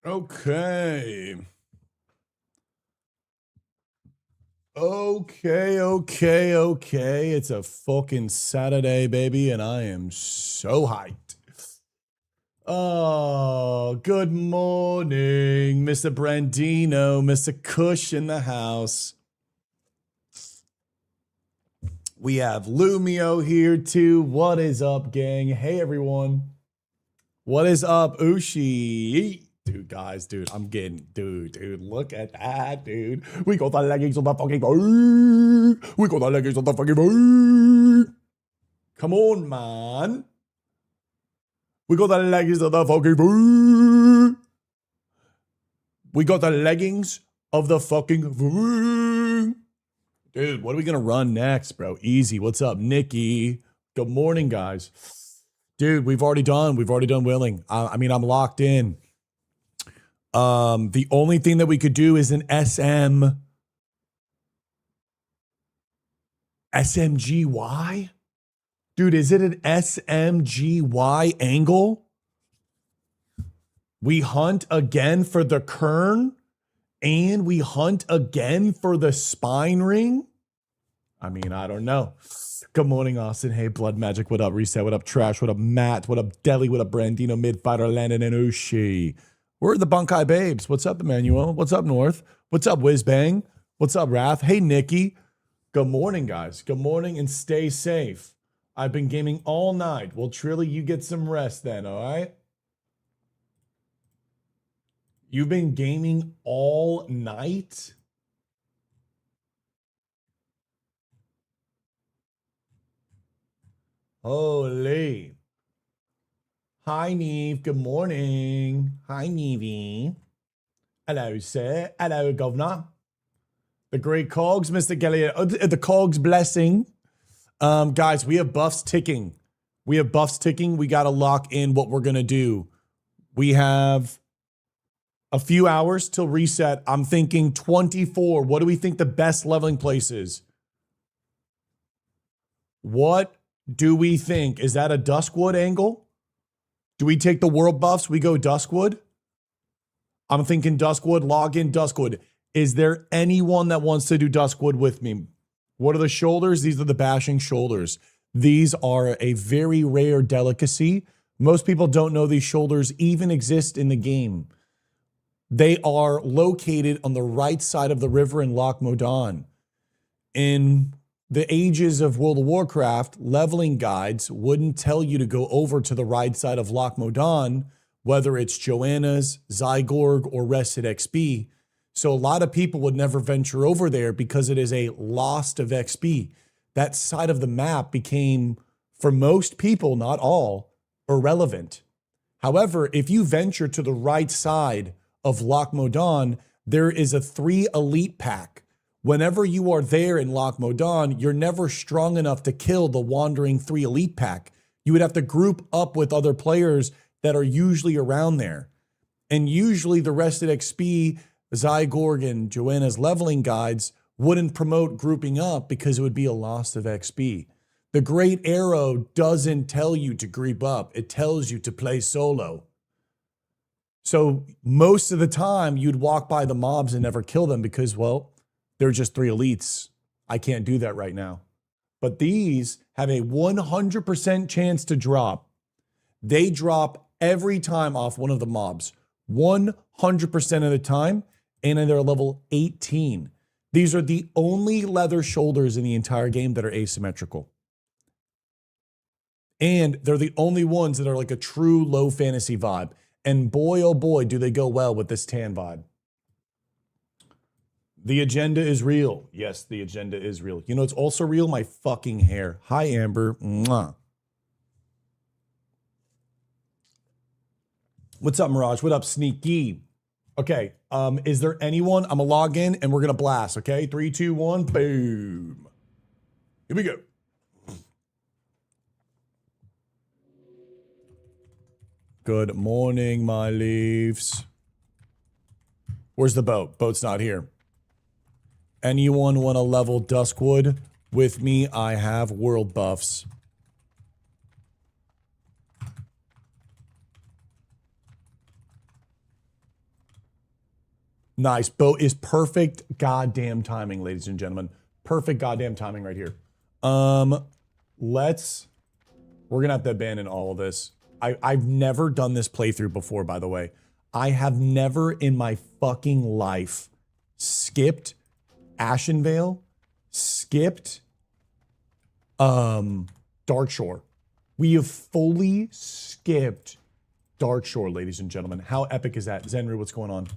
Okay. Okay. It's a fucking Saturday, baby, and I am so hyped. Oh, good morning, Mr. Brandino, Mr. Cush in the house. We have Lumio here too. What is up, gang? Hey, everyone. What is up, Ushi? Dude, guys, dude, I'm getting, dude, look at that, dude. We got the leggings on the fucking boat. We got the leggings on the fucking boat. Come on, man. We got the leggings of the fucking boat. We got the leggings of the fucking boat. Dude, what are we gonna run next, bro? Easy. What's up, Nikki? Good morning, guys. Dude, we've already done willing. I mean, I'm locked in. The only thing that we could do is an SMGY? Dude, is it an SMGY angle? We hunt again for the Kern and we hunt again for the spine ring? I mean, I don't know. Good morning, Austin. Hey, Blood Magic. What up, Reset? What up, Trash? What up, Matt? What up, Deli? What up, Brandino, Midfighter, Landon, and Ushi? Where are the Bankai babes? What's up, Emmanuel? What's up, North? What's up, Whizbang? What's up, Wrath? Hey, Nikki. Good morning, guys. Good morning and stay safe. I've been gaming all night. Well, Trilly, you get some rest then, all right? You've been gaming all night? Holy. Hi, Neve. Good morning. Hi, Nevey. Hello, sir. Hello, Governor. The great Cogs, Mr. Gellier. Oh, the Cogs blessing. Guys, we have buffs ticking. We got to lock in what we're going to do. We have a few hours till reset. I'm thinking 24. What do we think the best leveling place is? What do we think? Is that a Duskwood angle? Do we take the world buffs? We go Duskwood? I'm thinking Duskwood, log in Duskwood. Is there anyone that wants to do Duskwood with me? What are the shoulders? These are the bashing shoulders. These are a very rare delicacy. Most people don't know these shoulders even exist in the game. They are located on the right side of the river in Loch Modan. In the ages of World of Warcraft, leveling guides wouldn't tell you to go over to the right side of Loch Modan, whether it's Joanna's, Zygorg, or Rested XP. So a lot of people would never venture over there because it is a lost of XP. That side of the map became, for most people, not all, irrelevant. However, if you venture to the right side of Loch Modan, there is a 3 elite pack. Whenever you are there in Loch Modan, you're never strong enough to kill the wandering 3 elite pack. You would have to group up with other players that are usually around there. And usually the Rested XP, Zygorg, and Joanna's leveling guides wouldn't promote grouping up because it would be a loss of XP. The Great Arrow doesn't tell you to group up. It tells you to play solo. So most of the time you'd walk by the mobs and never kill them because, well, they're just 3 elites. I can't do that right now. But these have a 100% chance to drop. They drop every time off one of the mobs. 100% of the time, and they're level 18. These are the only leather shoulders in the entire game that are asymmetrical. And they're the only ones that are like a true low fantasy vibe. And boy, oh boy, do they go well with this tan vibe. The agenda is real. Yes, the agenda is real. You know, it's also real, my fucking hair. Hi, Amber. Mwah. What's up, Mirage? What up, Sneaky? Okay, is there anyone? I'm gonna log in and we're gonna blast, okay? 3, 2, 1, boom. Here we go. Good morning, my leaves. Where's the boat? Boat's not here. Anyone want to level Duskwood with me? I have world buffs. Nice. Boat is perfect goddamn timing, ladies and gentlemen. Perfect goddamn timing right here. We're gonna have to abandon all of this. I've never done this playthrough before, by the way. I have never in my fucking life skipped Ashenvale, skipped Darkshore. We have fully skipped Darkshore, ladies and gentlemen. How epic is that? Zenru, what's going on?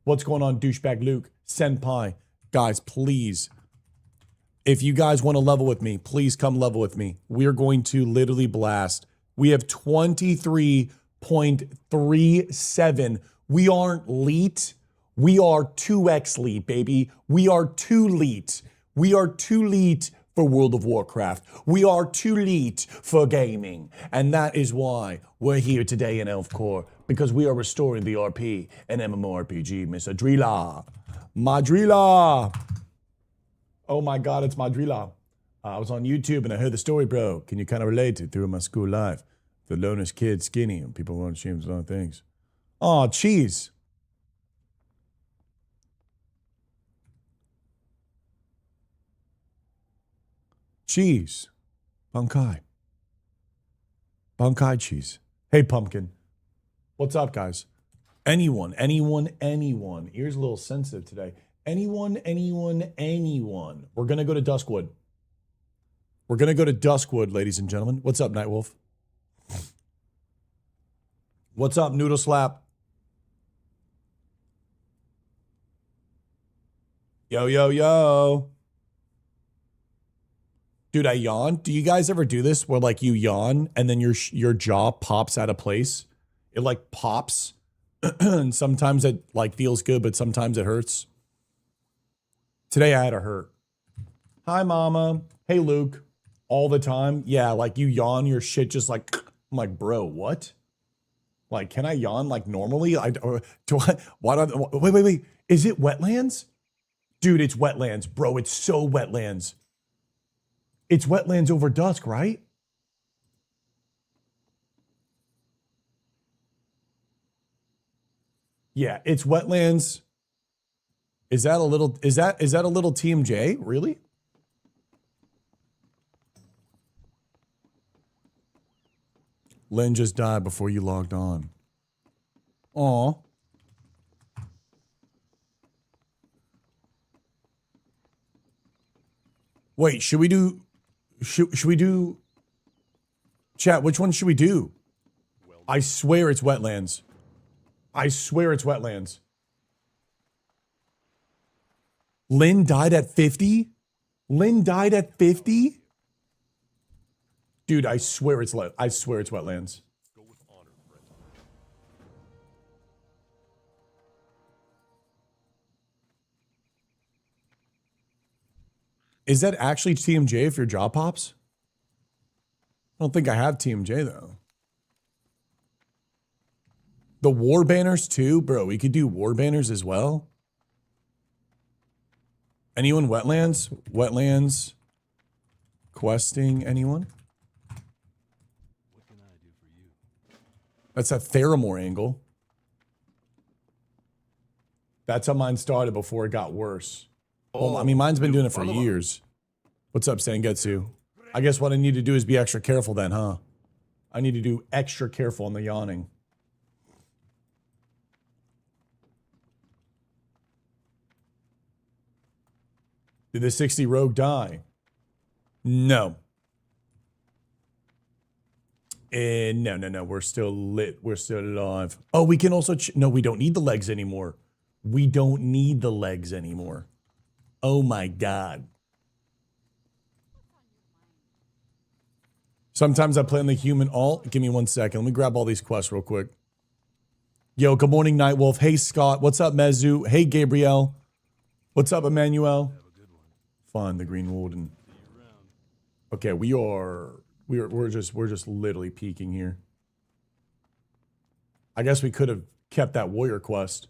What's going on, douchebag Luke? Senpai. Guys, please. If you guys want to level with me, please come level with me. We are going to literally blast. We have 23.37. We aren't leet. We are 2x leet, baby. We are 2 leet. We are 2 leet for World of Warcraft. We are 2 leet for gaming. And that is why we're here today in Elfcore, because we are restoring the RP and MMORPG, Miss Adrila. Madrila. Oh my God, it's Madrila. I was on YouTube and I heard the story, bro. Can you kind of relate to it through my school life? The lonest kid, skinny, and people won't change a lot of things. Oh, cheese. Cheese. Bankai. Bankai cheese. Hey, pumpkin. What's up, guys? Anyone. Ears a little sensitive today. Anyone. We're going to go to Duskwood. We're going to go to Duskwood, ladies and gentlemen. What's up, Nightwolf? What's up, Noodle Slap? Yo. Dude, I yawn. Do you guys ever do this where like you yawn and then your jaw pops out of place? It like pops and sometimes it like feels good, but sometimes it hurts. Today I had a hurt. Hi, mama. Hey, Luke. All the time. Yeah, like you yawn, your shit just like, I'm like, bro, what? Like, can I yawn like normally? Why don't, wait. Is it wetlands? Dude, it's wetlands, bro. It's so wetlands. It's wetlands over dusk, right? Yeah, it's wetlands. Is that a little TMJ? Really? Len just died before you logged on. Aw. Wait, should we do chat, which one should we do? I swear it's wetlands. I swear it's wetlands. Lynn died at 50? Lynn died at 50? Dude, I swear it's wetlands. Is that actually TMJ if your jaw pops? I don't think I have TMJ though. The war banners too? Bro, we could do war banners as well. Anyone wetlands? Wetlands? Questing, anyone? What can I do for you? That's a Theramore angle. That's how mine started before it got worse. Well, I mean, mine's been doing it for years. What's up, Sangetsu? I guess what I need to do is be extra careful then, huh? I need to do extra careful on the yawning. Did the 60 rogue die? No. No. We're still lit. We're still alive. Oh, we can also... no, we don't need the legs anymore. We don't need the legs anymore. Oh my God. Sometimes I play on the human alt. Give me 1 second. Let me grab all these quests real quick. Yo, good morning, Nightwolf. Hey, Scott. What's up, Mezu? Hey, Gabriel. What's up, Emmanuel? Fun, the Green Warden. Okay, we're just literally peeking here. I guess we could have kept that warrior quest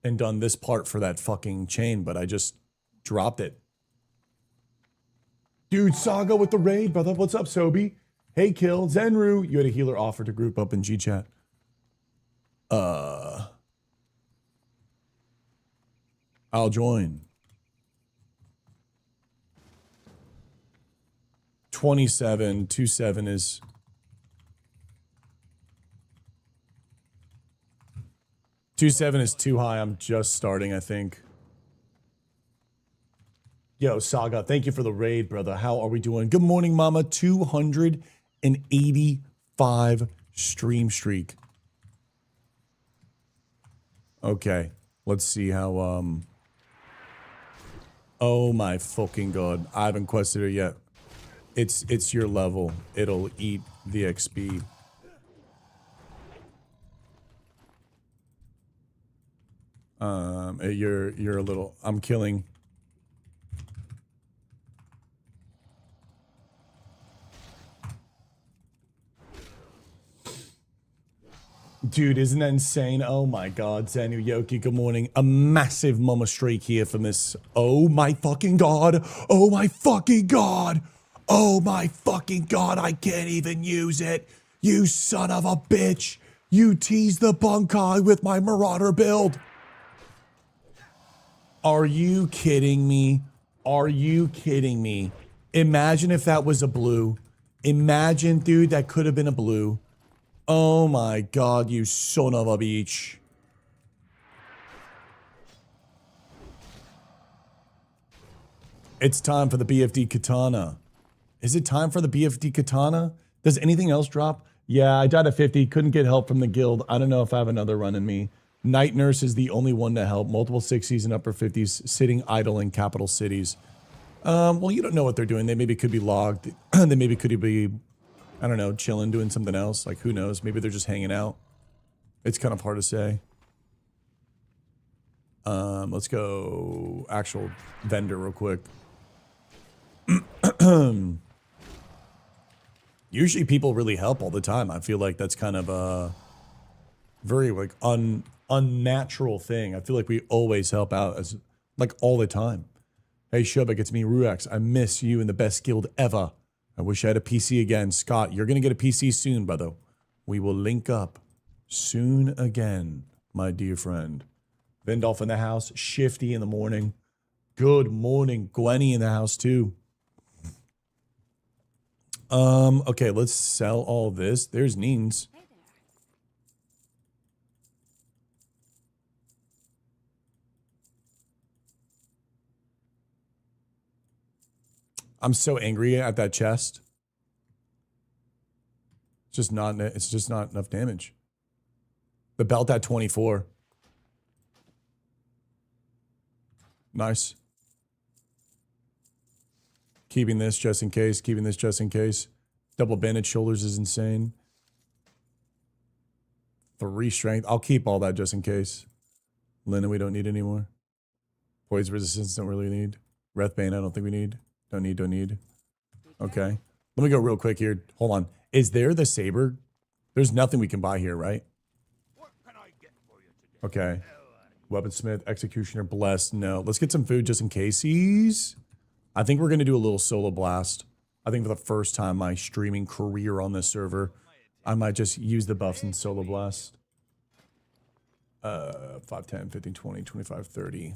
and done this part for that fucking chain, but I just dropped it. Dude, Saga with the raid, brother. What's up, Sobi? Hey, Kill. Zenru. You had a healer offer to group up in G-chat. I'll join. 27, 27 is... $2.7 is too high. I'm just starting, I think. Yo, Saga, thank you for the raid, brother. How are we doing? Good morning, mama. 285 stream streak. Okay, let's see how, oh my fucking god. I haven't quested her yet. It's your level. It'll eat the XP. You're a little... I'm killing... Dude, isn't that insane? Oh my god, Zanu Yoki, good morning. A massive mama streak here from this. Oh my fucking god. Oh my fucking god. Oh my fucking god, I can't even use it. You son of a bitch. You teased the Bankai with my Marauder build. Are you kidding me? Are you kidding me? Imagine if that was a blue. Imagine, dude, that could have been a blue. Oh my god, you son of a bitch. It's time for the BFD Katana. Is it time for the BFD Katana? Does anything else drop? Yeah, I died at 50. Couldn't get help from the guild. I don't know if I have another run in me. Night Nurse is the only one to help. Multiple 60s and upper 50s sitting idle in capital cities. Well, you don't know what they're doing. They maybe could be logged. They maybe could be, I don't know, chilling, doing something else. Like, who knows? Maybe they're just hanging out. It's kind of hard to say. Let's go actual vendor real quick. Usually people really help all the time. I feel like that's kind of a very like unnatural thing. I feel like we always help out as like all the time. Hey Shobek, it's me, Ruax. I miss you and the best guild ever. I wish I had a PC again. Scott, you're gonna get a PC soon, brother. We will link up soon again, my dear friend. Vindolf in the house, Shifty in the morning. Good morning, Gwenny in the house too. Okay, let's sell all this. There's Neens. I'm so angry at that chest. It's just not enough damage. The belt at 24. Nice. Keeping this just in case. Keeping this just in case. Double banded shoulders is insane. 3 strength. I'll keep all that just in case. Linen we don't need anymore. Poison resistance don't really need. Wrathbane I don't think we need. Don't need. Okay. Let me go real quick here. Hold on. Is there the saber? There's nothing we can buy here, right? Okay. Weaponsmith, Executioner, Blessed. No. Let's get some food just in case. I think we're going to do a little solo blast. I think for the first time in my streaming career on this server, I might just use the buffs in solo blast. 5, 10, 15, 20, 25, 30.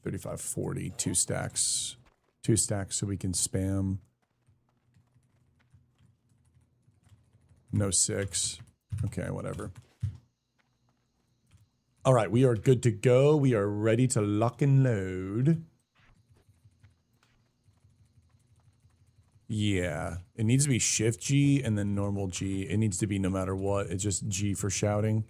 35, 40. 2 stacks. 2 stacks so we can spam. No 6. Okay, whatever. All right, we are good to go. We are ready to lock and load. Yeah, it needs to be Shift G and then normal G. It needs to be no matter what. It's just G for shouting.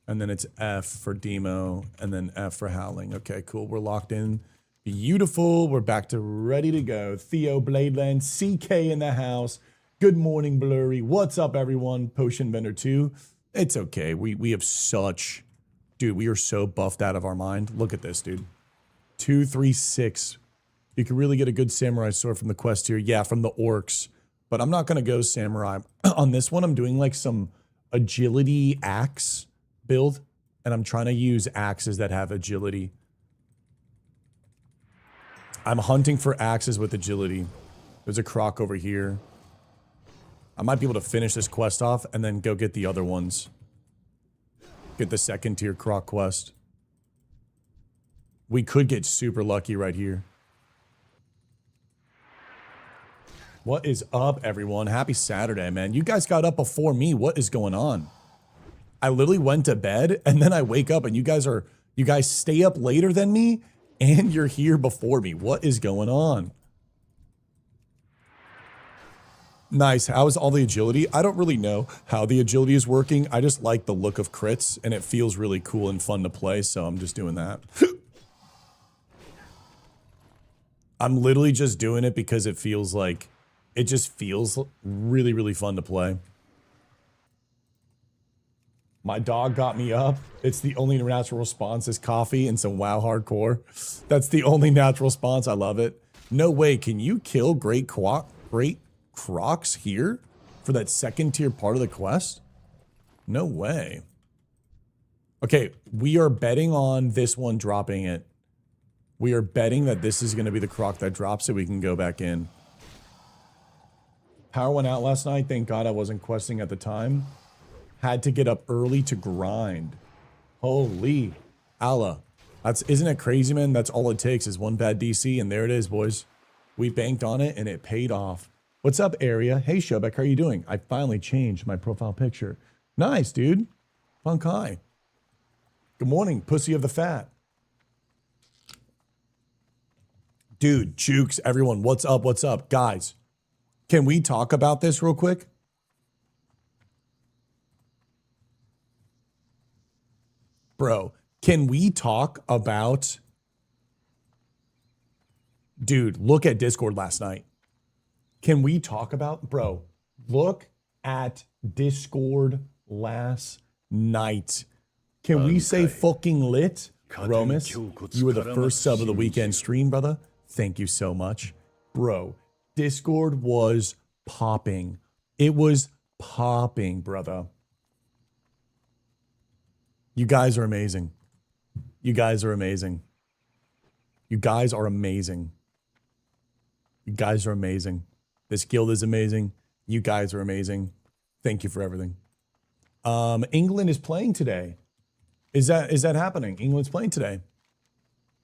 And then it's F for demo and then F for howling. Okay, cool. We're locked in. Beautiful. We're back to ready to go. Theo Bladeland, CK in the house. Good morning, Blurry. What's up, everyone? Potion Vendor 2. It's okay. We have such... Dude, we are so buffed out of our mind. Look at this, dude. 236. You can really get a good samurai sword from the quest here. Yeah, from the orcs. But I'm not going to go samurai. On this one, I'm doing like some agility axe build. And I'm trying to use axes that have agility. I'm hunting for axes with agility. There's a croc over here. I might be able to finish this quest off and then go get the other ones. Get the second tier croc quest. We could get super lucky right here. What is up, everyone? Happy Saturday, man. You guys got up before me. What is going on? I literally went to bed and then I wake up and you guys stay up later than me and you're here before me. What is going on? Nice. How is all the agility? I don't really know how the agility is working. I just like the look of crits and it feels really cool and fun to play, so I'm just doing that. I'm literally just doing it because it feels like, it just feels really, really fun to play. My dog got me up. It's the only natural response is coffee and some WoW hardcore. That's the only natural response. I love it. No way. Can you kill Great Crocs here for that second tier part of the quest? No way. Okay, we are betting on this one dropping it. We are betting that this is going to be the Croc that drops it. We can go back in. Power went out last night. Thank God I wasn't questing at the time. Had to get up early to grind. Holy Allah. Isn't it crazy, man? That's all it takes is one bad DC, and there it is, boys. We banked on it, and it paid off. What's up, area? Hey, Shobek, how are you doing? I finally changed my profile picture. Nice, dude. Bankai. Good morning, pussy of the fat. Dude, Jukes, everyone, what's up, what's up? Guys, can we talk about this real quick? Bro, can we talk about... Dude, look at Discord last night. Can we talk about... Bro, look at Discord last night. Can we say fucking lit? Romus, you were the first sub of the weekend stream, brother. Thank you so much. Bro, Discord was popping. It was popping, brother. You guys are amazing. You guys are amazing. You guys are amazing. You guys are amazing. This guild is amazing. You guys are amazing. Thank you for everything. England is playing today. Is that happening? England's playing today.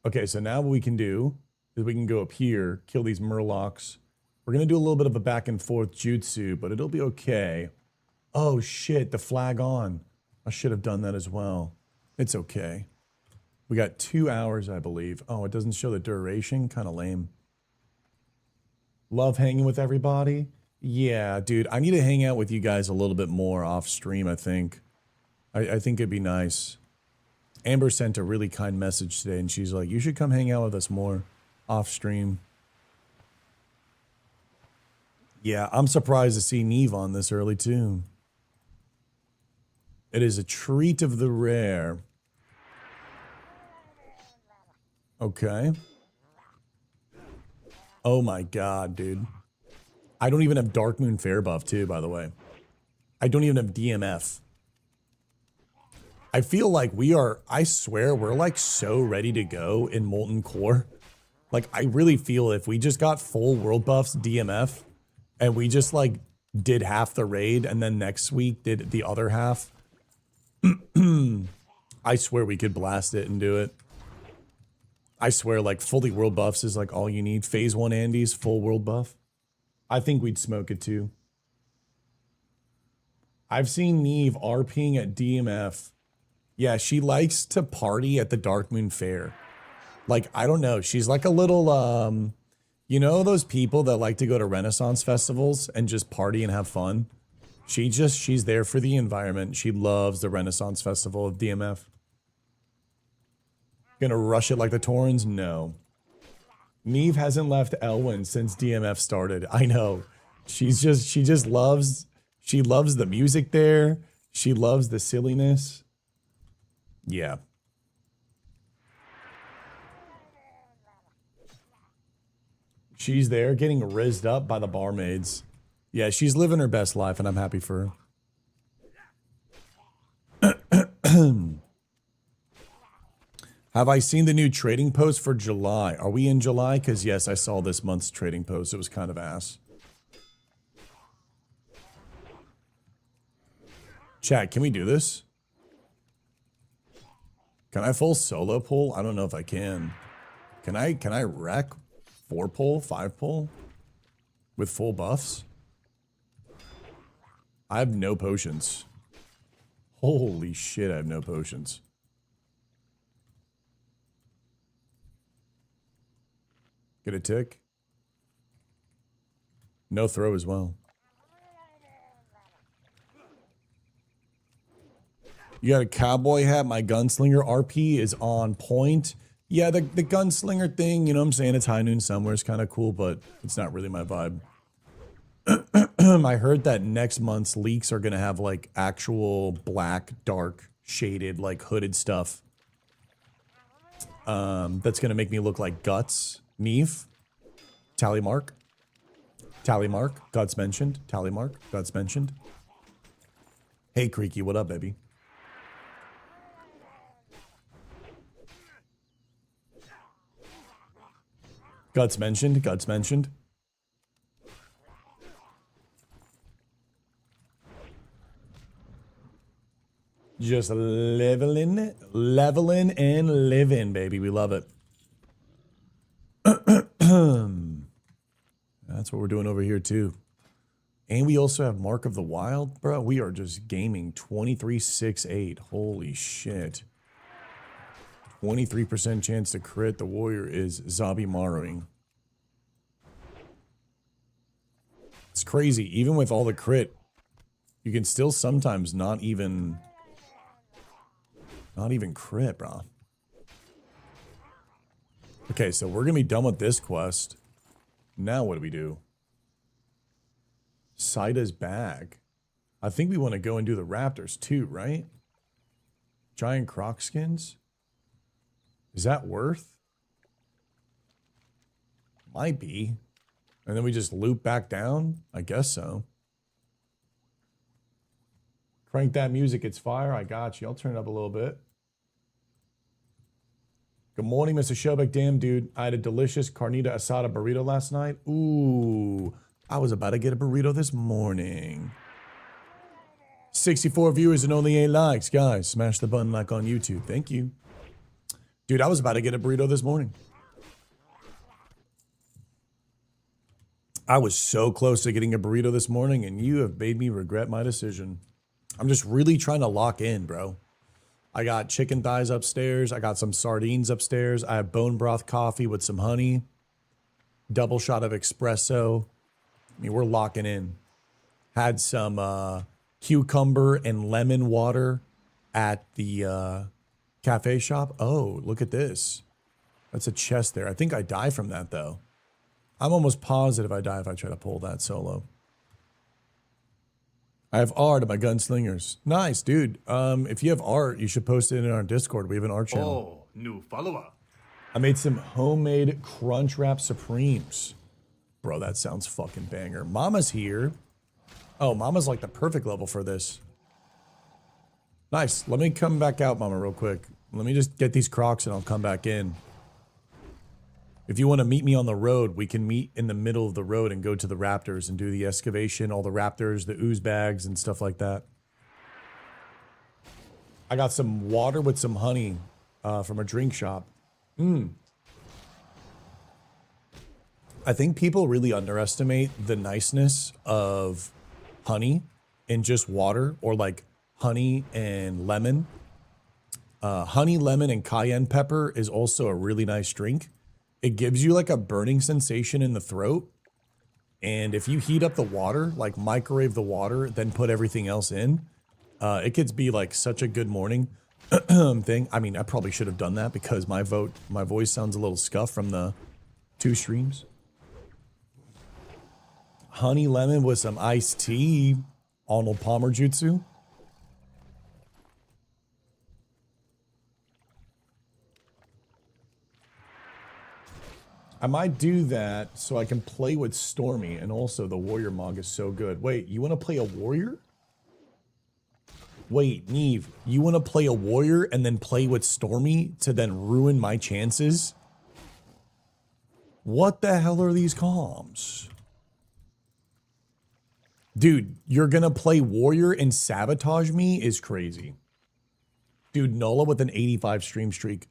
Okay, so now what we can do is we can go up here, kill these murlocs. We're going to do a little bit of a back and forth jutsu, but it'll be okay. Oh shit, the flag on. I should have done that as well. It's okay. We got 2 hours, I believe. Oh, it doesn't show the duration? Kind of lame. Love hanging with everybody. Yeah, dude, I need to hang out with you guys a little bit more off stream, I think. I think it'd be nice. Amber sent a really kind message today, and she's like, you should come hang out with us more off stream. Yeah, I'm surprised to see Neve on this early, too. It is a treat of the rare. Okay. Oh my god, dude. I don't even have Dark Moon Fair buff, too, by the way. I don't even have DMF. I feel like we are, I swear, we're like so ready to go in Molten Core. Like, I really feel if we just got full world buffs DMF, and we just like did half the raid, and then next week did the other half, I swear we could blast it and do it. I swear, like, fully world buffs is like all you need. Phase 1 Andes, full world buff. I think we'd smoke it too. I've seen Neve RPing at DMF. Yeah, she likes to party at the Dark Moon Fair. Like, I don't know. She's like a little, you know those people that like to go to Renaissance festivals and just party and have fun? She's there for the environment. She loves the Renaissance Festival of DMF. Gonna rush it like the Taurens? No. Neve hasn't left Elwyn since DMF started. I know. She just loves the music there. She loves the silliness. Yeah. She's there getting rizzed up by the barmaids. Yeah, she's living her best life, and I'm happy for her. Have I seen the new trading post for July? Are we in July? Because yes, I saw this month's trading post. It was kind of ass. Chat, can we do this? Can I full solo pull? I don't know if I can. Can I wreck 4 pull, 5 pull with full buffs? I have no potions. Holy shit, I have no potions. Get a tick. No throw as well. You got a cowboy hat. My gunslinger RP is on point. Yeah, the gunslinger thing, you know what I'm saying? It's high noon somewhere. It's kind of cool, but it's not really my vibe. I heard that next month's leaks are going to have like actual black, dark, shaded, like hooded stuff. That's going to make me look like Guts. Neve. Tally mark. Tally mark. Guts mentioned. Tally mark. Guts mentioned. Hey, Creaky. What up, baby? Guts mentioned. Guts mentioned. Just leveling and living, baby. We love it. That's what we're doing over here, too. And we also have Mark of the Wild. Bro, we are just gaming 23-6-8. Holy shit. 23% chance to crit. The warrior is zombie marrowing. It's crazy. Even with all the crit, you can still sometimes not even crit, bro. Okay, so we're gonna be done with this quest. Now what do we do? Saida's bag. I think we want to go and do the raptors too, right? Giant croc skins. Is that worth? Might be. And then we just loop back down? I guess so. Crank that music, it's fire. I got you. I'll turn it up a little bit. Good morning, Mr. Shobek. Damn, dude. I had a delicious carnita asada burrito last night. Ooh, I was about to get a burrito this morning. 64 viewers and only 8 likes. Guys, smash the button like on YouTube. Thank you. Dude, I was about to get a burrito this morning. I was so close to getting a burrito this morning, and you have made me regret my decision. I'm just really trying to lock in, bro. I got chicken thighs upstairs. I got some sardines upstairs. I have bone broth coffee with some honey. Double shot of espresso. I mean, we're locking in. Had some cucumber and lemon water at the cafe shop. Oh, look at this. That's a chest there. I think I die from that, though. I'm almost positive I die if I try to pull that solo. I have art of my gunslingers. Nice, dude. If you have art, you should post it in our Discord. We have an art channel. Oh, new follower. I made some homemade Crunch Wrap Supremes. Bro, that sounds fucking banger. Mama's here. Oh, Mama's like the perfect level for this. Nice. Let me come back out, Mama, real quick. Let me just get these Crocs and I'll come back in. If you want to meet me on the road, we can meet in the middle of the road and go to the raptors and do the excavation, all the raptors, the ooze bags, and stuff like that. I got some water with some honey from a drink shop. I think people really underestimate the niceness of honey and just water, or like honey and lemon. Honey, lemon, and cayenne pepper is also a really nice drink. It gives you like a burning sensation in the throat. And if you heat up the water, like microwave the water, then put everything else in, it could be like such a good morning thing. I mean, I probably should have done that because my voice sounds a little scuffed from the 2 streams. Honey lemon with some iced tea. Arnold Palmer jutsu. I might do that so I can play with Stormy, and also the warrior mog is so good. Wait, you want to play a warrior? Wait, Neve, you want to play a warrior and then play with Stormy to then ruin my chances? What the hell are these comms? Dude, you're going to play warrior and sabotage me is crazy. Dude, Nola with an 85 stream streak.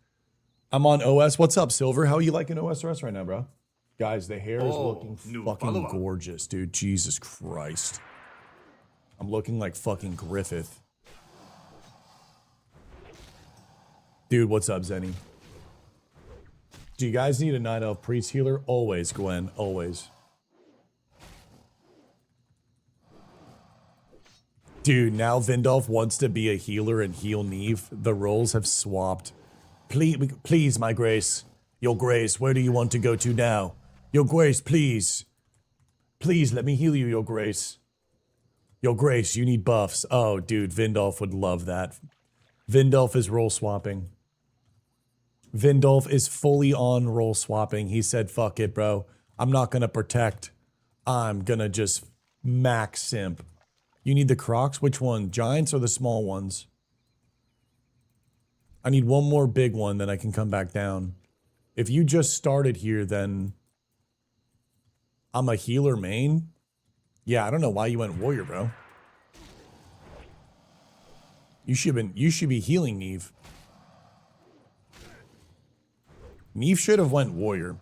I'm on OS. What's up, Silver? How are you liking OSRS right now, bro? Guys, the hair is looking fucking gorgeous, dude. Jesus Christ. I'm looking like fucking Griffith. Dude, what's up, Zenny? Do you guys need a Night Elf Priest healer? Always, Gwen. Always. Dude, now Vindolf wants to be a healer and heal Neve. The roles have swapped. Please, my Grace. Your Grace, where do you want to go to now? Your Grace, please. Please, let me heal you, Your Grace. Your Grace, you need buffs. Oh, dude, Vindolf would love that. Vindolf is role swapping. Vindolf is fully on role swapping. He said, fuck it, bro. I'm not gonna protect. I'm gonna just max simp. You need the Crocs? Which one? Giants or the small ones? I need one more big one, then I can come back down. If you just started here, then I'm a healer main. Yeah, I don't know why you went warrior, bro. You should be healing Neve. Neve should have went warrior.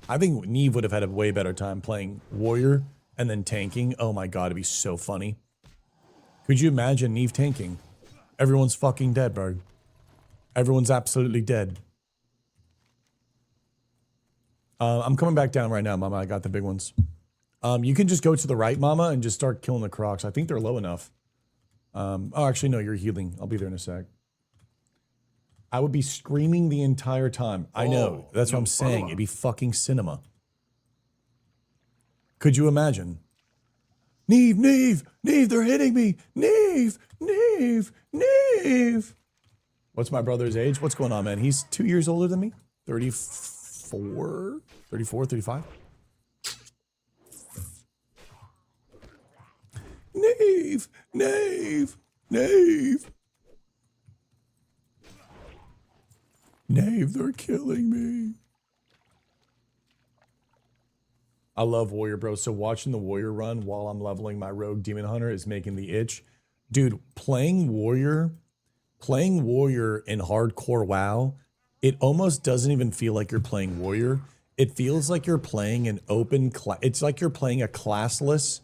I think Neve would have had a way better time playing warrior and then tanking. Oh my god, it'd be so funny. Could you imagine Neve tanking? Everyone's fucking dead, bro. Everyone's absolutely dead. I'm coming back down right now, Mama. I got the big ones. You can just go to the right, Mama, and just start killing the Crocs. I think they're low enough. Oh, actually, no, you're healing. I'll be there in a sec. I would be screaming the entire time. I know. That's what I'm saying. It'd be fucking cinema. Could you imagine? Neve, Neve, Neve, they're hitting me. Neve, Neve, Neve. What's my brother's age? What's going on, man? He's 2 years older than me. 34, 35. Nave, Nave, Nave. Nave, they're killing me. I love Warrior, bro. So watching the Warrior run while I'm leveling my Rogue Demon Hunter is making the itch. Dude, playing Warrior in hardcore WoW, it almost doesn't even feel like you're playing Warrior. It feels like you're playing an open class. It's like you're playing a classless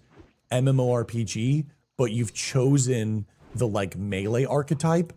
MMORPG, but you've chosen the like melee archetype.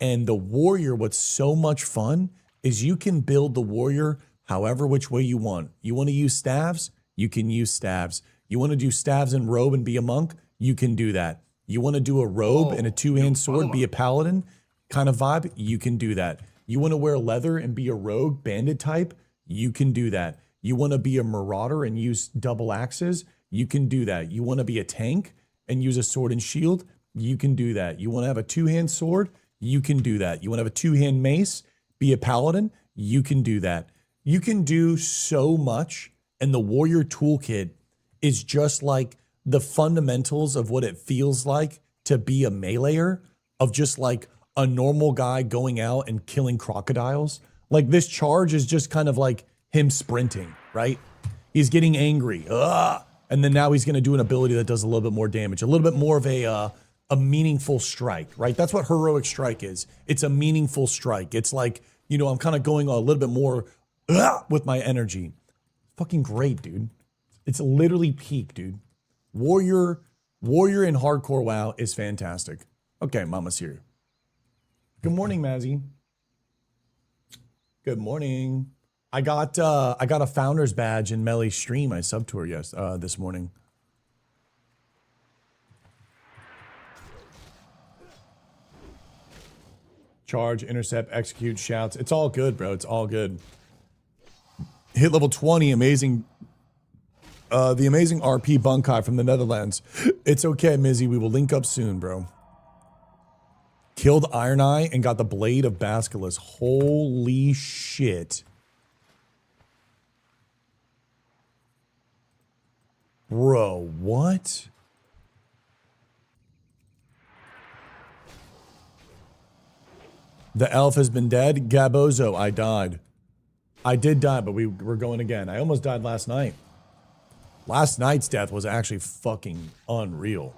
And the Warrior, what's so much fun is you can build the Warrior however which way you want. You want to use staves? You can use staves. You want to do staves and robe and be a monk? You can do that. You want to do a robe and a two-hand sword, be a paladin kind of vibe? You can do that. You want to wear leather and be a rogue bandit type? You can do that. You want to be a marauder and use double axes? You can do that. You want to be a tank and use a sword and shield? You can do that. You want to have a two-hand sword? You can do that. You want to have a two-hand mace? Be a paladin? You can do that. You can do so much, and the Warrior Toolkit is just like the fundamentals of what it feels like to be a meleeer, of just like a normal guy going out and killing crocodiles. Like this charge is just kind of like him sprinting, right? He's getting angry, and then now he's going to do an ability that does a little bit more damage, a little bit more of a meaningful strike, right? That's what heroic strike is. It's a meaningful strike. It's like, you know, I'm kind of going a little bit more with my energy. Fucking great, dude. It's literally peak, dude. Warrior in hardcore WoW is fantastic. Okay, Mama's here. Good morning, Mazzy. Good morning. I got a founder's badge in Melee stream. I subbed to her this morning. Charge, intercept, execute, shouts. It's all good, bro. It's all good. Hit level 20, amazing. The amazing RP Bankai from the Netherlands. It's okay, Mizzy. We will link up soon, bro. Killed Iron Eye and got the Blade of Basculus. Holy shit. Bro, what? The elf has been dead. Gabozo, I died. I did die, but we're going again. I almost died last night. Last night's death was actually fucking unreal.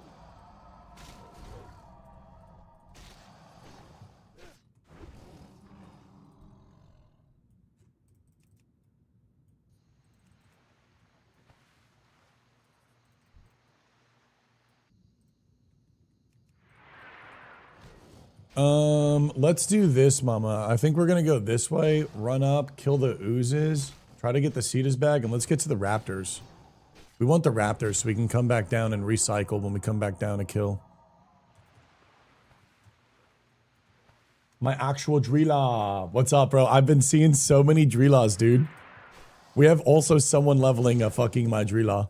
Let's do this, mama. I think we're gonna go this way, run up, kill the oozes, try to get the Cetus bag, and let's get to the raptors. We want the raptors so we can come back down and recycle when we come back down to kill. My actual Drilla. What's up, bro? I've been seeing so many Drillas, dude. We have also someone leveling a fucking my Drilla.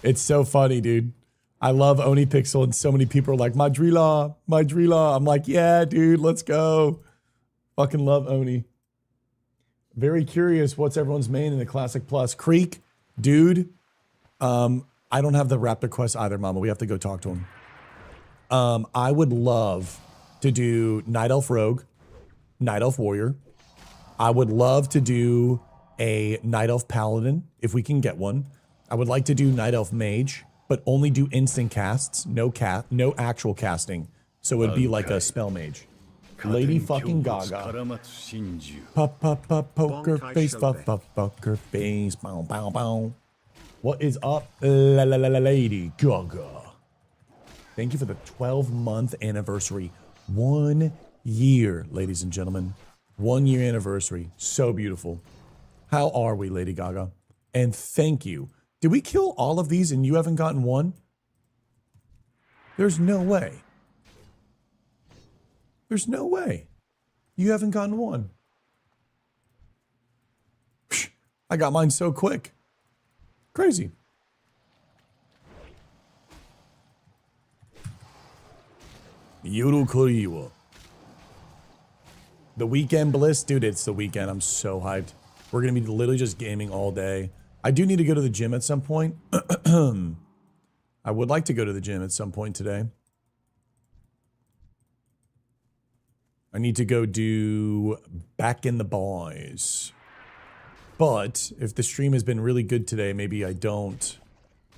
It's so funny, dude. I love Oni Pixel, and so many people are like, my Drilla, my Drilla. I'm like, yeah, dude, let's go. Fucking love Oni. Very curious, what's everyone's main in the Classic Plus? Creek, dude. I don't have the Raptor quest either, mama. We have to go talk to him. I would love to do Night Elf Rogue, Night Elf Warrior. I would love to do a Night Elf Paladin, if we can get one. I would like to do Night Elf Mage, but only do instant casts, no actual casting. So it would be like a spell mage. Lady fucking Gaga. Poker face, poker face, bow, bow, bow. What is up, Lady Gaga? Thank you for the 12-month anniversary. 1 year, ladies and gentlemen. 1 year anniversary. So beautiful. How are we, Lady Gaga? And thank you. Did we kill all of these and you haven't gotten one? There's no way. There's no way. You haven't gotten one. Psh, I got mine so quick. Crazy. Yoru Kuriwa. The weekend bliss? Dude, it's the weekend. I'm so hyped. We're going to be literally just gaming all day. I do need to go to the gym at some point. I would like to go to the gym at some point today. I need to go do Back in the Boys. But if the stream has been really good today, maybe I don't.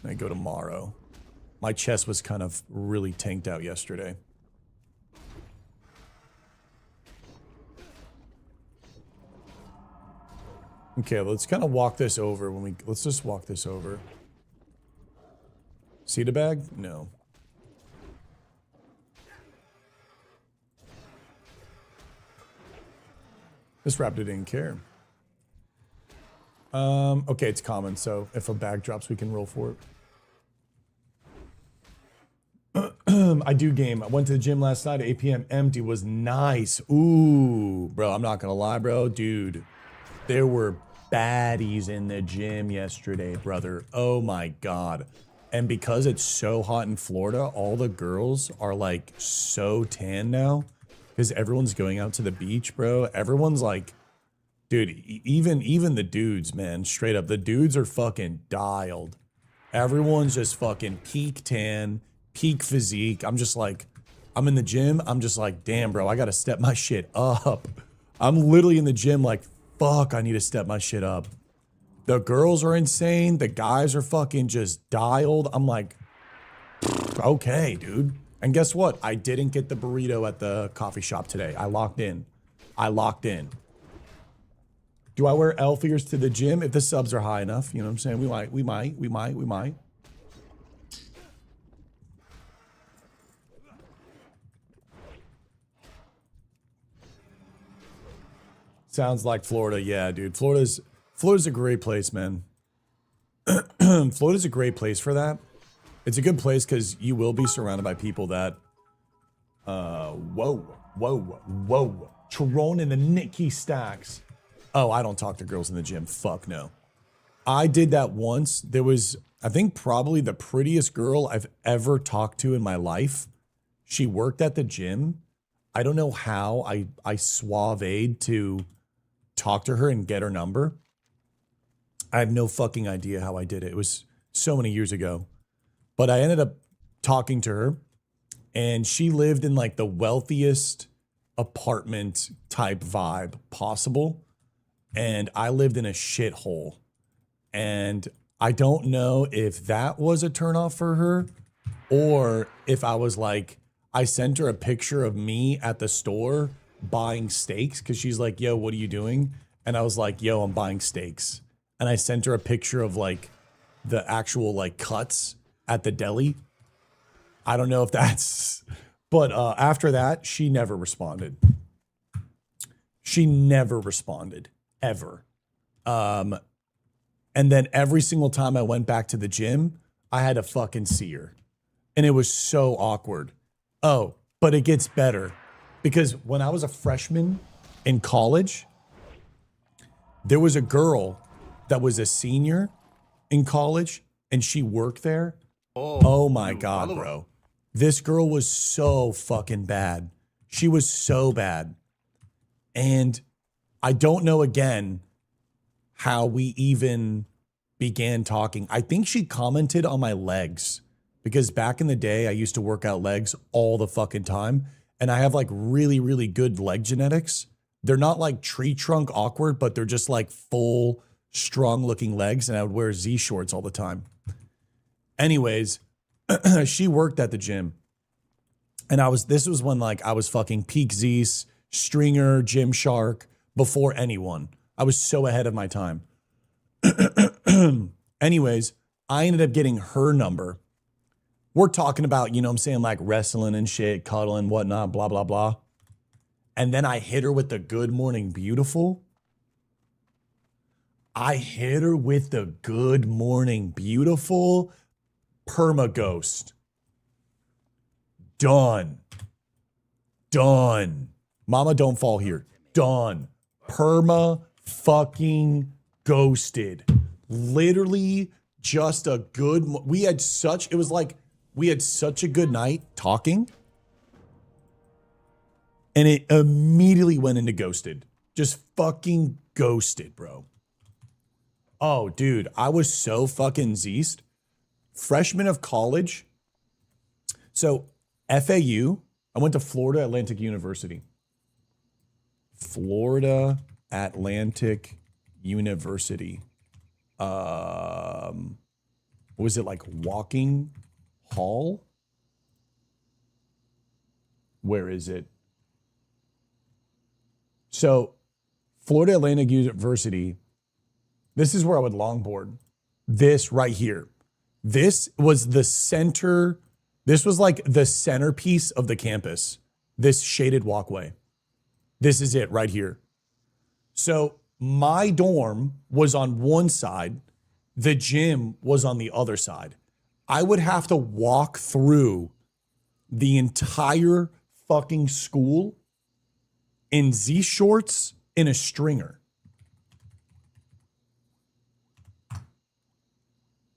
I go tomorrow. My chest was kind of really tanked out yesterday. Okay, let's kind of walk this over when we... Let's just walk this over. See the bag? No. This raptor didn't care. Okay, it's common, so if a bag drops, we can roll for it. I do game. I went to the gym last night at 8 p.m. Empty was nice. Ooh, bro, I'm not gonna lie, bro. Dude, there were baddies in the gym yesterday, brother. Oh my God. And because it's so hot in Florida, all the girls are like so tan now because everyone's going out to the beach, bro. Everyone's like, dude, even the dudes, man, straight up, the dudes are fucking dialed. Everyone's just fucking peak tan, peak physique. I'm just like, I'm in the gym. I'm just like, damn, bro, I got to step my shit up. I'm literally in the gym like, fuck, I need to step my shit up. The girls are insane. The guys are fucking just dialed. I'm like, okay, dude. And guess what? I didn't get the burrito at the coffee shop today. I locked in. Do I wear elf ears to the gym? If the subs are high enough, you know what I'm saying? We might. Sounds like Florida. Yeah, dude. Florida's a great place, man. Florida's a great place for that. It's a good place because you will be surrounded by people that, whoa. Tyrone and the Nicky Stacks. Oh, I don't talk to girls in the gym. Fuck no. I did that once. There was, I think, probably the prettiest girl I've ever talked to in my life. She worked at the gym. I don't know how I suaved to talk to her and get her number. I have no fucking idea how I did it. It was so many years ago. But I ended up talking to her, and she lived in like the wealthiest apartment type vibe possible. And I lived in a shithole. And I don't know if that was a turnoff for her, or if I was like, I sent her a picture of me at the store buying steaks because she's like, yo, what are you doing? And I was like, yo, I'm buying steaks. And I sent her a picture of like the actual like cuts at the deli. I don't know if that's But after that, she never responded. She never responded, ever. And then every single time I went back to the gym, I had to fucking see her. And it was so awkward. Oh, but it gets better. Because when I was a freshman in college, there was a girl that was a senior in college, and she worked there. Oh my God, bro. This girl was so fucking bad. She was so bad. And I don't know again how we even began talking. I think she commented on my legs, because back in the day, I used to work out legs all the fucking time. And I have like really, really good leg genetics. They're not like tree trunk awkward, but they're just like full, strong looking legs. And I would wear Z shorts all the time. Anyways, she worked at the gym. And this was when like I was fucking peak Zeus, Stringer, Gymshark before anyone. I was so ahead of my time. Anyways, I ended up getting her number. We're talking about, you know what I'm saying, like wrestling and shit, cuddling, whatnot, blah, blah, blah. And then I hit her with the good morning, beautiful. I hit her with the good morning, beautiful perma ghost. Done. Done. Mama, don't fall here. Done. Perma fucking ghosted. Literally just a good, it was like, we had such a good night talking, and it immediately went into ghosted. Just fucking ghosted, bro. Oh, dude, I was so fucking zeesed. Freshman of college. So FAU, I went to Florida Atlantic University. Florida Atlantic University. Was it like Walking Hall? Where is it? So Florida Atlantic University, this is where I would longboard. This right here. This was the center. This was like the centerpiece of the campus. This shaded walkway. This is it right here. So my dorm was on one side. The gym was on the other side. I would have to walk through the entire fucking school in Z shorts in a stringer.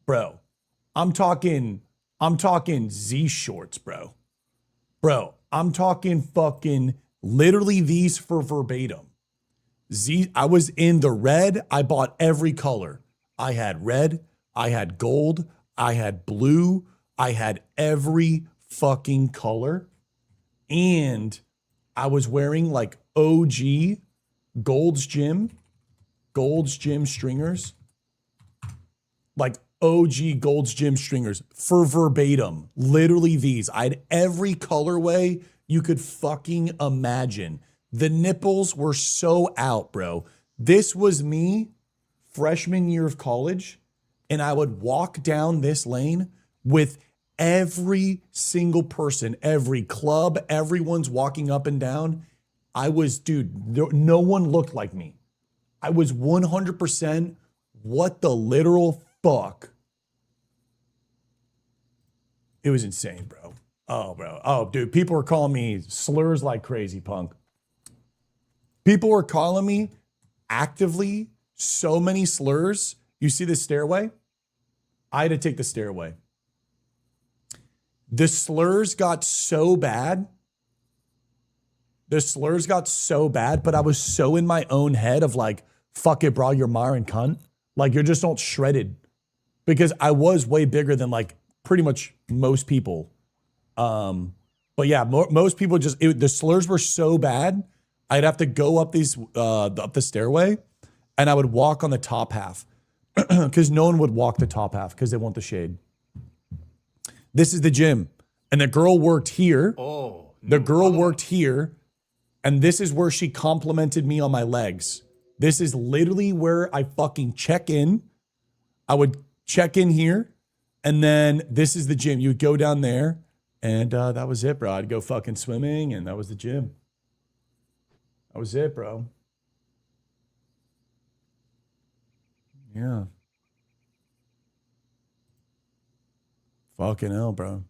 Bro, I'm talking Z shorts, bro. Bro, I'm talking fucking literally these for verbatim. I was in the red. I bought every color. I had red. I had gold. I had blue. I had every fucking color. And I was wearing like OG Gold's Gym stringers. Like OG Gold's Gym stringers for verbatim. Literally these. I had every colorway you could fucking imagine. The nipples were so out, bro. This was me freshman year of college, and I would walk down this lane with every single person, every club, everyone's walking up and down. I was, dude, no one looked like me. I was 100% what the literal fuck. It was insane, bro. Oh, bro. Oh, dude, people were calling me slurs like crazy, punk. People were calling me actively so many slurs. You see the stairway? I had to take the stairway. The slurs got so bad. But I was so in my own head of like, fuck it, bro, you're Myron cunt. Like, you're just not shredded. Because I was way bigger than like pretty much most people. But yeah, most people the slurs were so bad. I'd have to go up up the stairway, and I would walk on the top half because no one would walk the top half because they want the shade. This is the gym, and the girl worked here. Worked here, and this is where she complimented me on my legs. This is literally where I fucking check in. I would check in here, and then this is the gym. You would go down there, And that was it, bro. I'd go fucking swimming, and that was the gym. That was it, bro. Yeah. Fucking hell, bro.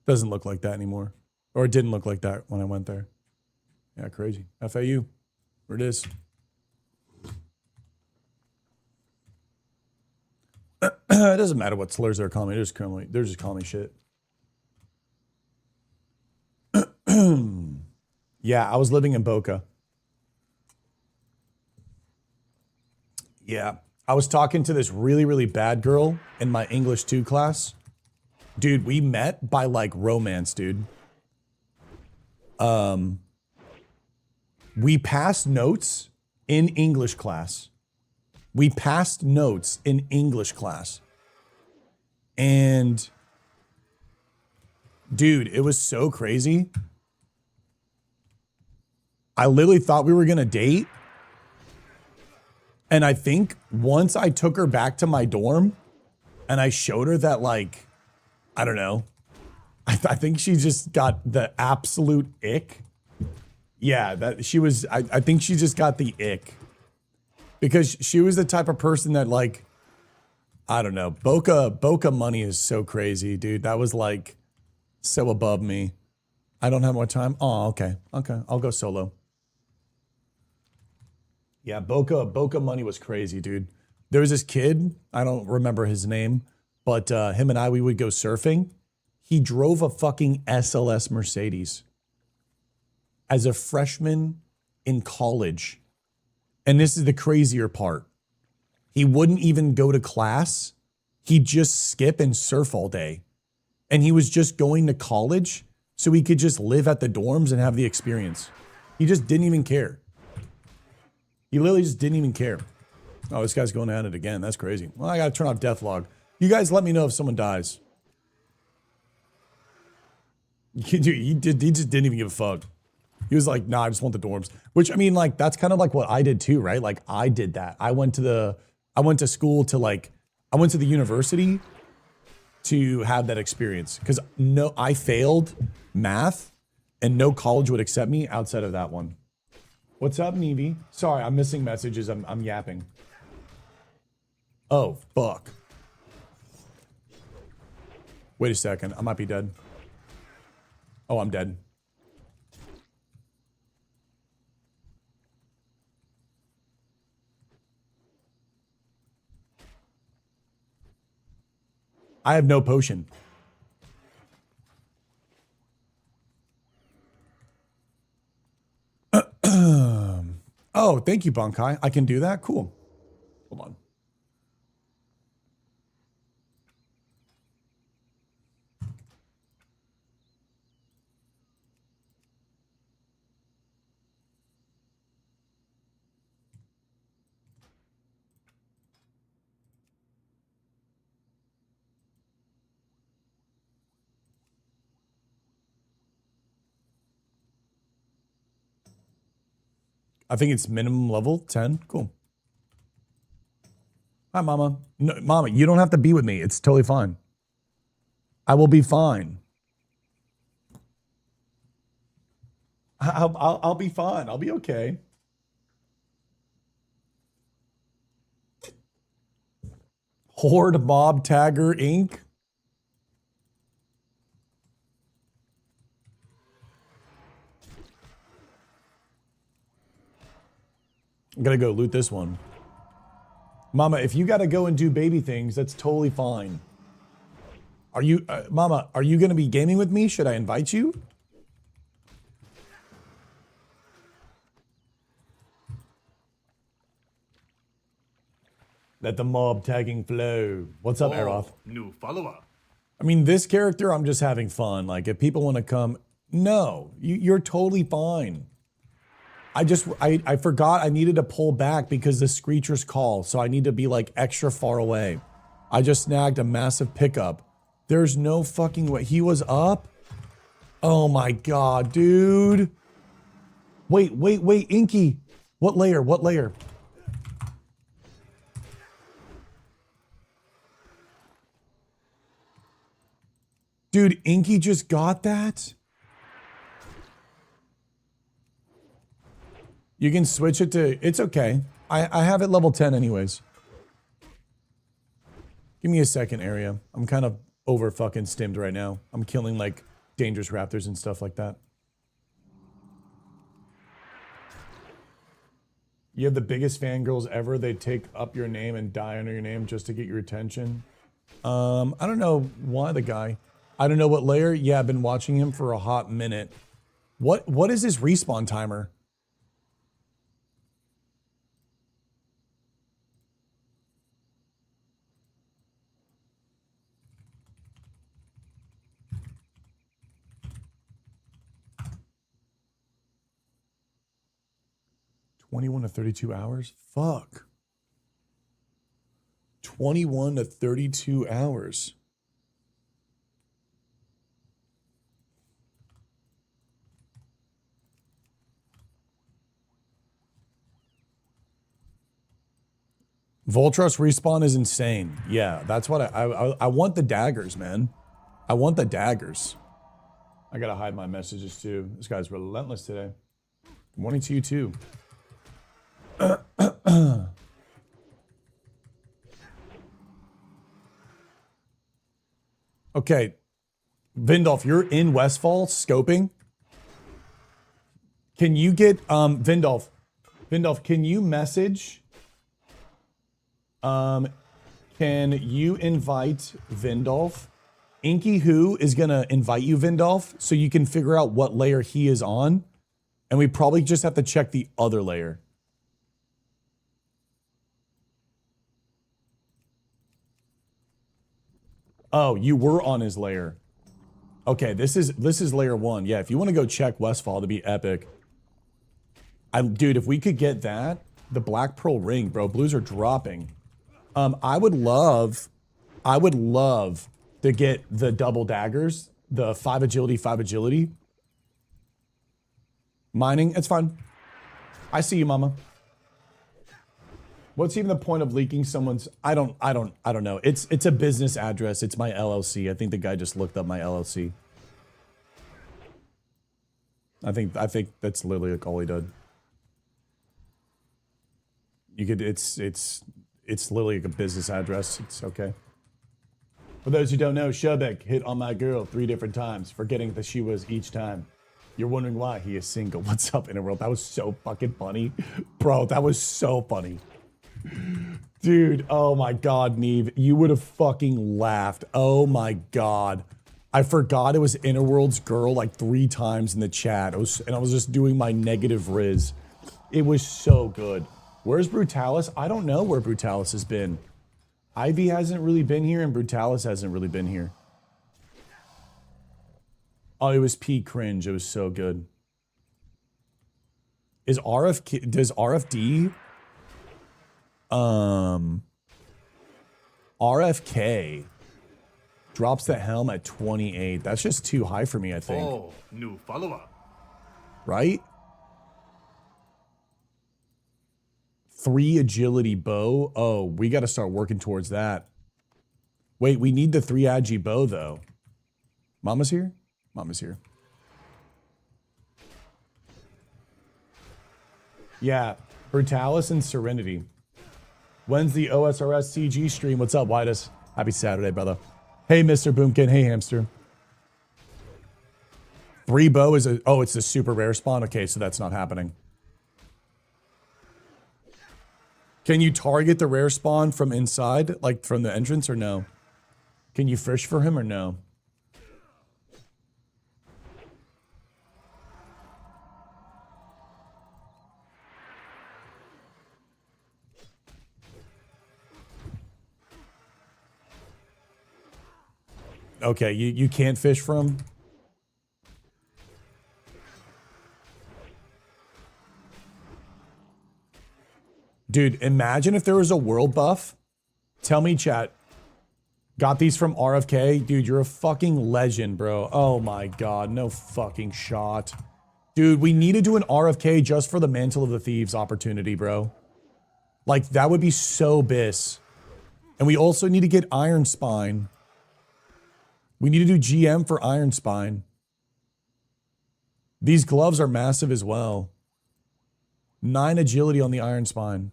Doesn't look like that anymore. Or it didn't look like that when I went there. Yeah, crazy. FAU. Where it is. It doesn't matter what slurs they're calling me. They're just calling me shit. Yeah, I was living in Boca. Yeah. I was talking to this really, really bad girl in my English 2 class. Dude, we met by like romance, dude. We passed notes in English class. We passed notes in English class. And dude, it was so crazy. I literally thought we were going to date. And I think once I took her back to my dorm and I showed her that, like, I don't know, I think she just got the absolute ick. Yeah, that she was, I think she just got the ick. Because she was the type of person that, like, I don't know, Boca money is so crazy, dude. That was like so above me. I don't have more time. Oh, okay. Okay, I'll go solo. Yeah, Boca money was crazy, dude. There was this kid, I don't remember his name, but him and we would go surfing. He drove a fucking SLS Mercedes as a freshman in college. And this is the crazier part. He wouldn't even go to class. He'd just skip and surf all day. And he was just going to college so he could just live at the dorms and have the experience. He just didn't even care. He literally just didn't even care. Oh, this guy's going at it again. That's crazy. Well, I got to turn off death log. You guys let me know if someone dies. Dude, he just didn't even give a fuck. He was like, nah, I just want the dorms. Which, I mean, like, that's kind of like what I did too, right? Like, I did that. I went to school to, like, I went to the university to have that experience. Because I failed math and no college would accept me outside of that one. What's up, Nevi? Sorry, I'm missing messages. I'm yapping. Oh, fuck. Wait a second. I might be dead. Oh, I'm dead. I have no potion. Oh, thank you, Bankai. I can do that? Cool. Hold on. I think it's minimum level 10. Cool. Hi, Mama. No, Mama, you don't have to be with me. It's totally fine. I will be fine. I'll be fine. I'll be okay. Horde Mob Tagger Inc. I'm gonna go loot this one. Mama, if you gotta go and do baby things, that's totally fine. Are you, Mama, are you gonna be gaming with me? Should I invite you? Let the mob tagging flow. What's up, Aeroth? New follower. I mean, this character, I'm just having fun. Like, if people want to come, no, you're totally fine. I forgot I needed to pull back because the screechers call, so I need to be like extra far away. I just snagged a massive pickup. There's no fucking way. He was up? Oh my god, dude. Wait, Inky. What layer? What layer? Dude, Inky just got that? You can switch it to... It's okay. I have it level 10 anyways. Give me a second, area. I'm kind of over fucking stimmed right now. I'm killing, like, dangerous raptors and stuff like that. You have the biggest fangirls ever. They take up your name and die under your name just to get your attention. I don't know why the guy... I don't know what layer. Yeah, I've been watching him for a hot minute. What is his respawn timer? $21 to 32 hours? Fuck. 21 to 32 hours. Voltros respawn is insane. Yeah, that's what I want the daggers, man. I want the daggers. I gotta hide my messages too. This guy's relentless today. Good morning to you too. Okay. Vindolf, you're in Westfall scoping. Can you get Vindolf, can you message? Can you invite Vindolf? Inky Who is gonna invite you, Vindolf, so you can figure out what layer he is on. And we probably just have to check the other layer. Oh, you were on his layer. Okay, this is layer 1. Yeah, if you want to go check Westfall, to be epic. Dude, if we could get that, the Black Pearl ring, bro. Blues are dropping. I would love to get the double daggers, the 5 agility, 5 agility. Mining, it's fine. I see you, mama. What's even the point of leaking someone's... I don't know. It's a business address. It's my LLC. I think the guy just looked up my LLC. I think that's literally like all he did. You could... It's literally like a business address. It's okay. For those who don't know, Shubek hit on my girl 3 different times, forgetting that she was each time. You're wondering why he is single. What's up, Interworld? That was so fucking funny. Bro, that was so funny. Dude, oh my god, Neve. You would have fucking laughed. Oh my god. I forgot it was Interworld's girl like 3 times in the chat. And I was just doing my negative riz. It was so good. Where's Brutalis? I don't know where Brutalis has been. Ivy hasn't really been here, and Brutalis hasn't really been here. Oh, it was P cringe. It was so good. Does RFD... RFK drops the helm at 28. That's just too high for me, I think. Oh, new follower. Right? 3 agility bow. Oh, we got to start working towards that. Wait, we need the 3 agi bow, though. Mama's here? Mama's here. Yeah, Brutalis and Serenity. When's the OSRS CG stream? What's up, Whitus? Happy Saturday, brother. Hey, Mr. Boomkin. Hey, Hamster. 3 bow is a... Oh, it's a super rare spawn? Okay, so that's not happening. Can you target the rare spawn from inside? Like, from the entrance, or no? Can you fish for him, or no? Okay, you can't fish for him? Dude, imagine if there was a world buff. Tell me, chat. Got these from RFK? Dude, you're a fucking legend, bro. Oh my god, no fucking shot. Dude, we need to do an RFK just for the Mantle of the Thieves opportunity, bro. Like, that would be so bis. And we also need to get Iron Spine. We need to do GM for Iron Spine. These gloves are massive as well. 9 agility on the Iron Spine.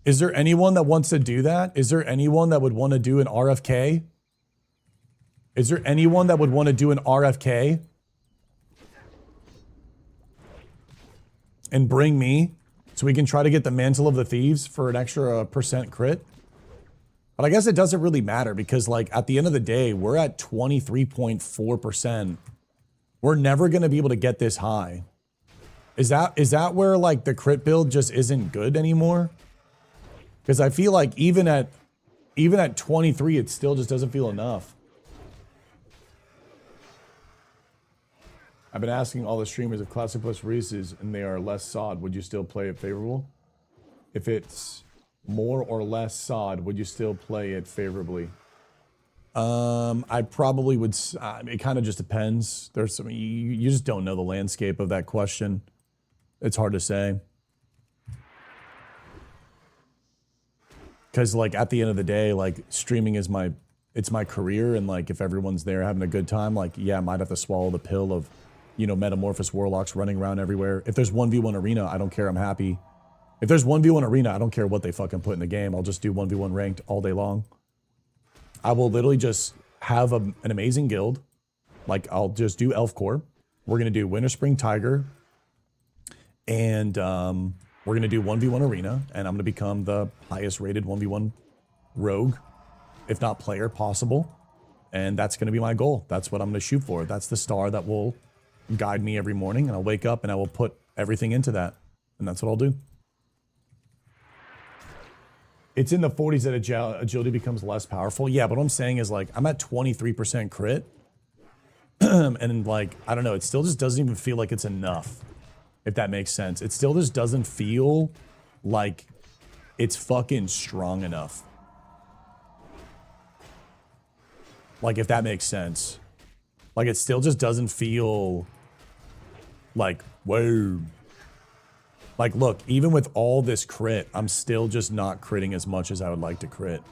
Is there anyone that wants to do that? Is there anyone that would want to do an RFK? Is there anyone that would want to do an RFK? And bring me so we can try to get the Mantle of the Thieves for an extra % crit? But I guess it doesn't really matter because, like, at the end of the day, we're at 23.4%. We're never going to be able to get this high. Is that where, like, the crit build just isn't good anymore? Because I feel like even at 23, it still just doesn't feel enough. I've been asking all the streamers if Classic plus Reese's and they are less sod, would you still play it favorable? If it's more or less sod, would you still play it favorably? I probably would. It kind of just depends. There's some, you just don't know the landscape of that question. It's hard to say. Because, like, at the end of the day, like, streaming is it's my career, and, like, if everyone's there having a good time, like, yeah, I might have to swallow the pill of, you know, metamorphosis warlocks running around everywhere. If there's 1v1 arena, I don't care, I'm happy. If there's 1v1 arena, I don't care what they fucking put in the game. I'll just do 1v1 ranked all day long. I will literally just have an amazing guild. Like, I'll just do Elf Core. We're going to do Winter Spring Tiger. And, we're going to do 1v1 arena, and I'm going to become the highest rated 1v1 rogue, if not player, possible. And that's going to be my goal. That's what I'm going to shoot for. That's the star that will guide me every morning, and I'll wake up and I will put everything into that. And that's what I'll do. It's in the 40s that agility becomes less powerful. Yeah, but what I'm saying is, like, I'm at 23% crit. And, like, I don't know, it still just doesn't even feel like it's enough. If that makes sense. It still just doesn't feel like it's fucking strong enough. Like, if that makes sense. Like, it still just doesn't feel like, whoa. Like, look, even with all this crit, I'm still just not critting as much as I would like to crit.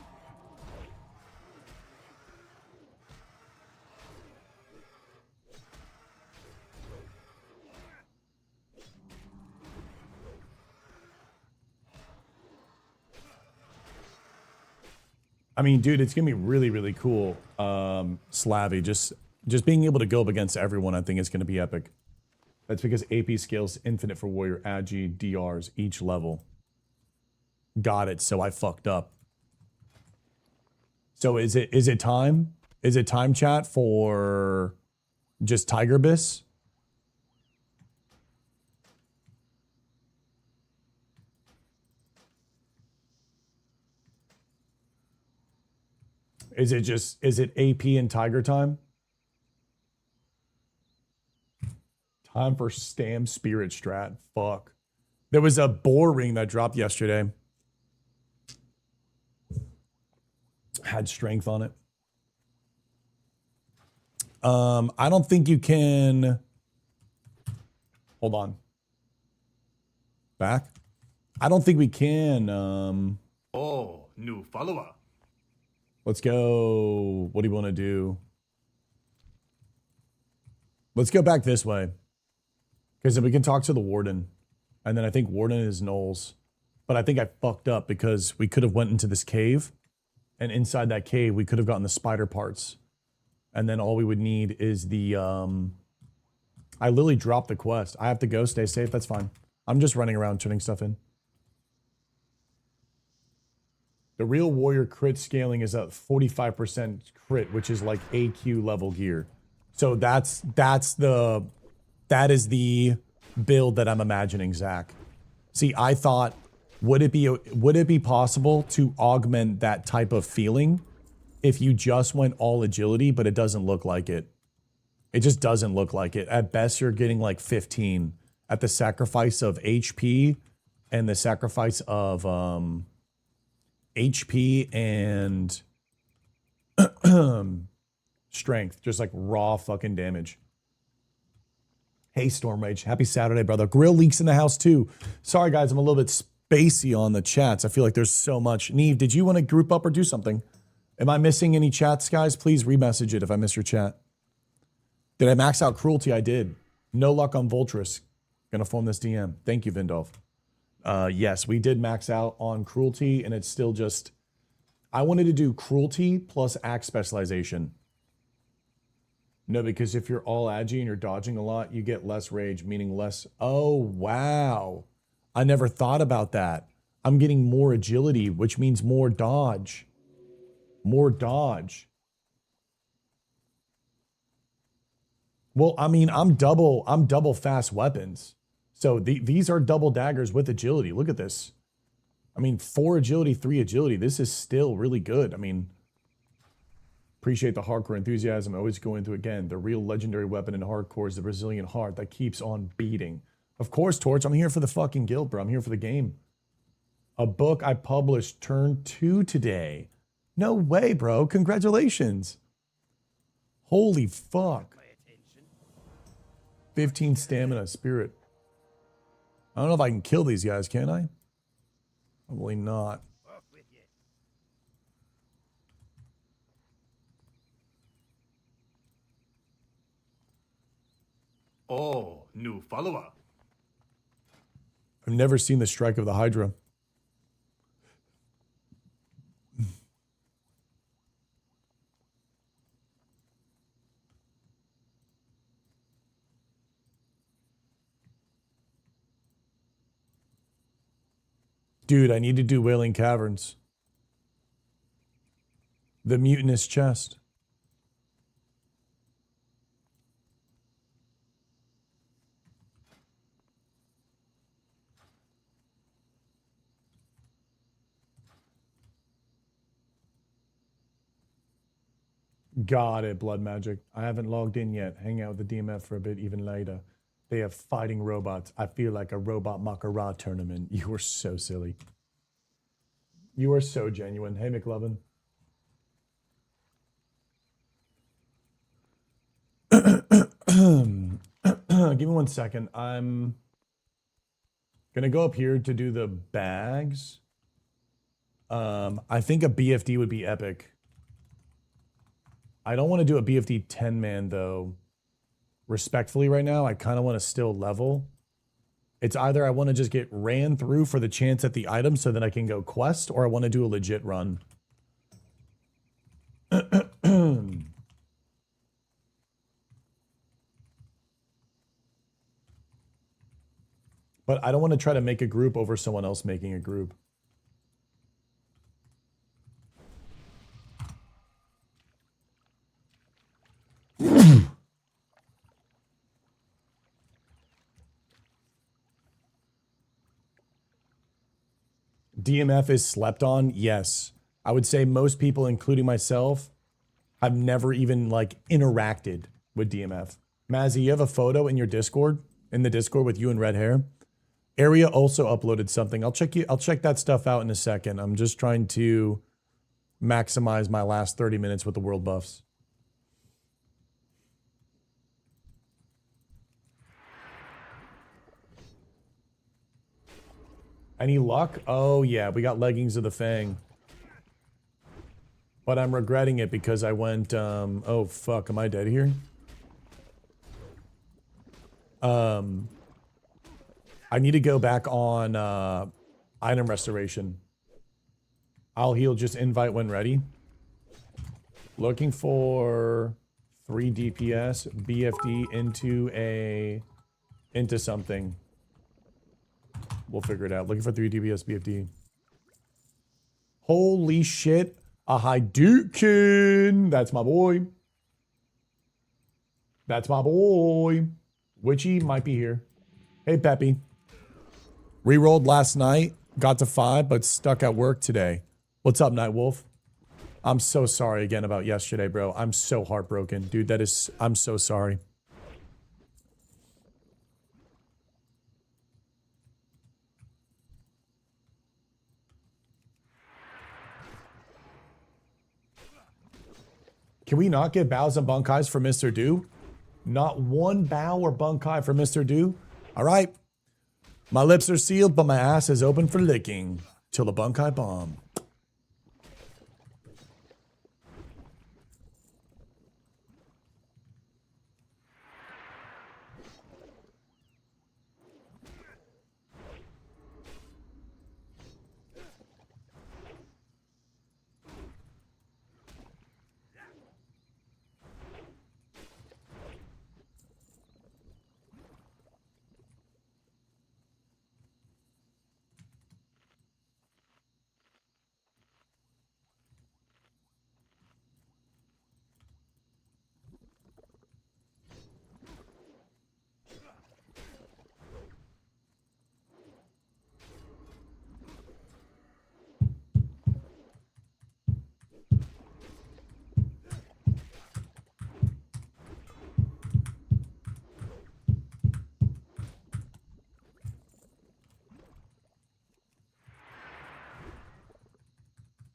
I mean, dude, it's gonna be really, really cool. Slavy, just being able to go up against everyone, I think is gonna be epic. That's because AP scales infinite for warrior, agi, DRs each level. Got it. So I fucked up. So is it time? Is it time, chat, for just Tiger Biss? Is it AP and Tiger time? Time for Stam Spirit Strat. Fuck. There was a boar ring that dropped yesterday. Had strength on it. I don't think you can. Hold on. Back. I don't think we can. Oh, new follower. Let's go. What do you want to do? Let's go back this way. Because then we can talk to the warden. And then I think warden is Knowles. But I think I fucked up because we could have went into this cave. And inside that cave, we could have gotten the spider parts. And then all we would need is the... I literally dropped the quest. I have to go. Stay safe. That's fine. I'm just running around turning stuff in. The real warrior crit scaling is at 45% crit, which is like AQ level gear. So that is the build that I'm imagining, Zach. See, I thought, would it be possible to augment that type of feeling if you just went all agility, but it doesn't look like it. It just doesn't look like it. At best, you're getting like 15 at the sacrifice of HP and the sacrifice of HP and strength, just like raw fucking damage. Hey, Storm Rage. Happy Saturday, brother. Grill Leaks in the house, too. Sorry, guys. I'm a little bit spacey on the chats. I feel like there's so much. Neve, did you want to group up or do something? Am I missing any chats, guys? Please remessage it if I missed your chat. Did I max out Cruelty? I did. No luck on Voltrus. Gonna form this DM. Thank you, Vindolf. Yes, we did max out on Cruelty, and it's still just... I wanted to do Cruelty plus Axe Specialization. No, because if you're all agi and you're dodging a lot, you get less rage, meaning less... Oh, wow. I never thought about that. I'm getting more agility, which means more dodge. More dodge. Well, I mean, I'm double fast weapons. So these are double daggers with agility. Look at this. I mean, 4 agility, 3 agility. This is still really good. I mean, appreciate the hardcore enthusiasm. I always go into, again, the real legendary weapon in hardcore is the Brazilian heart that keeps on beating. Of course, Torch, I'm here for the fucking guild, bro. I'm here for the game. A book I published turned 2 today. No way, bro. Congratulations. Holy fuck. 15 stamina, spirit. I don't know if I can kill these guys, can I? Probably not. Oh, new follower. I've never seen the strike of the Hydra. Dude, I need to do Wailing Caverns. The Mutinous Chest. Got it, Blood Magic. I haven't logged in yet. Hang out with the DMF for a bit even later. They have fighting robots. I feel like a robot Makara tournament. You are so silly. You are so genuine. Hey, McLovin. Give me 1 second. I'm going to go up here to do the bags. I think a BFD would be epic. I don't want to do a BFD 10-man, though. Respectfully right now, I kind of want to still level. It's either I want to just get ran through for the chance at the item so that I can go quest, or I want to do a legit run. But I don't want to try to make a group over someone else making a group. DMF is slept on? Yes. I would say most people, including myself, have never even like interacted with DMF. Mazzy, you have a photo in your Discord, in the Discord with you and red hair. Area also uploaded something. I'll check that stuff out in a second. I'm just trying to maximize my last 30 minutes with the world buffs. Any luck? Oh yeah, we got Leggings of the Fang. But I'm regretting it because I went, oh fuck, am I dead here? I need to go back on item restoration. I'll heal, just invite when ready. Looking for 3 DPS, BFD into something. We'll figure it out. Looking for 3 DPS BFD. Holy shit. A Hadouken. That's my boy. That's my boy. Witchy might be here. Hey, Peppy. Rerolled last night. Got to 5, but stuck at work today. What's up, Nightwolf? I'm so sorry again about yesterday, bro. I'm so heartbroken. Dude, I'm so sorry. Can we not get bows and bunkais for Mr. Do? Not one bow or bunkai for Mr. Do? All right. My lips are sealed, but my ass is open for licking. Till the Bankai bomb.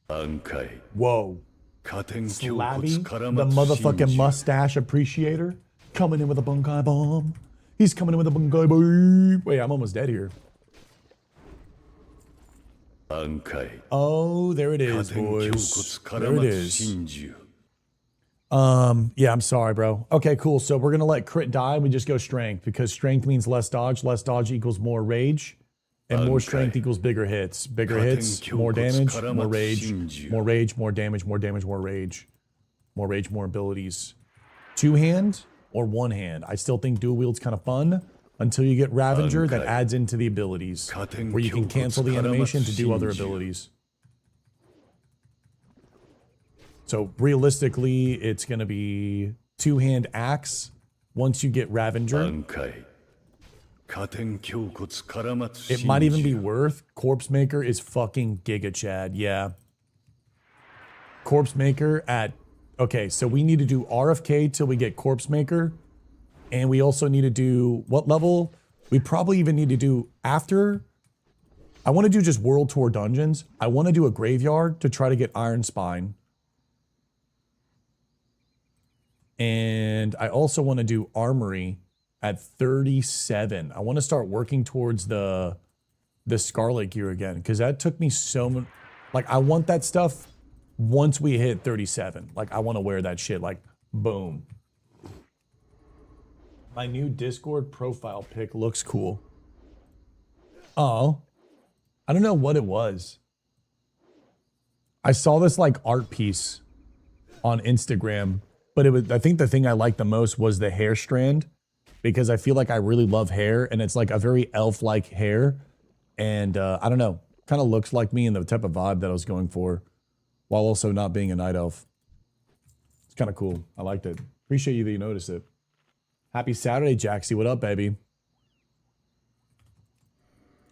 Bankai. Whoa. Slappy, the motherfucking mustache appreciator, coming in with a Bankai bomb. He's coming in with a Bankai bomb. Wait, I'm almost dead here. Bankai. Oh, there it is, boys. There it is. Yeah, I'm sorry, bro. Okay, cool. So we're gonna let crit die. We just go strength because strength means less dodge. Less dodge equals more rage. And more strength equals bigger hits. Bigger hits, more damage, more rage, more rage, more damage, more damage, more rage. More rage, more abilities. Two hand or one hand. I still think dual wield's kind of fun until you get Ravager that adds into the abilities where you can cancel the animation to do other abilities. So realistically, it's going to be two hand axe once you get Ravager. It might even be worth. Corpse Maker is fucking Giga Chad. Yeah. Corpse Maker at... Okay, so we need to do RFK till we get Corpse Maker. And we also need to do... What level? We probably even need to do after... I want to do just World Tour Dungeons. I want to do a Graveyard to try to get Iron Spine. And I also want to do Armory at 37. I want to start working towards the Scarlet gear again because that took me so much. Like, I want that stuff once we hit 37. Like, I want to wear that shit. Like, boom. My new Discord profile pic looks cool. Oh, I don't know what it was. I saw this like art piece on Instagram, but it was, I think the thing I liked the most was the hair strand. Because I feel like I really love hair, and it's like a very elf-like hair. And I don't know, kind of looks like me and the type of vibe that I was going for, while also not being a night elf. It's kind of cool. I liked it. Appreciate you that you noticed it. Happy Saturday, Jaxie. What up, baby?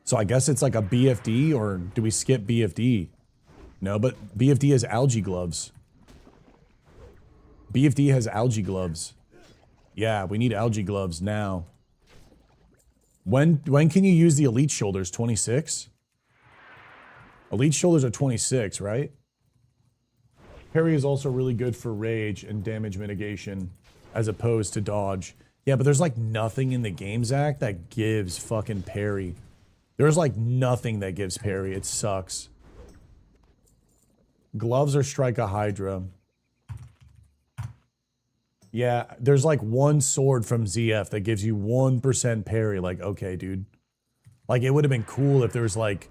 So I guess it's like a BFD, or do we skip BFD? No, but BFD has algae gloves. BFD has algae gloves. Yeah, we need algae gloves now. When can you use the elite shoulders? 26? Elite shoulders are 26, right? Parry is also really good for rage and damage mitigation as opposed to dodge. Yeah, but there's like nothing in the game, Zach, that gives fucking parry. There's like nothing that gives parry. It sucks. Gloves or strike a Hydra. Yeah, there's like one sword from ZF that gives you 1% parry. Like, okay, dude. Like, it would have been cool if there was like,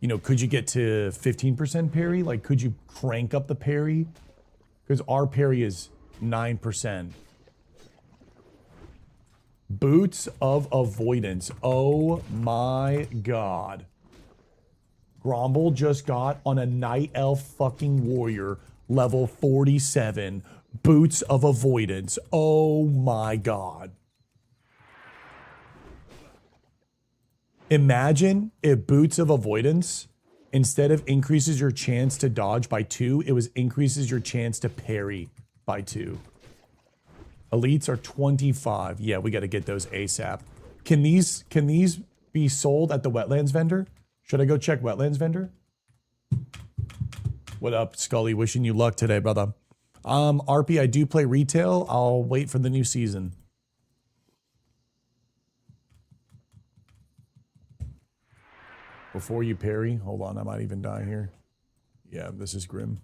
you know, could you get to 15% parry? Like, could you crank up the parry? Because our parry is 9%. Boots of Avoidance. Oh my god. Gromble just got on a Night Elf fucking Warrior, level 47. Boots of Avoidance. Oh my god. Imagine if Boots of Avoidance, instead of increases your chance to dodge by 2, it was increases your chance to parry by 2. Elites are 25. Yeah, we got to get those ASAP. Can these be sold at the Wetlands vendor? Should I go check Wetlands vendor? What up, Scully? Wishing you luck today, brother. RP, I do play retail. I'll wait for the new season. Before you parry, hold on, I might even die here. Yeah, this is grim.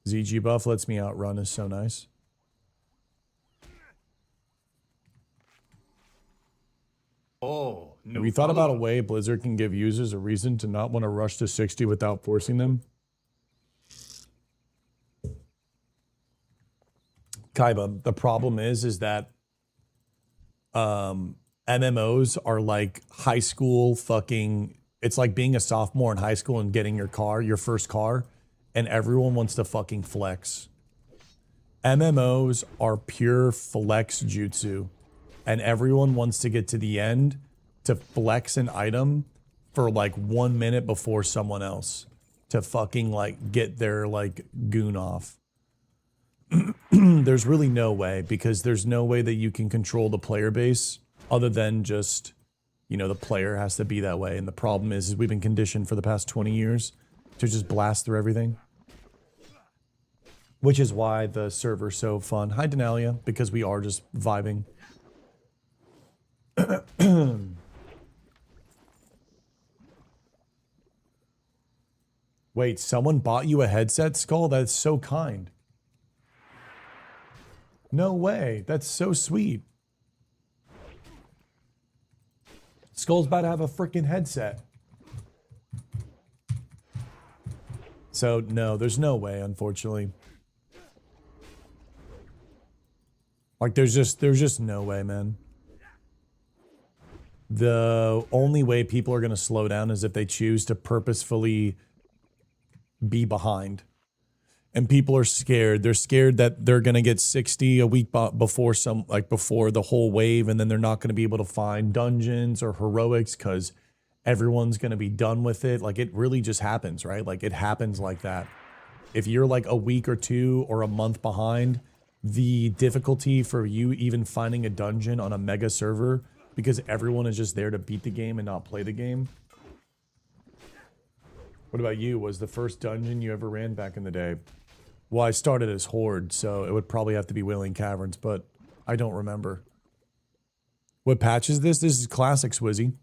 ZG buff lets me outrun is so nice. Oh, no. Have you thought about a way Blizzard can give users a reason to not want to rush to 60 without forcing them? Kaiba, the problem is that MMOs are like high school fucking, it's like being a sophomore in high school and getting your first car, and everyone wants to fucking flex. MMOs are pure flex jutsu, and everyone wants to get to the end to flex an item for like 1 minute before someone else to fucking like get their like goon off. There's really no way, because there's no way that you can control the player base other than just, you know, the player has to be that way. And the problem is we've been conditioned for the past 20 years to just blast through everything. Which is why the server's so fun. Hi, Denalia, because we are just vibing. Wait, someone bought you a headset, Skull? That's so kind. No way. That's so sweet. Skull's about to have a freaking headset. So, no, there's no way, unfortunately. Like, there's just no way, man. The only way people are going to slow down is if they choose to purposefully be behind. And people are scared. They're scared that they're going to get 60 a week before before the whole wave, and then they're not going to be able to find dungeons or heroics because everyone's going to be done with it. Like, it really just happens, right? Like, it happens like that. If you're like a week or two or a month behind, the difficulty for you even finding a dungeon on a mega server, because everyone is just there to beat the game and not play the game. What about you? Was the first dungeon you ever ran back in the day? Well, I started as Horde, so it would probably have to be Wailing Caverns, but I don't remember. What patch is this? This is Classic, Swizzy.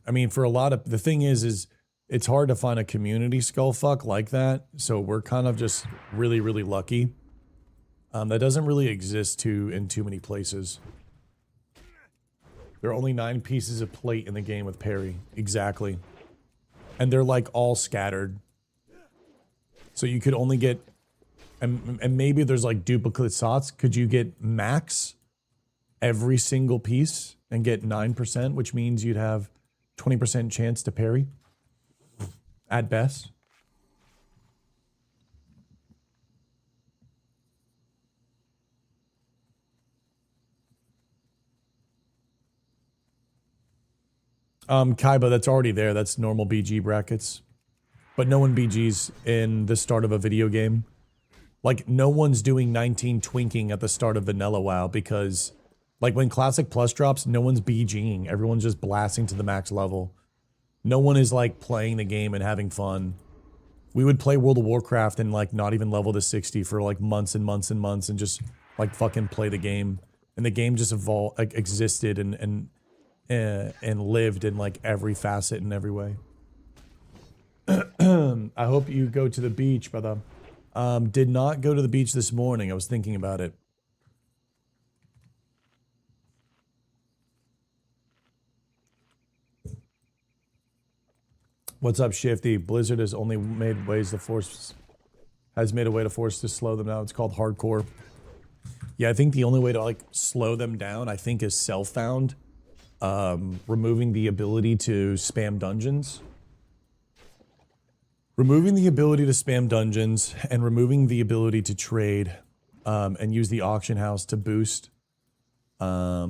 I mean, for a lot of... The thing is it's hard to find a community skullfuck like that, so we're kind of just really, really lucky. That doesn't really exist in too many places. There are only 9 pieces of plate in the game with parry. Exactly. And they're like all scattered. So you could only get... And maybe there's like duplicate slots. Could you get max every single piece and get 9%, which means you'd have 20% chance to parry? At best. Kaiba, that's already there. That's normal BG brackets. But no one BGs in the start of a video game. Like, no one's doing 19 twinking at the start of Vanilla WoW because, like, when Classic Plus drops, no one's BGing. Everyone's just blasting to the max level. No one is, like, playing the game and having fun. We would play World of Warcraft and, like, not even level to 60 for, like, months and months and months and just, like, fucking play the game. And the game just evolved, like, existed and lived in like every facet in every way. I hope you go to the beach, brother. Did not go to the beach this morning. I was thinking about it. What's up, Shifty? Blizzard has only made ways to force... Has made a way to force to slow them down. It's called hardcore. Yeah, I think the only way to like slow them down, I think, is self-found. Removing the ability to spam dungeons. Removing the ability to spam dungeons and removing the ability to trade and use the auction house to boost. I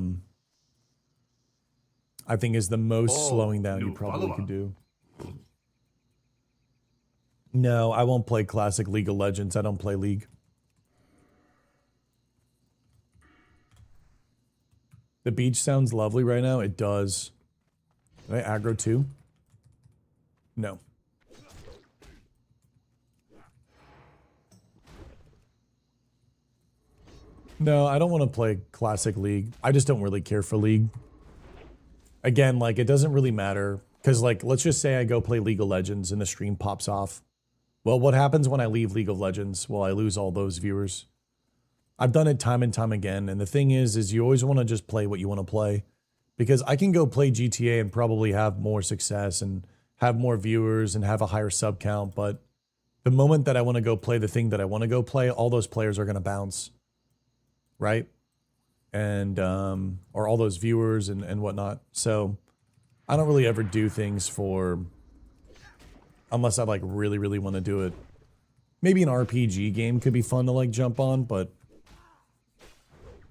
think is the most slowing down you probably could do. No, I won't play Classic League of Legends. I don't play League. The beach sounds lovely right now. It does. Did I aggro too? No. No, I don't want to play Classic League. I just don't really care for League. Again, like, it doesn't really matter. Because, like, let's just say I go play League of Legends and the stream pops off. Well, what happens when I leave League of Legends? Well, I lose all those viewers. I've done it time and time again. And the thing is you always want to just play what you want to play. Because I can go play GTA and probably have more success and have more viewers and have a higher sub count. But the moment that I want to go play the thing that I want to go play, all those players are going to bounce. Right? And, or all those viewers and whatnot. So I don't really ever do things for, unless I like really, really want to do it. Maybe an RPG game could be fun to like jump on, but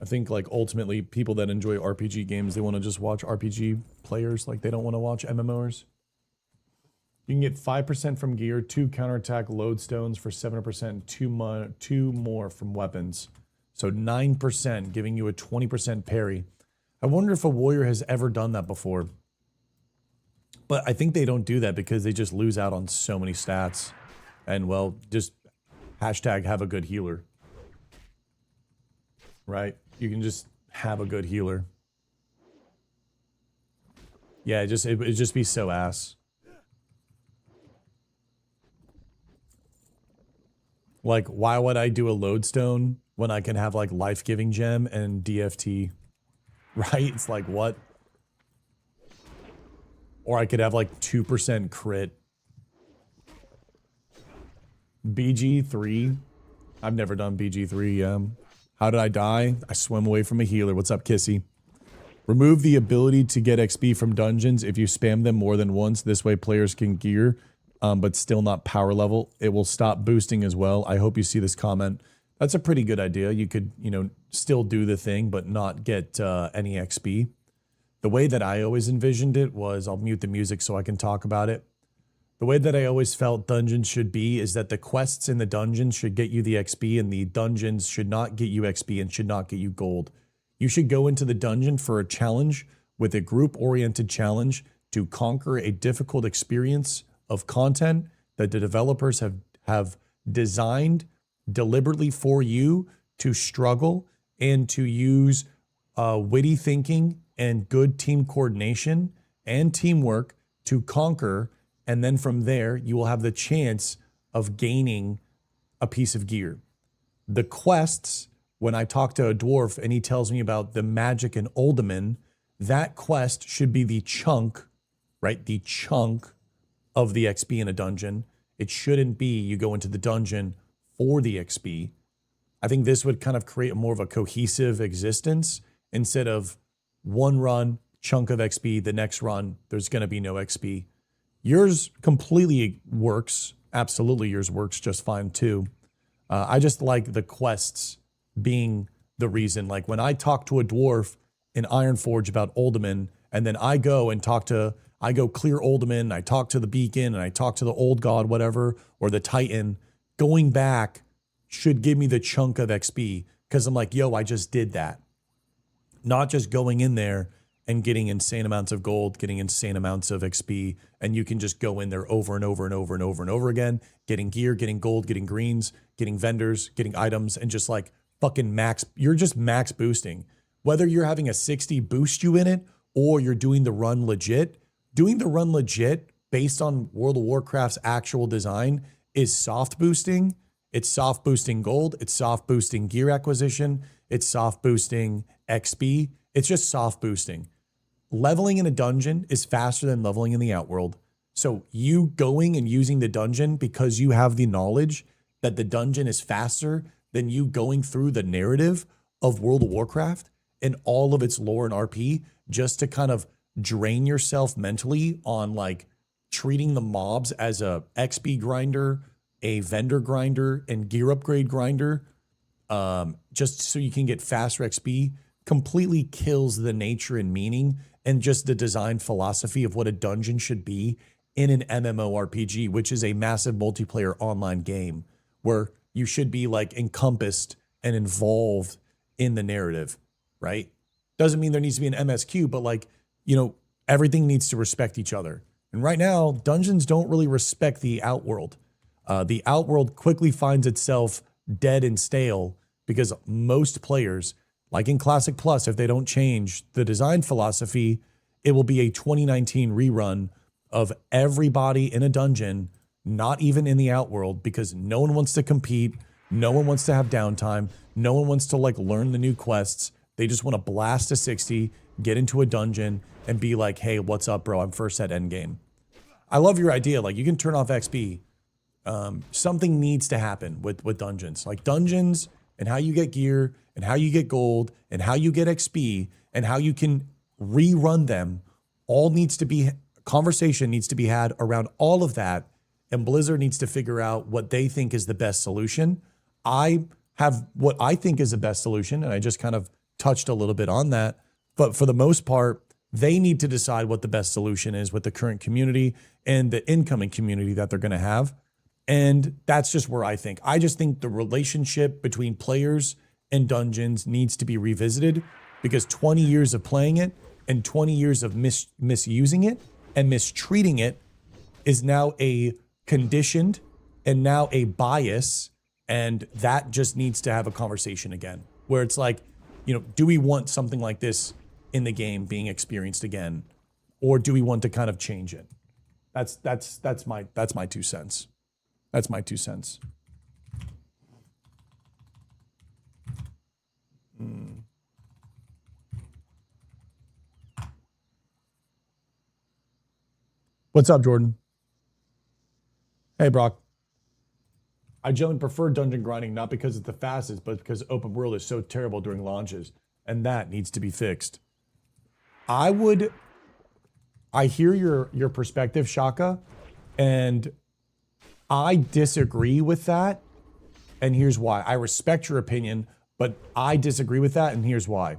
I think like ultimately people that enjoy RPG games, they want to just watch RPG players. Like they don't want to watch MMOs. You can get 5% from gear, 2 counterattack lodestones for 7%, 2 more from weapons. So 9%, giving you a 20% parry. I wonder if a warrior has ever done that before. But I think they don't do that because they just lose out on so many stats. And well, just hashtag have a good healer. Right? You can just have a good healer. Yeah, it'd just be so ass. Like, why would I do a lodestone when I can have like life-giving gem and DFT? Right? It's like, what? Or I could have like 2% crit. BG3. I've never done BG3. How did I die? I swam away from a healer. What's up, Kissy? Remove the ability to get XP from dungeons if you spam them more than once. This way players can gear, but still not power level. It will stop boosting as well. I hope you see this comment. That's a pretty good idea. You could, you know, still do the thing, but not get any XP. The way that I always envisioned it was, I'll mute the music so I can talk about it. The way that I always felt dungeons should be is that the quests in the dungeons should get you the XP and the dungeons should not get you XP and should not get you gold. You should go into the dungeon for a challenge with a group-oriented challenge to conquer a difficult experience of content that the developers have designed deliberately for you to struggle and to use witty thinking and good team coordination and teamwork to conquer. And then from there, you will have the chance of gaining a piece of gear. The quests, when I talk to a dwarf and he tells me about the magic in Uldaman, that quest should be the chunk, right? The chunk of the XP in a dungeon. It shouldn't be you go into the dungeon for the XP. I think this would kind of create more of a cohesive existence instead of one run, chunk of XP, the next run, there's going to be no XP. Yours completely works. Absolutely, yours works just fine too. I just like the quests being the reason. Like when I talk to a dwarf in Ironforge about Uldaman, and then I go clear Uldaman, I talk to the beacon, and I talk to the old god, whatever, or the Titan, going back should give me the chunk of XP because I'm like, yo, I just did that. Not just going in there and getting insane amounts of gold, getting insane amounts of XP, and you can just go in there over and over and over and over and over again, getting gear, getting gold, getting greens, getting vendors, getting items, and just like fucking max, you're just max boosting. Whether you're having a 60 boost you in it, or you're doing the run legit based on World of Warcraft's actual design is soft boosting. It's soft boosting gold, it's soft boosting gear acquisition, it's soft boosting XP, it's just soft boosting. Leveling in a dungeon is faster than leveling in the outworld. So you going and using the dungeon because you have the knowledge that the dungeon is faster than you going through the narrative of World of Warcraft and all of its lore and RP just to kind of drain yourself mentally on like treating the mobs as a XP grinder, a vendor grinder, and gear upgrade grinder, just so you can get faster XP, completely kills the nature and meaning and just the design philosophy of what a dungeon should be in an MMORPG, which is a massive multiplayer online game where you should be like encompassed and involved in the narrative, right? Doesn't mean there needs to be an MSQ, but like, you know, everything needs to respect each other. And right now, dungeons don't really respect the outworld. The outworld quickly finds itself dead and stale because most players, like in Classic Plus, if they don't change the design philosophy, it will be a 2019 rerun of everybody in a dungeon, not even in the outworld, because no one wants to compete, no one wants to have downtime, no one wants to like learn the new quests. They just want to blast a 60, get into a dungeon, and be like, hey, what's up, bro? I'm first at endgame. I love your idea. Like, you can turn off XP. Something needs to happen with dungeons. Like, dungeons and how you get gear and how you get gold and how you get XP and how you can rerun them all needs to be, conversation needs to be had around all of that. And Blizzard needs to figure out what they think is the best solution. I have what I think is the best solution, and I just kind of touched a little bit on that. But for the most part, they need to decide what the best solution is with the current community and the incoming community that they're going to have. And that's just where I think. I just think the relationship between players and dungeons needs to be revisited, because 20 years of playing it and 20 years of misusing it and mistreating it is now a conditioned and now a bias. And that just needs to have a conversation again, where it's like, you know, do we want something like this in the game being experienced again, or do we want to kind of change it? That's my 2 cents. That's my 2 cents. What's up, Jordan? Hey, Brock. I generally prefer dungeon grinding, not because it's the fastest, but because open world is so terrible during launches, and that needs to be fixed. I hear your perspective, Shaka, and I disagree with that, and here's why. I respect your opinion, but I disagree with that, and here's why.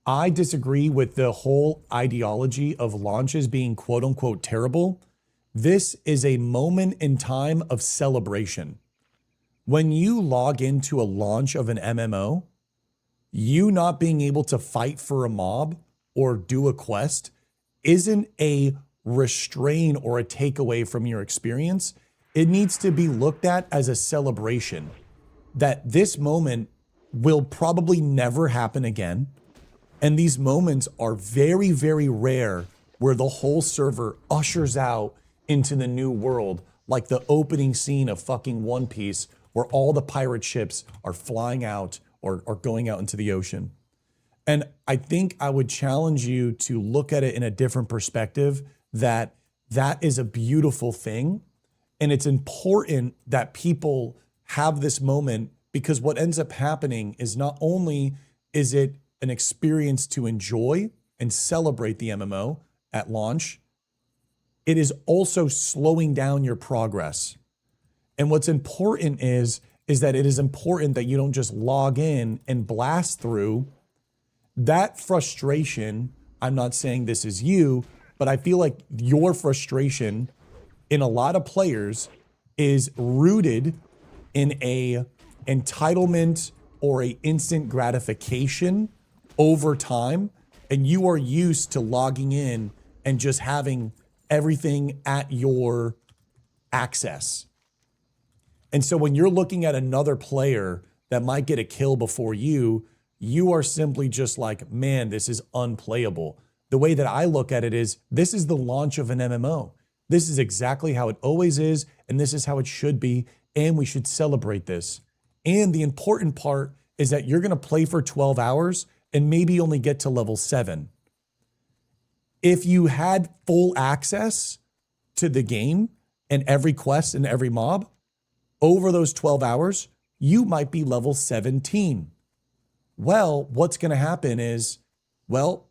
I disagree with the whole ideology of launches being quote unquote terrible. This is a moment in time of celebration. When you log into a launch of an MMO, you not being able to fight for a mob or do a quest isn't a restrain or a takeaway from your experience. It needs to be looked at as a celebration that this moment will probably never happen again. And these moments are very, very rare, where the whole server ushers out into the new world, like the opening scene of fucking One Piece, where all the pirate ships are flying out or going out into the ocean. And I think I would challenge you to look at it in a different perspective, that that is a beautiful thing. And it's important that people have this moment, because what ends up happening is not only is it an experience to enjoy and celebrate the MMO at launch, it is also slowing down your progress. And what's important is that it is important that you don't just log in and blast through. That frustration, I'm not saying this is you, but I feel like your frustration in a lot of players is rooted in a entitlement or a instant gratification over time, and you are used to logging in and just having everything at your access. And so when you're looking at another player that might get a kill before you, you are simply just like, man, this is unplayable. The way that I look at it is, this is the launch of an MMO. This is exactly how it always is, and this is how it should be, and we should celebrate this. And the important part is that you're gonna play for 12 hours and maybe only get to level 7. If you had full access to the game and every quest and every mob, over those 12 hours, you might be level 17. Well, what's gonna happen is, well,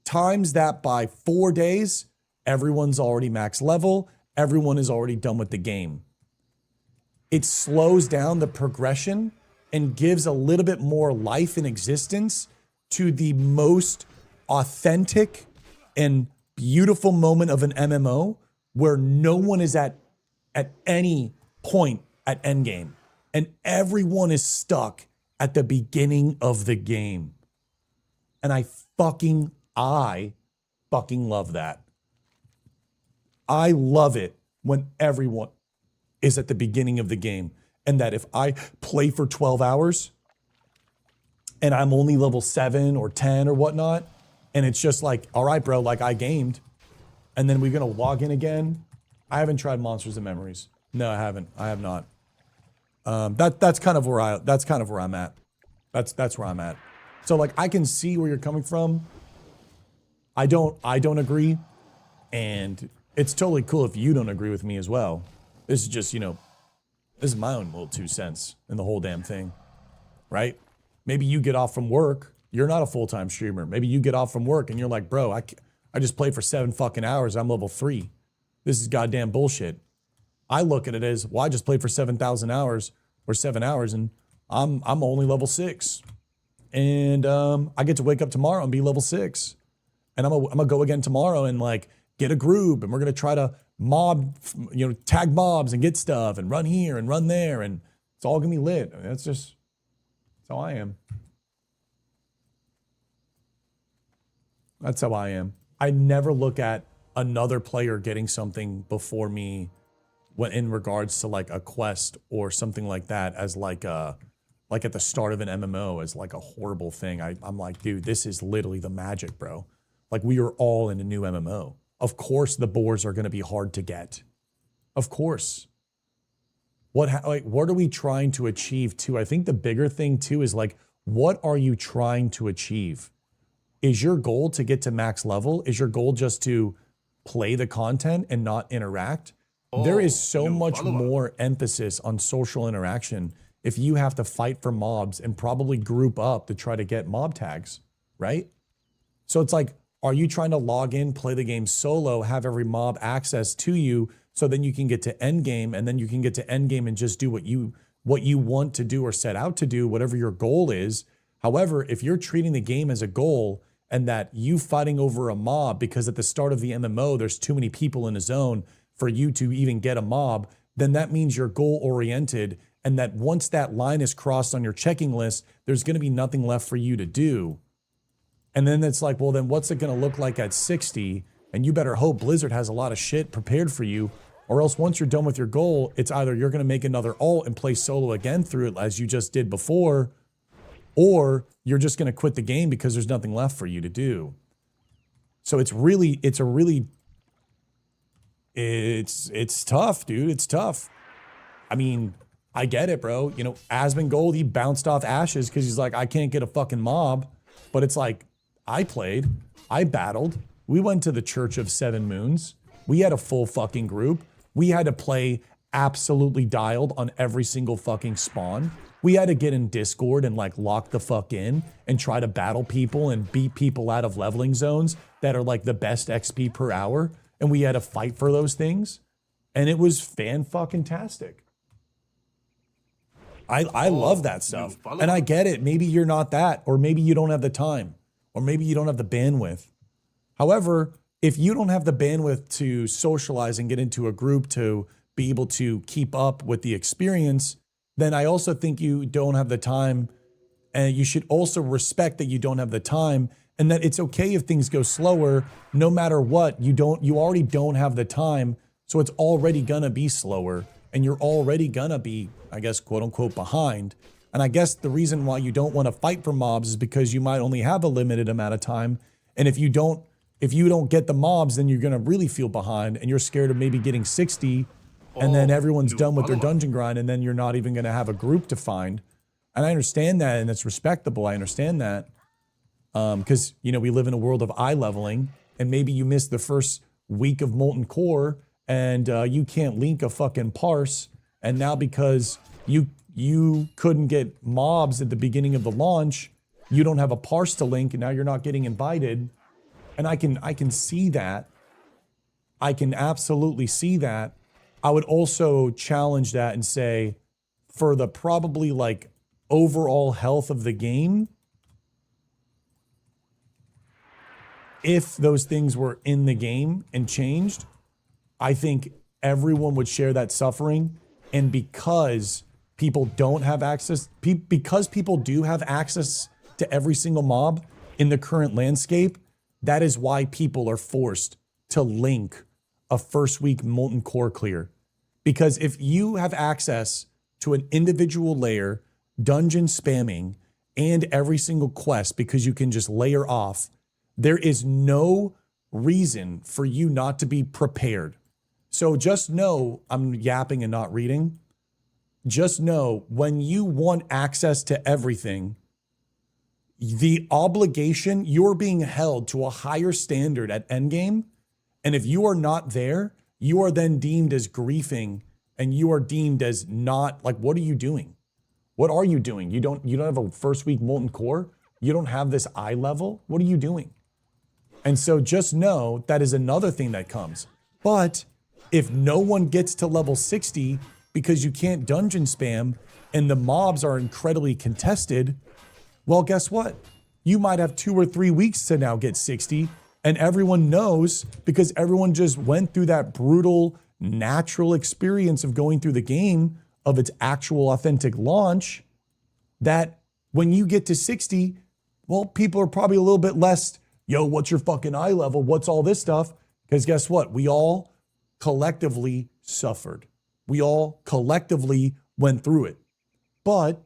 times that by 4 days, everyone's already max level, everyone is already done with the game. It slows down the progression and gives a little bit more life and existence to the most authentic and beautiful moment of an MMO, where no one is at any point at endgame, and everyone is stuck at the beginning of the game. And I fucking love that. I love it when everyone is at the beginning of the game, and that if I play for 12 hours and I'm only level 7 or 10 or whatnot, and it's just like, all right, bro, like I gamed, and then we're gonna log in again. I haven't tried Monsters and Memories. No, I haven't. I have not. That's kind of where I'm at. That's where I'm at. So like I can see where you're coming from. I don't agree, and it's totally cool if you don't agree with me as well. This is just, you know, this is my own little 2 cents in the whole damn thing, right? Maybe you get off from work. You're not a full-time streamer. Maybe you get off from work and you're like, bro, I just played for 7 fucking hours. I'm level 3. This is goddamn bullshit. I look at it as, well, I just played for 7,000 hours or 7 hours, and I'm only level 6. And I get to wake up tomorrow and be level 6. And I'm gonna go again tomorrow and like get a group, and we're gonna try to mob, you know, tag mobs and get stuff and run here and run there, and it's all gonna be lit. I mean, that's how I am. That's how I am. I never look at another player getting something before me when in regards to like a quest or something like that as like at the start of an MMO as like a horrible thing. I'm like, dude, this is literally the magic, bro. Like we are all in a new MMO. Of course the boars are going to be hard to get. Of course. What are we trying to achieve too? I think the bigger thing too is like, what are you trying to achieve? Is your goal to get to max level? Is your goal just to play the content and not interact? There is so much more emphasis on social interaction if you have to fight for mobs and probably group up to try to get mob tags, right? So it's like, are you trying to log in, play the game solo, have every mob access to you so then you can get to end game, and then you can get to end game and just do what you want to do or set out to do, whatever your goal is. However, if you're treating the game as a goal and that you fighting over a mob because at the start of the MMO, there's too many people in a zone for you to even get a mob, then that means you're goal oriented, and that once that line is crossed on your checking list, there's going to be nothing left for you to do. And then it's like, well, then what's it going to look like at 60? And you better hope Blizzard has a lot of shit prepared for you, or else once you're done with your goal, it's either you're going to make another ult and play solo again through it as you just did before, or you're just going to quit the game because there's nothing left for you to do. So it's tough, dude. It's tough. I mean, I get it, bro. You know, Asmongold, he bounced off Ashes because he's like, I can't get a fucking mob. But it's like, I played, I battled, we went to the Church of Seven Moons, we had a full fucking group, we had to play absolutely dialed on every single fucking spawn. We had to get in Discord and like lock the fuck in and try to battle people and beat people out of leveling zones that are like the best XP per hour. And we had to fight for those things. And it was fan-fucking-tastic. I love that stuff. And I get it. Maybe you're not that, or maybe you don't have the time, or maybe you don't have the bandwidth. However, if you don't have the bandwidth to socialize and get into a group to be able to keep up with the experience, then I also think you don't have the time, and you should also respect that you don't have the time, and that it's okay if things go slower. No matter what, you already don't have the time, so it's already gonna be slower, and you're already gonna be, I guess, quote unquote, behind. And I guess the reason why you don't want to fight for mobs is because you might only have a limited amount of time, and if you don't get the mobs, then you're gonna really feel behind, and you're scared of maybe getting 60, and then everyone's done with their dungeon grind, and then you're not even gonna have a group to find. And I understand that, and it's respectable. I understand that. Because, you know, we live in a world of eye leveling, and maybe you missed the first week of Molten Core, and you can't link a fucking parse, and now because you couldn't get mobs at the beginning of the launch, you don't have a parse to link, and now you're not getting invited. And I can see that. I can absolutely see that. I would also challenge that and say, for the probably like overall health of the game, if those things were in the game and changed, I think everyone would share that suffering. And because people don't have access, because people do have access to every single mob in the current landscape, that is why people are forced to link a first week Molten Core clear. Because if you have access to an individual layer, dungeon spamming, and every single quest because you can just layer off, there is no reason for you not to be prepared. So just know, I'm yapping and not reading. Just know when you want access to everything, the obligation, you're being held to a higher standard at endgame. And if you are not there, you are then deemed as griefing and you are deemed as not, like, what are you doing? What are you doing? You don't have a first week molten core? You don't have this eye level? What are you doing? And so just know that is another thing that comes. But if no one gets to level 60 because you can't dungeon spam and the mobs are incredibly contested, well, guess what? You might have 2 or 3 weeks to now get 60, and everyone knows because everyone just went through that brutal, natural experience of going through the game of its actual authentic launch, that when you get to 60, well, people are probably a little bit less, yo, what's your fucking eye level? What's all this stuff? Because guess what? We all collectively suffered. We all collectively went through it. But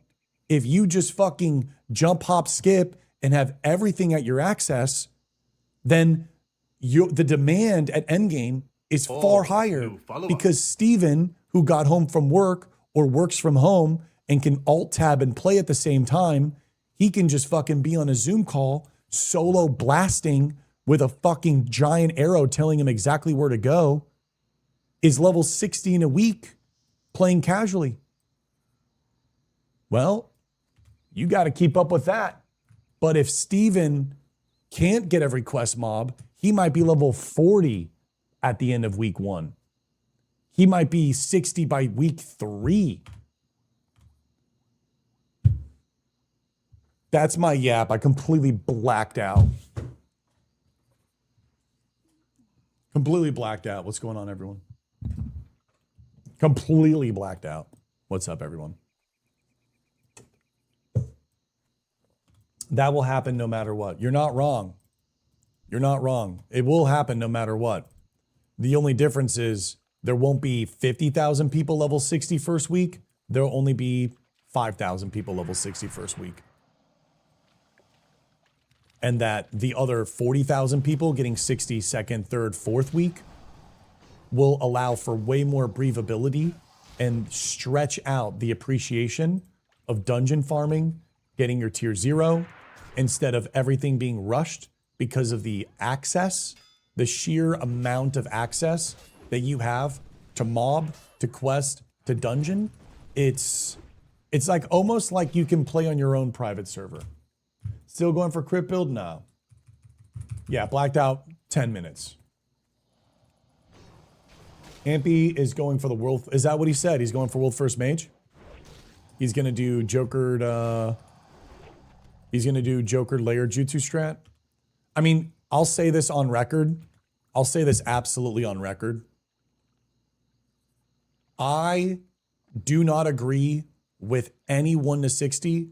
if you just fucking jump, hop, skip, and have everything at your access, then the demand at endgame is far higher because Steven, who got home from work or works from home and can alt tab and play at the same time, he can just fucking be on a Zoom call, solo blasting with a fucking giant arrow telling him exactly where to go, is level 60 in a week playing casually. Well, you got to keep up with that. But if Steven can't get every quest mob, he might be level 40 at the end of week 1. He might be 60 by week 3. That's my yap. I completely blacked out. Completely blacked out. What's going on, everyone? Completely blacked out. What's up, everyone? That will happen no matter what. You're not wrong. You're not wrong. It will happen no matter what. The only difference is there won't be 50,000 people level 60 first week. There'll only be 5,000 people level 60 first week. And that the other 40,000 people getting 60 second, third, fourth week will allow for way more breathability and stretch out the appreciation of dungeon farming, getting your tier 0, instead of everything being rushed because of the access, the sheer amount of access that you have to mob, to quest, to dungeon. It's like almost like you can play on your own private server. Still going for crit build? No. Yeah, blacked out 10 minutes. Ampy is going for the world. Is that what he said? He's going for world first mage? He's going to do Jokered, he's going to do Jokered layer jutsu strat. I mean, I'll say this on record. I'll say this absolutely on record. I do not agree with any 1 to 60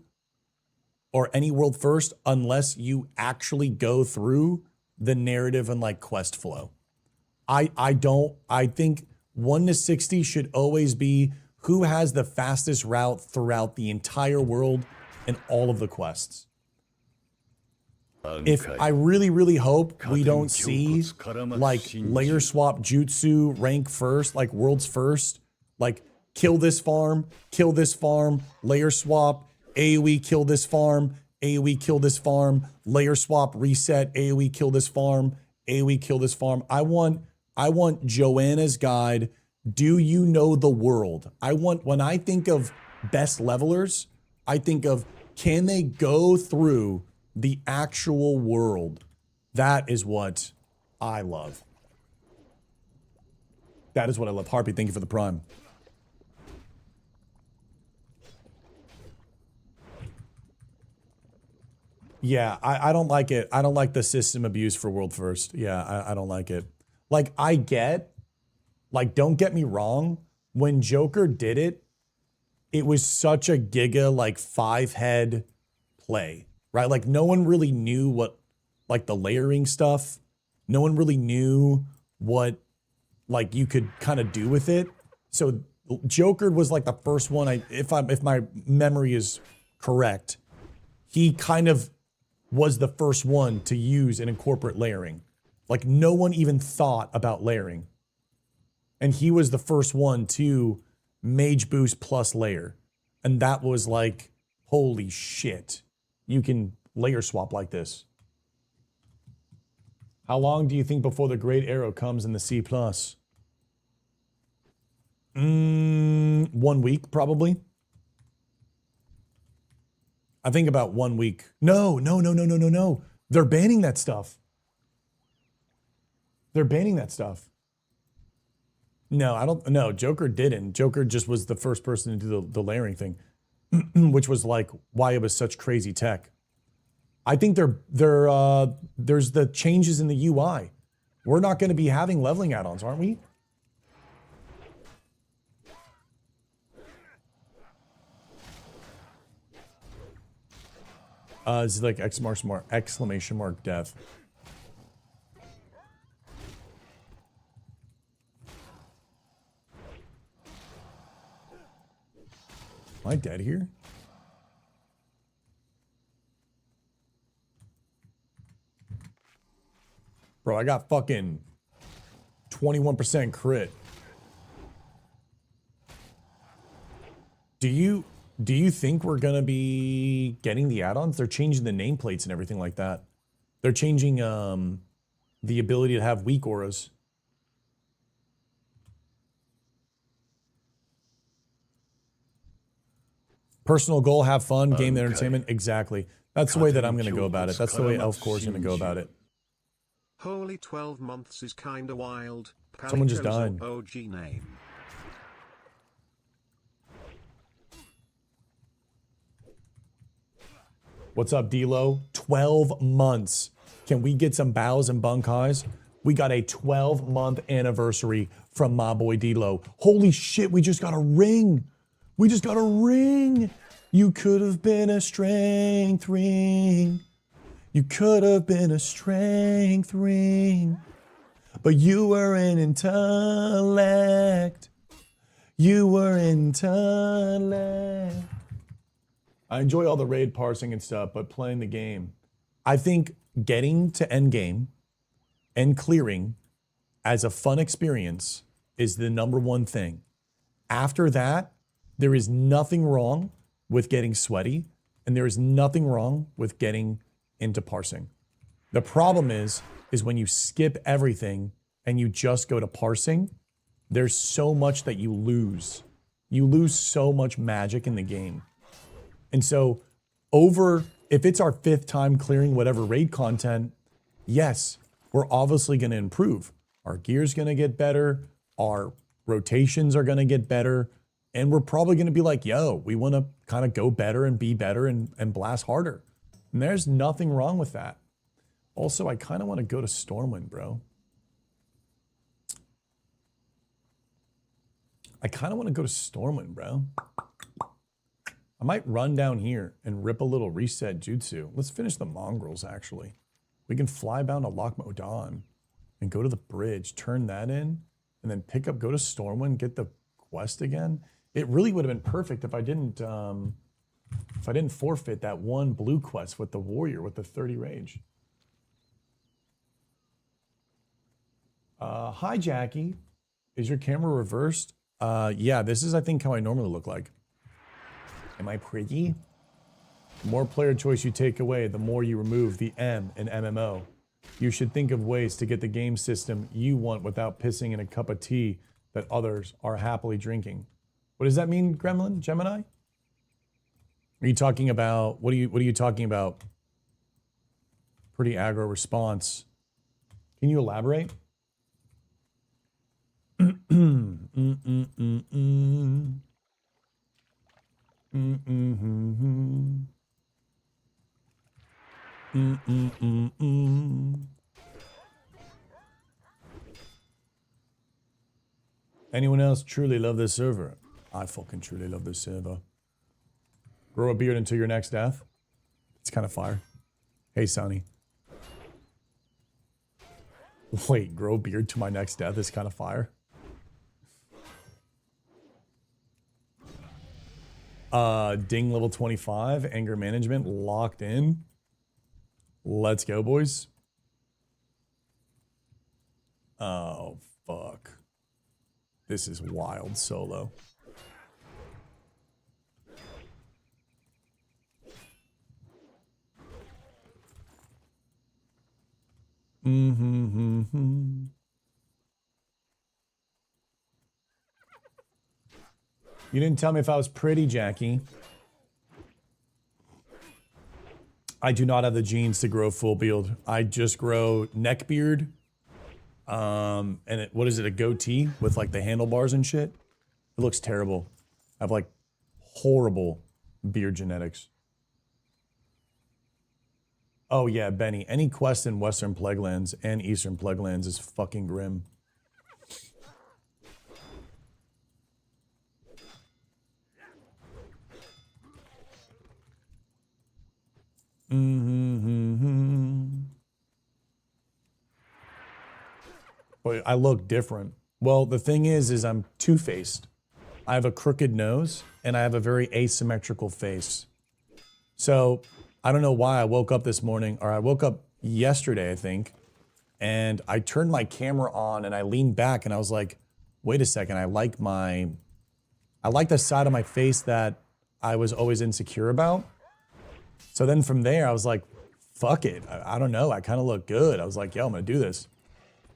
or any world first unless you actually go through the narrative and like quest flow. I think 1 to 60 should always be who has the fastest route throughout the entire world and all of the quests. If I really, really hope we don't see like layer swap jutsu rank first, like worlds first, like kill this farm, layer swap, AoE kill this farm, AoE kill this farm, layer swap reset, AoE kill this farm, AoE kill this farm. I want Joanna's guide. Do you know the world? When I think of best levelers, I think of, can they go through the actual world? That is what I love. That is what I love. Harpy, thank you for the prime. Yeah, I don't like it. I don't like the system abuse for world first. Yeah, I don't like it. Like, I get, like, don't get me wrong. When Joker did it, it was such a giga, like, 5-head play, right? Like, no one really knew what, like, the layering stuff. No one really knew what, like, you could kind of do with it. So Joker was, like, the first one, if my memory is correct, he kind of was the first one to use and incorporate layering. Like no one even thought about layering. And he was the first one to mage boost plus layer. And that was like, holy shit. You can layer swap like this. How long do you think before the Great Arrow comes in the C+? 1 week, probably. I think about 1 week. No. They're banning that stuff. They're banning that stuff. No, I don't. No, Joker didn't. Joker just was the first person to do the layering thing, which was like why it was such crazy tech. I think there's the changes in the UI. We're not going to be having leveling add-ons, aren't we? It's like exclamation mark death. Am I dead here? Bro, I got fucking 21% crit. Do you think we're gonna be getting the add-ons? They're changing the nameplates and everything like that. They're changing the ability to have weak auras. Personal goal, have fun, game entertainment. Exactly. That's the way that I'm going to go about it. That's the way Elf Core is going to go about it. Holy 12 months is kinda wild. Someone just died. OG name. What's up, D-Lo? 12 months. Can we get some bows and bunkais? We got a 12-month anniversary from my boy D-Lo. Holy shit, we just got a ring. We just got a ring. You could have been a strength ring. You could have been a strength ring. But you were an intellect. You were intellect. I enjoy all the raid parsing and stuff, but playing the game. I think getting to end game and clearing as a fun experience is the #1 thing. After that, there is nothing wrong with getting sweaty, and there is nothing wrong with getting into parsing. The problem is when you skip everything and you just go to parsing, there's so much that you lose. You lose so much magic in the game. And so if it's our 5th time clearing whatever raid content, yes, we're obviously going to improve. Our gear's going to get better. Our rotations are going to get better. And we're probably going to be like, yo, we want to kind of go better and be better and blast harder. And there's nothing wrong with that. Also, I kind of want to go to Stormwind, bro. I kind of want to go to Stormwind, bro. I might run down here and rip a little reset jutsu. Let's finish the mongrels, actually. We can fly bound to Loch Modan and go to the bridge, turn that in, and then pick up, go to Stormwind, get the quest again. It really would have been perfect if I didn't forfeit that one blue quest with the warrior with the 30 rage. Hi, Jackie. Is your camera reversed? Yeah, this is, I think, how I normally look like. Am I pretty? The more player choice you take away, the more you remove the M in MMO. You should think of ways to get the game system you want without pissing in a cup of tea that others are happily drinking. What does that mean, Gremlin? Gemini? Are you talking about, what are you talking about? Pretty aggro response. Can you elaborate? Anyone else truly love this server? I fucking truly love this server. Grow a beard until your next death. It's kind of fire. Hey, Sonny. Wait, grow a beard to my next death is kind of fire. Ding level 25, anger management locked in. Let's go, boys. Oh, fuck. This is wild solo. Mm-hmm. You didn't tell me if I was pretty, Jackie. I do not have the genes to grow full beard. I just grow neck beard. And what is it, a goatee with like the handlebars and shit? It looks terrible. I have like horrible beard genetics. Oh yeah, Benny. Any quest in Western Plaguelands and Eastern Plaguelands is fucking grim. But I look different. Well, the thing is I'm two-faced. I have a crooked nose and I have a very asymmetrical face. So I don't know why I woke up this morning, or I woke up yesterday, I think, and I turned my camera on and I leaned back and I was like, wait a second, I like the side of my face that I was always insecure about. So then from there, I was like, fuck it. I don't know. I kind of look good. I was like, yo, I'm going to do this.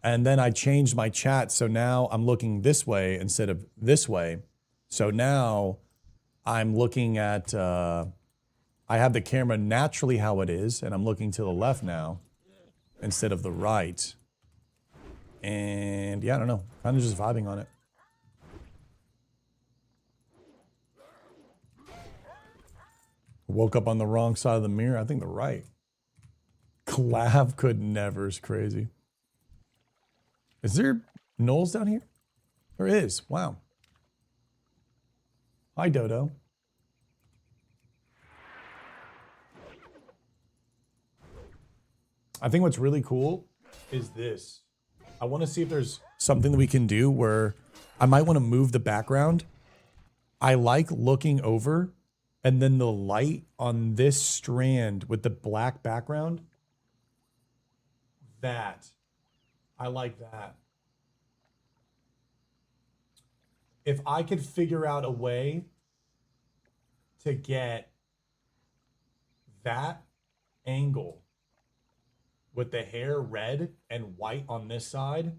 And then I changed my chat. So now I'm looking this way instead of this way. So now I'm looking at, I have the camera naturally how it is, and I'm looking to the left now instead of the right. And yeah, I don't know. Kind of just vibing on it. Woke up on the wrong side of the mirror. I think the right. Collab could never is crazy. Is there Knowles down here? There is. Wow. Hi, Dodo. I think what's really cool is this. I want to see if there's something that we can do where I might want to move the background. I like looking over and then the light on this strand with the black background. That. I like that. If I could figure out a way to get that angle with the hair red and white on this side,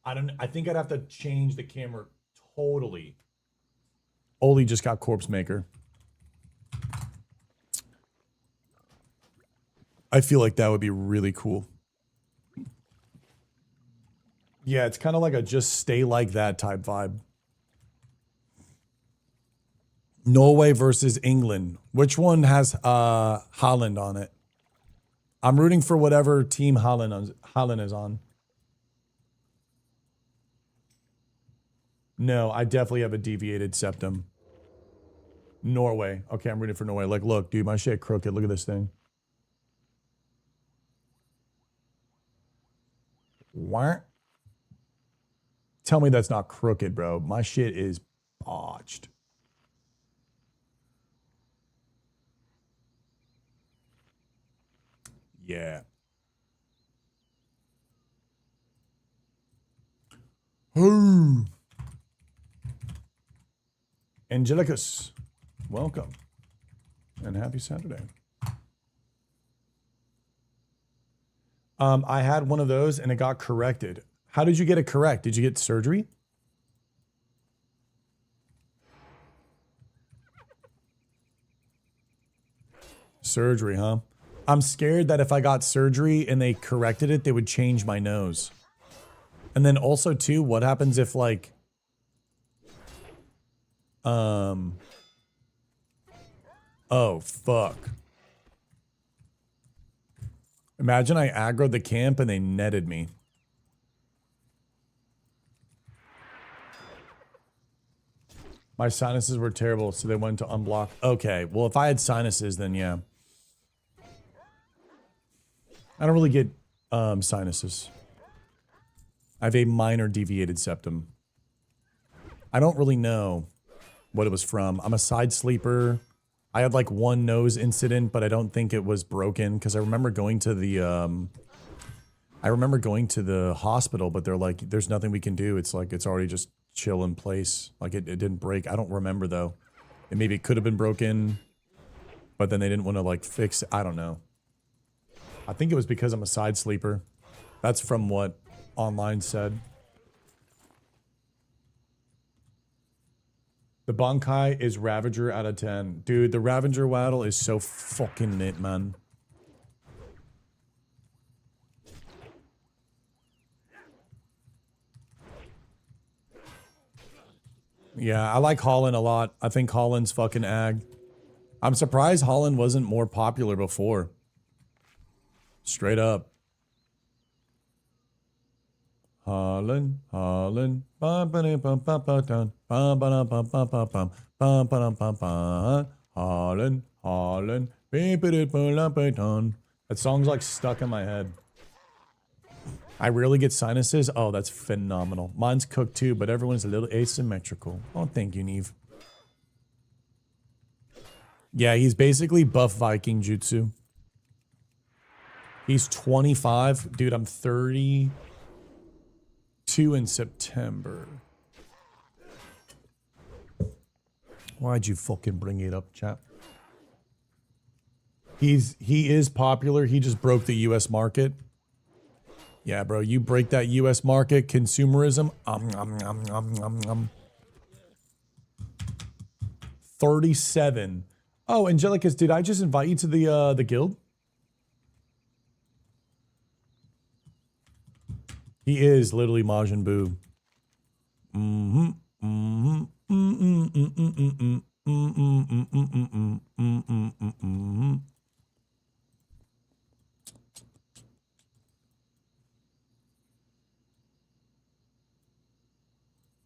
I think I'd have to change the camera totally. Oli just got Corpse Maker. I feel like that would be really cool. Yeah, it's kind of like a just stay like that type vibe. Norway versus England. Which one has Holland on it? I'm rooting for whatever team Holland is on. No, I definitely have a deviated septum. Norway. Okay, I'm rooting for Norway. Like, look, dude, my shit crooked. Look at this thing. What? Tell me that's not crooked, bro. My shit is botched. Yeah. Angelicus, welcome. And happy Saturday. I had one of those and it got corrected. How did you get it correct? Did you get surgery? Surgery, huh? I'm scared that if I got surgery and they corrected it, they would change my nose. And then also too, what happens if like, oh fuck. Imagine I aggroed the camp and they netted me. My sinuses were terrible, so they went to unblock. Okay, well, if I had sinuses, then yeah. I don't really get sinuses. I have a minor deviated septum. I don't really know what it was from. I'm a side sleeper. I had like one nose incident, but I don't think it was broken because I remember going to the hospital, but they're like, there's nothing we can do. It's like it's already just chill in place. Like it didn't break. I don't remember though. And maybe it could have been broken, but then they didn't want to like fix it. I don't know. I think it was because I'm a side sleeper. That's from what online said. The Bankai is Ravager out of 10. Dude, the Ravager Waddle is so fucking lit, man. Yeah, I like Holland a lot. I think Holland's fucking ag. I'm surprised Holland wasn't more popular before. Straight up. Holland, Holland, Holland, Holland. That song's like stuck in my head. I rarely get sinuses. Oh, that's phenomenal. Mine's cooked too, but everyone's a little asymmetrical. Oh, thank you, Neve. Yeah, he's basically buff Viking Jutsu. He's 25. Dude, I'm 32 in September. Why'd you fucking bring it up, chap? He is popular. He just broke the US market. Yeah, bro, you break that US market, consumerism. 37. Oh, Angelicus, did I just invite you to the guild? He is literally Majin Buu.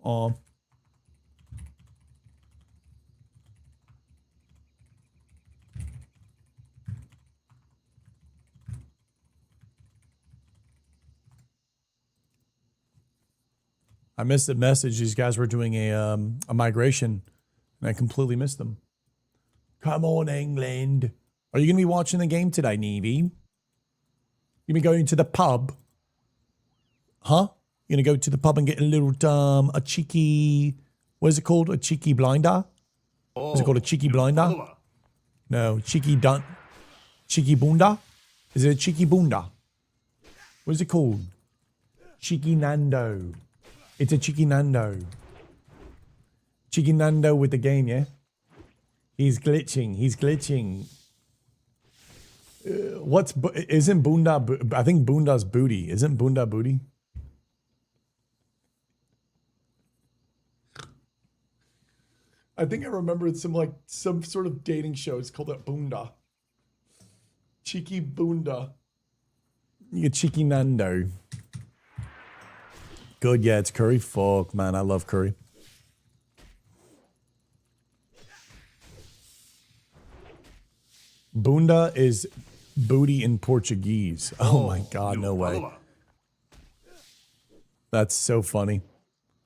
Oh. I missed the message. These guys were doing a migration, and I completely missed them. Come on, England. Are you going to be watching the game today, Nevie? You be going to the pub? Huh? You're going to go to the pub and get a little, a cheeky, what is it called? A cheeky blinder? Is it called a cheeky blinder? No, cheeky bunda? Is it a cheeky bunda? What is it called? Cheeky Nando. It's a cheeky Nando. Cheeky Nando with the game, yeah? He's glitching. He's glitching. Isn't Bunda, I think Bunda's booty. Isn't Bunda booty? I think I remember it's some sort of dating show. It's called a Bunda. Cheeky Bunda. You cheeky Nando. Good, yeah, it's curry. Fuck, man, I love curry. Bunda is booty in Portuguese. Oh my god, no way. That's so funny.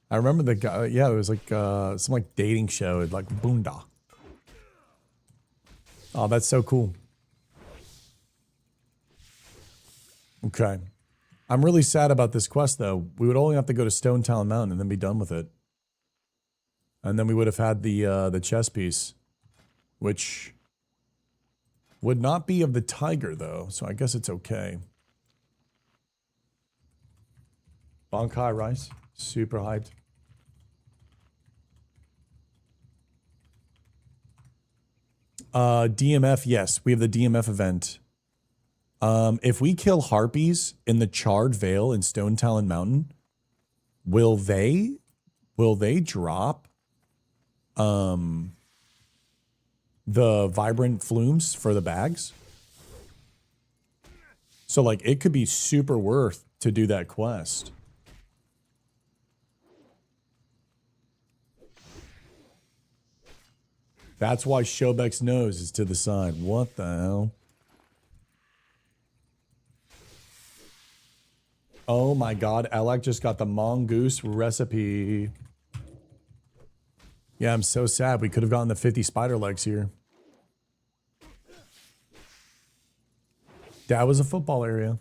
I remember the guy, yeah, it was like some like dating show, like Bunda. Oh, that's so cool. Okay. I'm really sad about this quest though. We would only have to go to Stone Town Mountain and then be done with it. And then we would have had the chess piece, which would not be of the tiger though, so I guess it's okay. Bankai rice, super hyped. DMF, yes, we have the DMF event. If we kill harpies in the Charred Vale in Stone Talon Mountain, will they drop the vibrant flumes for the bags? So like it could be super worth to do that quest. That's why Shobek's nose is to the side. What the hell? Oh my god, Alec just got the mongoose recipe. Yeah, I'm so sad. We could have gotten the 50 spider legs here. That was a football area.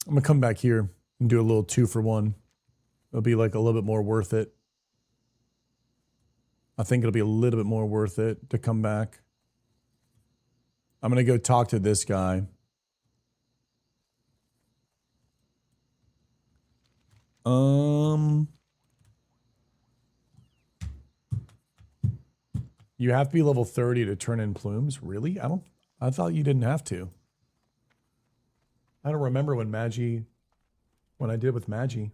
I'm going to come back here and do a little 2-for-1. It'll be like a little bit more worth it. I think it'll be a little bit more worth it to come back. I'm going to go talk to this guy. You have to be level 30 to turn in plumes? Really? I thought you didn't have to. I don't remember when I did it with Magi.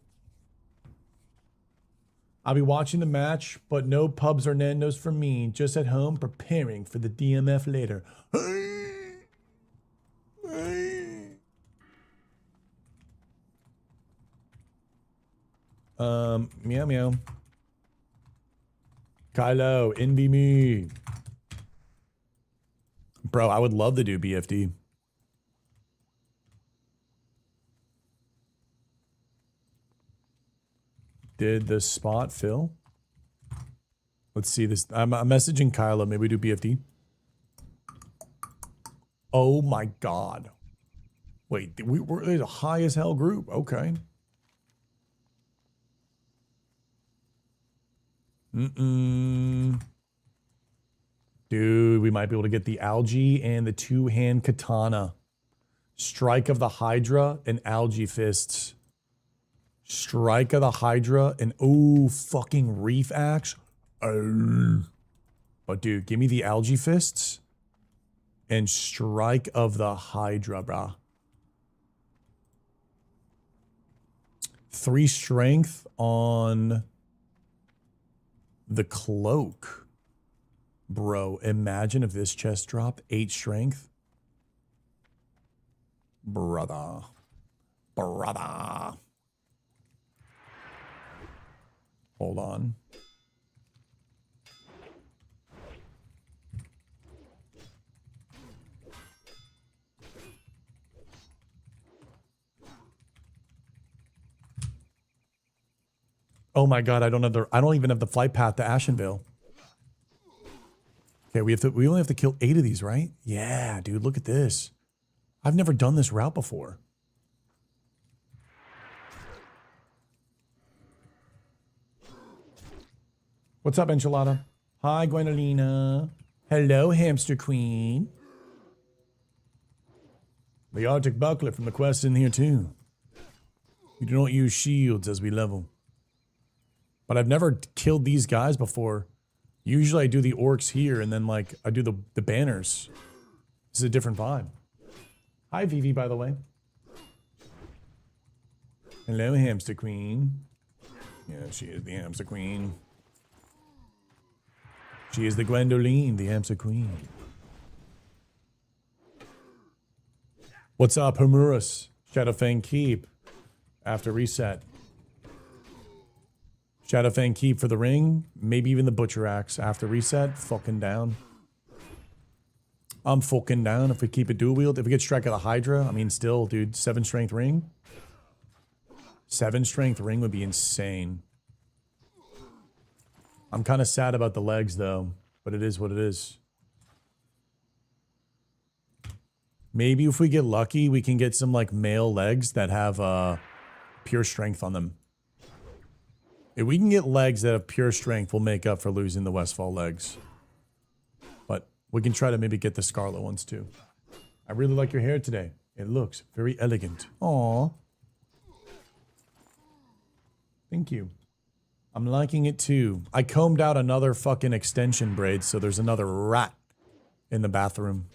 I'll be watching the match, but no pubs or Nando's for me. Just at home preparing for the DMF later. Meow meow. Kylo, envy me. Bro, I would love to do BFD. Did the spot fill? Let's see this. I'm messaging Kylo. Maybe we do BFD. Oh my god. Wait, we're a high as hell group. Okay. Dude, we might be able to get the algae and the 2-hand katana. Strike of the Hydra and algae fists. Strike of the Hydra and oh, fucking reef axe. Oh. But dude, give me the algae fists and strike of the Hydra, brah. 3 strength on the cloak. Bro, imagine if this chest dropped 8 strength. Brother. Hold on. Oh my god, I don't even have the flight path to Ashenvale. Okay, we only have to kill 8 of these, right? Yeah, dude, look at this. I've never done this route before. What's up, Enchilada? Hi, Gwendolina. Hello, Hamster Queen. The Arctic Buckler from the quest in here, too. We do not use shields as we level. But I've never killed these guys before. Usually I do the orcs here, and then, like, I do the banners. This is a different vibe. Hi, Vivi, by the way. Hello, Hamster Queen. Yeah, she is the Hamster Queen. She is the Gwendoline, the Hamster Queen. What's up, Humurus? Shadowfang Keep. After reset. Shadowfang Keep for the ring. Maybe even the Butcher Axe. After reset, fucking down. I'm fucking down if we keep it dual wield. If we get Strike of the Hydra, I mean, still, dude, 7 strength ring. 7 strength ring would be insane. I'm kind of sad about the legs, though, but it is what it is. Maybe if we get lucky, we can get some, like, male legs that have pure strength on them. If we can get legs that have pure strength, we'll make up for losing the Westfall legs. But we can try to maybe get the Scarlet ones, too. I really like your hair today. It looks very elegant. Aww. Thank you. I'm liking it too. I combed out another fucking extension braid, so there's another rat in the bathroom.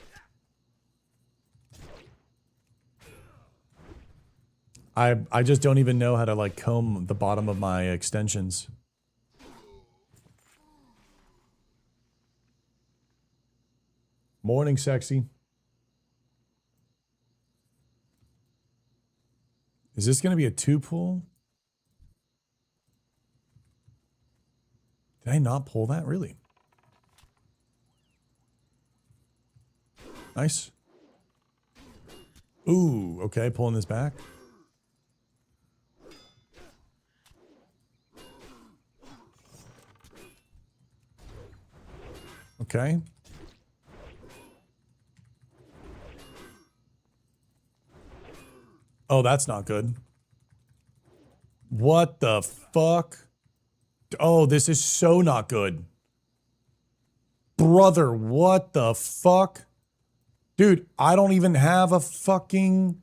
I just don't even know how to, like, comb the bottom of my extensions. Morning, sexy. Is this going to be a 2-pull? Did I not pull that? Really? Nice. Ooh, okay, pulling this back. Okay. Oh, that's not good. What the fuck? Oh, this is so not good. Brother, what the fuck? Dude, I don't even have a fucking...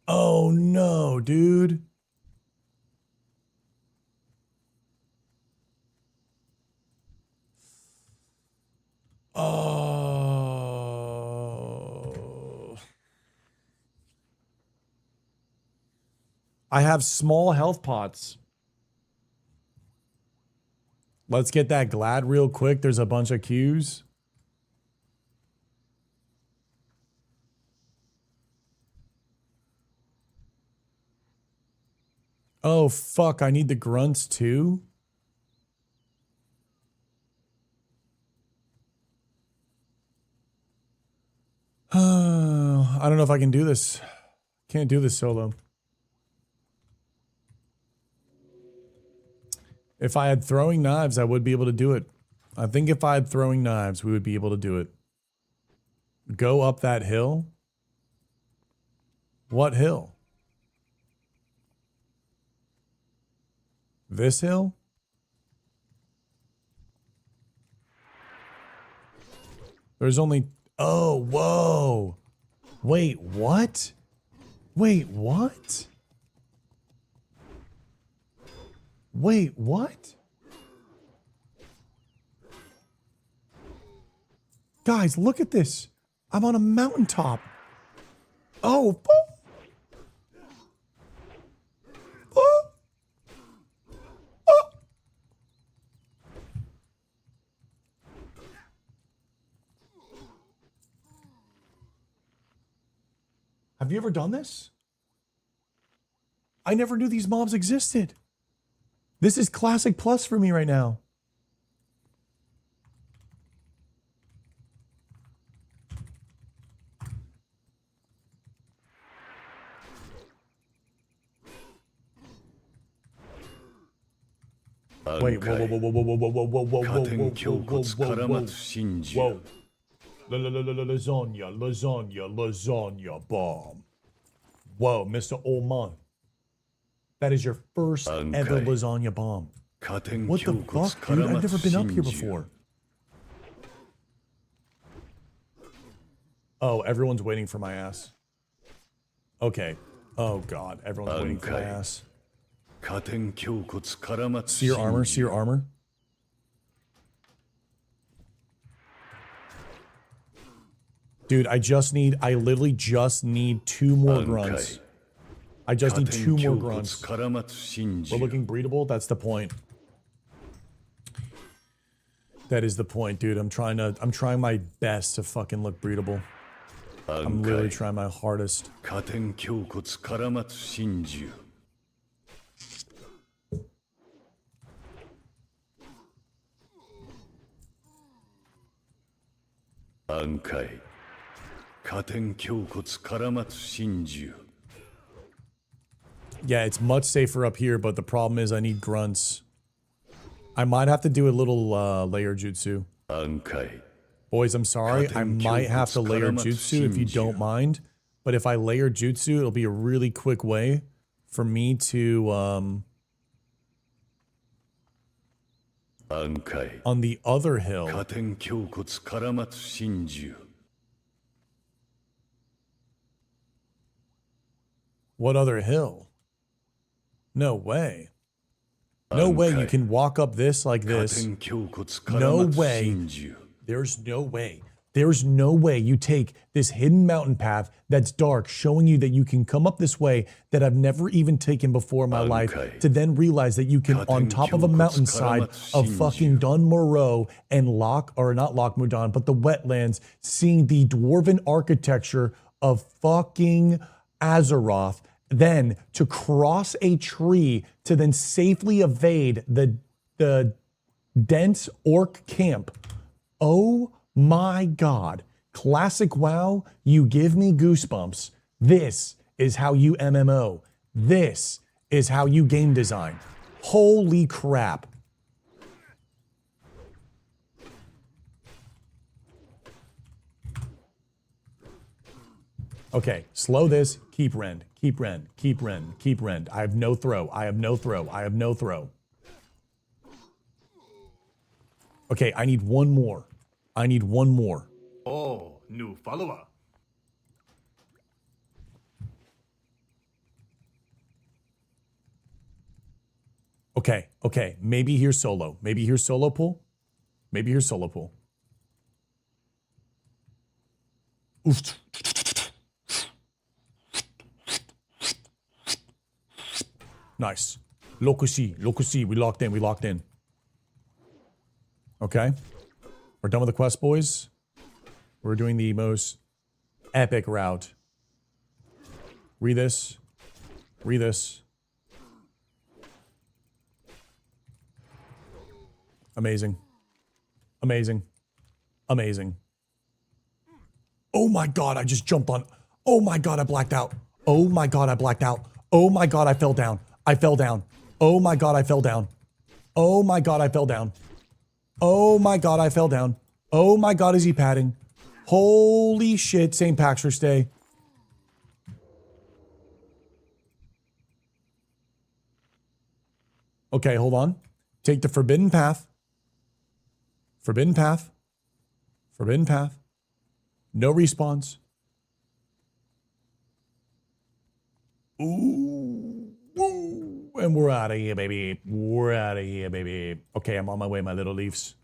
Oh no, dude. Oh. I have small health pots. Let's get that glad real quick. There's a bunch of queues. Oh, fuck. I need the grunts too. I don't know if I can do this. Can't do this solo. If I had throwing knives, I would be able to do it. I think if I had throwing knives, we would be able to do it. Go up that hill? What hill? This hill? There's only... Oh, whoa. Wait, what? Wait, what? Wait, what? Guys, look at this. I'm on a mountaintop. Oh, Have you ever done this? I never knew these mobs existed. This is Classic Plus for me right now. Wait, whoa, whoa, whoa, whoa, whoa, whoa, whoa, whoa, whoa, whoa, whoa, lasagna, lasagna, lasagna bomb. Whoa, Mr. Oman. That is your first ever lasagna bomb. What the fuck, dude? I've never been up here before. Oh, everyone's waiting for my ass. Okay. Oh god, everyone's waiting for my ass. See your armor, see your armor. Dude, I literally just need 2 more grunts. I just need 2 more grunts. We're looking breedable? That's the point. That is the point, dude. I'm trying my best to fucking look breedable. I'm literally trying my hardest. Bankai. Yeah, it's much safer up here, but the problem is I need grunts. I might have to do a little layer jutsu. Boys, I'm sorry. I might have to layer jutsu if you don't mind. But if I layer jutsu, it'll be a really quick way for me to... on the other hill... What other hill? No way. No way you can walk up this like this. No way. There's no way. There's no way you take this hidden mountain path that's dark, showing you that you can come up this way that I've never even taken before in my life, to then realize that you can, on top of a mountainside of fucking Dun Moreau and not Loch Mudan, but the wetlands, seeing the dwarven architecture of fucking Azeroth, then to cross a tree to then safely evade the dense orc camp. Oh My God. Classic WoW, you give me goosebumps. This is how you MMO. This is how you game design. Holy crap. Okay, slow this. Keep rend. Keep rend. Keep rend. Keep rend. I have no throw. I have no throw. I have no throw. Okay, I need one more. I need one more. Oh, new follower. Okay, okay. Maybe here's solo. Maybe here's solo pool. Maybe here's solo pool. Oof. Nice. Locusi, Locusi. We locked in. We locked in. Okay. We're done with the quest, boys. We're doing the most epic route. Read this. Read this. Amazing. Amazing. Amazing. Oh my God, I just jumped on. Oh my God, I blacked out. Oh my God, I blacked out. Oh my God, I fell down. I fell down. Oh my God, I fell down. Oh my God, I fell down. Oh my God, I fell down. Oh my God, is he padding? Holy shit, St. Patrick's Day. Okay, hold on. Take the forbidden path. Forbidden path. Forbidden path. No respawns. Ooh. Woo. And we're out of here, baby. We're out of here, baby. Okay, I'm on my way, my little leaves.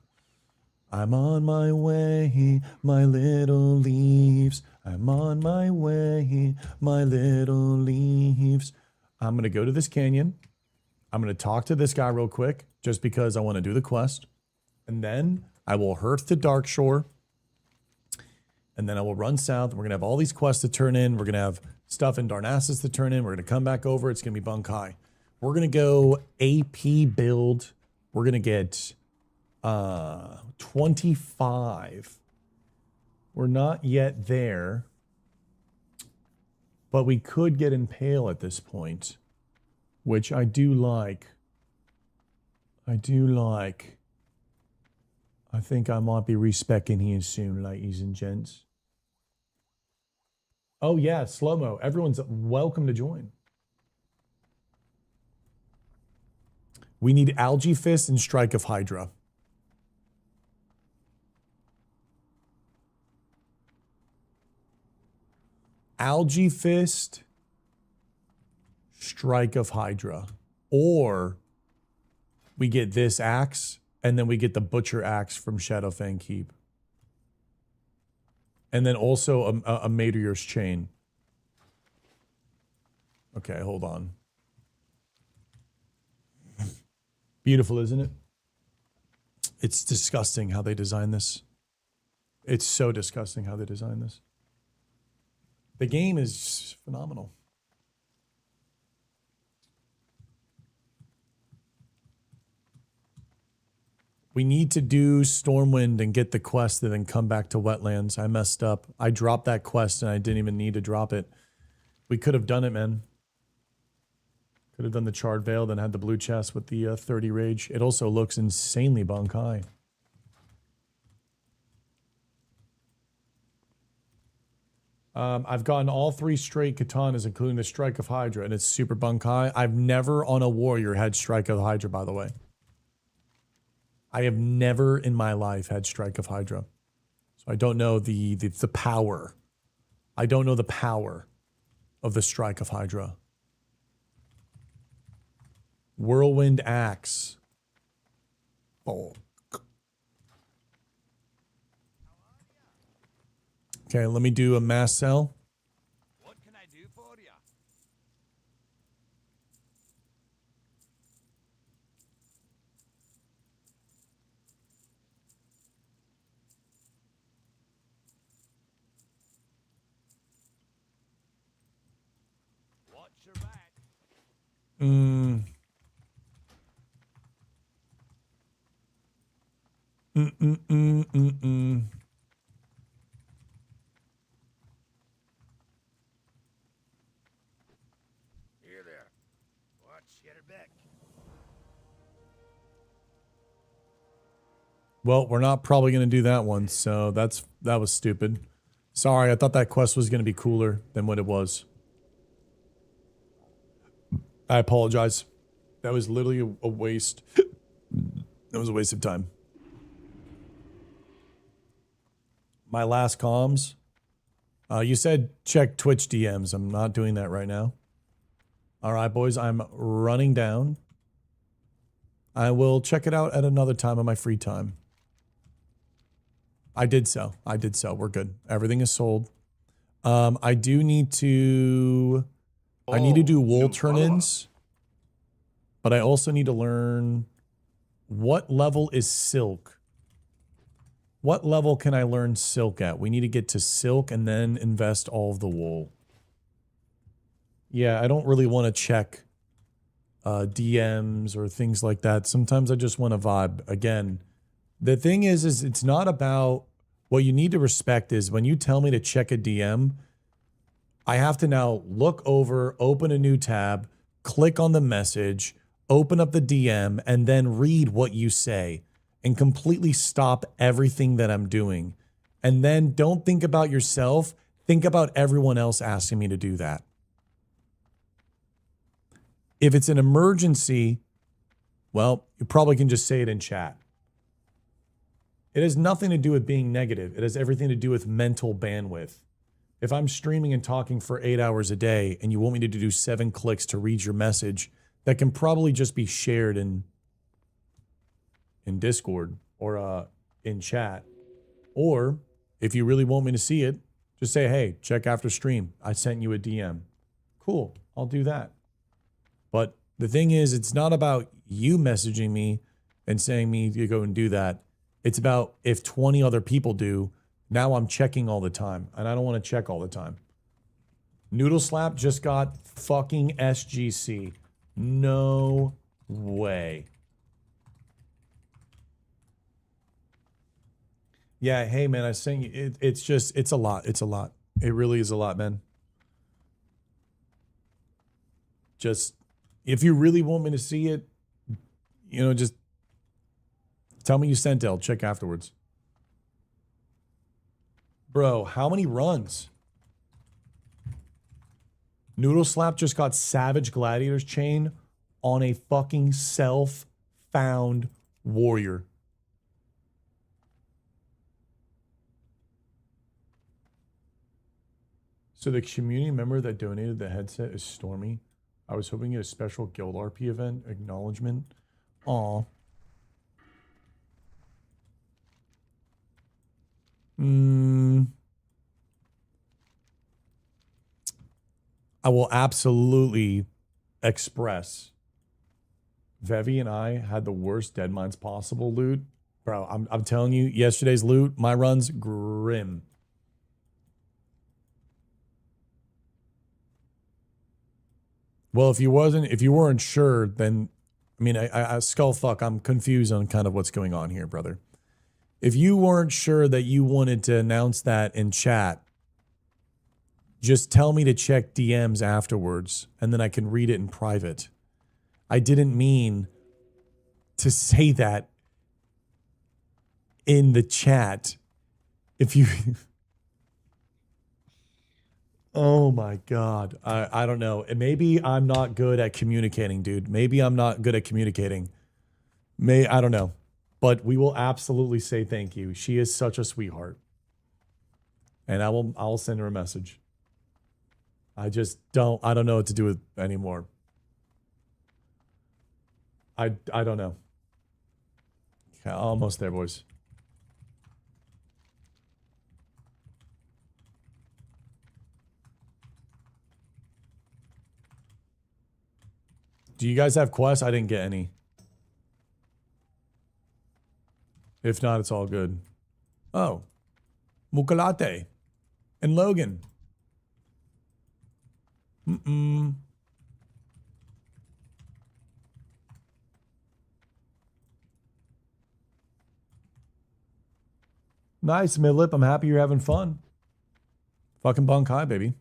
I'm on my way, my little leaves. I'm on my way, my little leaves. I'm going to go to this canyon. I'm going to talk to this guy real quick, just because I want to do the quest. And then I will hearth to Darkshore. And then I will run south. We're going to have all these quests to turn in. We're going to have stuff in Darnassus to turn in. We're going to come back over. It's going to be Bankai. We're going to go AP build. We're going to get 25. We're not yet there. But we could get Impale at this point, which I do like. I do like. I think I might be respecking here soon, ladies and gents. Oh yeah, slow-mo. Everyone's welcome to join. We need Algae Fist and Strike of Hydra. Algae Fist, Strike of Hydra. Or we get this axe, and then we get the Butcher Axe from Shadowfang Keep. And then also a Meteor's Chain. Okay, hold on. Beautiful, isn't it? It's disgusting how they design this. It's so disgusting how they design this. The game is phenomenal. We need to do Stormwind and get the quest and then come back to Wetlands. I messed up. I dropped that quest and I didn't even need to drop it. We could have done it, man. Could have done the Charred Veil, then had the blue chest with the 30 rage. It also looks insanely Bankai. I've gotten all 3 straight katanas, including the Strike of Hydra, and it's super Bankai. I've never on a warrior had Strike of Hydra, by the way. I have never in my life had Strike of Hydra. So I don't know the power. I don't know the power of the Strike of Hydra. Whirlwind Axe. Oh. Okay, let me do a mass sell. What can I do for you? Watch your back. Well, we're not probably going to do that one, so that was stupid. Sorry, I thought that quest was going to be cooler than what it was. I apologize. That was literally a waste. That was a waste of time. My last comms. You said check Twitch DMs. I'm not doing that right now. All right, boys, I'm running down. I will check it out at another time on my free time. I did so. We're good. Everything is sold. I do need to... I need to do wool new follower. turn-ins. But I also need to learn... What level is silk? What level can I learn silk at? We need to get to silk and then invest all of the wool. Yeah, I don't really want to check DMs or things like that. Sometimes I just want to vibe. Again, the thing is it's not about... What you need to respect is when you tell me to check a DM, I have to now look over, open a new tab, click on the message, open up the DM, and then read what you say and completely stop everything that I'm doing. And then don't think about yourself. Think about everyone else asking me to do that. If it's an emergency, well, you probably can just say it in chat. It has nothing to do with being negative. It has everything to do with mental bandwidth. If I'm streaming and talking for 8 hours a day and you want me to do 7 clicks to read your message, that can probably just be shared in Discord or in chat. Or if you really want me to see it, just say, hey, check after stream. I sent you a DM. Cool, I'll do that. But the thing is, it's not about you messaging me and saying me to go and do that. It's about if 20 other people do, now I'm checking all the time. And I don't want to check all the time. Noodle Slap just got fucking SGC. No way. Yeah, hey man, I sent you. It's a lot. It's a lot. It really is a lot, man. Just, if you really want me to see it, you know, just tell me you sent it. I'll check afterwards. Bro, how many runs? Noodle Slap just got Savage Gladiator's chain on a fucking self-found warrior. So the community member that donated the headset is Stormy. I was hoping to get a special Guild RP event acknowledgement. Aw. I will absolutely express. Vevi and I had the worst Dead Mines possible loot. Bro, I'm telling you, yesterday's loot, my run's grim. Well, if you weren't sure, then I mean, I Skullfuck, I'm confused on kind of what's going on here, brother. If you weren't sure that you wanted to announce that in chat, just tell me to check DMs afterwards, and then I can read it in private. I didn't mean to say that in the chat. If you... Oh my God. I don't know. Maybe I'm not good at communicating, dude. Maybe I'm not good at communicating. I don't know. But we will absolutely say thank you. She is such a sweetheart. And I'll send her a message. I don't know what to do with anymore. I don't know. Okay, almost there, boys. Do you guys have quests? I didn't get any. If not, it's all good. Oh. Mukalate. And Logan. Nice, Midlip. I'm happy you're having fun. Fucking Bankai, baby.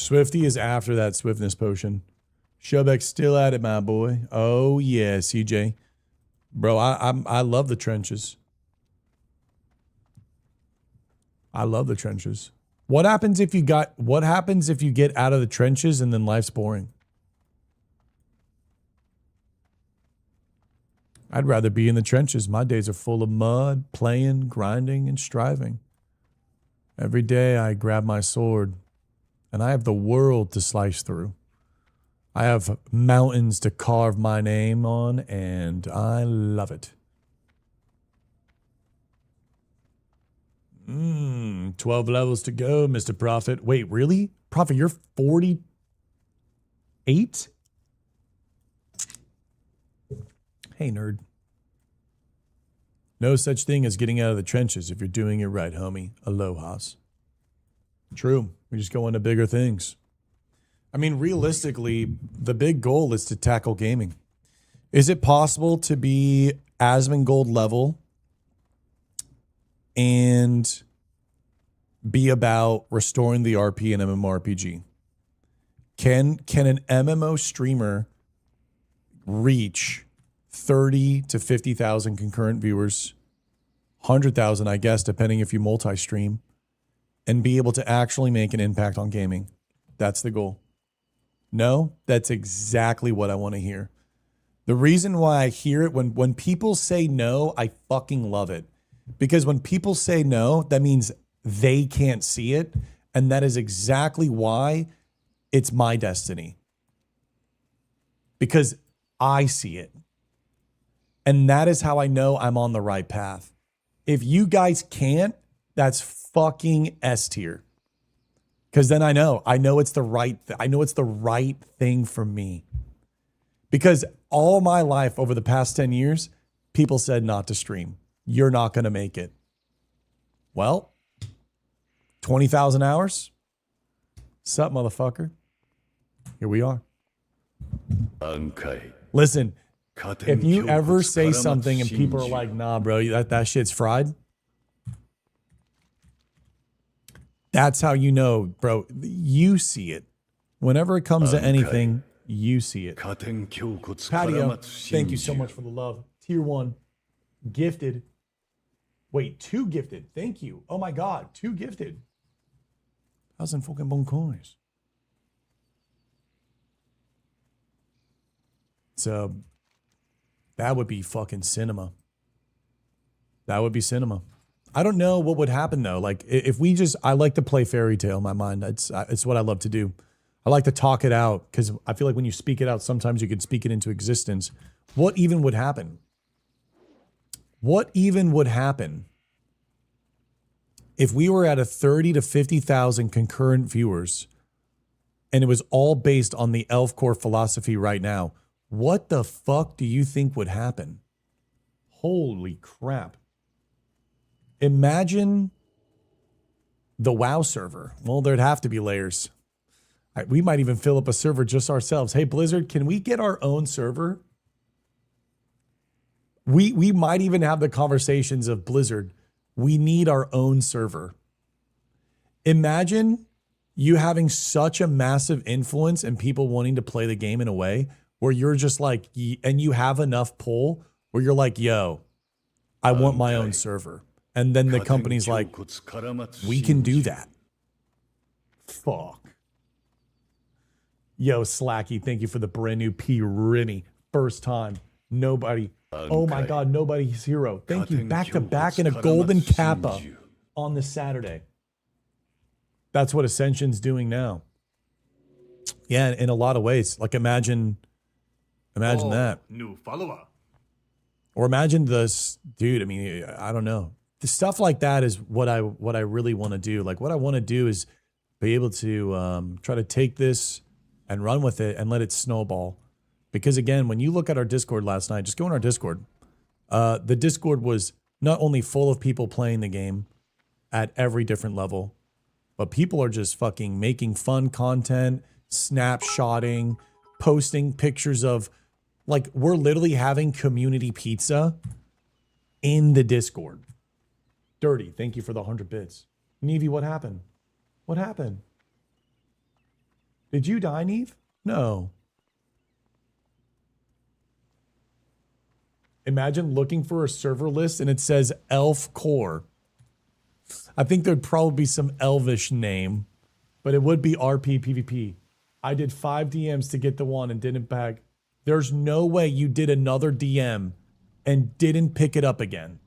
Swifty is after that swiftness potion. Shubek's still at it, my boy. Oh yeah, CJ. Bro, I love the trenches. I love the trenches. What happens if you get out of the trenches and then life's boring? I'd rather be in the trenches. My days are full of mud, playing, grinding, and striving. Every day I grab my sword, and I have the world to slice through. I have mountains to carve my name on, and I love it. 12 levels to go, Mr. Prophet. Wait, really? Prophet, you're 48? Hey, nerd. No such thing as getting out of the trenches if you're doing it right, homie. Alohas. True. We just go into bigger things. I mean, realistically, the big goal is to tackle gaming. Is it possible to be Asmongold level and be about restoring the RP in MMORPG? Can an MMO streamer reach 30 to 50,000 concurrent viewers, 100,000, I guess, depending if you multi-stream, and be able to actually make an impact on gaming? That's the goal. No, that's exactly what I want to hear. The reason why I hear it, when people say no, I fucking love it. Because when people say no, that means they can't see it. And that is exactly why it's my destiny. Because I see it. And that is how I know I'm on the right path. If you guys can't, that's fucking S tier. Because then I know it's the right thing for me. Because all my life over the past 10 years, people said not to stream. You're not going to make it. Well, 20,000 hours. Sup, motherfucker? Here we are. Bankai. Listen, if you ever say something and people are like, nah, bro, that shit's fried. That's how you know, bro. You see it. Whenever it comes to anything, you see it. Patio, thank you so much for the love. Tier 1, gifted. Wait, 2 gifted. Thank you. Oh my God, 2 gifted. 1,000 fucking bon coins. So that would be fucking cinema. That would be cinema. I don't know what would happen though. Like if we just, I like to play fairy tale in my mind. It's what I love to do. I like to talk it out because I feel like when you speak it out, sometimes you can speak it into existence. What even would happen? What even would happen if we were at a 30 to 50,000 concurrent viewers and it was all based on the elf core philosophy right now? What the fuck do you think would happen? Holy crap. Imagine the WoW server. Well, there'd have to be layers. We might even fill up a server just ourselves. Hey, Blizzard, can we get our own server? We might even have the conversations of Blizzard. We need our own server. Imagine you having such a massive influence and people wanting to play the game in a way where you're just like, and you have enough pull where you're like, yo, I want my own server. And then the company's like, we can do that. Fuck. Yo, Slacky, thank you for the brand new P. Rimmy. First time. Nobody. Oh my God, nobody's hero. Thank you. Back to back in a golden kappa on this Saturday. That's what Ascension's doing now. Yeah, in a lot of ways. Like imagine that. New follower. Or imagine this, dude. I mean, I don't know. The stuff like that is what I really want to do. Like what I want to do is be able to try to take this and run with it and let it snowball. Because again, when you look at our Discord last night, just go in our Discord. The Discord was not only full of people playing the game at every different level, but people are just fucking making fun content, snapshotting, posting pictures of, like, we're literally having community pizza in the Discord. Dirty, thank you for the 100 bits. Nevi, what happened? What happened? Did you die, Neve? No. Imagine looking for a server list and it says Elf Core. I think there'd probably be some elvish name, but it would be RP PvP. I did 5 DMs to get the one and didn't bag. There's no way you did another DM and didn't pick it up again.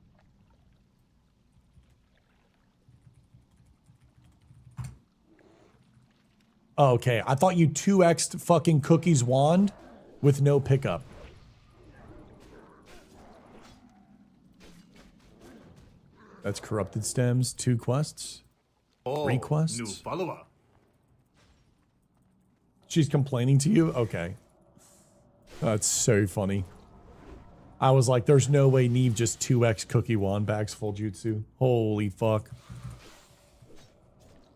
Okay, I thought you 2x'd fucking Cookie's wand with no pickup. That's Corrupted Stems, 2 quests. Oh, 3 quests. new follower. She's complaining to you? Okay. That's so funny. I was like, there's no way Neve just 2x Cookie wand bags full jutsu. Holy fuck.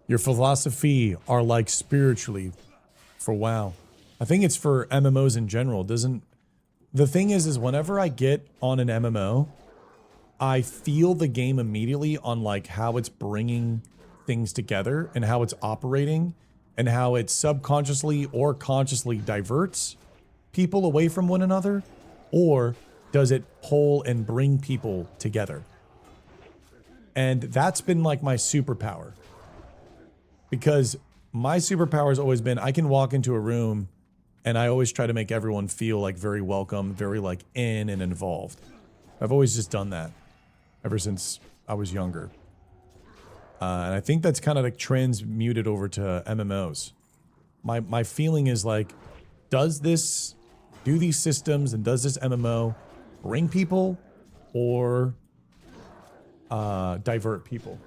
Your philosophy are like spiritually for WoW. I think it's for MMOs in general. Doesn't the thing is whenever I get on an MMO, I feel the game immediately on like how it's bringing things together and how it's operating and how it subconsciously or consciously diverts people away from one another, or does it pull and bring people together? And that's been like my superpower. Because my superpower has always been I can walk into a room and I always try to make everyone feel like very welcome, very like in and involved. I've always just done that ever since I was younger. And I think that's kind of like transmuted over to MMOs. My feeling is like, do these systems and does this MMO bring people or divert people?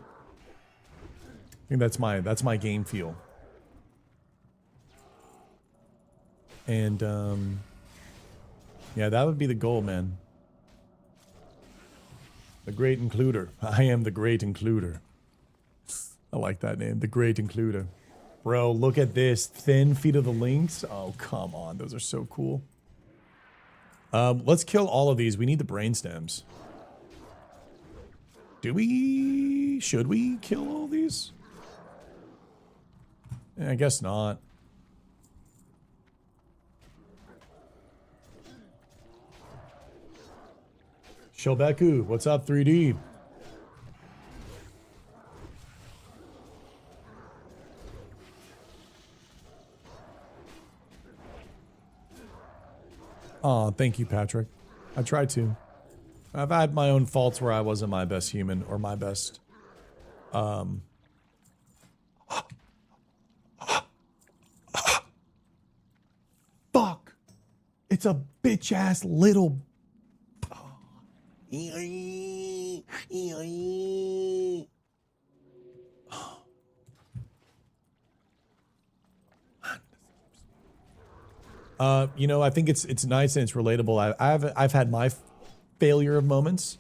I think that's my game feel. And yeah, that would be the goal, man. The Great Includer. I am the Great Includer. I like that name, the Great Includer. Bro, look at this. Thin Feet of the Lynx. Oh, come on. Those are so cool. Let's kill all of these. We need the brain stems. Should we kill all these? I guess not. Shobeku, what's up, 3D? Oh, thank you, Patrick. I tried to. I've had my own faults where I wasn't my best human or my best. Fuck! It's a bitch ass little. You know, I think it's nice and it's relatable. I've had my failure of moments,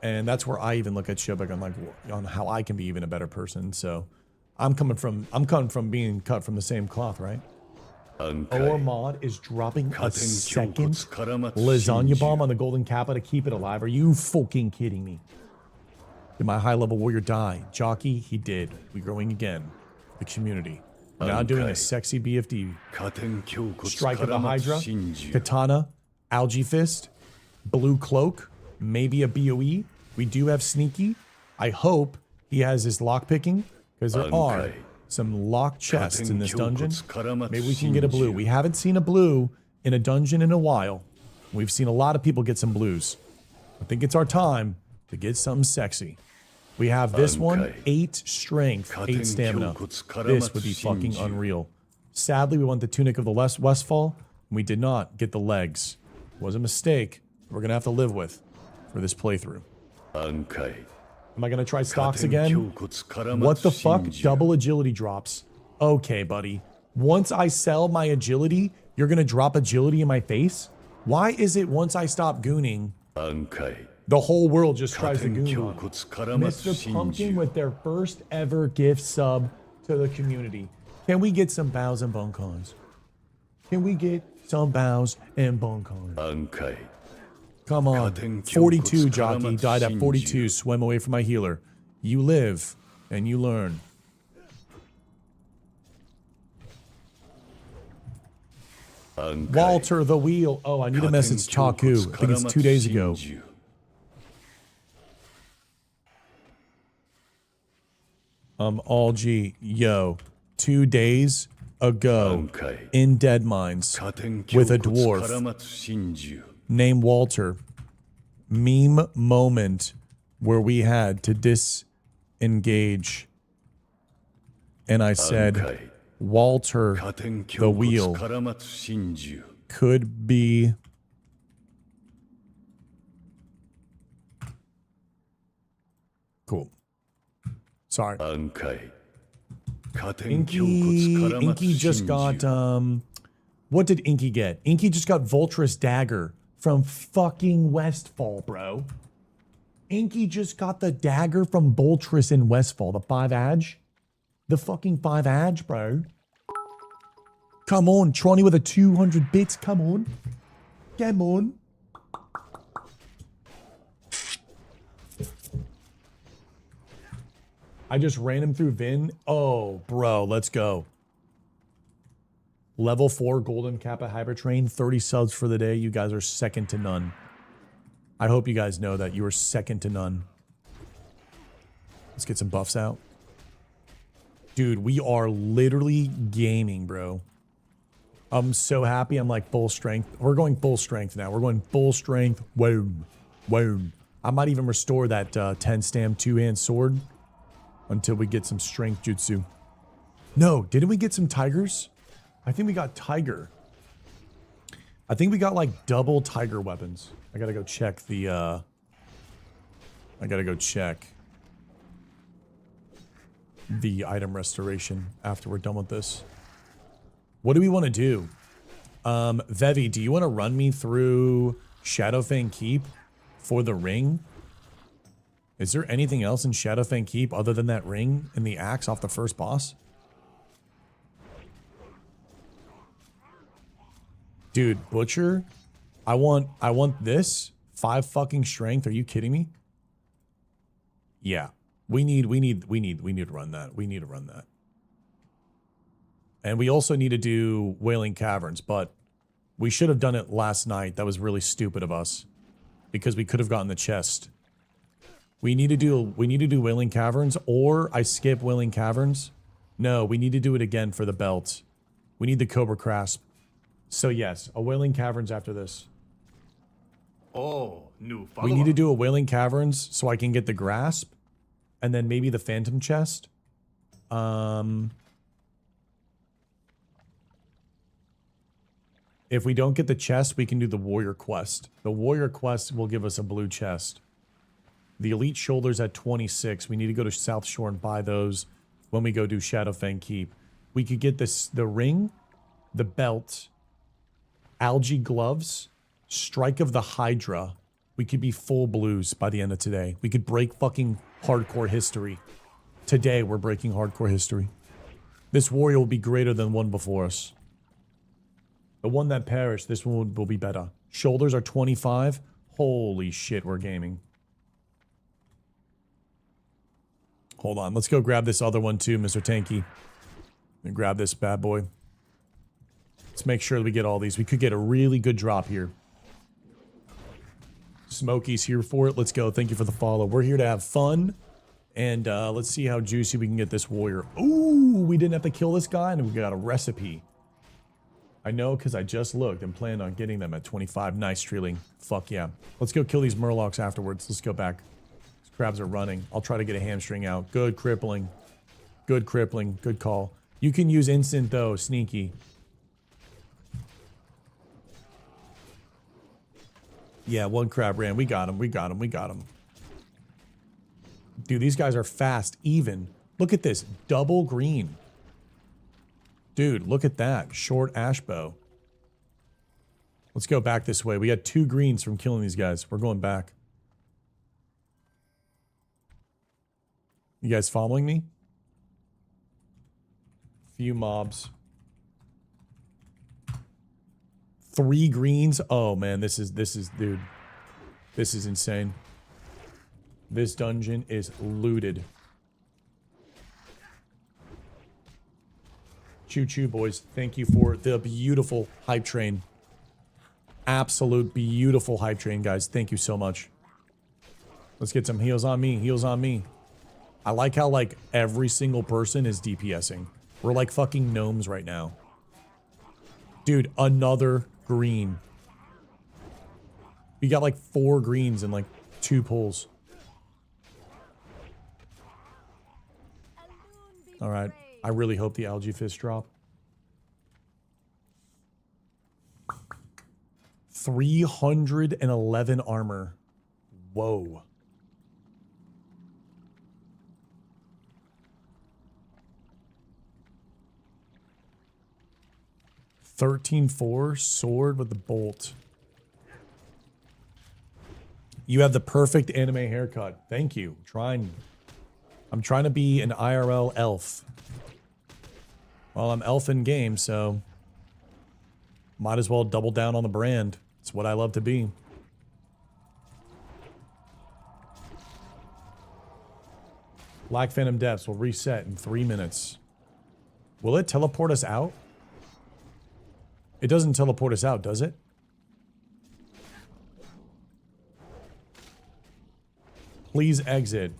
and that's where I even look at Shobek on like on how I can be even a better person. So I'm coming from being cut from the same cloth, right? Or Mod is dropping a second lasagna bomb on the golden kappa to keep it alive. Are you fucking kidding me? Did my high level warrior die? Jockey, he did. We growing again. The community. Now doing a sexy BFD. Strike of the Hydra, Katana, Algae Fist, Blue Cloak, maybe a BOE. We do have Sneaky. I hope he has his lockpicking, because there are some locked chests in this dungeon. Maybe we can get a blue. We haven't seen a blue in a dungeon in a while. We've seen a lot of people get some blues. I think it's our time to get something sexy. We have this one, 8 strength, 8 stamina. This would be fucking unreal. Sadly, we want the Tunic of the Westfall, and we did not get the legs. It was a mistake we're going to have to live with for this playthrough. Bankai. Am I going to try stocks again? What the fuck? Double agility drops. Okay, buddy. Once I sell my agility, you're going to drop agility in my face? Why is it once I stop gooning, the whole world just tries to goon on me? Mr. Pumpkin with their first ever gift sub to the community. Can we get some bows and bonkons? Can we get some bows and bonkons? Come on. 42, Jockey. Died at 42. Swim away from my healer. You live and you learn. Bankai. Walter the Wheel. Oh, I need to message Taku. I think it's 2 days ago. All G, yo, 2 days ago Bankai. in Dead Mines with a dwarf named Walter. Meme moment where we had to disengage. And I said, Walter the Wheel could be cool. Sorry. Inky just got what did Inky get? Inky just got Voltress Dagger from fucking Westfall, bro. Inky just got the dagger from Voltress in Westfall, the 5 Edge. The fucking 5 Edge, bro. Come on, Tronny with a 200 bits, come on. Come on. I just ran him through Vin. Oh, bro, let's go. Level 4 Golden Kappa Hybrid Train, 30 subs for the day. You guys are second to none. I hope you guys know that you are second to none. Let's get some buffs out. Dude, we are literally gaming, bro. I'm so happy I'm like full strength. We're going full strength now. We're going full strength. Whoa. Whoa. I might even restore that 10 stam 2-hand sword until we get some strength jutsu. No, didn't we get some tigers? I think we got tiger. I think we got like double tiger weapons. I gotta go check the I gotta go check the item restoration after we're done with this. What do we want to do? Vevi, do you want to run me through Shadowfang Keep for the ring? Is there anything else in Shadowfang Keep other than that ring and the axe off the first boss? Dude, Butcher, I want this 5 fucking strength. Are you kidding me? Yeah. We need to run that. We need to run that. And we also need to do Wailing Caverns, but we should have done it last night. That was really stupid of us because we could have gotten the chest. We need to do Wailing Caverns, or I skip Wailing Caverns. No, we need to do it again for the belt. We need the Cobra Crasp. So yes, a Wailing Caverns after this. Oh, new follow-up. We need to do a Wailing Caverns so I can get the Grasp, and then maybe the Phantom Chest. If we don't get the chest, we can do the Warrior Quest. The Warrior Quest will give us a blue chest. The Elite Shoulders at 26. We need to go to South Shore and buy those when we go do Shadowfang Keep. We could get this, the ring, the belt, algae gloves, Strike of the Hydra. We could be full blues by the end of today. We could break fucking hardcore history. Today, we're breaking hardcore history. This warrior will be greater than one before us. The one that perished, this one will be better. Shoulders are 25. Holy shit, we're gaming. Hold on, let's go grab this other one too, Mr. Tanky. And grab this bad boy. Let's make sure that we get all these. We could get a really good drop here. Smokey's here for it. Let's go. Thank you for the follow. We're here to have fun. And let's see how juicy we can get this warrior. Ooh, we didn't have to kill this guy, and we got a recipe. I know, because I just looked and planned on getting them at 25. Nice, Treeling. Fuck yeah. Let's go kill these Murlocs afterwards. Let's go back. These crabs are running. I'll try to get a hamstring out. Good crippling. Good crippling. Good call. You can use instant, though. Sneaky. Yeah, one crab ran. We got him. We got him. We got him. Dude, these guys are fast. Even. Look at this. Double green. Dude, look at that. Short ash bow. Let's go back this way. We got 2 greens from killing these guys. We're going back. You guys following me? Few mobs. 3 greens. Oh man, this is dude. This is insane. This dungeon is looted. Choo choo, boys. Thank you for the beautiful hype train. Absolute beautiful hype train, guys. Thank you so much. Let's get some heals on me. Heals on me. I like how, like, every single person is DPSing. We're like fucking gnomes right now. Dude, another green. We got like 4 greens and like 2 pulls. All right. I really hope the algae fish drop. 311 armor. Whoa. $13.4 sword with the bolt. You have the perfect anime haircut. Thank you. I'm trying to be an IRL elf. Well, I'm elf in game, so might as well double down on the brand. It's what I love to be. Black Phantom Depths will reset in 3 minutes. Will it teleport us out? It doesn't teleport us out, does it? Please exit.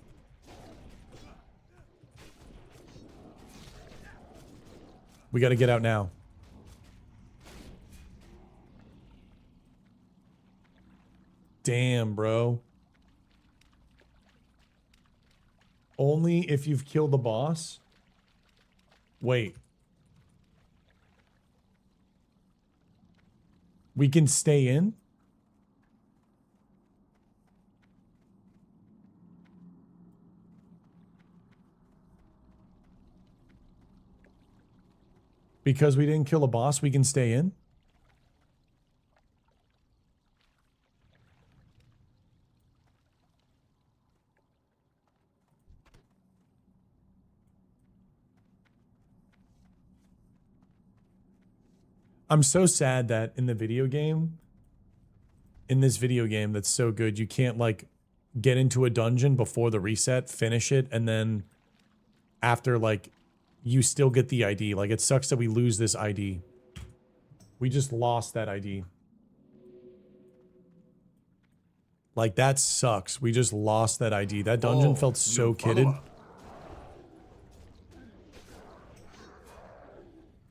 We got to get out now. Damn, bro. Only if you've killed the boss? Wait. We can stay in? Because we didn't kill a boss, we can stay in? I'm so sad that in the video game, in this video game that's so good, you can't like get into a dungeon before the reset, finish it, and then after like you still get the ID. Like it sucks that we lose this ID. We just lost that ID. Like that sucks. We just lost that ID. That dungeon felt so kitted.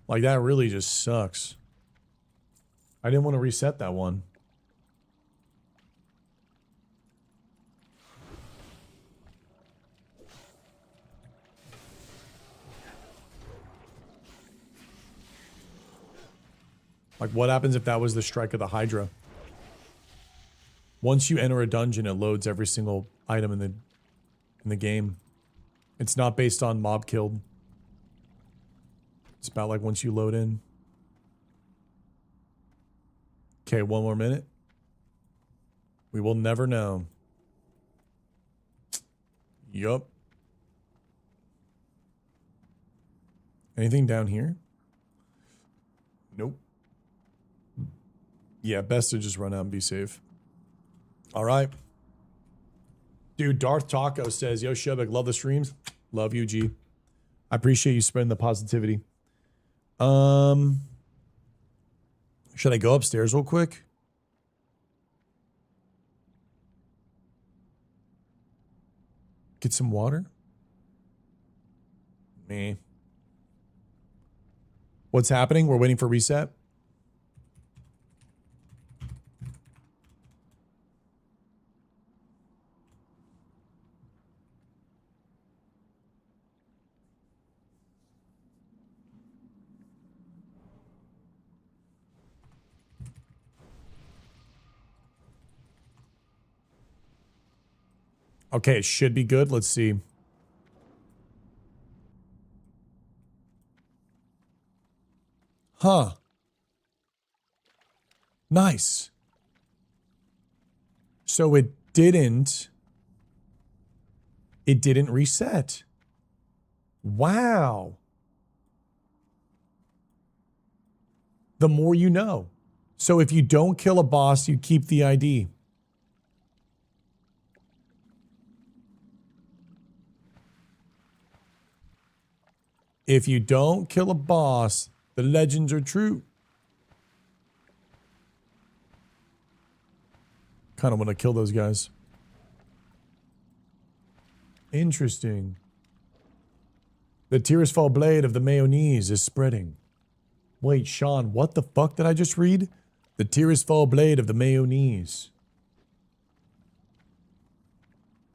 Like that really just sucks. I didn't want to reset that one. Like what happens if that was the strike of the Hydra? Once you enter a dungeon, it loads every single item in the game. It's not based on mob killed. It's about like once you load in. Okay, 1 more minute. We will never know. Yup. Anything down here? Nope. Yeah, best to just run out and be safe. All right. Dude, Darth Taco says, yo, Shubik, love the streams. Love you, G. I appreciate you spreading the positivity. Should I go upstairs real quick? Get some water? Me. What's happening? We're waiting for reset. Okay, it should be good. Let's see. Huh. Nice. So it didn't reset. Wow. The more you know. So if you don't kill a boss, you keep the ID. If you don't kill a boss, the legends are true. Kind of want to kill those guys. Interesting. The Tirisfal blade of the Mayonnaise is spreading. Wait, Sean, what the fuck did I just read? The Tirisfal blade of the Mayonnaise.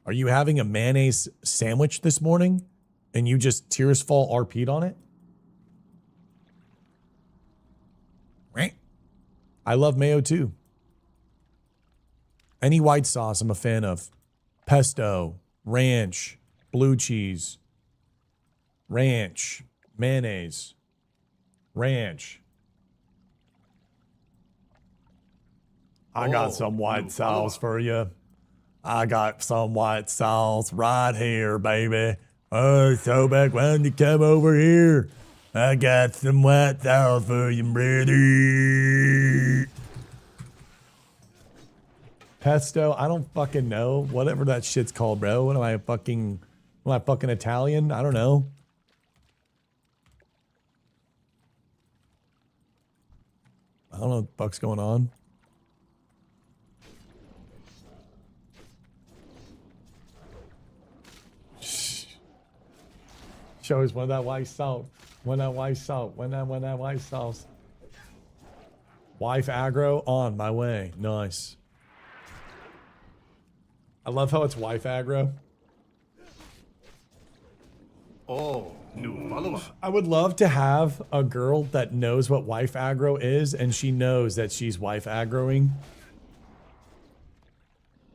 Are you having a mayonnaise sandwich this morning? And you just Tirisfal RP'd on it? I love mayo too. Any white sauce I'm a fan of. Pesto, ranch, blue cheese, ranch, mayonnaise, ranch. I got some white sauce for you. I got some white sauce right here, baby. Oh, so back when you come over here, I got some white sauce for you, brother. Pesto, I don't fucking know. Whatever that shit's called, bro. What am I fucking Italian? I don't know. I don't know what the fuck's going on. Show us when that white salt. When that white salt. When that white sauce. Wife aggro on my way. Nice. I love how it's wife aggro. Oh, new follower. I would love to have a girl that knows what wife aggro is and she knows that she's wife aggroing.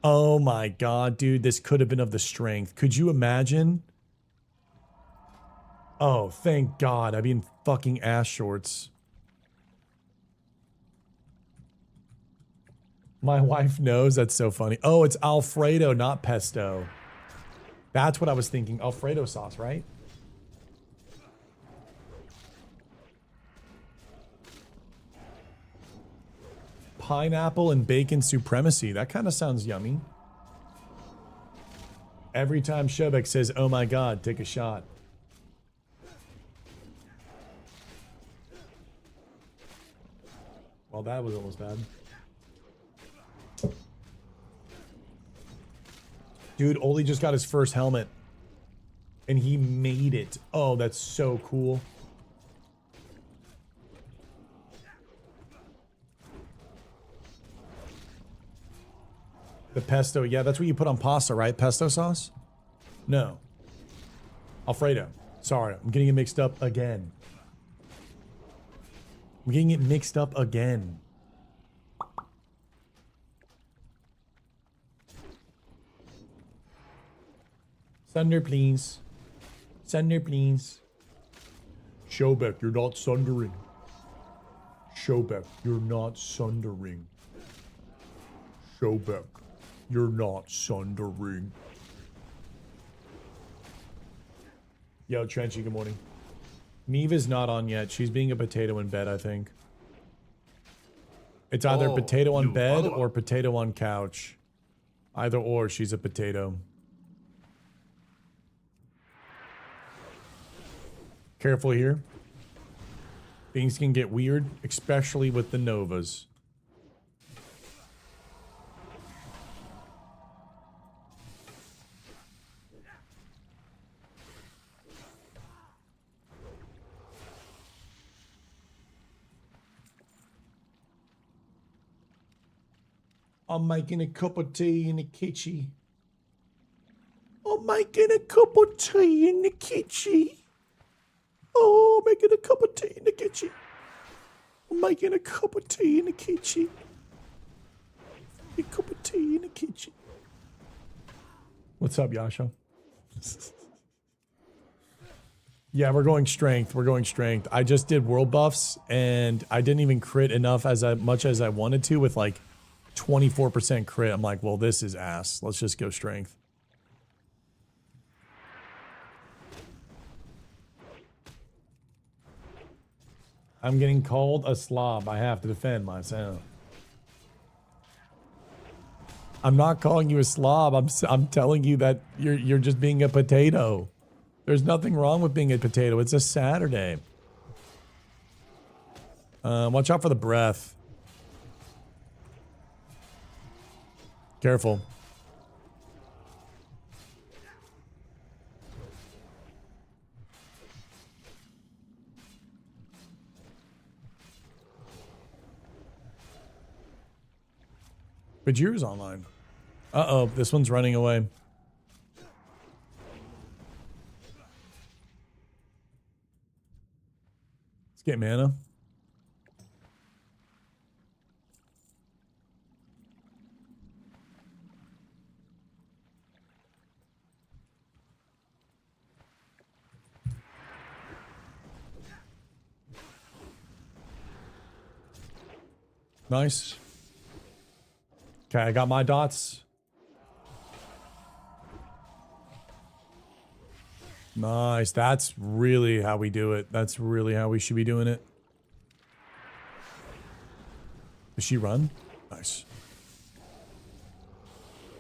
Oh my god, dude, this could have been of the strength. Could you imagine? Oh, thank God. I'd be in fucking ass shorts. My wife knows. That's so funny. Oh, it's Alfredo, not pesto. That's what I was thinking. Alfredo sauce, right? Pineapple and bacon supremacy. That kind of sounds yummy. Every time Shobek says, oh my God, take a shot. Well, that was almost bad. Dude, Oli just got his first helmet. And he made it. Oh, that's so cool. The pesto, yeah, that's what you put on pasta, right? Pesto sauce? No. Alfredo. Sorry, I'm getting it mixed up again. I'm getting it mixed up again. Sunder, please. Sunder, please. Shobek, you're not sundering. Shobek, you're not sundering. Shobek, you're not sundering. Yo, Trenchy, good morning. Miva's not on yet. She's being a potato in bed, I think. It's either potato on bed or potato on couch. Either or, she's a potato. Careful here. Things can get weird, especially with the Novas. I'm making a cup of tea in the kitchen. I'm making a cup of tea in the kitchen. Oh, I'm making a cup of tea in the kitchen. I'm making a cup of tea in the kitchen. A cup of tea in the kitchen. What's up, Yasha? Yeah, we're going strength. We're going strength. I just did world buffs, and I didn't even crit enough as much as I wanted to with like 24% crit. I'm like, well, this is ass. Let's just go strength. I'm getting called a slob. I have to defend myself. I'm not calling you a slob. I'm telling you that you're just being a potato. There's nothing wrong with being a potato. It's a Saturday. Watch out for the breath. Careful. Bajir's online. Uh-oh, this one's running away. Let's get mana. Nice. Okay, I got my dots. Nice. That's really how we do it. That's really how we should be doing it. Does she run? Nice.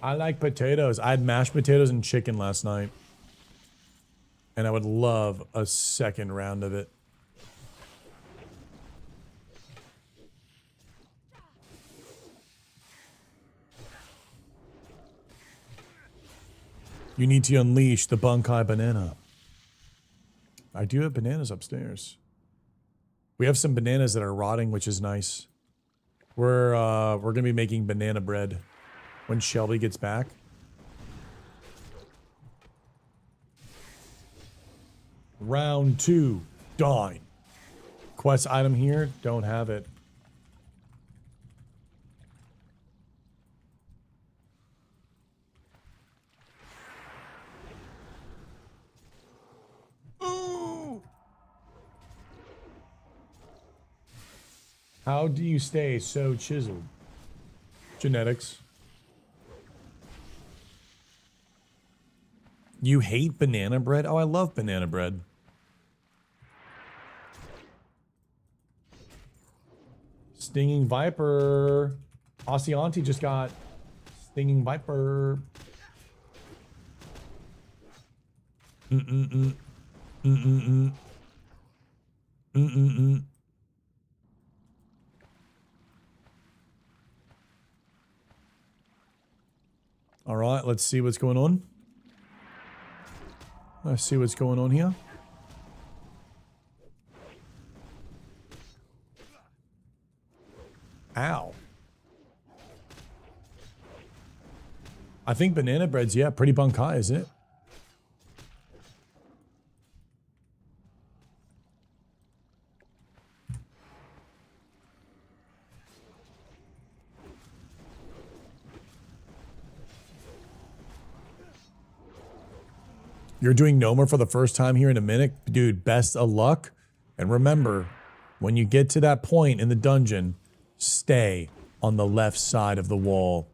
I like potatoes. I had mashed potatoes and chicken last night. And I would love a second round of it. You need to unleash the Bankai banana. I do have bananas upstairs. We have some bananas that are rotting, which is nice. We're gonna be making banana bread when Shelby gets back. Round 2, dine. Quest item here, don't have it. How do you stay so chiseled? Genetics. You hate banana bread? Oh, I love banana bread. Stinging Viper. Asianti just got Stinging Viper. Mm-mm-mm. Mm-mm-mm. Mm-mm-mm. All right, let's see what's going on. Let's see what's going on here. Ow. I think banana bread's, yeah, pretty Bankai, isn't it? You're doing Noma for the first time here in a minute? Dude, best of luck. And remember, when you get to that point in the dungeon, stay on the left side of the wall.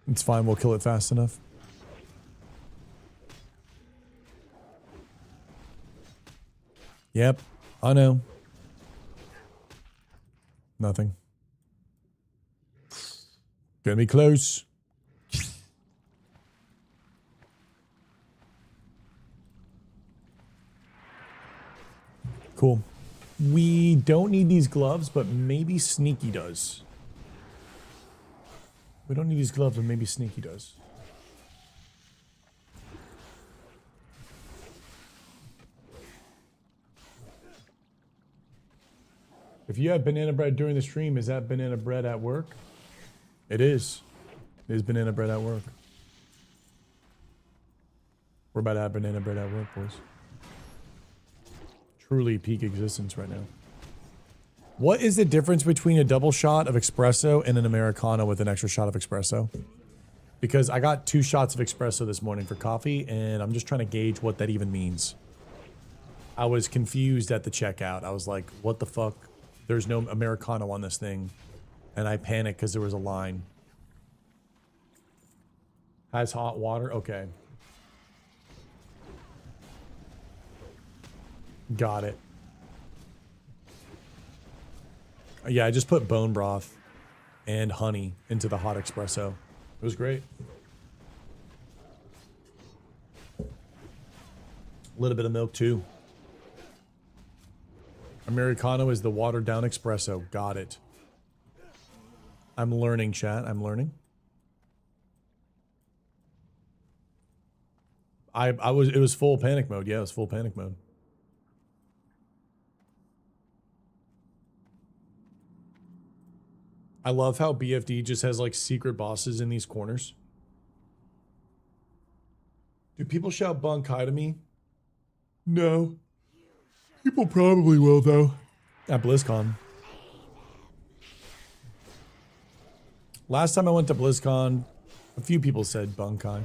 It's fine, we'll kill it fast enough. Yep, I know. Nothing. Gonna be close. Cool. We don't need these gloves, but maybe Sneaky does. We don't need these gloves, but maybe Sneaky does. If you have banana bread during the stream, is that banana bread at work? It is. It is banana bread at work. We're about to have banana bread at work, boys. Truly peak existence right now. What is the difference between a double shot of espresso and an Americano with an extra shot of espresso? Because I got 2 shots of espresso this morning for coffee, and I'm just trying to gauge what that even means. I was confused at the checkout. I was like, what the fuck? There's no Americano on this thing. And I panicked because there was a line. Has hot water? Okay. Got it. Yeah, I just put bone broth and honey into the hot espresso. It was great. A little bit of milk too. Americano is the watered down espresso. Got it. I'm learning, chat. I'm learning. It was full panic mode. Yeah, it was full panic mode. I love how BFD just has like secret bosses in these corners. Do people shout Bankai to me? No. People probably will though. At BlizzCon. Last time I went to BlizzCon, a few people said Bankai.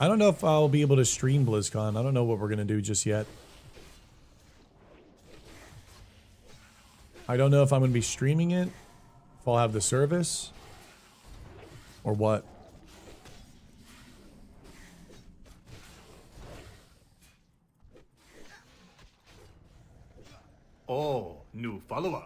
I don't know if I'll be able to stream BlizzCon. I don't know what we're going to do just yet. I don't know if I'm going to be streaming it, if I'll have the service, or what. Oh, new follower.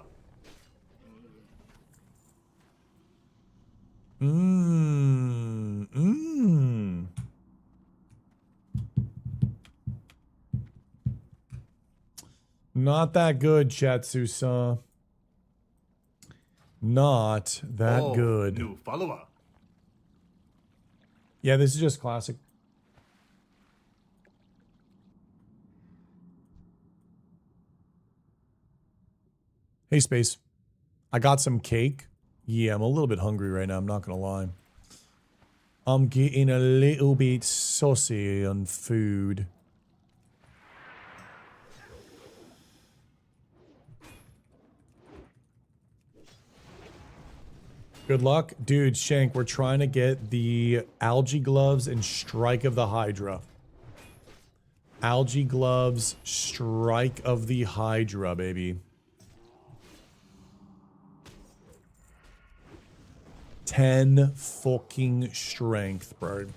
Not that good, Chatsu-san. Not that good. New follower. Yeah, this is just classic. Hey, Space. I got some cake. Yeah, I'm a little bit hungry right now. I'm not going to lie. I'm getting a little bit saucy on food. Good luck. Dude, Shank, we're trying to get the algae gloves and strike of the Hydra. Algae gloves, strike of the Hydra, baby. 10 fucking strength, bro.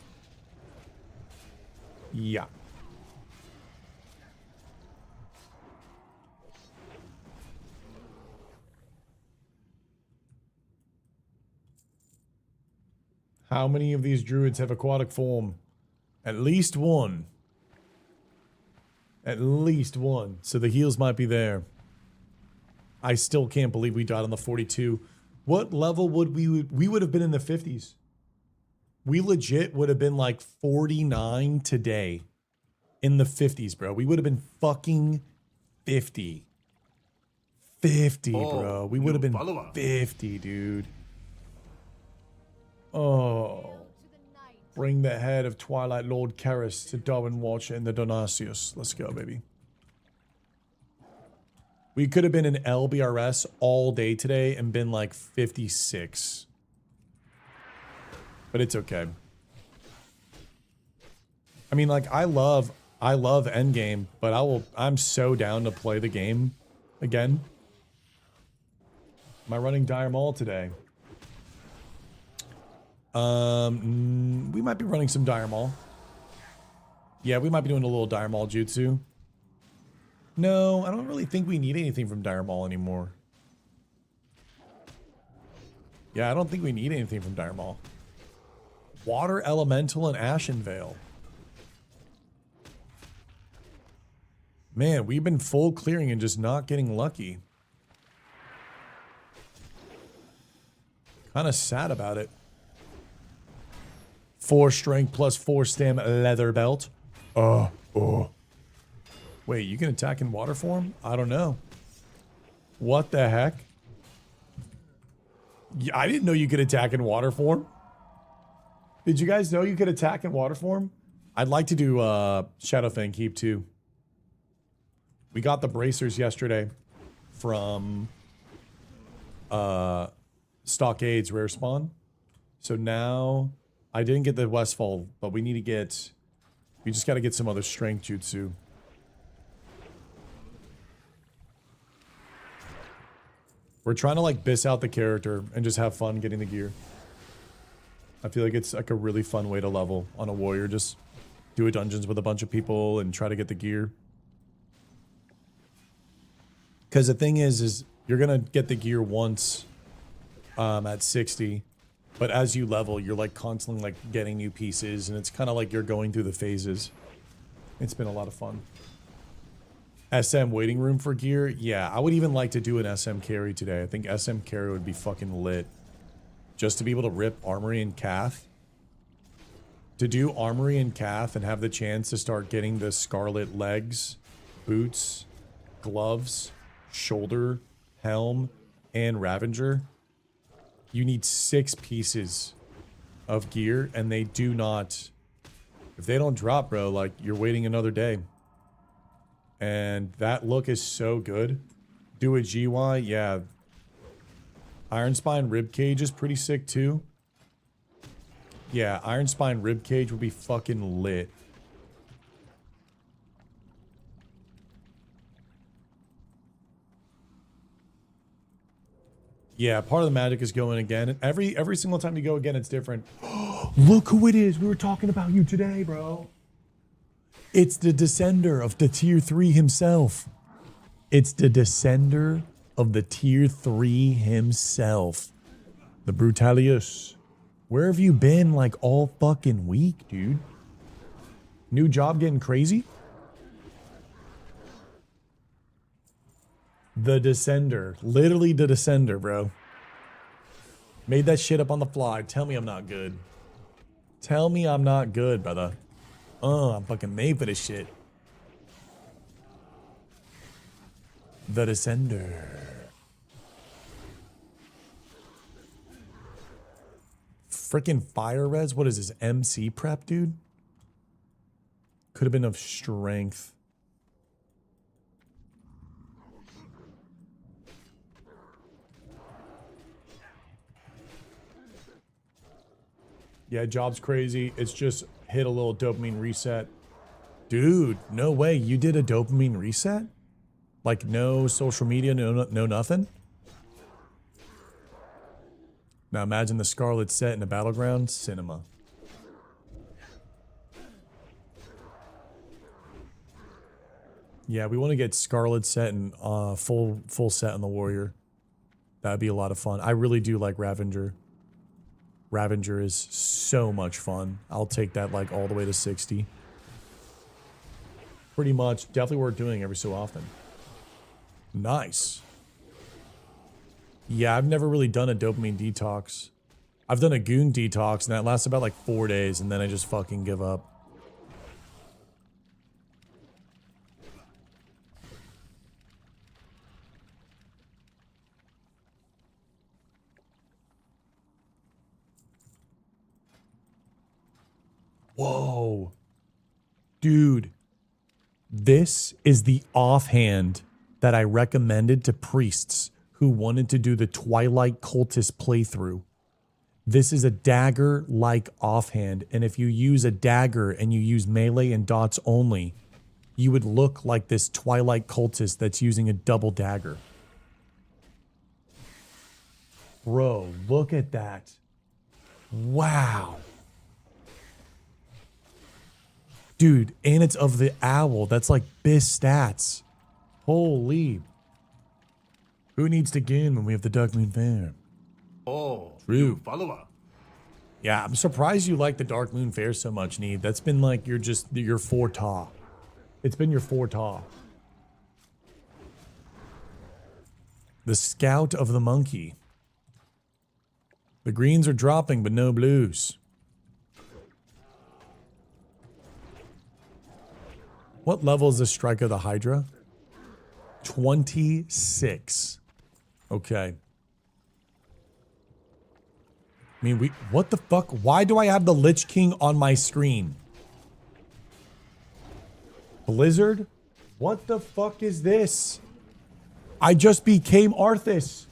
Yeah. How many of these druids have aquatic form? At least one. At least one. So the heals might be there. I still can't believe we died on the 42. What level would we would have been in the 50s? We legit would have been like 49 today. In the 50s, bro. We would have been fucking 50. 50, bro. We would have been 50, dude. Oh. Bring the head of Twilight Lord Karis to Darwin Watcher and the Donasius. Let's go, baby. We could have been in LBRS all day today and been like 56. But it's okay. I mean, like, I love Endgame, but I'm so down to play the game again. Am I running Dire Maul today? We might be running some Dire Maul. Yeah, we might be doing a little Dire Maul jutsu. No, I don't really think we need anything from Dire Maul anymore. Yeah, I don't think we need anything from Dire Maul. Water Elemental and Ashen Veil. Man, we've been full clearing and just not getting lucky. Kind of sad about it. 4 strength plus 4 stam leather belt. Oh. Wait, you can attack in water form? I don't know. What the heck? Yeah, I didn't know you could attack in water form. Did you guys know you could attack in water form? I'd like to do Shadowfang Keep too. We got the bracers yesterday from Stockades Rare Spawn. So now I didn't get the Westfall, but we just got to get some other strength jutsu. We're trying to like biss out the character and just have fun getting the gear. I feel like it's like a really fun way to level on a warrior. Just do a dungeons with a bunch of people and try to get the gear. Because the thing is you're going to get the gear once at 60. But as you level, you're like constantly like getting new pieces. And it's kind of like you're going through the phases. It's been a lot of fun. SM waiting room for gear? Yeah, I would even like to do an SM carry today. I think SM carry would be fucking lit. Just to be able to rip Armory and Cath. To do Armory and Cath and have the chance to start getting the Scarlet legs, boots, gloves, shoulder, helm, and Ravager. You need 6 pieces of gear, and they do not... If they don't drop, bro, like, you're waiting another day. And that look is so good. Do a GY, yeah. Iron Spine Ribcage is pretty sick too. Yeah, Iron Spine Ribcage would be fucking lit. Yeah, part of the magic is going again. Every single time you go again, it's different. Look who it is. We were talking about you today, bro. It's the descender of the tier 3 himself. It's the descender of the tier 3 himself. The Brutalius. Where have you been like all fucking week, dude? New job getting crazy? The Descender. Literally the Descender, bro. Made that shit up on the fly. Tell me I'm not good. Tell me I'm not good, brother. I'm fucking made for this shit. The Descender. Freaking fire res? What is this? MC prep, dude? Could have been of strength. Yeah, job's crazy. It's just hit a little dopamine reset. Dude, no way. You did a dopamine reset? Like no social media, no nothing? Now imagine the Scarlet set in a battleground cinema. Yeah, we want to get Scarlet set and full set on the Warrior. That'd be a lot of fun. I really do like Ravager. Ravager is so much fun. I'll take that like all the way to 60. Pretty much. Definitely worth doing every so often. Nice. Yeah, I've never really done a dopamine detox. I've done a goon detox, and that lasts about like 4 days, and then I just fucking give up. Whoa. Dude. This is the offhand that I recommended to priests who wanted to do the Twilight Cultist playthrough. This is a dagger-like offhand, and if you use a dagger and you use melee and dots only, you would look like this Twilight Cultist that's using a double dagger. Bro, look at that. Wow. Dude, and it's of the owl. That's like BIS stats. Holy. Who needs to gain when we have the Dark Moon Fair? Oh, True. new follower. Yeah, I'm surprised you like the Dark Moon Fair so much, Need. That's been like your foretaw. It's been your foretaw. The Scout of the Monkey. The greens are dropping, but no blues. What level is the Strike of the Hydra? 26. Okay. I mean, what the fuck? Why do I have the Lich King on my screen? Blizzard? What the fuck is this? I just became Arthas.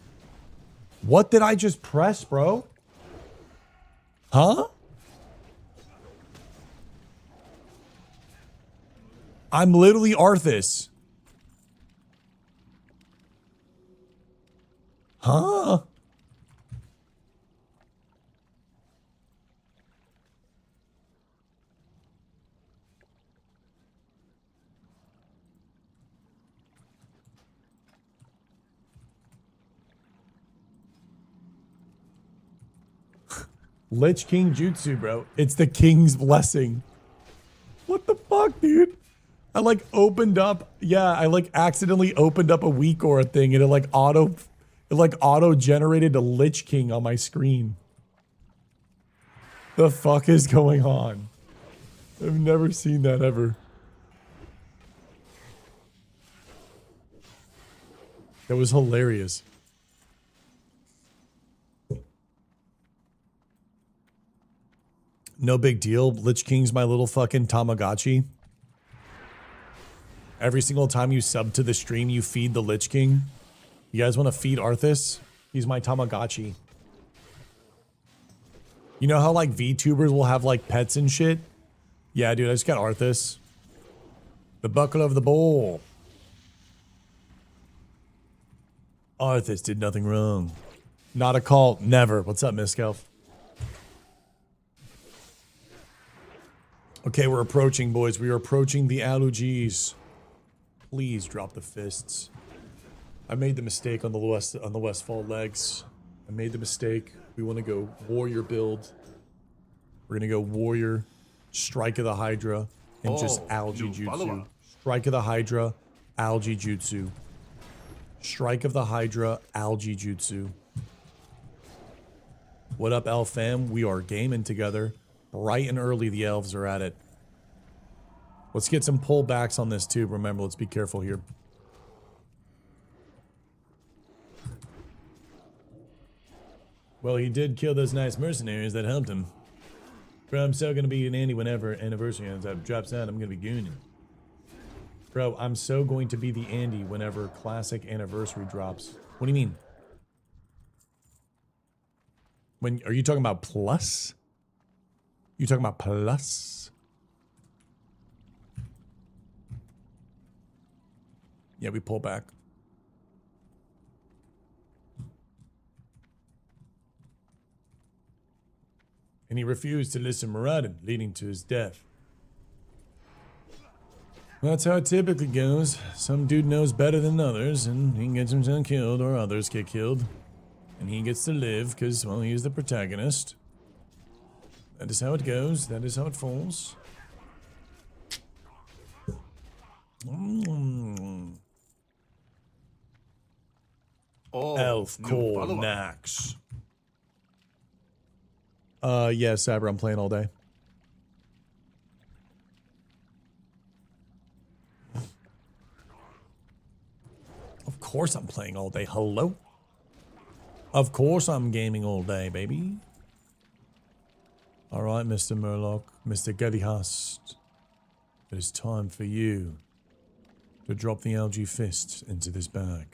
What did I just press, bro? Huh? I'm literally Arthas. Huh? Lich King Jutsu, bro. It's the king's blessing. What the fuck, dude? I like opened up, yeah, I like accidentally opened up a weak aura thing and it like auto generated a Lich King on my screen. The fuck is going on? I've never seen that ever. That was hilarious. No big deal. Lich King's my little fucking Tamagotchi. Every single time you sub to the stream, you feed the Lich King. You guys want to feed Arthas? He's my Tamagotchi. You know how like VTubers will have like pets and shit? Yeah, dude, I just got Arthas. The buckle of the bowl. Arthas did nothing wrong. Not a cult, never. What's up, Miskelf? Okay, we're approaching, boys. We are approaching the Alugs. Please drop the fists. I made the mistake on the Westfall legs. I made the mistake. We want to go warrior build. We're gonna go warrior, strike of the Hydra, and just algae jutsu. Strike of the Hydra, algae jutsu. Strike of the Hydra, algae jutsu. What up, Elf fam? We are gaming together. Bright and early, the elves are at it. Let's get some pullbacks on this too. Remember, let's be careful here. Well, he did kill those nice mercenaries that helped him. Bro, I'm still gonna be an Andy whenever anniversary drops out. I'm gonna be gooning. Bro, I'm so going to be the Andy whenever classic anniversary drops. What do you mean? When are you talking about plus? You talking about plus? Yeah, we pull back. And he refused to listen to Muradin, leading to his death. That's how it typically goes. Some dude knows better than others, and he gets himself killed, or others get killed. And he gets to live, because, well, he's the protagonist. That is how it goes. That is how it falls. Oh, Elf Core Nax. Yeah, Saber, I'm playing all day. Of course I'm playing all day. Hello? Of course I'm gaming all day, baby. Alright, Mr. Murloc, Mr. Gellyhust. It is time for you to drop the algae fists into this bag.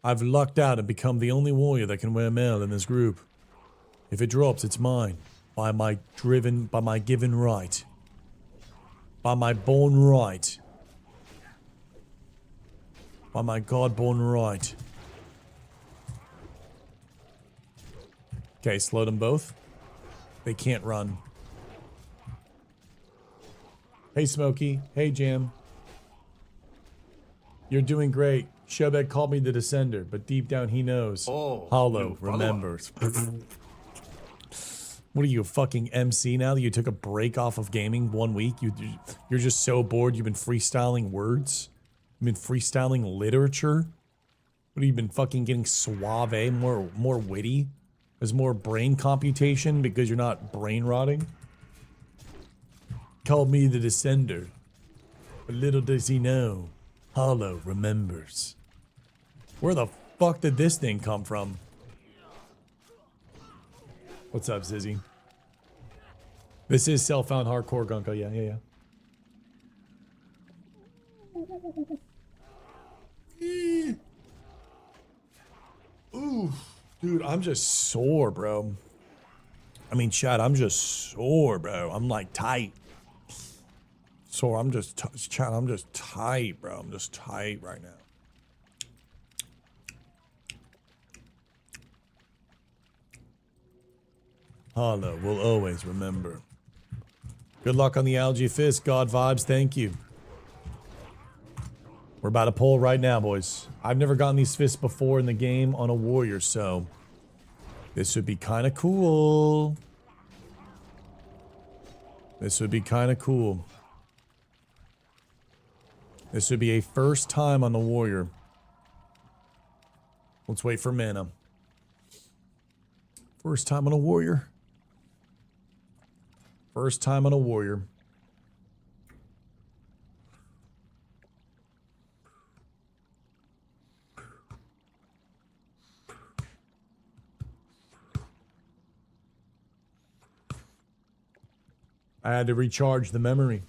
I've lucked out and become the only warrior that can wear mail in this group. If it drops, it's mine. By my given right. By my born right. By my God-born right. Okay, slow them both. They can't run. Hey, Smokey. Hey, Jam. You're doing great. Shobek called me the Descender, but deep down he knows. Oh, Hollow remembers. What are you, a fucking MC now that you took a break off of gaming 1 week? You're just so bored you've been freestyling words? You've been freestyling literature? What have you been fucking getting suave, more witty? There's more brain computation because you're not brain rotting? Called me the Descender. But little does he know, Hollow remembers. Where the fuck did this thing come from? What's up, Zizzy? This is self-found hardcore Gunko. Yeah. Ooh, dude, I'm just sore, bro. I mean, chat, I'm just sore, bro. I'm like tight. So I'm just, chat, I'm just tight, bro. I'm just tight right now. Holla will always remember. Good luck on the algae fist. God vibes, thank you. We're about to pull right now, boys. I've never gotten these fists before in the game on a warrior, so this would be kind of cool. This would be kind of cool. This would be a first time on the warrior. Let's wait for mana. First time on a warrior. First time on a warrior. I had to recharge the memory.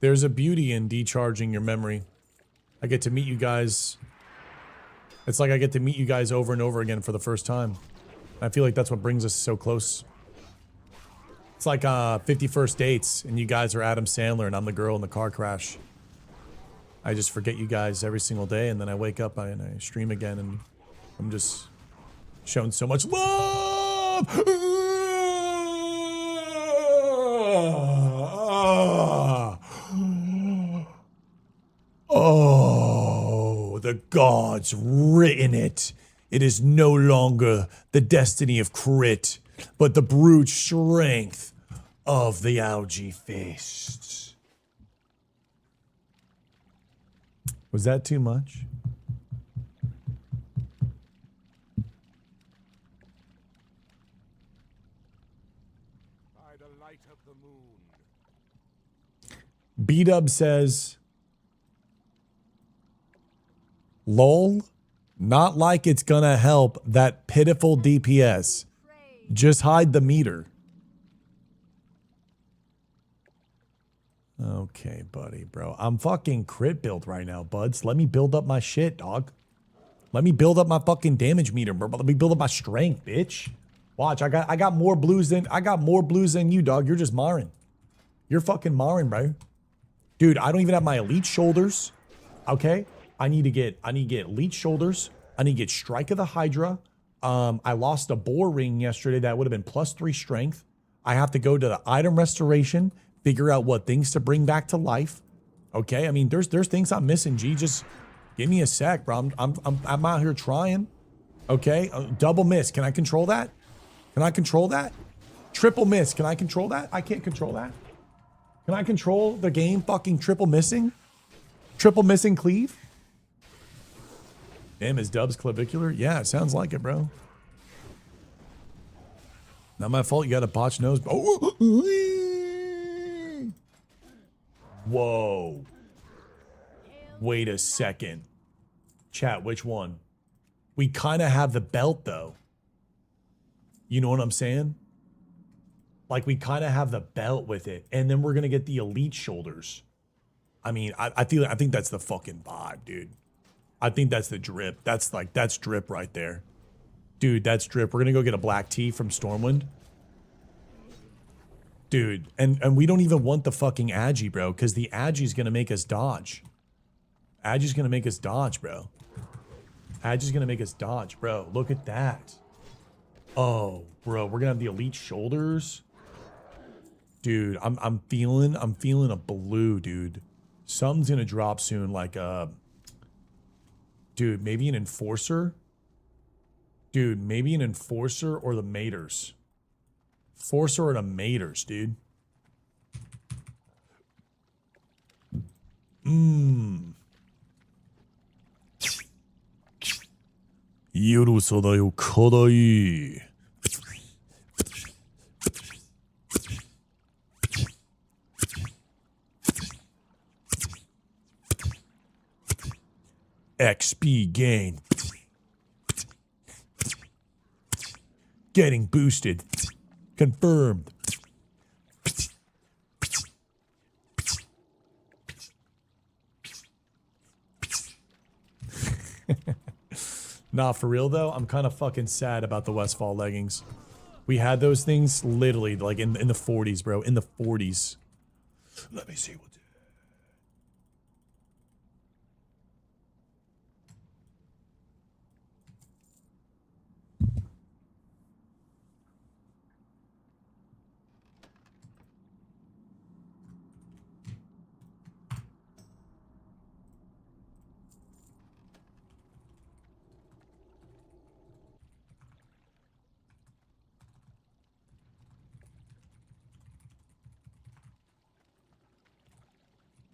There's a beauty in decharging your memory. I get to meet you guys. It's like I get to meet you guys over and over again for the first time. I feel like that's what brings us so close. It's like 50 First Dates, and you guys are Adam Sandler, and I'm the girl in the car crash. I just forget you guys every single day, and then I wake up and I stream again, and I'm just shown so much love. Oh, the gods written it. It is no longer the destiny of crit, but the brute strength of the algae fists. Was that too much? By the light of the moon. B-Dub says, lol, not like it's gonna help that pitiful DPS. Just hide the meter. Okay, buddy, bro. I'm fucking crit build right now, buds. Let me build up my shit, dog. Let me build up my fucking damage meter, bro. Let me build up my strength, bitch. Watch, I got more blues than you, dog. You're just Marin. You're fucking Marin, bro. Dude, I don't even have my elite shoulders. Okay? I need to get elite shoulders. I need to get Strike of the Hydra. I lost a boar ring yesterday that would have been +3 strength. I have to go to the item restoration, figure out what things to bring back to life. Okay? I mean, there's things I'm missing, G. Just give me a sec, bro. I'm out here trying. Okay? Double miss. Can I control that? Can I control that? Triple miss. Can I control that? I can't control that. Can I control the game fucking triple missing? Triple missing cleave? Damn, is Dubs clavicular? Yeah, it sounds like it, bro. Not my fault. You got a botched nose. Oh. Whoa. Wait a second. Chat, which one? We kind of have the belt, though. You know what I'm saying? Like, we kind of have the belt with it. And then we're going to get the elite shoulders. I mean, I think that's the fucking vibe, dude. I think that's the drip. That's drip right there. Dude, that's drip. We're going to go get a black tea from Stormwind. Dude, and we don't even want the fucking Agi, bro, because the Agi's going to make us dodge. Agi's going to make us dodge, bro. Agi's going to make us dodge, bro. Look at that. Oh, bro, we're going to have the elite shoulders. Dude, I'm feeling a blue, dude. Something's going to drop soon, like dude, maybe an enforcer? Dude, maybe an enforcer or the maters. Enforcer or the maters, dude. Yorosadayo kadai. XP gain. Getting boosted. Confirmed. Nah, for real though, I'm kind of fucking sad about the Westfall leggings. We had those things literally like in the 40s, bro. In the 40s. Let me see what.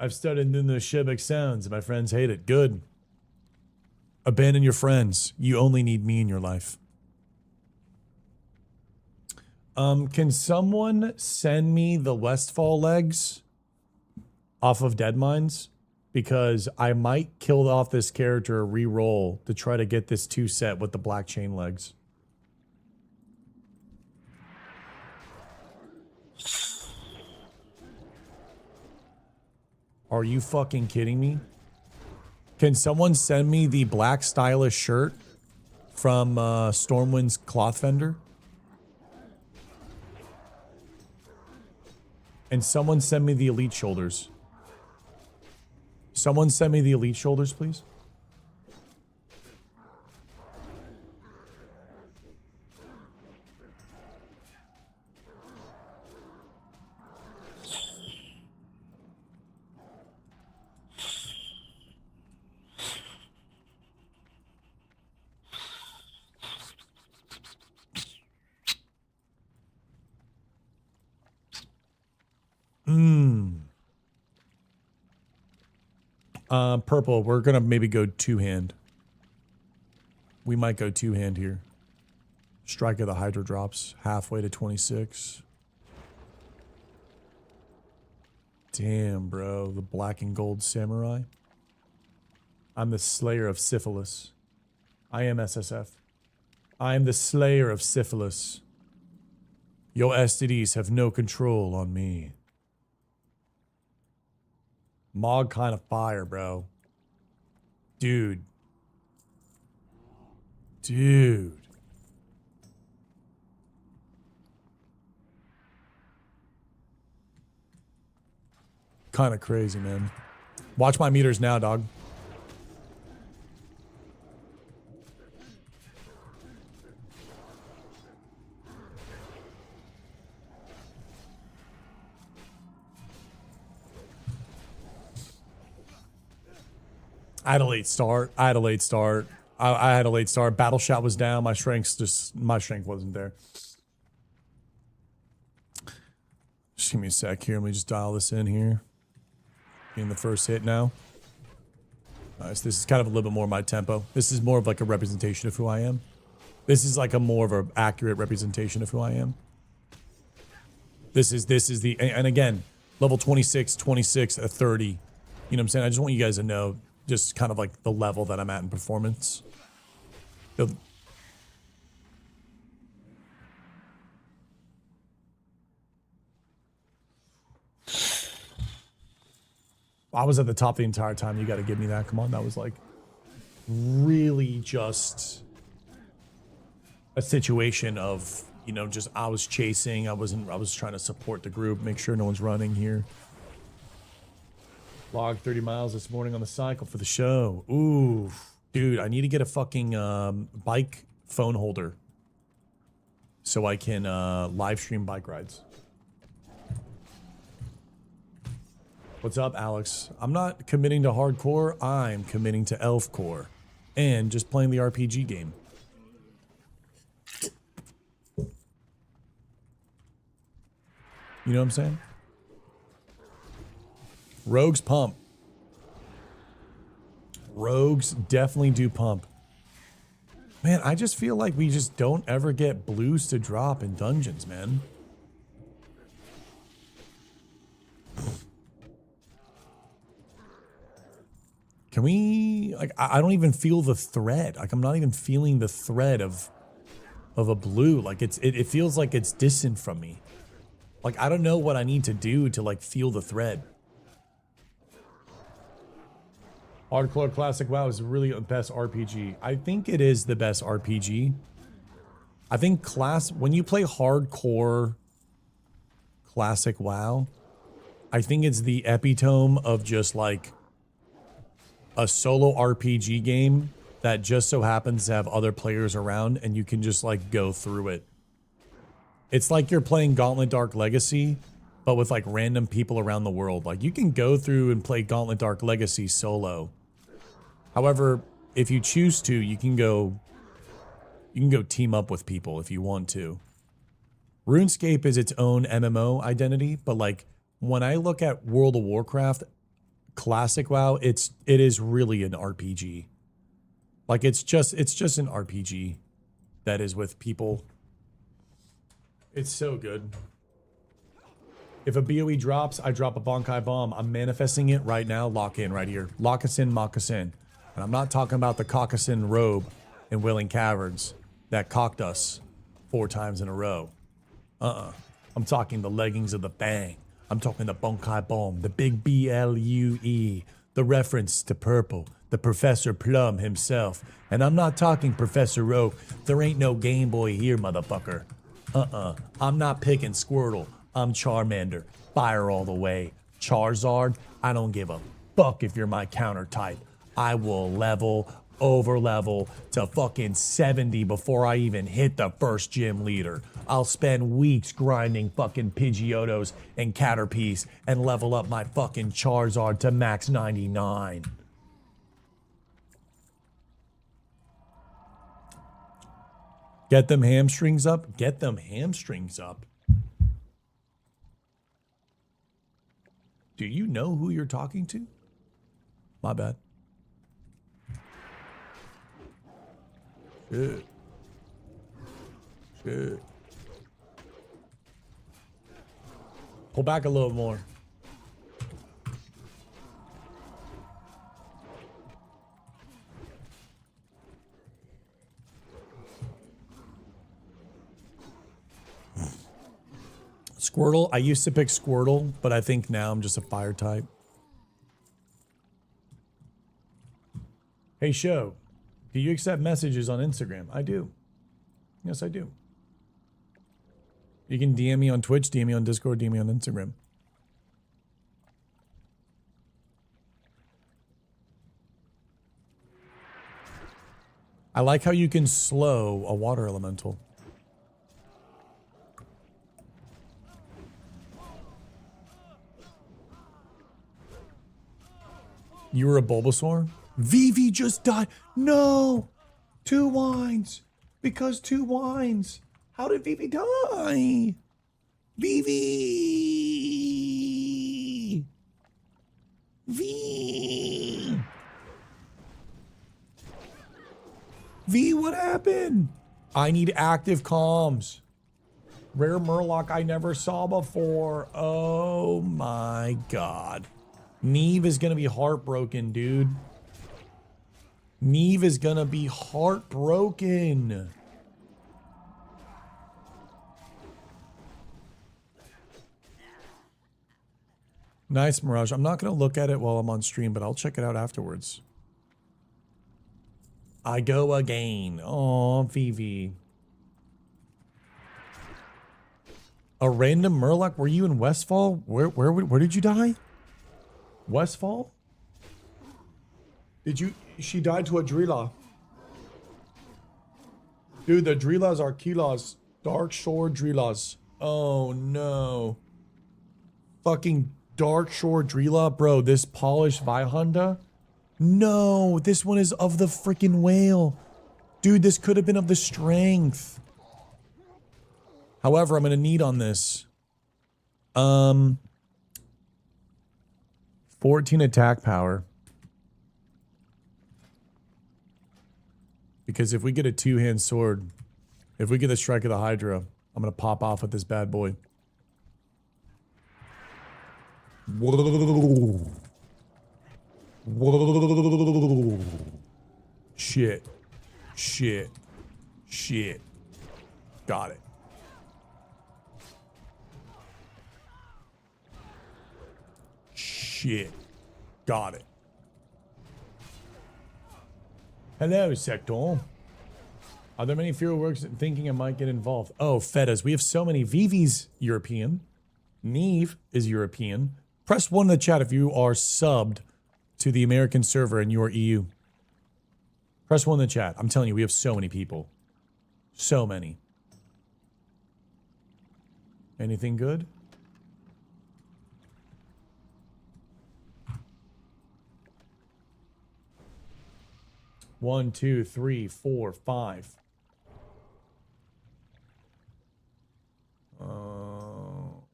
I've started doing those Shebek sounds and my friends hate it. Good. Abandon your friends. You only need me in your life. Can someone send me the Westfall legs off of Deadmines? Because I might kill off this character, re-roll to try to get this 2 set with the black chain legs. Are you fucking kidding me? Can someone send me the black stylish shirt from Stormwind's cloth vendor? And someone send me the elite shoulders. Someone send me the elite shoulders, please. Purple, we're gonna maybe go 2-hand. We might go 2-hand here. Strike of the Hydra drops halfway to 26. Damn, bro. The black and gold samurai. I'm the slayer of syphilis. I am SSF. I am the slayer of syphilis. Your STDs have no control on me. Mog kind of fire, bro. Dude. Dude. Kind of crazy, man. Watch my meters now, dog. I had a late start. I had a late start. Battle shot was down. My strength wasn't there. Just give me a sec here. Let me just dial this in here. In the first hit now. Nice. This is kind of a little bit more my tempo. This is more of like a representation of who I am. This is like a more of an accurate representation of who I am. This is the, and again, level 26, 26, a 30. You know what I'm saying? I just want you guys to know just kind of like the level that I'm at in performance. I was at the top the entire time. You got to give me that. Come on. That was like really just a situation of, you know, just I was chasing. I was trying to support the group, make sure no one's running here. Logged 30 miles this morning on the cycle for the show. Ooh, dude, I need to get a fucking bike phone holder so I can live stream bike rides. What's up, Alex? I'm not committing to hardcore. I'm committing to elfcore and just playing the RPG game. You know what I'm saying? Rogues pump. Rogues definitely do pump. Man, I just feel like we just don't ever get blues to drop in dungeons, man. Can we, like, I don't even feel the thread. Like, I'm not even feeling the thread of a blue. Like, it feels like it's distant from me. Like, I don't know what I need to do to, like, feel the thread. Hardcore Classic WoW is really the best RPG. I think it is the best RPG. I think when you play hardcore Classic WoW, I think it's the epitome of just like a solo RPG game that just so happens to have other players around and you can just like go through it. It's like you're playing Gauntlet Dark Legacy, but with like random people around the world. Like you can go through and play Gauntlet Dark Legacy solo. However, if you choose to, you can go team up with people if you want to. RuneScape is its own MMO identity, but like when I look at World of Warcraft, Classic WoW, it is really an RPG. Like it's just an RPG that is with people. It's so good. If a BOE drops, I drop a Bankai bomb. I'm manifesting it right now. Lock in right here. Lock us in, moccasin. And I'm not talking about the caucasin robe in Willing Caverns that cocked us 4 times in a row. I'm talking the leggings of the Bang. I'm talking the Bankai bomb, the big BLUE, the reference to purple, the Professor Plum himself. And I'm not talking Professor Oak. There ain't no Game Boy here, motherfucker. I'm not picking Squirtle. I'm Charmander. Fire all the way. Charizard, I don't give a fuck if you're my counter type. I will level, over level to fucking 70 before I even hit the first gym leader. I'll spend weeks grinding fucking Pidgeotos and Caterpies and level up my fucking Charizard to max 99. Get them hamstrings up? Get them hamstrings up. Do you know who you're talking to? My bad. Shit. Shit. Pull back a little more. Squirtle, I used to pick Squirtle, but I think now I'm just a fire type. Hey, show, do you accept messages on Instagram? I do. Yes, I do. You can DM me on Twitch, DM me on Discord, DM me on Instagram. I like how you can slow a water elemental. You were a Bulbasaur? Vivi just died. No! 2 wines. Because 2 wines. How did Vivi die? Vivi! V! V, what happened? I need active comms. Rare Murloc I never saw before. Oh my god. Neve is gonna be heartbroken, dude. Neve is gonna be heartbroken. Nice, Mirage. I'm not gonna look at it while I'm on stream, but I'll check it out afterwards. I go again. Aw, Vivi. A random Murloc? Were you in Westfall? Where did you die? Westfall? Did you? She died to a Drila. Dude, the Drilas are Kilas. Dark Shore Drilas. Oh no. Fucking Dark Shore Drila. Bro, this polished Vihonda? No, this one is of the freaking whale. Dude, this could have been of the strength. However, I'm gonna need on this. 14 attack power. Because if we get a 2-hand sword, if we get the Strike of the Hydra, I'm gonna pop off with this bad boy. Whoa. Whoa. Shit. Shit. Shit. Got it. Shit. Got it. Hello, Sector. Are there many fewer works thinking I might get involved? Oh, Fetas. We have so many. Vivi's European. Neve is European. Press 1 in the chat if you are subbed to the American server and you are EU. Press 1 in the chat. I'm telling you, we have so many people. So many. Anything good? One, two, three, four, 5.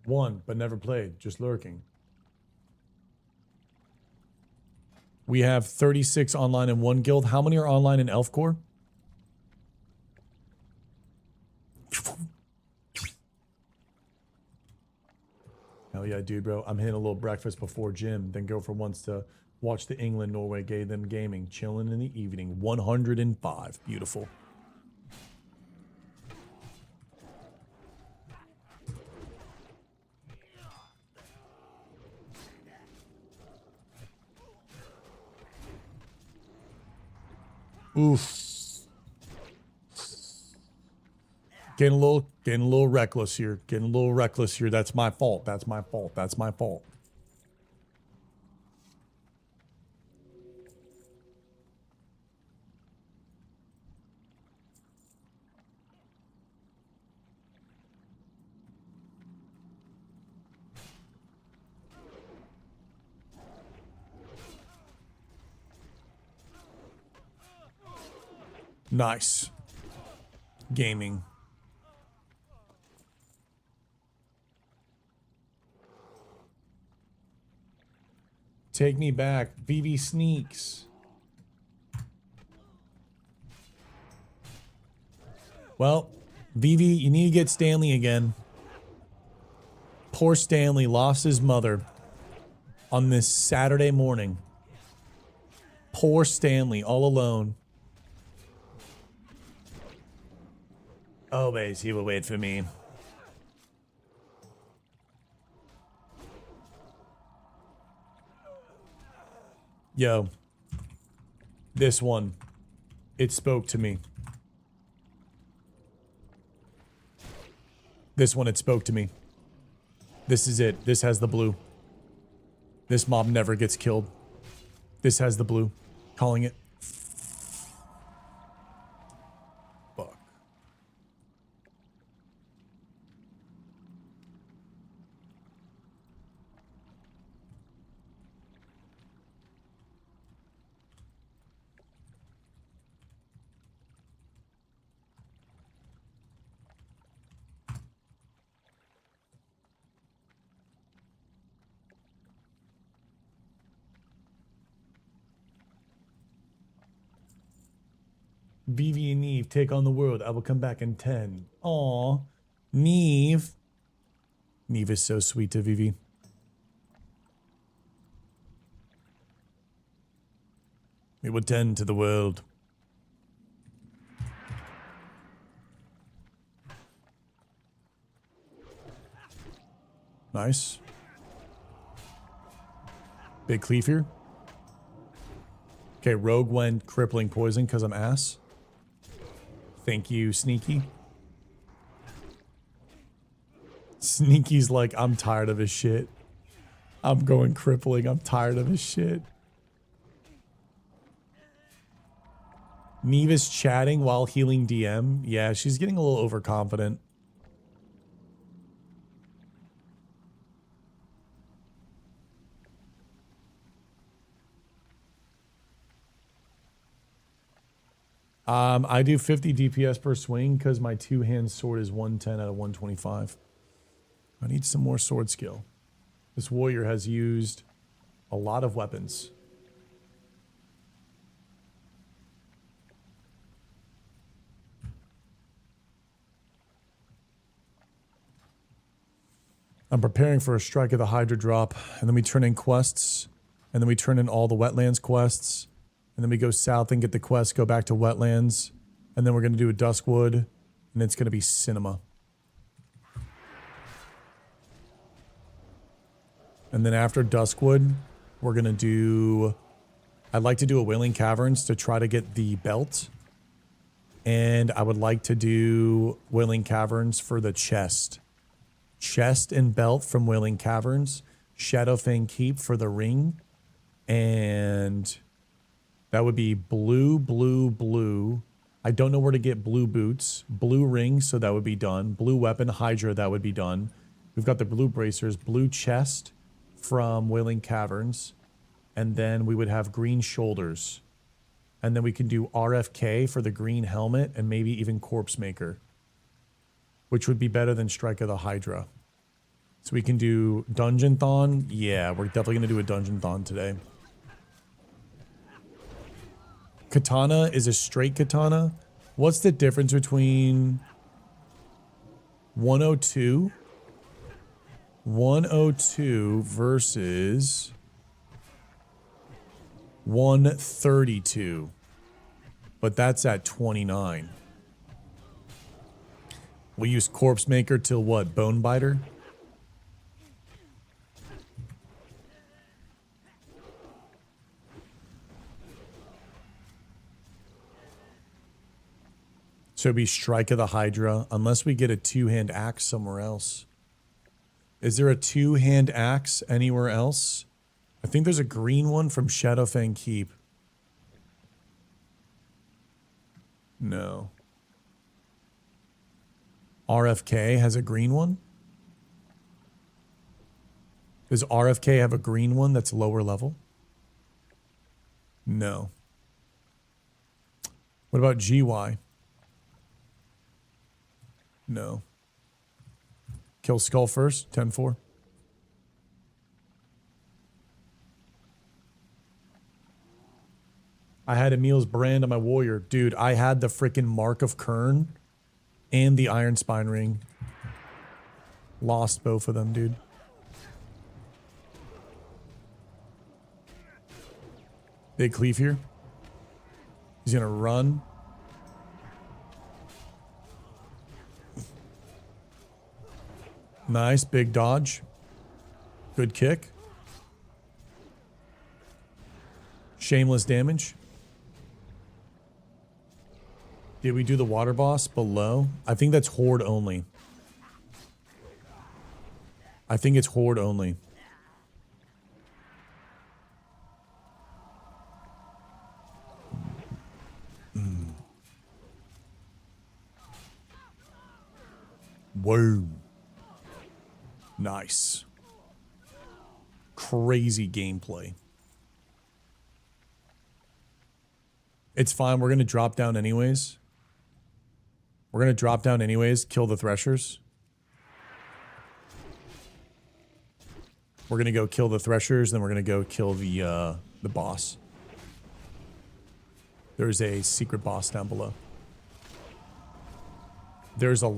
One, but never played, just lurking. We have 36 online in one guild. How many are online in Elf Corps? Hell yeah, dude, bro. I'm hitting a little breakfast before gym, then go for once to watch the England-Norway them gaming. Chilling in the evening. 105. Beautiful. Oof. Getting a little reckless here. Getting a little reckless here. That's my fault. That's my fault. That's my fault. Nice. Gaming. Take me back. VV sneaks. Well, VV, you need to get Stanley again. Poor Stanley lost his mother on this Saturday morning. Poor Stanley, all alone. Always, he will wait for me. Yo. This one. It spoke to me. This one, it spoke to me. This is it. This has the blue. This mob never gets killed. This has the blue. Calling it. Fuck. Vivi and Neve take on the world. I will come back in 10. Aw. Neve. Neve is so sweet to Vivi. We will tend to the world. Nice. Big cleave here. Okay, Rogue went crippling poison because I'm ass. Thank you, Sneaky. Sneaky's like, I'm tired of his shit. I'm going crippling. I'm tired of his shit. Neve is chatting while healing DM. Yeah, she's getting a little overconfident. I do 50 DPS per swing because my two-hand sword is 110 out of 125. I need some more sword skill. This warrior has used a lot of weapons. I'm preparing for a Strike of the Hydra drop, and then we turn in quests, and then we turn in all the wetlands quests. And then we go south and get the quest, go back to wetlands. And then we're going to do a Duskwood. And it's going to be cinema. And then after Duskwood, we're going to do... I'd like to do a Wailing Caverns to try to get the belt. And I would like to do Wailing Caverns for the chest. Chest and belt from Wailing Caverns. Shadowfang Keep for the ring. And... that would be blue, blue, blue. I don't know where to get blue boots. Blue ring, so that would be done. Blue weapon, Hydra, that would be done. We've got the blue bracers. Blue chest from Wailing Caverns. And then we would have green shoulders. And then we can do RFK for the green helmet and maybe even Corpse Maker. Which would be better than Strike of the Hydra. So we can do Dungeon Thon. Yeah, we're definitely going to do a Dungeon Thon today. Katana is a straight katana. What's the difference between 102? 102 versus 132. But that's at 29. We use Corpse Maker till what? Bone Biter? So it'd be Strike of the Hydra, unless we get a two-hand axe somewhere else. Is there a two-hand axe anywhere else? I think there's a green one from Shadowfang Keep. No. RFK has a green one? Does RFK have a green one that's lower level? No. What about GY? No. Kill Skull first, 10-4. I had Emil's brand on my warrior. Dude, I had the freaking Mark of Kern and the Iron Spine ring. Lost both of them, dude. Big cleave here. He's gonna run. Nice, big dodge. Good kick. Shameless damage. Did we do the water boss below? I think that's horde only. I think it's horde only. Whoa. Nice. Crazy gameplay. It's fine. We're going to drop down anyways. We're going to drop down anyways. Kill the Threshers. We're going to go kill the Threshers. Then we're going to go kill the boss. There's a secret boss down below. There's a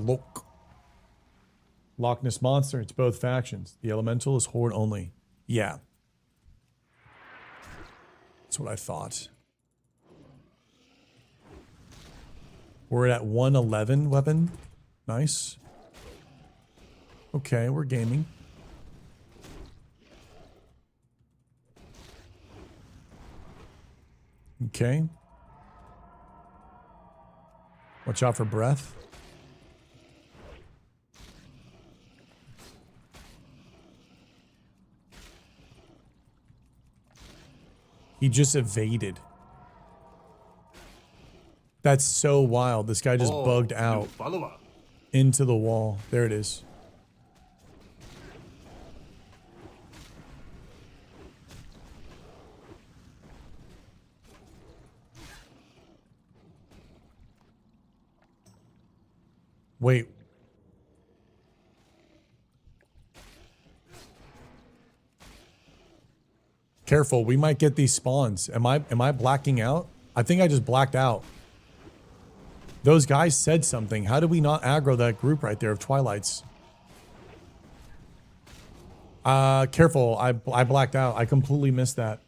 Loch Ness Monster. It's both factions. The Elemental is horde only. Yeah. That's what I thought. We're at 111 weapon. Nice. Okay, we're gaming. Okay. Watch out for breath. He just evaded. That's so wild. This guy just bugged out into the wall. There it is. Wait. Careful, we might get these spawns. Am I blacking out? I think I just blacked out. Those guys said something. How did we not aggro that group right there of Twilights? Careful, I blacked out. I completely missed that.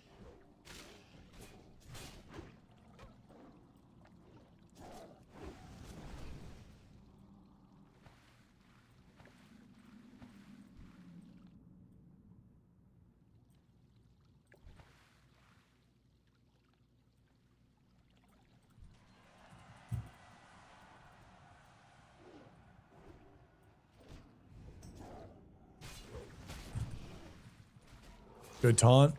Good taunt.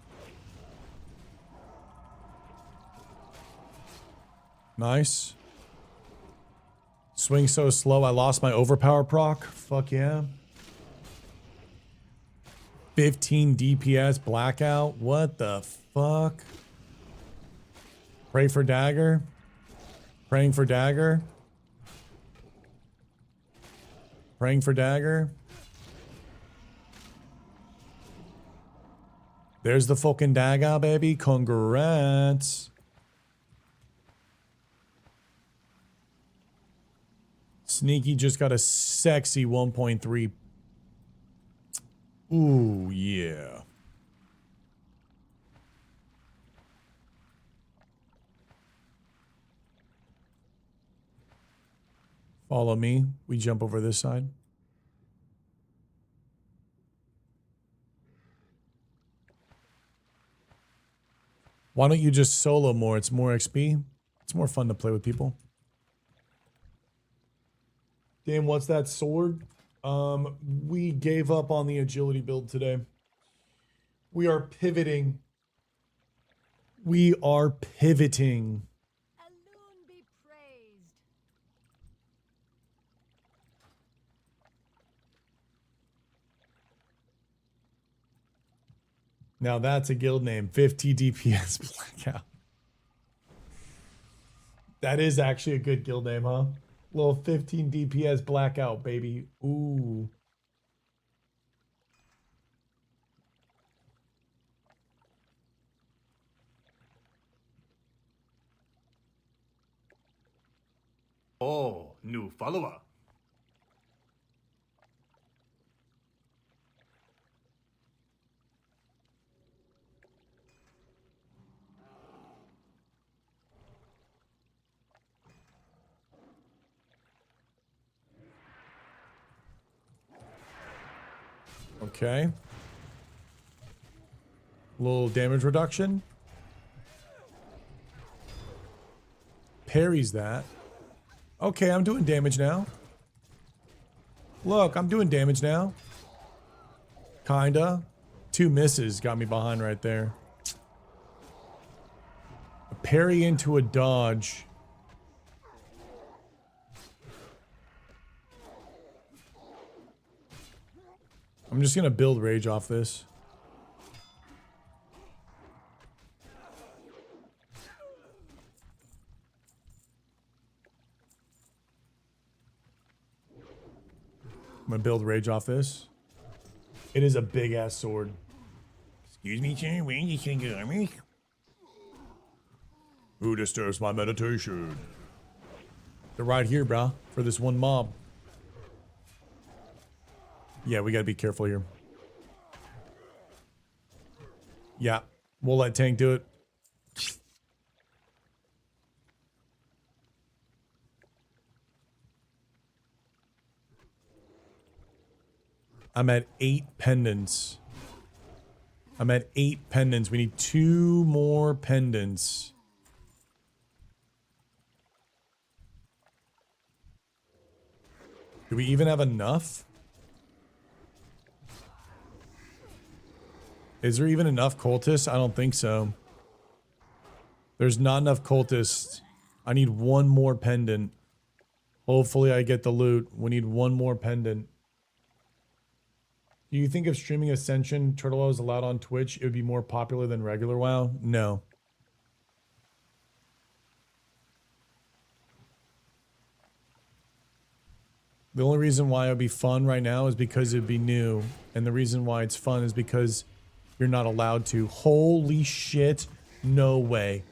Nice. Swing so slow, I lost my overpower proc. Fuck yeah. 15 DPS blackout. What the fuck? Pray for dagger. Praying for dagger. Praying for dagger. There's the fucking dagger, baby. Congrats. Sneaky just got a sexy 1.3. Ooh, yeah. Follow me. We jump over this side. Why don't you just solo more? It's more XP. It's more fun to play with people. Damn, what's that sword? We gave up on the agility build today. We are pivoting. We are pivoting. Alone be praised. Now that's a guild name. 50 DPS Blackout. That is actually a good guild name, huh? Little 15 DPS Blackout, baby. Ooh. Oh, new follower. Okay. Little damage reduction. Parries that. Okay, I'm doing damage now. Look, I'm doing damage now. Kinda. 2 misses got me behind right there. A parry into a dodge. I'm just gonna build rage off this. I'm gonna build rage off this. It is a big ass sword. Excuse me, sir. Where you can go me? Who disturbs my meditation? They're right here, brah, for this one mob. Yeah, we gotta be careful here. Yeah, we'll let Tank do it. I'm at 8 pendants. I'm at 8 pendants. We need 2 more pendants. Do we even have enough? Is there even enough cultists? I don't think so. There's not enough cultists. I need 1 more pendant. Hopefully I get the loot. We need 1 more pendant. Do you think if streaming Ascension Turtle WoW is allowed on Twitch, it would be more popular than regular WoW? No. The only reason why it would be fun right now is because it would be new. And the reason why it's fun is because you're not allowed to. Holy shit. No way.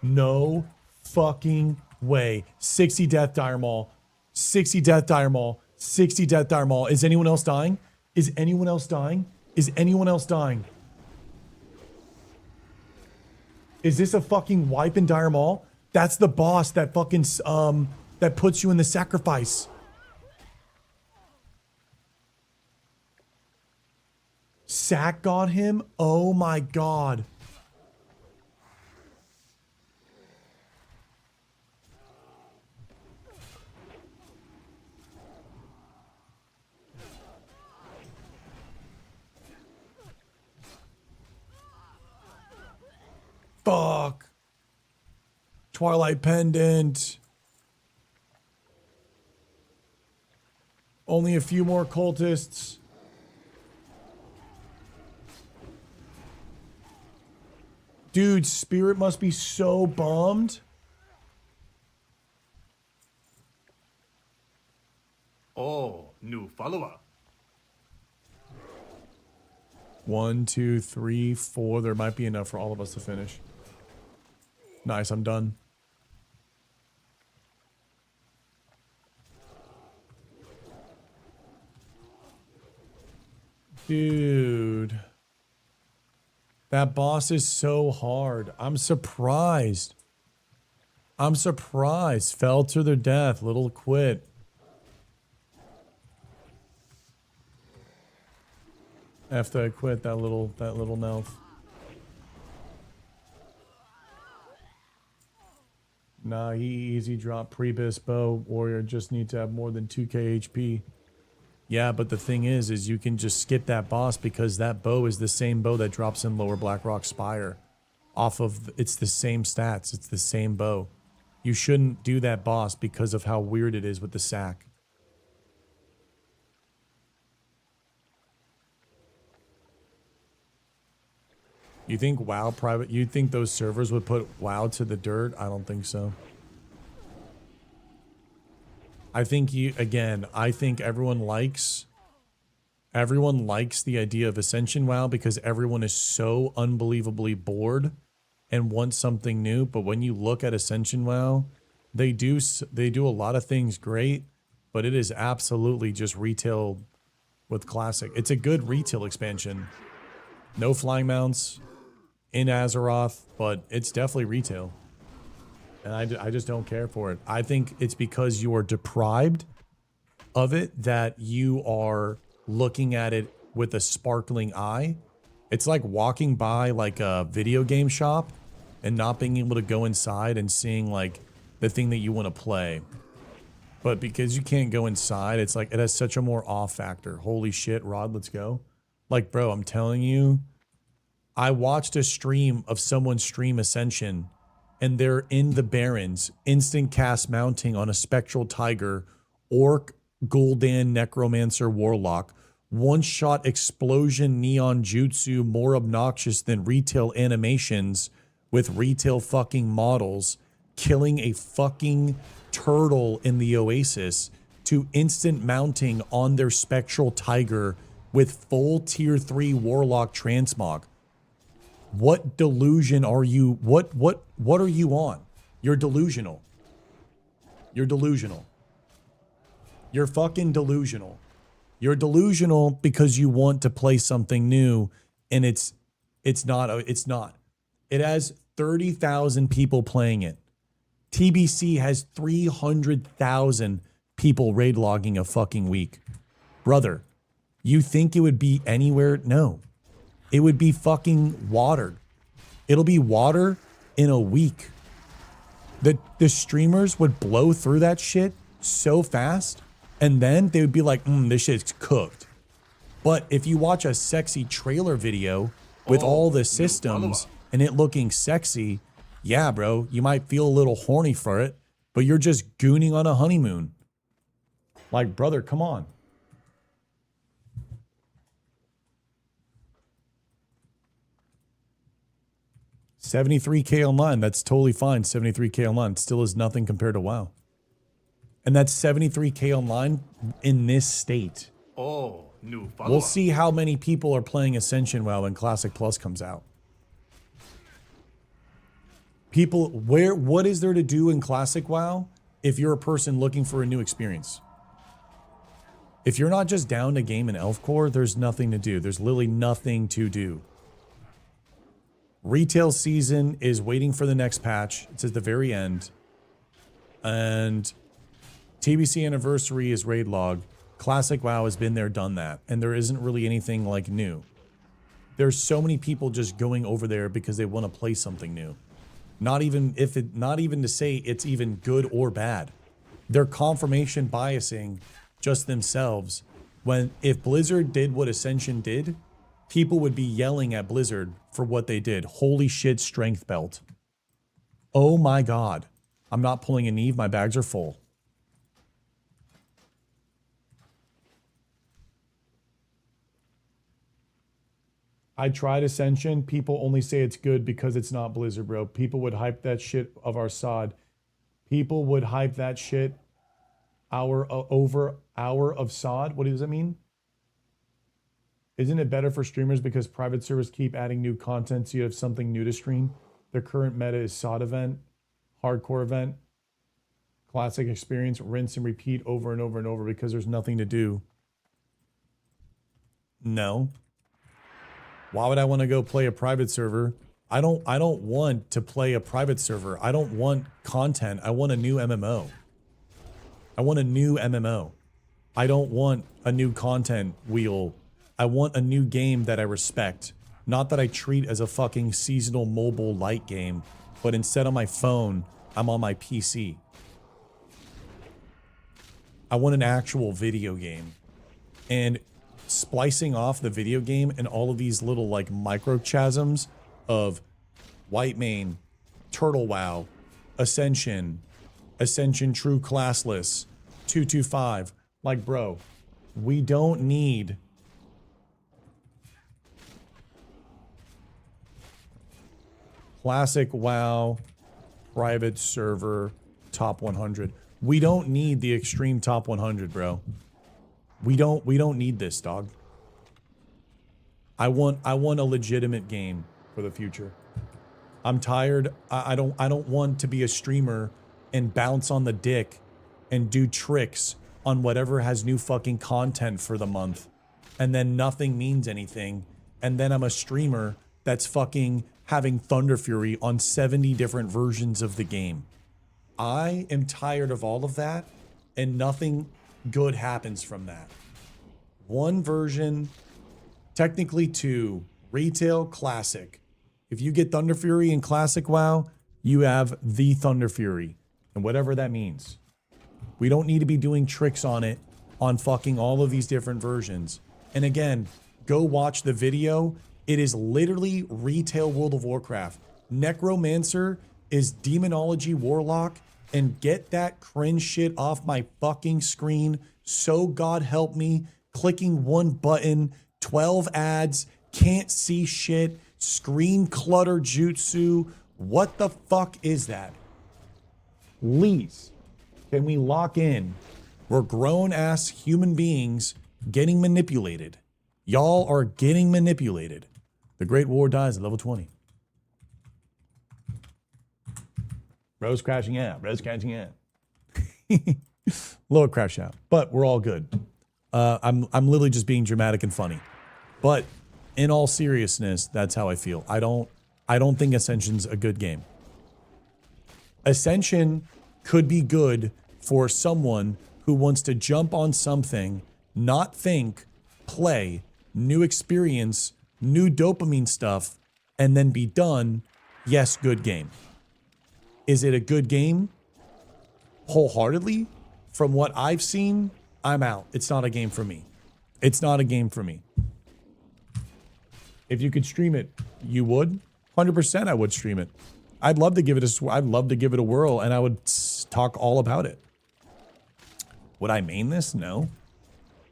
No fucking way. 60 Death Dire Maul. 60 Death Dire Maul. 60 Death Dire Maul. Is anyone else dying? Is anyone else dying? Is anyone else dying? Is this a fucking wipe in Dire Maul? That's the boss that fucking, that puts you in the sacrifice. Sack got him? Oh my god. Fuck. Twilight Pendant. Only a few more cultists. Dude, Spirit must be so bummed. Oh, new follower. 1, 2, 3, 4. There might be enough for all of us to finish. Nice, I'm done. Dude. That boss is so hard. I'm surprised. I'm surprised. Fell to their death. Little quit. After I quit, that little Nelf. Nah, he easy drop pre-bis bow. Warrior just need to have more than 2k HP. Yeah, but the thing is you can just skip that boss because that bow is the same bow that drops in Lower Blackrock Spire. It's the same stats. It's the same bow. You shouldn't do that boss because of how weird it is with the sack. You think you think those servers would put WoW to the dirt? I don't think so. I think I think everyone likes the idea of Ascension WoW because everyone is so unbelievably bored and wants something new. But when you look at Ascension WoW, they do a lot of things great, but it is absolutely just retail with Classic. It's a good retail expansion. No flying mounts in Azeroth, but it's definitely retail. And I just don't care for it. I think it's because you are deprived of it that you are looking at it with a sparkling eye. It's like walking by like a video game shop and not being able to go inside and seeing like the thing that you want to play. But because you can't go inside, it's like it has such a more awe factor. Holy shit, Rod, let's go. Like, bro, I'm telling you, I watched a stream of someone stream Ascension and they're in the Barrens, instant cast mounting on a Spectral Tiger, Orc, Gul'dan, Necromancer, Warlock, one-shot explosion neon jutsu more obnoxious than retail animations with retail fucking models, killing a fucking turtle in the Oasis, to instant mounting on their Spectral Tiger with full tier 3 Warlock transmog. What delusion are you? What are you on? You're delusional. You're delusional. You're fucking delusional. You're delusional because you want to play something new, and it's not. It has 30,000 people playing it. TBC has 300,000 people raid logging a fucking week. Brother, you think it would be anywhere? No. It would be fucking watered. It'll be water in a week. The streamers would blow through that shit so fast, and then they would be like, this shit's cooked. But if you watch a sexy trailer video with all the systems and it looking sexy, yeah, bro, you might feel a little horny for it, but you're just gooning on a honeymoon. Like, brother, come on. $73K online, that's totally fine. $73K online still is nothing compared to WoW. And that's $73K online in this state. Oh, new follower. We'll see how many people are playing Ascension WoW when Classic Plus comes out. People, what is there to do in Classic WoW if you're a person looking for a new experience? If you're not just down to game in Elf Core, there's nothing to do. There's literally nothing to do. Retail season is waiting for the next patch. It's at the very end. And TBC Anniversary is raid log. Classic WoW has been there, done that. And there isn't really anything like new. There's so many people just going over there because they want to play something new. Not even to say it's even good or bad. They're confirmation biasing just themselves. If Blizzard did what Ascension did, people would be yelling at Blizzard for what they did. Holy shit, strength belt. Oh my god. I'm not pulling a Neve, my bags are full. I tried Ascension. People only say it's good because it's not Blizzard, bro. People would hype that shit of our sod. People would hype that shit over hour of sod. What does that mean? Isn't it better for streamers because private servers keep adding new content so you have something new to stream? The current meta is sod event, hardcore event, classic experience, rinse and repeat over and over and over because there's nothing to do. No. Why would I want to go play a private server? I don't want to play a private server. I don't want content. I want a new MMO. I want a new MMO. I don't want a new content wheel. I want a new game that I respect. Not that I treat as a fucking seasonal mobile light game, but instead on my phone, I'm on my PC. I want an actual video game. And splicing off the video game and all of these little like microchasms of White Mane, Turtle WoW, Ascension, Ascension True Classless, 225. Like, bro, we don't need Classic WoW private server top 100. We don't need the extreme top 100, bro. We don't need this, dog. I want a legitimate game for the future. I'm tired. I don't want to be a streamer and bounce on the dick and do tricks on whatever has new fucking content for the month, and then nothing means anything, and then I'm a streamer that's fucking having Thunder Fury on 70 different versions of the game. I am tired of all of that, and nothing good happens from that. One version, technically two, retail, classic. If you get Thunder Fury in Classic WoW, you have the Thunder Fury, and whatever that means. We don't need to be doing tricks on it on fucking all of these different versions. And again, go watch the video. It is literally retail World of Warcraft. Necromancer is Demonology Warlock, and get that cringe shit off my fucking screen. So God help me, clicking one button, 12 ads, can't see shit, screen clutter jutsu. What the fuck is that? Please, can we lock in? We're grown-ass human beings getting manipulated. Y'all are getting manipulated. The Great War dies at level 20. Bro's crashing out. Bro's crashing out. Little crash out. But we're all good. I'm literally just being dramatic and funny. But in all seriousness, that's how I feel. I don't think Ascension's a good game. Ascension could be good for someone who wants to jump on something, not think, play, new experience, new dopamine stuff, and then be done. Yes, good game. Is it a good game? Wholeheartedly? From what I've seen, I'm out. It's not a game for me. It's not a game for me. If you could stream it, you would? 100% I would stream it. I'd love to give it a whirl, and I would talk all about it. Would I main this? No.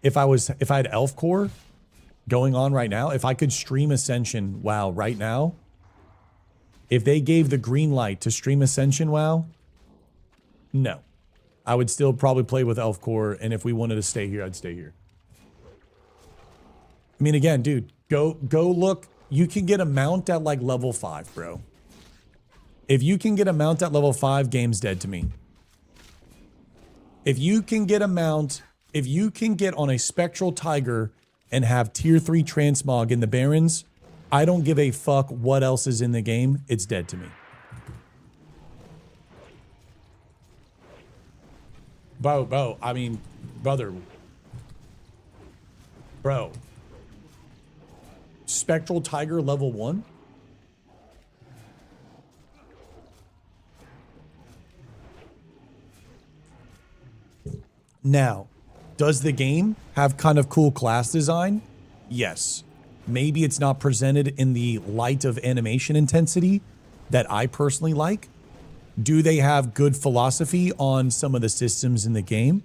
If I had Elf Core going on right now, if I could stream Ascension WoW right now, if they gave the green light to stream Ascension WoW, no. I would still probably play with Elf Core, and if we wanted to stay here, I'd stay here. I mean, again, dude, go look. You can get a mount at like level 5, bro. If you can get a mount at level 5, game's dead to me. If you can get a mount, if you can get on a Spectral Tiger and have tier 3 transmog in the Barrens, I don't give a fuck what else is in the game. It's dead to me. Bro, I mean, brother. Bro. Spectral Tiger level 1? Now, does the game have kind of cool class design? Yes. Maybe it's not presented in the light of animation intensity that I personally like. Do they have good philosophy on some of the systems in the game?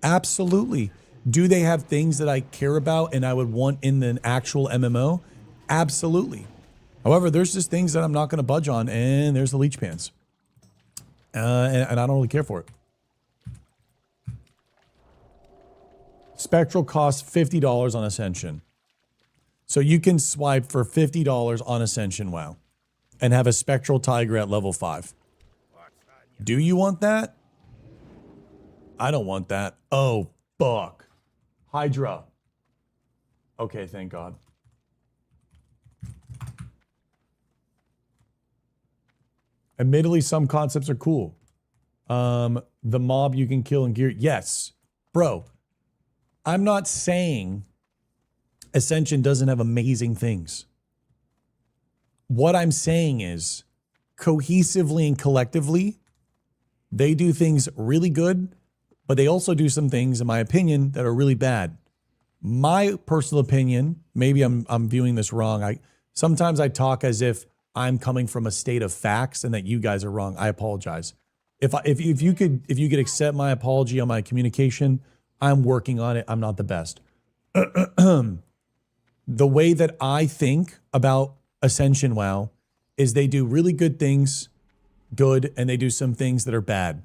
Absolutely. Do they have things that I care about and I would want in an actual MMO? Absolutely. However, there's just things that I'm not going to budge on, and there's the leech pants. And I don't really care for it. Spectral costs $50 on Ascension. So you can swipe for $50 on Ascension WoW and have a Spectral Tiger at level 5. Do you want that? I don't want that. Oh, fuck. Hydra. Okay, thank God. Admittedly, some concepts are cool. The mob you can kill and gear. Yes, bro. I'm not saying Ascension doesn't have amazing things. What I'm saying is cohesively and collectively, they do things really good, but they also do some things, in my opinion, that are really bad. My personal opinion, maybe I'm viewing this wrong. Sometimes I talk as if I'm coming from a state of facts and that you guys are wrong. I apologize. If you could accept my apology on my communication, I'm working on it. I'm not the best. The way that I think about Ascension WoW is they do really good things, good, and they do some things that are bad.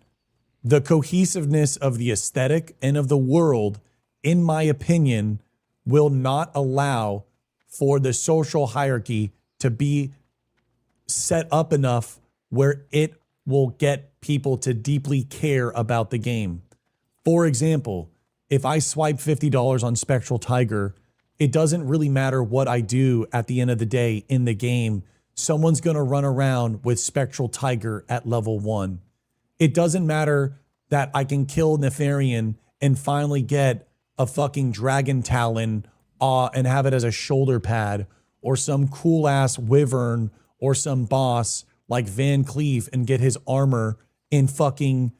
The cohesiveness of the aesthetic and of the world, in my opinion, will not allow for the social hierarchy to be set up enough where it will get people to deeply care about the game. For example, if I swipe $50 on Spectral Tiger, it doesn't really matter what I do at the end of the day in the game. Someone's going to run around with Spectral Tiger at level 1. It doesn't matter that I can kill Nefarian and finally get a fucking Dragon Talon and have it as a shoulder pad, or some cool ass Wyvern or some boss like Van Cleef and get his armor in fucking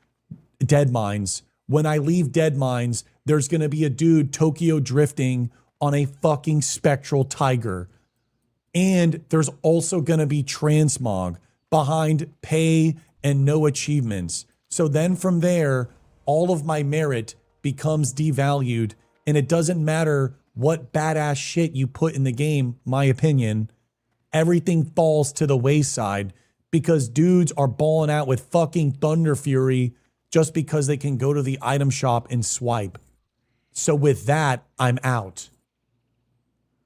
Deadmines. When I leave Deadmines, there's going to be a dude Tokyo drifting on a fucking Spectral Tiger. And there's also going to be transmog behind pay and no achievements. So then from there, all of my merit becomes devalued, and it doesn't matter what badass shit you put in the game, my opinion. Everything falls to the wayside because dudes are balling out with fucking Thunder Fury just because they can go to the item shop and swipe. So with that, I'm out.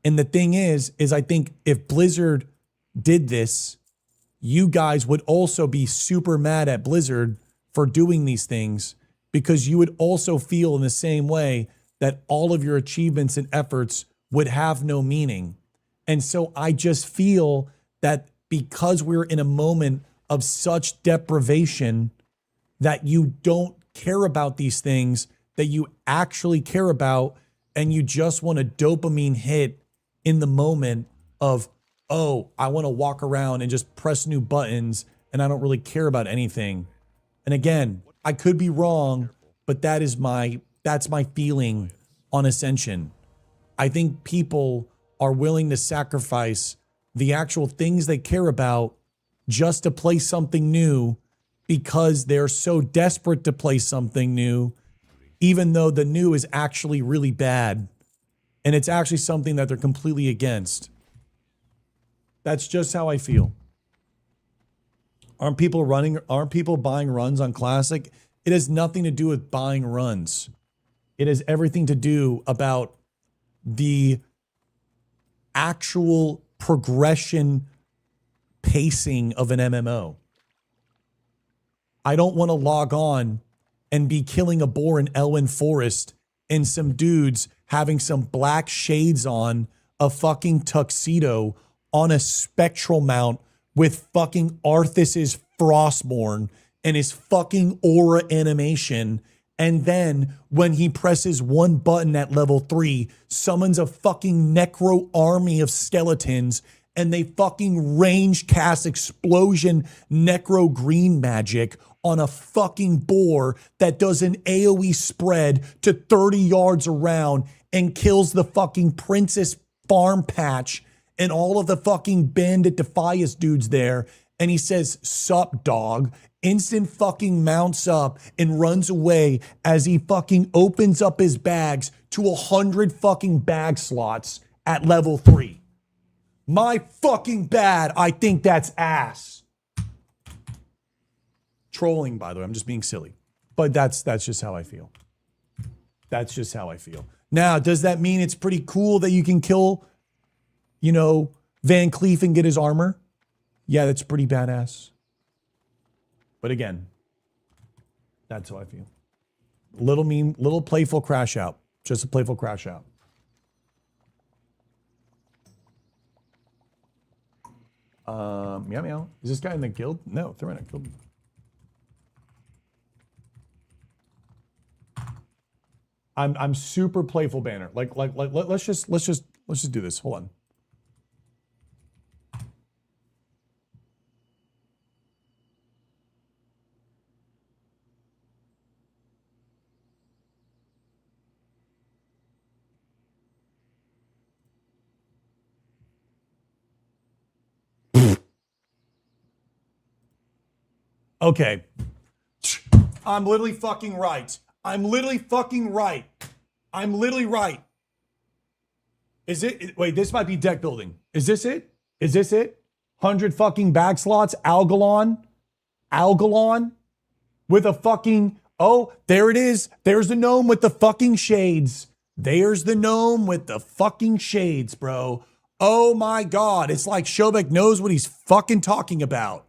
And the thing is I think if Blizzard did this, you guys would also be super mad at Blizzard for doing these things, because you would also feel in the same way that all of your achievements and efforts would have no meaning. And so I just feel that because we're in a moment of such deprivation, that you don't care about these things that you actually care about, and you just want a dopamine hit in the moment of, oh, I want to walk around and just press new buttons and I don't really care about anything. And again, I could be wrong, but that's my feeling on Ascension. I think people are willing to sacrifice the actual things they care about just to play something new, because they're so desperate to play something new, even though the new is actually really bad. And it's actually something that they're completely against. That's just how I feel. Aren't people buying runs on Classic? It has nothing to do with buying runs. It has everything to do about the actual progression pacing of an MMO. I don't want to log on and be killing a boar in Elwyn Forest and some dudes having some black shades on, a fucking tuxedo on a spectral mount with fucking Arthas's Frostborn and his fucking aura animation. And then when he presses one button at level 3, summons a fucking necro army of skeletons, and they fucking range cast explosion necro green magic on a fucking boar that does an AoE spread to 30 yards around and kills the fucking Princess Farm Patch and all of the fucking Bandit Defias dudes there. And he says, "Sup, dog." Instant fucking mounts up and runs away as he fucking opens up his bags to 100 fucking bag slots at level 3. My fucking bad. I think that's ass. Trolling, by the way. I'm just being silly. But that's just how I feel. That's just how I feel. Now, does that mean it's pretty cool that you can kill, Van Cleef and get his armor? Yeah, that's pretty badass. But again, that's how I feel. Little playful crash out. Just a playful crash out. Meow meow. Is this guy in the guild? No, they're in a guild. I'm super playful banner. Like let's just do this. Hold on. Okay. I'm literally fucking right. I'm literally fucking right. I'm literally right. Is it? Wait, this might be deck building. Is this it? Is this it? 100 fucking bag slots, Algalon with a fucking, oh, there it is. There's the gnome with the fucking shades. There's the gnome with the fucking shades, bro. Oh my God. It's like Shobek knows what he's fucking talking about.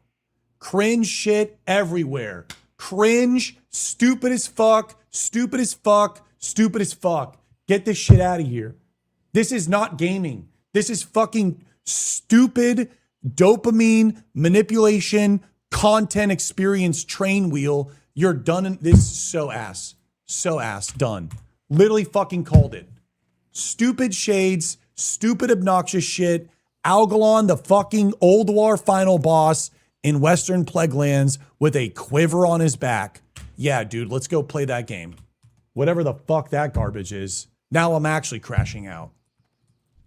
Cringe shit everywhere. Cringe, stupid as fuck, stupid as fuck, stupid as fuck. Get this shit out of here. This is not gaming. This is fucking stupid dopamine manipulation, content experience train wheel. You're done. This is so ass. So ass. Done. Literally fucking called it. Stupid shades, stupid obnoxious shit. Algalon, the fucking Old War final boss in Western Plaguelands with a quiver on his back. Yeah, dude, let's go play that game. Whatever the fuck that garbage is. Now I'm actually crashing out.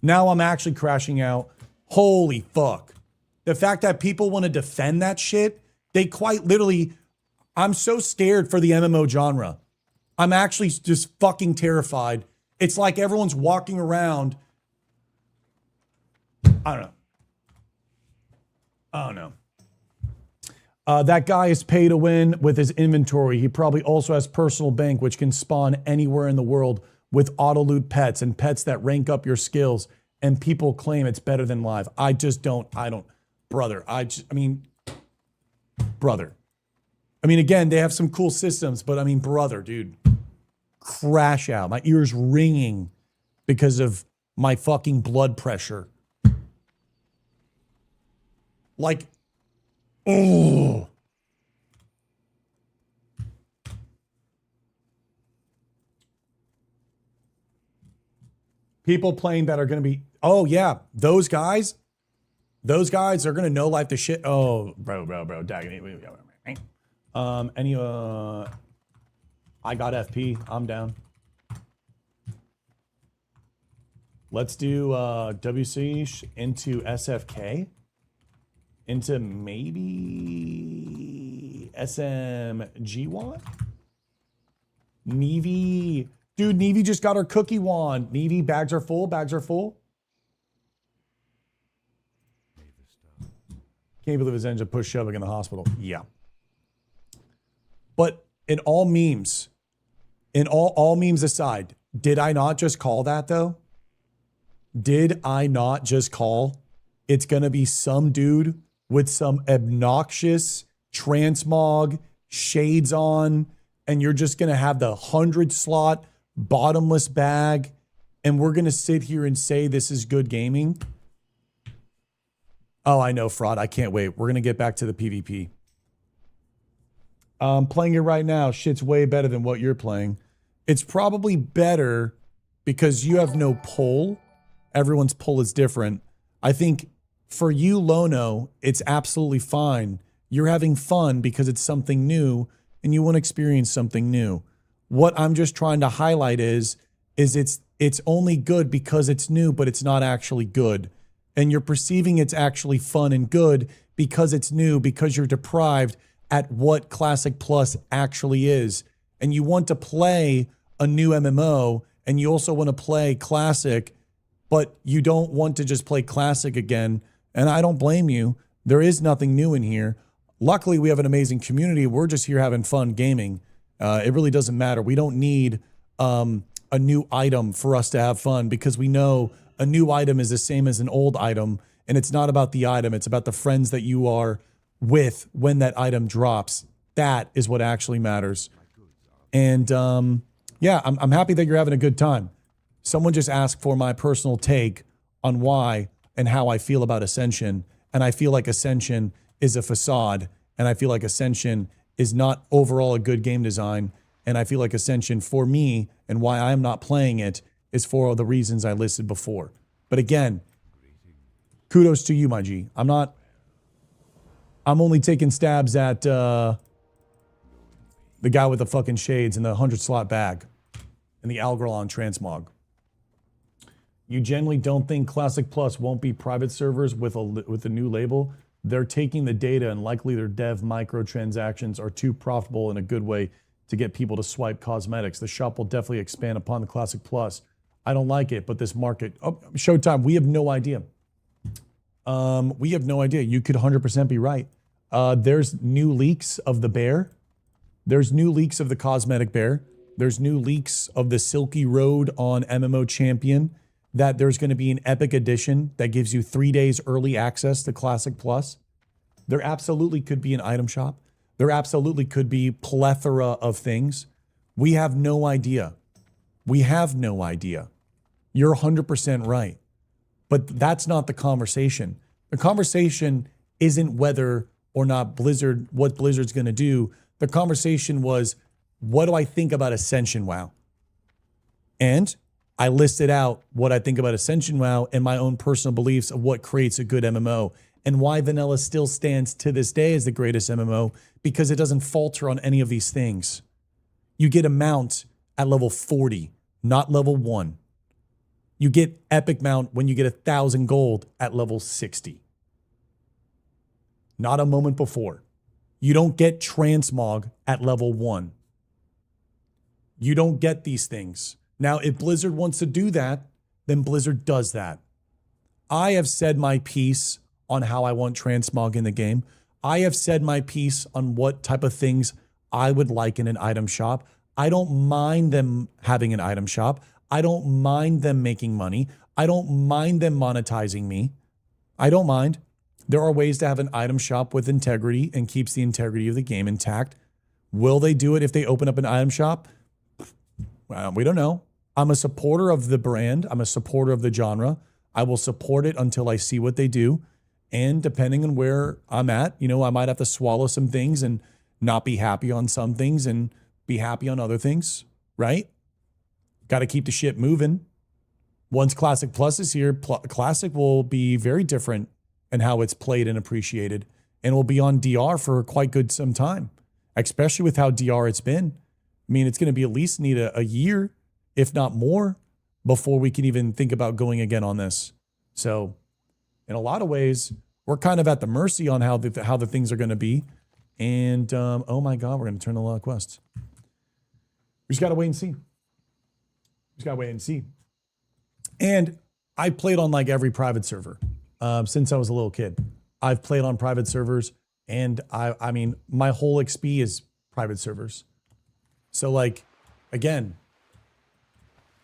Now I'm actually crashing out. Holy fuck. The fact that people want to defend that shit, they quite literally, I'm so scared for the MMO genre. I'm actually just fucking terrified. It's like everyone's walking around. I don't know. That guy is pay to win with his inventory. He probably also has personal bank, which can spawn anywhere in the world with auto loot pets and pets that rank up your skills. And people claim it's better than live. Brother. Again, they have some cool systems, but brother, dude, crash out. My ears ringing because of my fucking blood pressure. Like, oh. People playing that are going to be, oh yeah, those guys are going to know life the shit. Oh, bro, Agane. I got FP. I'm down. Let's do WC into SFK. Into maybe SMG wand? Nevi. Dude, Nevi just got her cookie wand. Nevi, bags are full. Bags are full. Can't believe his engine pushed Shubik in the hospital. Yeah. But in all memes aside, did I not just call that though? Did I not just call? It's going to be some dude with some obnoxious transmog shades on, and you're just going to have the 100 slot bottomless bag, and we're going to sit here and say this is good gaming. Oh, I know, fraud. I can't wait. We're going to get back to the PvP. I'm playing it right now. Shit's way better than what you're playing. It's probably better because you have no pull. Everyone's pull is different. I think for you, Lono, it's absolutely fine. You're having fun because it's something new and you want to experience something new. What I'm just trying to highlight is it's only good because it's new, but it's not actually good. And you're perceiving it's actually fun and good because it's new, because you're deprived at what Classic Plus actually is. And you want to play a new MMO, and you also want to play Classic, but you don't want to just play Classic again. And I don't blame you. There is nothing new in here. Luckily, we have an amazing community. We're just here having fun gaming. It really doesn't matter. We don't need a new item for us to have fun because we know a new item is the same as an old item. And it's not about the item. It's about the friends that you are with when that item drops. That is what actually matters. And yeah, I'm happy that you're having a good time. Someone just asked for my personal take on why and how I feel about Ascension. And I feel like Ascension is a facade. And I feel like Ascension is not overall a good game design. And I feel like Ascension, for me, and why I'm not playing it, is for the reasons I listed before. But again, kudos to you, my G. I'm only taking stabs at the guy with the fucking shades and the 100-slot bag and the Algorlon transmog. You generally don't think Classic Plus won't be private servers with a new label? They're taking the data and likely their dev microtransactions are too profitable in a good way to get people to swipe cosmetics. The shop will definitely expand upon the Classic Plus. I don't like it, but this market... Oh, Showtime, we have no idea. We have no idea. You could 100% be right. There's new leaks of the bear. There's new leaks of the cosmetic bear. There's new leaks of the Silky Road on MMO Champion, that there's going to be an epic edition that gives you 3 days early access to Classic Plus. There absolutely could be an item shop. There absolutely could be plethora of things. We have no idea. We have no idea. You're 100% right. But that's not the conversation. The conversation isn't whether or not what Blizzard's going to do. The conversation was, what do I think about Ascension WoW? And I listed out what I think about Ascension WoW and my own personal beliefs of what creates a good MMO and why Vanilla still stands to this day as the greatest MMO, because it doesn't falter on any of these things. You get a mount at level 40, not level 1. You get epic mount when you get 1,000 gold at level 60. Not a moment before. You don't get transmog at level 1. You don't get these things. Now, if Blizzard wants to do that, then Blizzard does that. I have said my piece on how I want transmog in the game. I have said my piece on what type of things I would like in an item shop. I don't mind them having an item shop. I don't mind them making money. I don't mind them monetizing me. I don't mind. There are ways to have an item shop with integrity and keeps the integrity of the game intact. Will they do it if they open up an item shop? Well, we don't know. I'm a supporter of the brand. I'm a supporter of the genre. I will support it until I see what they do. And depending on where I'm at, I might have to swallow some things and not be happy on some things and be happy on other things, right? Got to keep the shit moving. Once Classic Plus is here, Classic will be very different in how it's played and appreciated, and will be on DR for quite good some time, especially with how DR it's been. I mean, it's going to be at least need a year, if not more, before we can even think about going again on this. So in a lot of ways, we're kind of at the mercy on how the things are going to be. And oh my God, we're going to turn a lot of quests. We just got to wait and see. Just got to wait and see. And I played on like every private server since I was a little kid. I've played on private servers, and I mean, my whole XP is private servers. So like, again,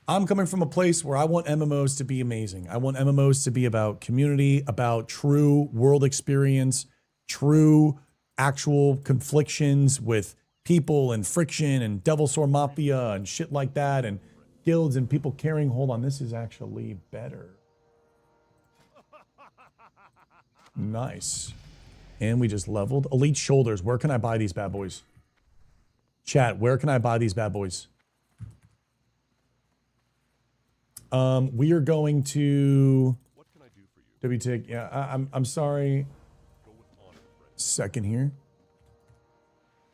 I'm coming from a place where I want MMOs to be amazing. I want MMOs to be about community, about true world experience, true actual conflictions with people and friction and Devil Sword Mafia and shit like that, and guilds and people caring. Hold on, this is actually better. Nice. And we just leveled. Elite Shoulders. Where can I buy these bad boys? Chat, where can I buy these bad boys? We are going to... What can I do for you? WTIC, yeah, I'm sorry. Second here.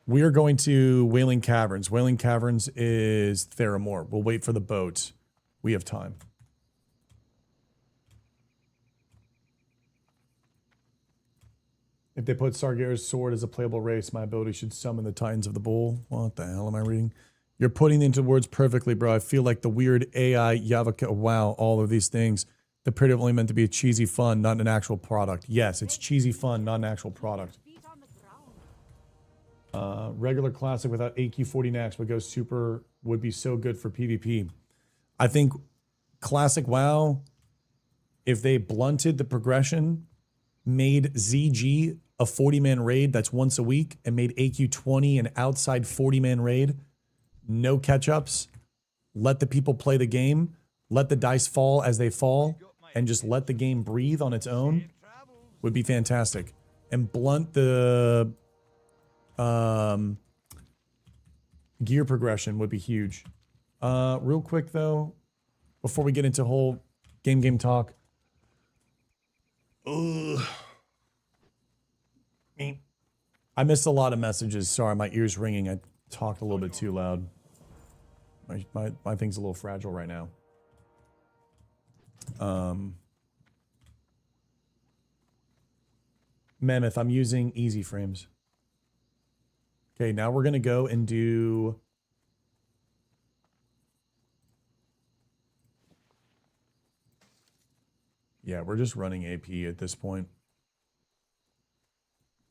We are going to Wailing Caverns. Wailing Caverns is Theramore. We'll wait for the boat. We have time. If they put Sargeras' sword as a playable race, my ability should summon the Titans of the Bull. What the hell am I reading? You're putting into words perfectly, bro. I feel like the weird AI, Yavaka, wow, all of these things. The period only meant to be a cheesy fun, not an actual product. Yes, it's cheesy fun, not an actual product. Regular classic without AQ40 Nax would go super, would be so good for PvP. I think classic WoW, if they blunted the progression, made ZG a 40-man raid that's once a week, and made AQ20 an outside 40-man raid, no catch-ups, let the people play the game, let the dice fall as they fall, and just let the game breathe on its own, would be fantastic. And blunt the gear progression would be huge. Real quick though, before we get into whole game talk. Ugh. I missed a lot of messages. Sorry, my ear's ringing. I talked a little bit too loud. My thing's a little fragile right now. Mammoth, I'm using easy frames. Okay, now we're gonna go and do yeah, we're just running AP at this point.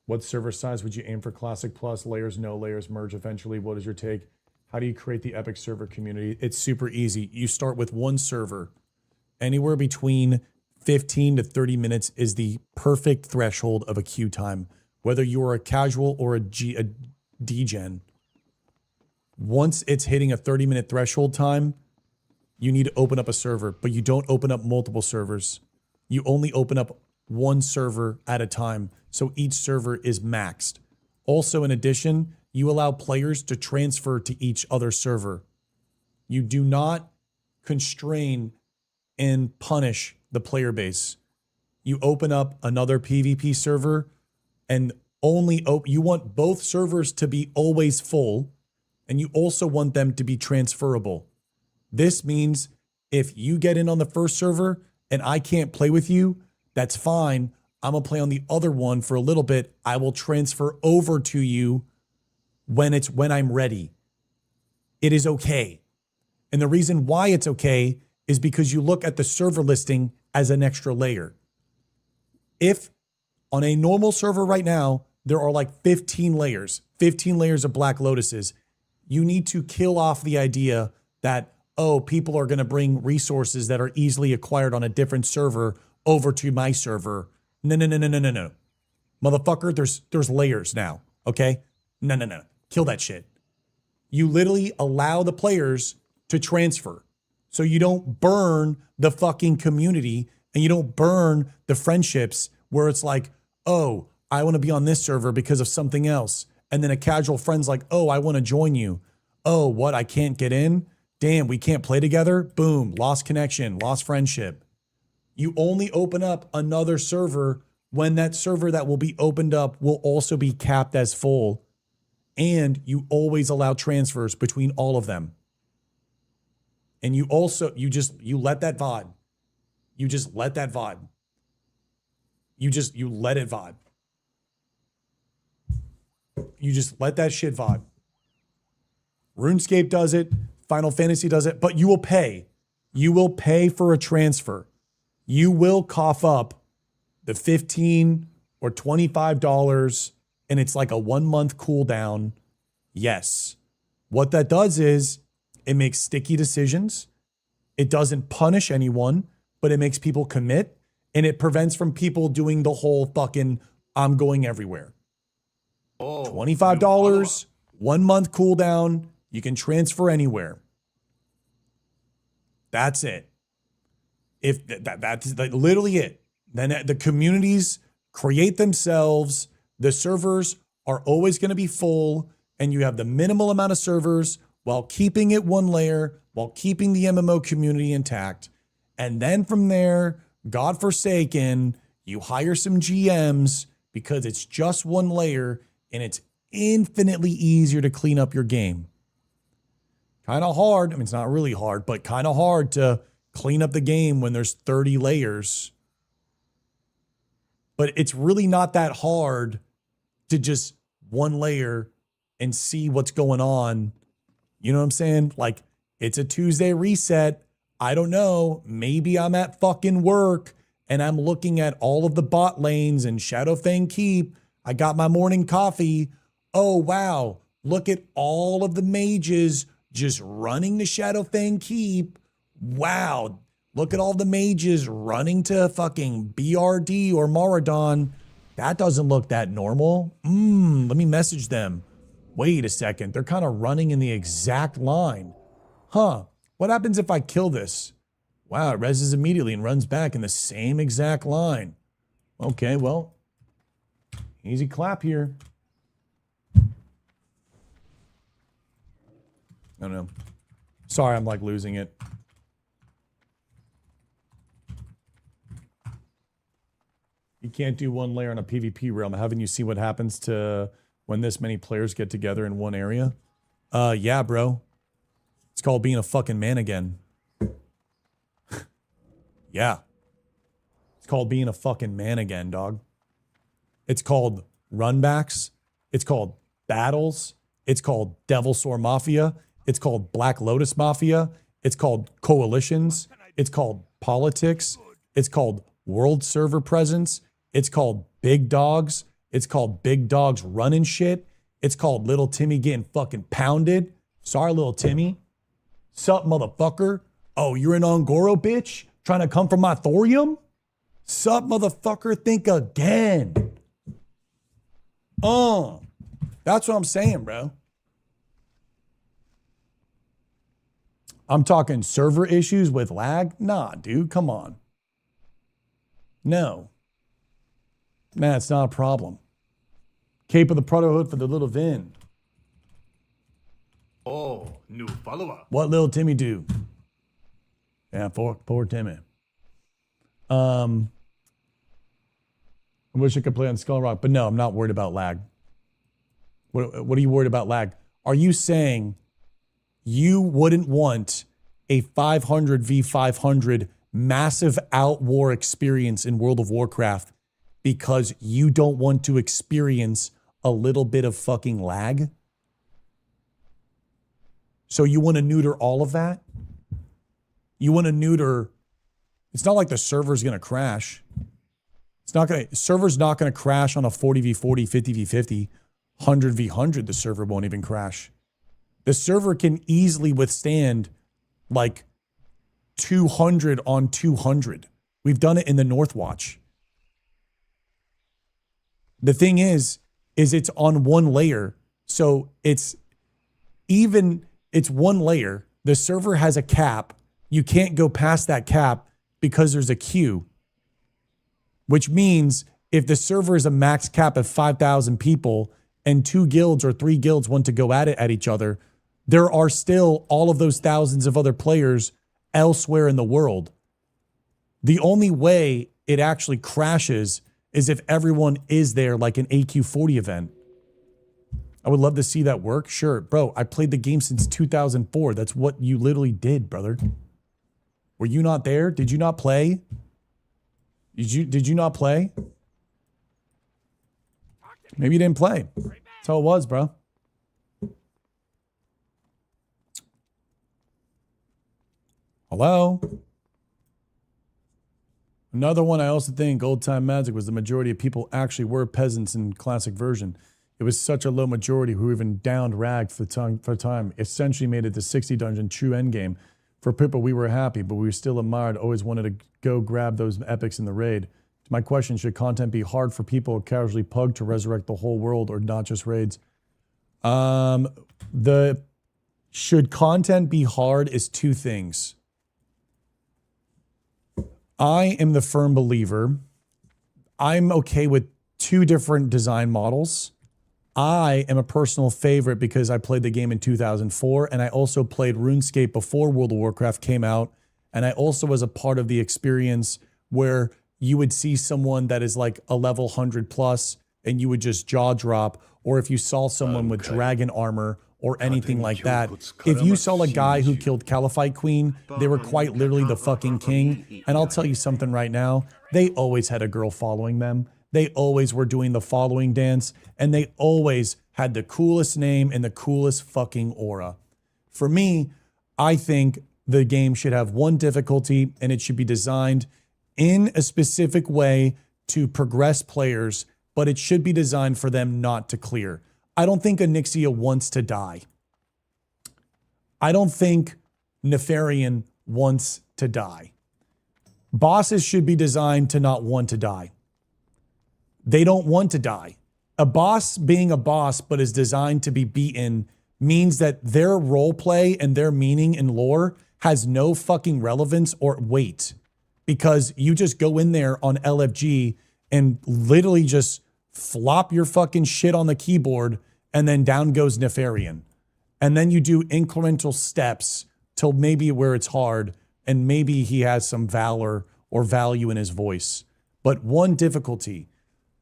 What server size would you aim for Classic Plus? Layers, no layers, merge eventually? What is your take? How do you create the epic server community? It's super easy. You start with one server. Anywhere between 15 to 30 minutes is the perfect threshold of a queue time. Whether you are a casual or a degen. Once it's hitting a 30-minute threshold time, you need to open up a server, but you don't open up multiple servers. You only open up one server at a time, so each server is maxed. Also, in addition, you allow players to transfer to each other server. You do not constrain and punish the player base. You open up another PvP server and you want both servers to be always full, and you also want them to be transferable. This means if you get in on the first server and I can't play with you, that's fine. I'm gonna play on the other one for a little bit. I will transfer over to you when I'm ready. It is okay. And the reason why it's okay is because you look at the server listing as an extra layer. If on a normal server right now, there are like 15 layers of Black Lotuses, you need to kill off the idea that, oh, people are gonna bring resources that are easily acquired on a different server over to my server. No. Motherfucker, there's layers now, okay? No. Kill that shit. You literally allow the players to transfer. So you don't burn the fucking community and you don't burn the friendships where it's like, oh, I want to be on this server because of something else. And then a casual friend's like, oh, I want to join you. Oh, what? I can't get in? Damn, we can't play together? Boom, lost connection, lost friendship. You only open up another server when that server that will be opened up will also be capped as full. And you always allow transfers between all of them. And you also, you let that vibe. You just let that vibe. You let it vibe. You just let that shit vibe. RuneScape does it. Final Fantasy does it. But you will pay. You will pay for a transfer. You will cough up the $15 or $25 and it's like a 1 month cooldown. Yes. What that does is it makes sticky decisions. It doesn't punish anyone, but it makes people commit and it prevents from people doing the whole fucking I'm going everywhere. Oh, $25, 1 month cooldown. You can transfer anywhere. That's it. If that's literally it. Then the communities create themselves. The servers are always going to be full and you have the minimal amount of servers while keeping it one layer, while keeping the MMO community intact. And then from there, godforsaken, you hire some GMs because it's just one layer and it's infinitely easier to clean up your game. Kind of hard. I mean, it's not really hard, but kind of hard to clean up the game when there's 30 layers. But it's really not that hard to just one layer and see what's going on. You know what I'm saying? Like, it's a Tuesday reset. I don't know. Maybe I'm at fucking work and I'm looking at all of the bot lanes and Shadowfang Keep. I got my morning coffee. Oh, wow. Look at all of the mages just running to Shadowfang Keep. Wow. Look at all the mages running to fucking BRD or Maradon. That doesn't look that normal. Let me message them. Wait a second. They're kind of running in the exact line. Huh. What happens if I kill this? Wow, it reses immediately and runs back in the same exact line. Okay, well, easy clap here. I don't know. Sorry, I'm like losing it. You can't do one layer on a PvP realm. Haven't you seen what happens to when this many players get together in one area? Yeah, bro. It's called being a fucking man again. Yeah. It's called being a fucking man again, dog. It's called runbacks. It's called battles. It's called Devil Sore Mafia. It's called Black Lotus Mafia. It's called coalitions. It's called politics. It's called world server presence. It's called big dogs. It's called big dogs running shit. It's called little Timmy getting fucking pounded. Sorry, little Timmy. Sup, motherfucker? Oh, you're an Ongoro, bitch? Trying to come for my thorium? Sup, motherfucker? Think again. That's what I'm saying, bro. I'm talking server issues with lag? Nah, dude, come on. No. Nah, it's not a problem. Cape of the Brotherhood for the little Vin. Oh, new follower. What little Timmy do? Yeah, poor Timmy. I wish I could play on Skullrock, but no, I'm not worried about lag. What are you worried about lag? Are you saying you wouldn't want a 500 v 500 massive outwar experience in World of Warcraft because you don't want to experience a little bit of fucking lag? So you want to neuter all of that? You want to neuter... It's not like the server's going to crash. Server's not going to crash on a 40 v 40, 50 v 50, 100 v 100. The server won't even crash. The server can easily withstand like 200 on 200. We've done it in the Northwatch. The thing is it's on one layer. So it's one layer. The server has a cap. You can't go past that cap because there's a queue. Which means if the server is a max cap of 5,000 people and 2 guilds or 3 guilds want to go at it at each other, there are still all of those thousands of other players elsewhere in the world. The only way it actually crashes is if everyone is there like an AQ40 event. I would love to see that work. Sure, bro, I played the game since 2004. That's what you literally did, brother. Were you not there? Did you not play? Did you not play? Maybe you didn't play. That's how it was, bro. Hello? Another one I also think Old Time Magic was the majority of people actually were peasants in classic version. It was such a low majority who even downed rag for time. Essentially made it the 60 dungeon true endgame. For people, we were happy, but we were still admired, always wanted to go grab those epics in the raid. My question, should content be hard for people casually pug to resurrect the whole world or not just raids? Should content be hard is two things. I am the firm believer. I'm okay with 2 different design models. I am a personal favorite because I played the game in 2004 and I also played RuneScape before World of Warcraft came out. And I also was a part of the experience where you would see someone that is like a level 100 plus and you would just jaw drop. Or if you saw someone with dragon armor or anything like that, if you saw a guy who killed Caliphite Queen, they were quite literally the fucking king. And I'll tell you something right now, they always had a girl following them. They always were doing the following dance, and they always had the coolest name and the coolest fucking aura. For me, I think the game should have one difficulty, and it should be designed in a specific way to progress players, but it should be designed for them not to clear. I don't think Onyxia wants to die. I don't think Nefarian wants to die. Bosses should be designed to not want to die. They don't want to die. A boss being a boss but is designed to be beaten means that their role play and their meaning and lore has no fucking relevance or weight because you just go in there on LFG and literally just flop your fucking shit on the keyboard, and then down goes Nefarian. And then you do incremental steps till maybe where it's hard, and maybe he has some valor or value in his voice. But one difficulty.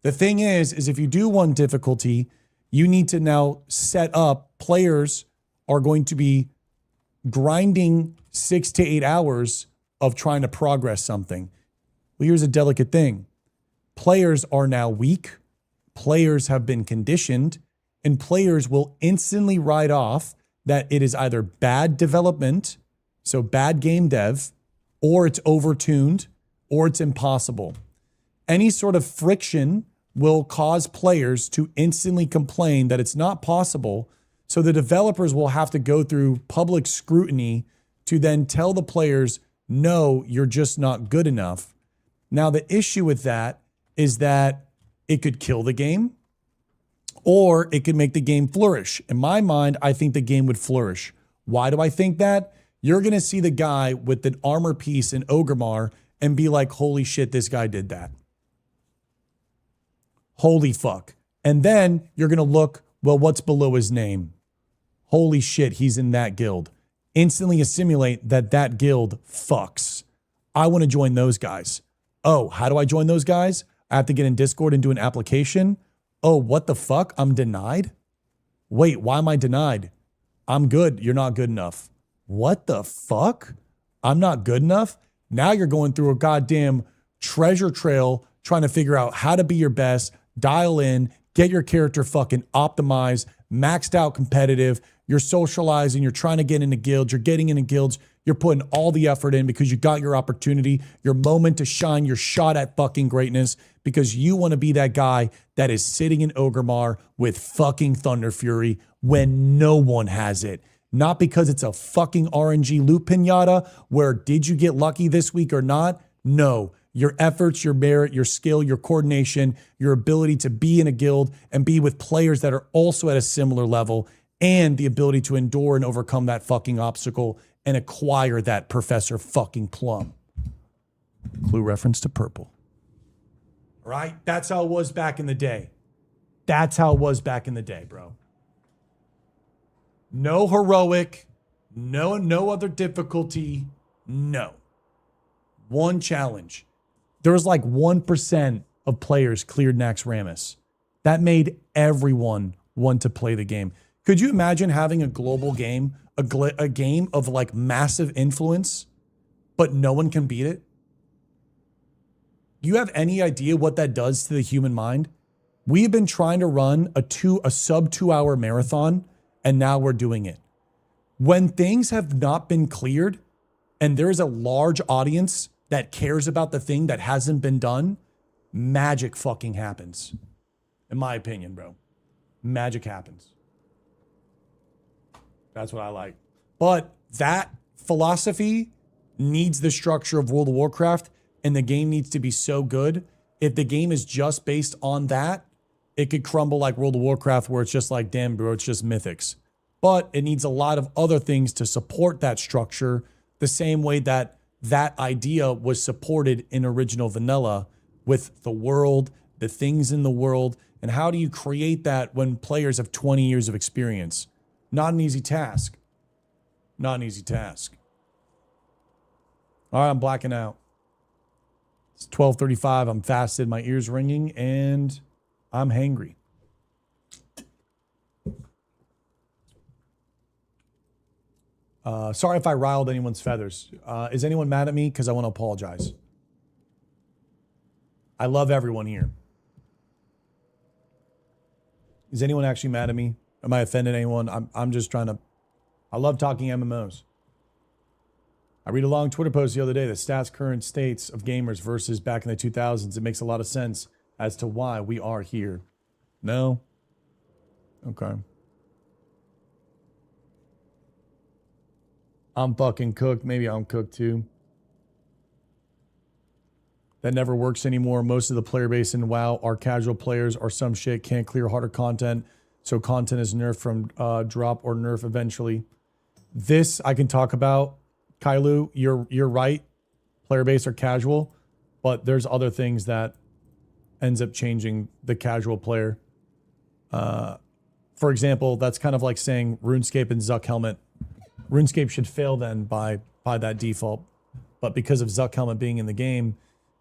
The thing is if you do one difficulty, you need to now set up, players are going to be grinding 6 to 8 hours of trying to progress something. Well, here's a delicate thing. Players are now weak. Players have been conditioned, and players will instantly write off that it is either bad development, so bad game dev, or it's overtuned, or it's impossible. Any sort of friction will cause players to instantly complain that it's not possible. So the developers will have to go through public scrutiny to then tell the players, no, you're just not good enough. Now, the issue with that is that it could kill the game, or it could make the game flourish. In my mind, I think the game would flourish. Why do I think that? You're going to see the guy with the armor piece in Orgrimmar and be like, holy shit, this guy did that. Holy fuck. And then you're going to look, well, what's below his name? Holy shit, he's in that guild. Instantly assimilate that guild fucks. I want to join those guys. Oh, how do I join those guys? I have to get in Discord and do an application. Oh, what the fuck? I'm denied? Wait, why am I denied? I'm good. You're not good enough. What the fuck? I'm not good enough? Now you're going through a goddamn treasure trail trying to figure out how to be your best, dial in, get your character fucking optimized, maxed out competitive. You're socializing. You're trying to get into guilds. You're getting into guilds. You're putting all the effort in because you got your opportunity, your moment to shine, your shot at fucking greatness, because you want to be that guy that is sitting in Orgrimmar with fucking Thunder Fury when no one has it. Not because it's a fucking RNG loot pinata where did you get lucky this week or not? No. Your efforts, your merit, your skill, your coordination, your ability to be in a guild and be with players that are also at a similar level, and the ability to endure and overcome that fucking obstacle and acquire that Professor fucking Plum. Clue reference to purple. Right? That's how it was back in the day. That's how it was back in the day, bro. No heroic, no other difficulty, no. One challenge. There was like 1% of players cleared Naxxramas. That made everyone want to play the game. Could you imagine having a global game, a game of like massive influence, but no one can beat it? You have any idea what that does to the human mind? We have been trying to run a sub 2 hour marathon, and now we're doing it. When things have not been cleared and there's a large audience that cares about the thing that hasn't been done, magic fucking happens. In my opinion, bro. Magic happens. That's what I like. But that philosophy needs the structure of World of Warcraft, and the game needs to be so good. If the game is just based on that, it could crumble like World of Warcraft, where it's just like, damn, bro, it's just mythics. But it needs a lot of other things to support that structure, the same way that that idea was supported in original vanilla with the world, the things in the world. And how do you create that when players have 20 years of experience? Not an easy task. Not an easy task. All right, I'm blacking out. It's 12:35. I'm fasted. My ears ringing, and I'm hangry. Sorry if I riled anyone's feathers. Is anyone mad at me? Because I want to apologize. I love everyone here. Is anyone actually mad at me? Am I offending anyone? I'm just trying to... I love talking MMOs. I read a long Twitter post the other day that stats current states of gamers versus back in the 2000s. It makes a lot of sense as to why we are here. No? Okay. I'm fucking cooked. Maybe I'm cooked too. That never works anymore. Most of the player base in WoW are casual players or some shit can't clear harder content. So content is nerfed from drop or nerf eventually. This I can talk about. Kailu, you're right. Player base are casual, but there's other things that ends up changing the casual player. For example, that's kind of like saying RuneScape and Zuck Helmet. RuneScape should fail then by that default. But because of Zuck Helmet being in the game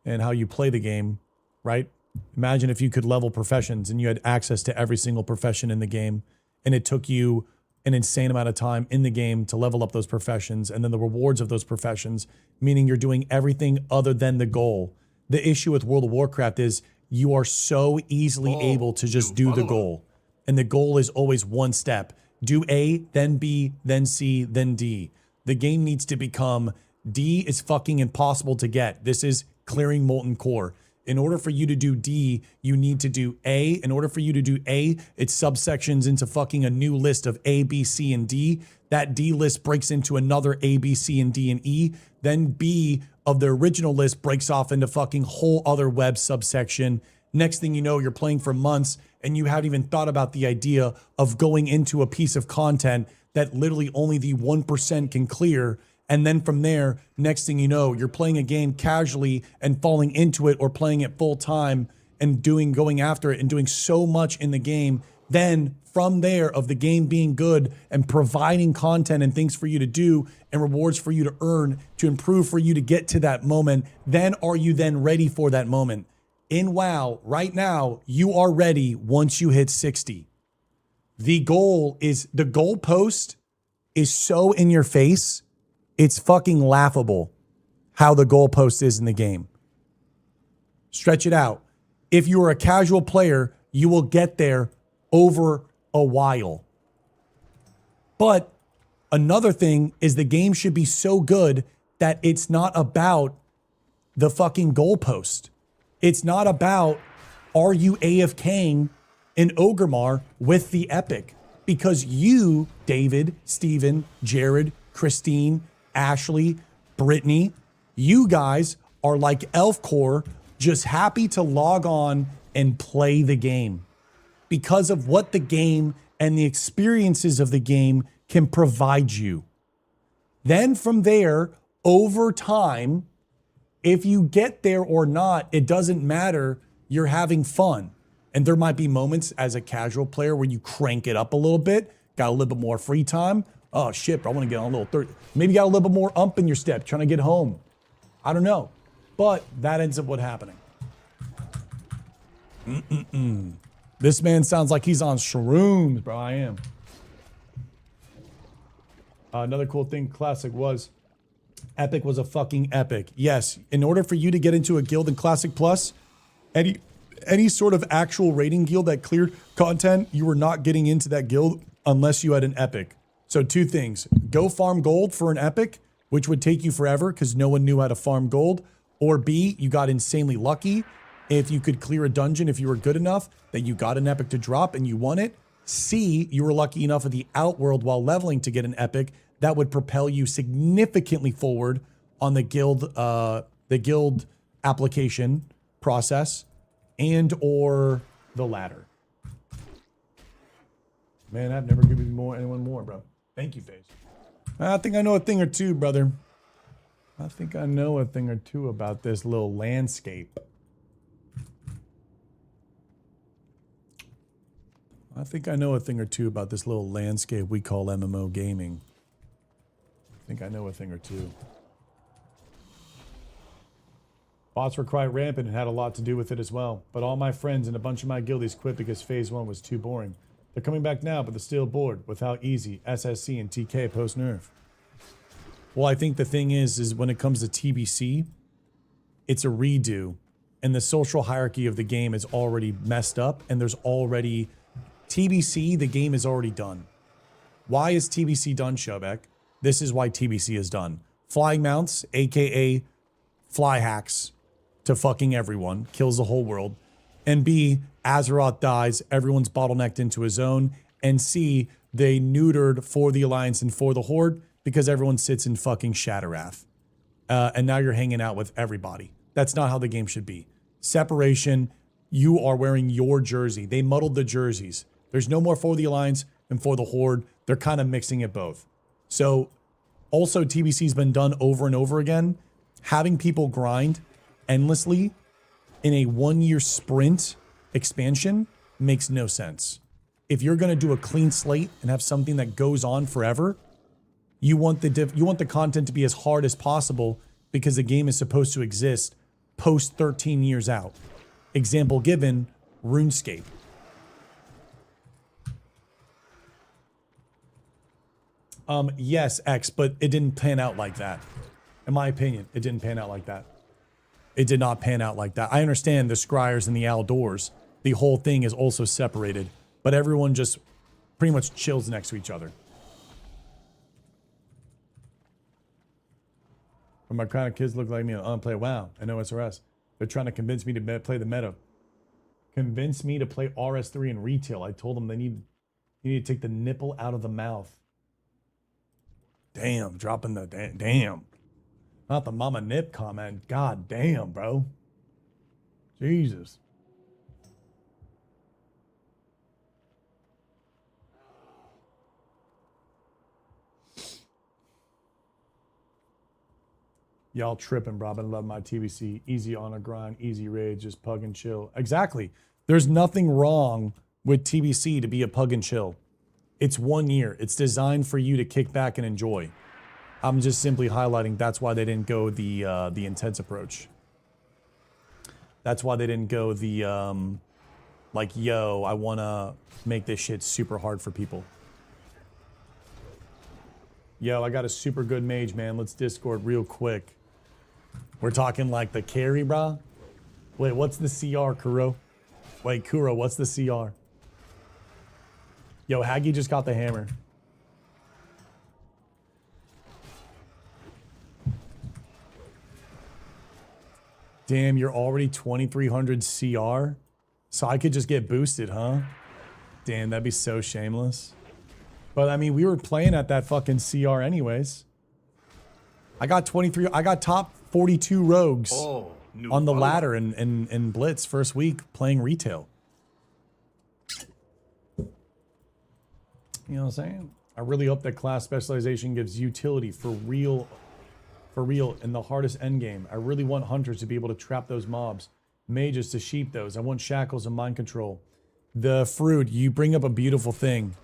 and how you play the game, right? Imagine if you could level professions and you had access to every single profession in the game, and it took you an insane amount of time in the game to level up those professions, and then the rewards of those professions, meaning you're doing everything other than the goal. The issue with World of Warcraft is you are so easily able to just do the goal. And the goal is always one step. Do A, then B, then C, then D. The game needs to become D is fucking impossible to get. This is clearing molten core. In order for you to do D, you need to do A. In order for you to do A, it's subsections into fucking a new list of A, B, C, and D. That D list breaks into another A, B, C, and D, and E. Then B of the original list breaks off into fucking whole other web subsection. Next thing you know, you're playing for months and you haven't even thought about the idea of going into a piece of content that literally only the 1% can clear. And then from there, next thing you know, you're playing a game casually and falling into it, or playing it full time and going after it and doing so much in the game. Then from there, of the game being good and providing content and things for you to do and rewards for you to earn, to improve for you to get to that moment, then are you then ready for that moment? In WoW, right now, you are ready once you hit 60. The goalpost is so in your face, it's fucking laughable how the goalpost is in the game. Stretch it out. If you are a casual player, you will get there over a while. But another thing is the game should be so good that it's not about the fucking goalpost. It's not about, are you AFKing in Ogremar with the epic? Because you, David, Steven, Jared, Christine, Ashley, Brittany, you guys are like Elfcore, just happy to log on and play the game because of what the game and the experiences of the game can provide you. Then from there, over time, if you get there or not, it doesn't matter. You're having fun. And there might be moments as a casual player where you crank it up a little bit, got a little bit more free time. Oh shit, bro, I want to get on a little 30. Maybe got a little bit more ump in your step, trying to get home. I don't know. But that ends up what happening. This man sounds like he's on shrooms, bro. I am. Another cool thing Classic was, Epic was a fucking epic. Yes, in order for you to get into a guild in Classic Plus, any sort of actual rating guild that cleared content, you were not getting into that guild unless you had an epic. So two things: go farm gold for an epic, which would take you forever because no one knew how to farm gold. Or B, you got insanely lucky if you could clear a dungeon if you were good enough that you got an epic to drop and you won it. C, you were lucky enough at the outworld while leveling to get an epic that would propel you significantly forward on the guild application process, and or the latter. Man, I've never given anyone more, bro. Thank you, FaZe. I think I know a thing or two, brother. I think I know a thing or two about this little landscape. I think I know a thing or two about this little landscape we call MMO gaming. I think I know a thing or two. Bots were quite rampant and had a lot to do with it as well. But all my friends and a bunch of my guildies quit because Phase 1 was too boring. They're coming back now, but they're still bored with how easy SSC and TK post-nerf. Well, I think the thing is when it comes to TBC, it's a redo. And the social hierarchy of the game is already messed up. And there's already... TBC, the game is already done. Why is TBC done, Shobek? This is why TBC is done. Flying mounts, aka fly hacks to fucking everyone, kills the whole world. And B, Azeroth dies, everyone's bottlenecked into a zone. And C, they neutered for the Alliance and for the Horde because everyone sits in fucking Shattrath. And now you're hanging out with everybody. That's not how the game should be. Separation, you are wearing your jersey. They muddled the jerseys. There's no more for the Alliance and for the Horde. They're kind of mixing it both. So also TBC's been done over and over again. Having people grind endlessly in a 1-year sprint expansion makes no sense. If you're going to do a clean slate and have something that goes on forever, you want the content to be as hard as possible because the game is supposed to exist post 13 years out. Example given, RuneScape. Yes, X, but it didn't pan out like that. In my opinion, it didn't pan out like that. It did not pan out like that. I understand the scryers and the outdoors. The whole thing is also separated, but everyone just pretty much chills next to each other. When my kind of kids look like me and play WoW and OSRS, they're trying to convince me to play the meta. Convince me to play RS3 in retail. I told them you need to take the nipple out of the mouth. Damn, dropping the damn. Not the mama nip comment. God damn, bro. Jesus. Y'all tripping, bro. I love my TBC. Easy on a grind, easy raid, just pug and chill. Exactly. There's nothing wrong with TBC to be a pug and chill. It's 1 year. It's designed for you to kick back and enjoy. I'm just simply highlighting that's why they didn't go the intense approach. That's why they didn't go the like, yo, I want to make this shit super hard for people. Yo, I got a super good mage, man. Let's Discord real quick. We're talking like the carry, brah. Wait, what's the CR, Kuro? Wait, Kuro, what's the CR? Yo, Haggy just got the hammer. Damn, you're already 2300 CR? So I could just get boosted, huh? Damn, that'd be so shameless. But I mean, we were playing at that fucking CR anyways. I got top 42 rogues on the ladder in Blitz first week playing retail. You know what I'm saying? I really hope that class specialization gives utility for real in the hardest endgame. I really want hunters to be able to trap those mobs, mages to sheep those. I want shackles and mind control. The fruit, you bring up a beautiful thing.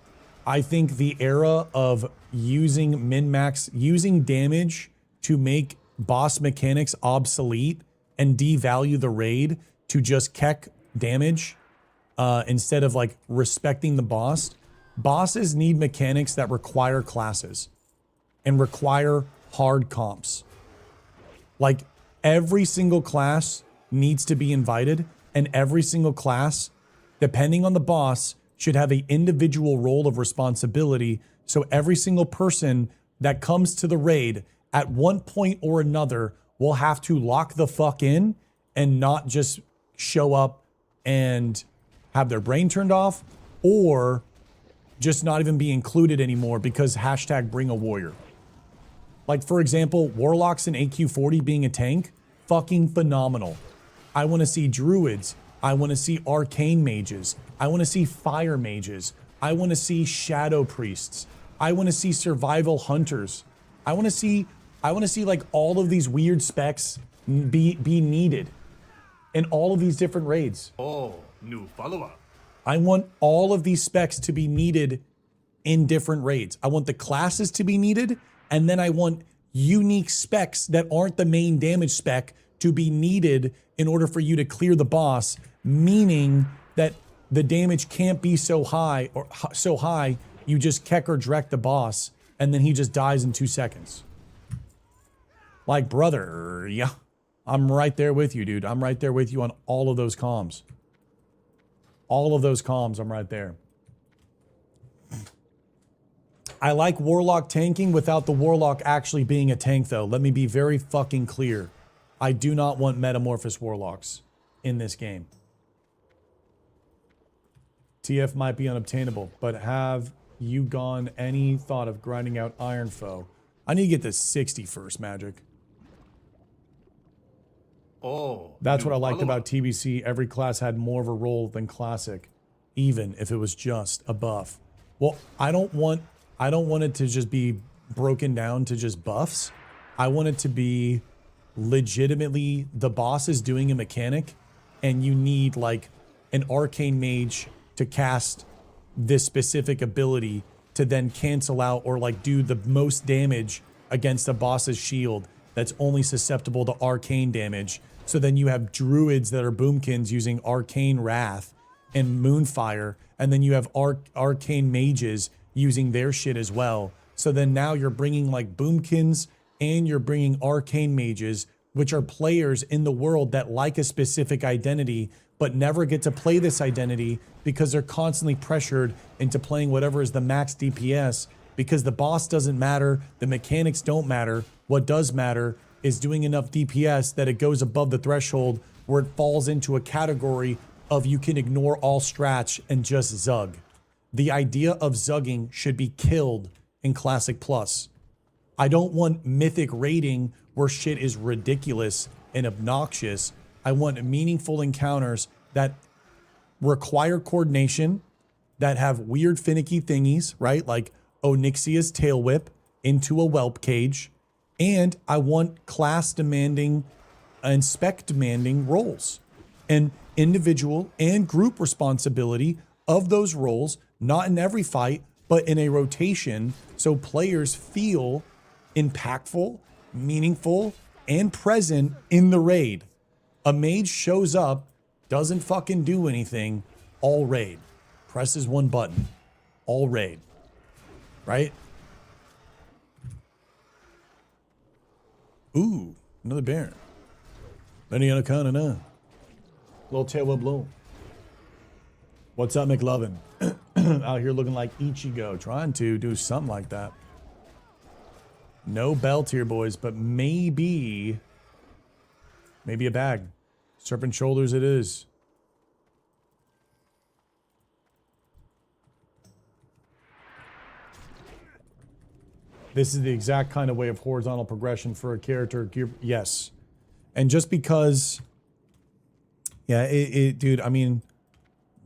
I think the era of using min-max, using damage to make boss mechanics obsolete and devalue the raid to just keck damage instead of like respecting the boss. Bosses need mechanics that require classes and require hard comps. Like every single class needs to be invited, and every single class, depending on the boss, should have an individual role of responsibility. So every single person that comes to the raid at one point or another will have to lock the fuck in and not just show up and have their brain turned off or just not even be included anymore because hashtag bring a warrior. Like, for example, Warlocks in AQ40 being a tank, fucking phenomenal. I want to see Druids. I want to see Arcane Mages. I want to see Fire Mages. I want to see Shadow Priests. I want to see Survival Hunters. I want to see like all of these weird specs be needed in all of these different raids. Oh, new follower. I want all of these specs to be needed in different raids. I want the classes to be needed, and then I want unique specs that aren't the main damage spec to be needed in order for you to clear the boss, meaning that the damage can't be so high you just keck or direct the boss and then he just dies in 2 seconds. Like, brother, yeah, I'm right there with you, dude. I'm right there with you on all of those comms. All of those comms, I'm right there. I like Warlock tanking without the Warlock actually being a tank, though. Let me be very fucking clear. I do not want Metamorphosis Warlocks in this game. TF might be unobtainable, but have you gone any thought of grinding out Iron Foe? I need to get to 60 first, Magic. Oh, That's what I new liked follower. about TBC. Every class had more of a role than Classic, even if it was just a buff. Well, I don't want it to just be broken down to just buffs. I want it to be legitimately the boss is doing a mechanic and you need like an arcane mage to cast this specific ability to then cancel out or like do the most damage against a boss's shield that's only susceptible to arcane damage. So then you have druids that are boomkins using arcane wrath and moonfire, and then you have arcane mages using their shit as well. So then now you're bringing like boomkins and you're bringing arcane mages, which are players in the world that like a specific identity but never get to play this identity because they're constantly pressured into playing whatever is the max DPS, because the boss doesn't matter, the mechanics don't matter. What does matter is doing enough DPS that it goes above the threshold where it falls into a category of you can ignore all strats and just zug. The idea of zugging should be killed in Classic Plus. I don't want mythic raiding where shit is ridiculous and obnoxious. I want meaningful encounters that require coordination, that have weird finicky thingies, right? Like Onyxia's tail whip into a whelp cage. And I want class demanding and spec demanding roles, and individual and group responsibility of those roles, not in every fight, but in a rotation, so players feel impactful, meaningful, and present in the raid. A mage shows up, doesn't fucking do anything, all raid. Presses one button, all raid. Right? Ooh, another bear. Any other kind of no. Little tail whip blow. What's up, McLovin? Out here looking like Ichigo, trying to do something like that. No belt here, boys, but maybe a bag. Serpent shoulders it is. This is the exact kind of way of horizontal progression for a character. Yes. And just because, yeah, dude, I mean,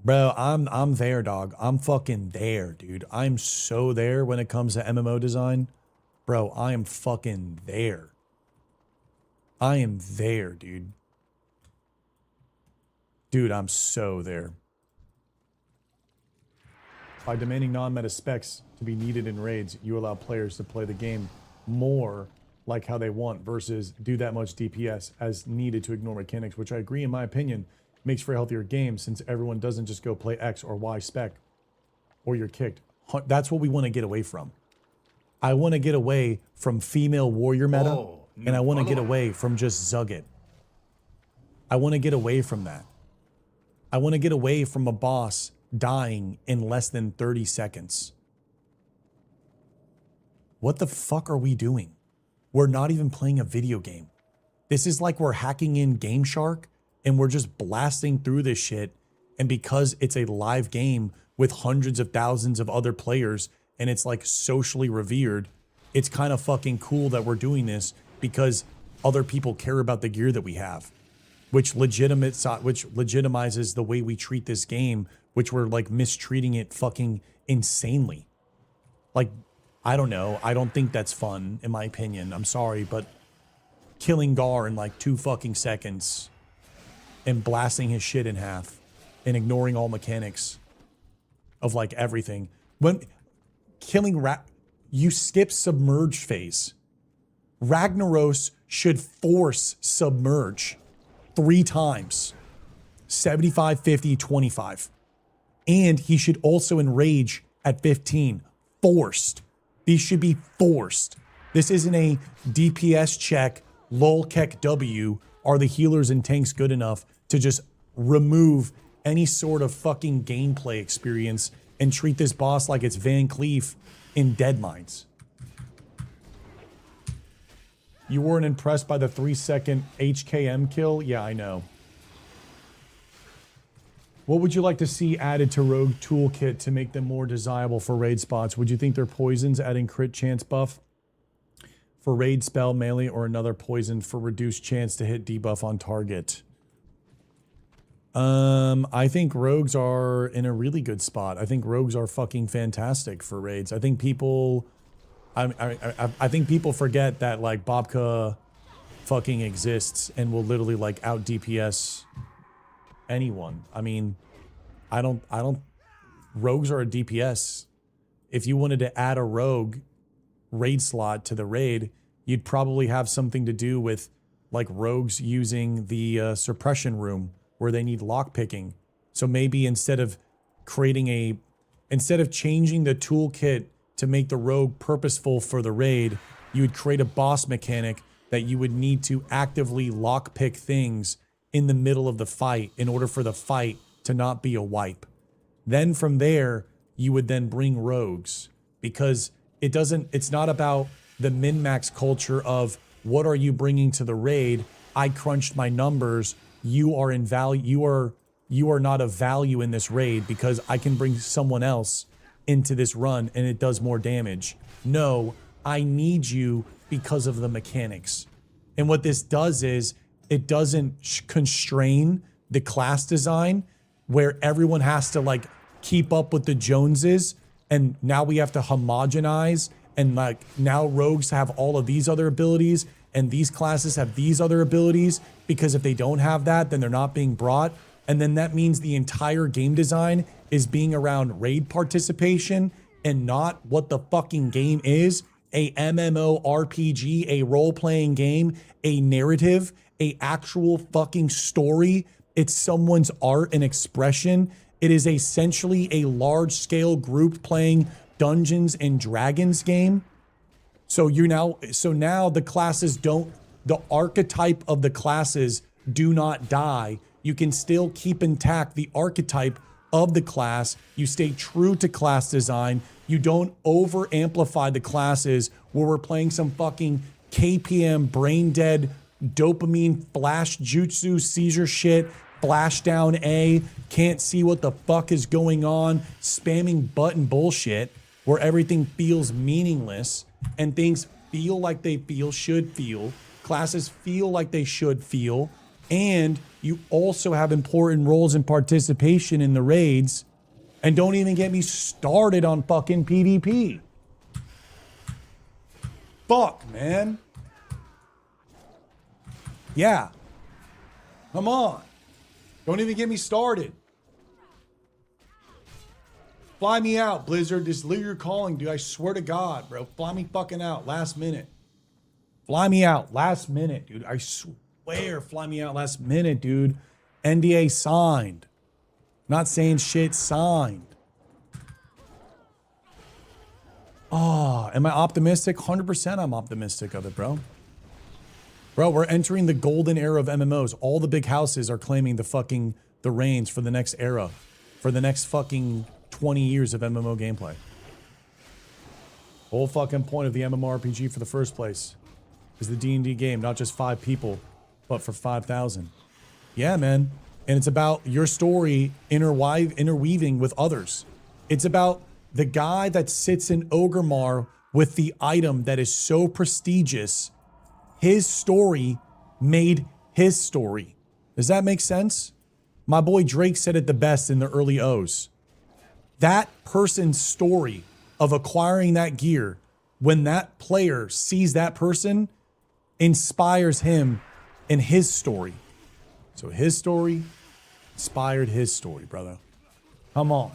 bro, I'm there, dog. I'm fucking there, dude. I'm so there when it comes to MMO design. Bro, I am fucking there. I am there, dude. Dude, I'm so there. By demanding non-meta specs to be needed in raids, you allow players to play the game more like how they want versus do that much DPS as needed to ignore mechanics, which I agree, in my opinion, makes for a healthier game since everyone doesn't just go play X or Y spec or you're kicked. That's what we want to get away from. I want to get away from female warrior meta, and I want to get away from just zug it. I want to get away from that. I want to get away from a boss dying in less than 30 seconds. What the fuck are we doing? We're not even playing a video game. This is like we're hacking in Game Shark and we're just blasting through this shit. And because it's a live game with hundreds of thousands of other players and it's like socially revered, it's kind of fucking cool that we're doing this because other people care about the gear that we have, which legitimizes the way we treat this game, which we're like mistreating it fucking insanely. Like, I don't know. I don't think that's fun, in my opinion. I'm sorry, but killing Gar in like 2 fucking seconds and blasting his shit in half and ignoring all mechanics of like everything. When killing you skip submerge phase. Ragnaros should force submerge 3 times. 75, 50, 25. And he should also enrage at 15. Forced. These should be forced. This isn't a DPS check, lol kek W. Are the healers and tanks good enough to just remove any sort of fucking gameplay experience and treat this boss like it's Van Cleef in Deadmines? You weren't impressed by the 3-second HKM kill? Yeah, I know. What would you like to see added to Rogue Toolkit to make them more desirable for raid spots? Would you think they're poisons adding crit chance buff for raid spell melee or another poison for reduced chance to hit debuff on target? I think rogues are in a really good spot. I think rogues are fucking fantastic for raids. I think people, I think people forget that like Babka fucking exists and will literally like out DPS anyone. I mean, I don't, rogues are a DPS. If you wanted to add a rogue raid slot to the raid, you'd probably have something to do with like rogues using the suppression room where they need lockpicking. So maybe instead of changing the toolkit to make the rogue purposeful for the raid, you would create a boss mechanic that you would need to actively lockpick things in the middle of the fight in order for the fight to not be a wipe. Then from there, you would then bring rogues, because it's not about the min-max culture of what are you bringing to the raid? I crunched my numbers. You are in value. You are not of value in this raid because I can bring someone else into this run and it does more damage. No, I need you because of the mechanics. And what this does is it doesn't constrain the class design where everyone has to like keep up with the Joneses, and now we have to homogenize, and like now rogues have all of these other abilities and these classes have these other abilities, because if they don't have that, then they're not being brought. And then that means the entire game design is being around raid participation and not what the fucking game is. A MMORPG, a role-playing game, a narrative, a actual fucking story. It's someone's art and expression. It is essentially a large-scale group playing Dungeons and Dragons game. So now the classes the archetype of the classes do not die. You can still keep intact the archetype of the class. You stay true to class design. You don't over amplify the classes where we're playing some fucking KPM brain dead dopamine flash jutsu seizure shit, flash down A, can't see what the fuck is going on, spamming button bullshit where everything feels meaningless and things feel like they should feel, classes feel like they should feel, and you also have important roles and participation in the raids. And don't even get me started on fucking PvP. Fuck, man. Yeah. Come on. Don't even get me started. Fly me out, Blizzard. This Lear calling, dude. I swear to God, bro. Fly me fucking out last minute. Fly me out last minute, dude. I swear, fly me out last minute, dude. NDA signed. Not saying shit, signed. Oh, am I optimistic? 100% I'm optimistic of it, bro. Bro, we're entering the golden era of MMOs. All the big houses are claiming the reins for the next era. For the next fucking 20 years of MMO gameplay. Whole fucking point of the MMORPG for the first place is the D&D game, not just 5 people, but for 5,000. Yeah, man. And it's about your story interweaving with others. It's about the guy that sits in Ogremar with the item that is so prestigious. His story made his story. Does that make sense? My boy Drake said it the best in the early O's. That person's story of acquiring that gear, when that player sees that person, inspires him in his story. So his story inspired his story, brother. Come on.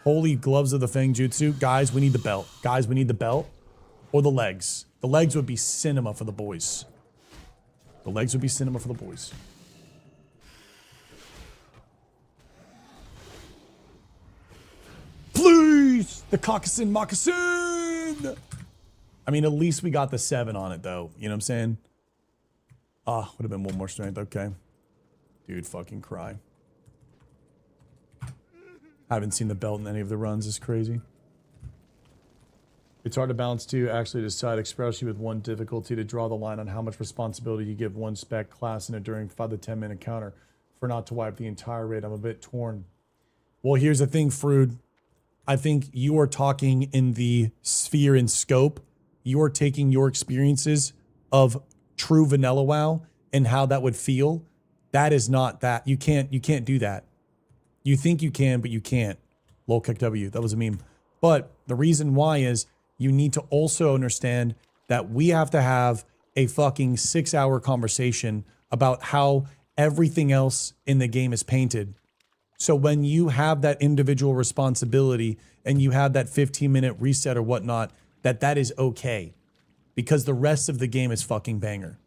Holy gloves of the Fang Jutsu. Guys, we need the belt. Guys, we need the belt or the legs. The legs would be cinema for the boys. The legs would be cinema for the boys. Please! The Caucasus Moccasin! I mean, at least we got the 7 on it, though. You know what I'm saying? Ah, would have been 1 more strength. Okay. Dude, fucking cry. I haven't seen the belt in any of the runs. It's crazy. It's hard to balance too, actually decide, especially with one difficulty, to draw the line on how much responsibility you give one spec class in a during 5 to 10 minute counter for not to wipe the entire raid. I'm a bit torn. Well, here's the thing, Frood. I think you are talking in the sphere and scope. You are taking your experiences of true vanilla WoW and how that would feel. That is not that. You can't do that. You think you can, but you can't. Lol KW. That was a meme. But the reason why is you need to also understand that we have to have a fucking 6-hour conversation about how everything else in the game is painted. So when you have that individual responsibility and you have that 15-minute reset or whatnot, that is okay. Because the rest of the game is fucking banger.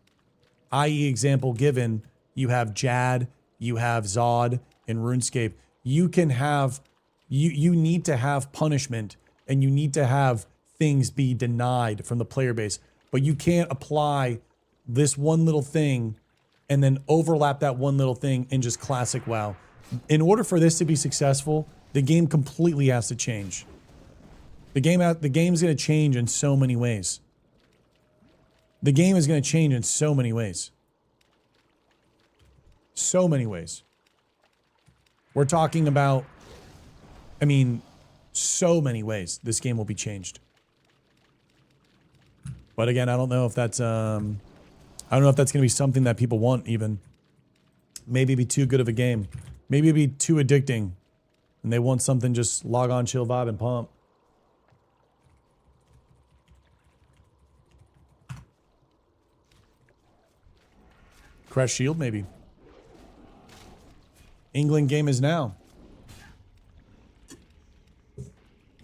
I.e. example given, you have Jad, you have Zod in RuneScape. You can have, you need to have punishment and you need to have things be denied from the player base. But you can't apply this one little thing and then overlap that one little thing in just classic WoW. In order for this to be successful, the game completely has to change. The game's going to change in so many ways. The game is going to change in so many ways. So many ways. We're talking about, I mean, so many ways this game will be changed. But again, I don't know if that's, I don't know if that's going to be something that people want even. Maybe it'd be too good of a game. Maybe it'd be too addicting. And they want something just log on, chill, vibe, and pump. Crash Shield, maybe. England game is now.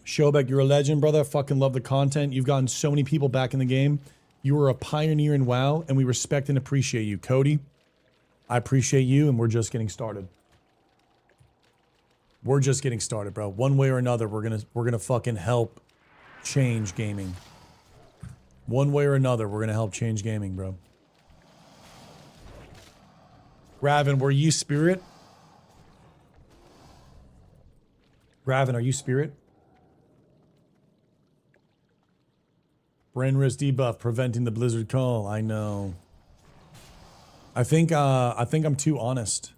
Showbeck, you're a legend, brother. I fucking love the content. You've gotten so many people back in the game. You were a pioneer in WoW, and we respect and appreciate you. Cody, I appreciate you, and we're just getting started. We're just getting started, bro. One way or another, we're gonna fucking help change gaming. One way or another, we're gonna help change gaming, bro. Raven, were you Spirit? Raven, are you Spirit? Brain risk debuff preventing the blizzard call. I know. I think I'm too honest.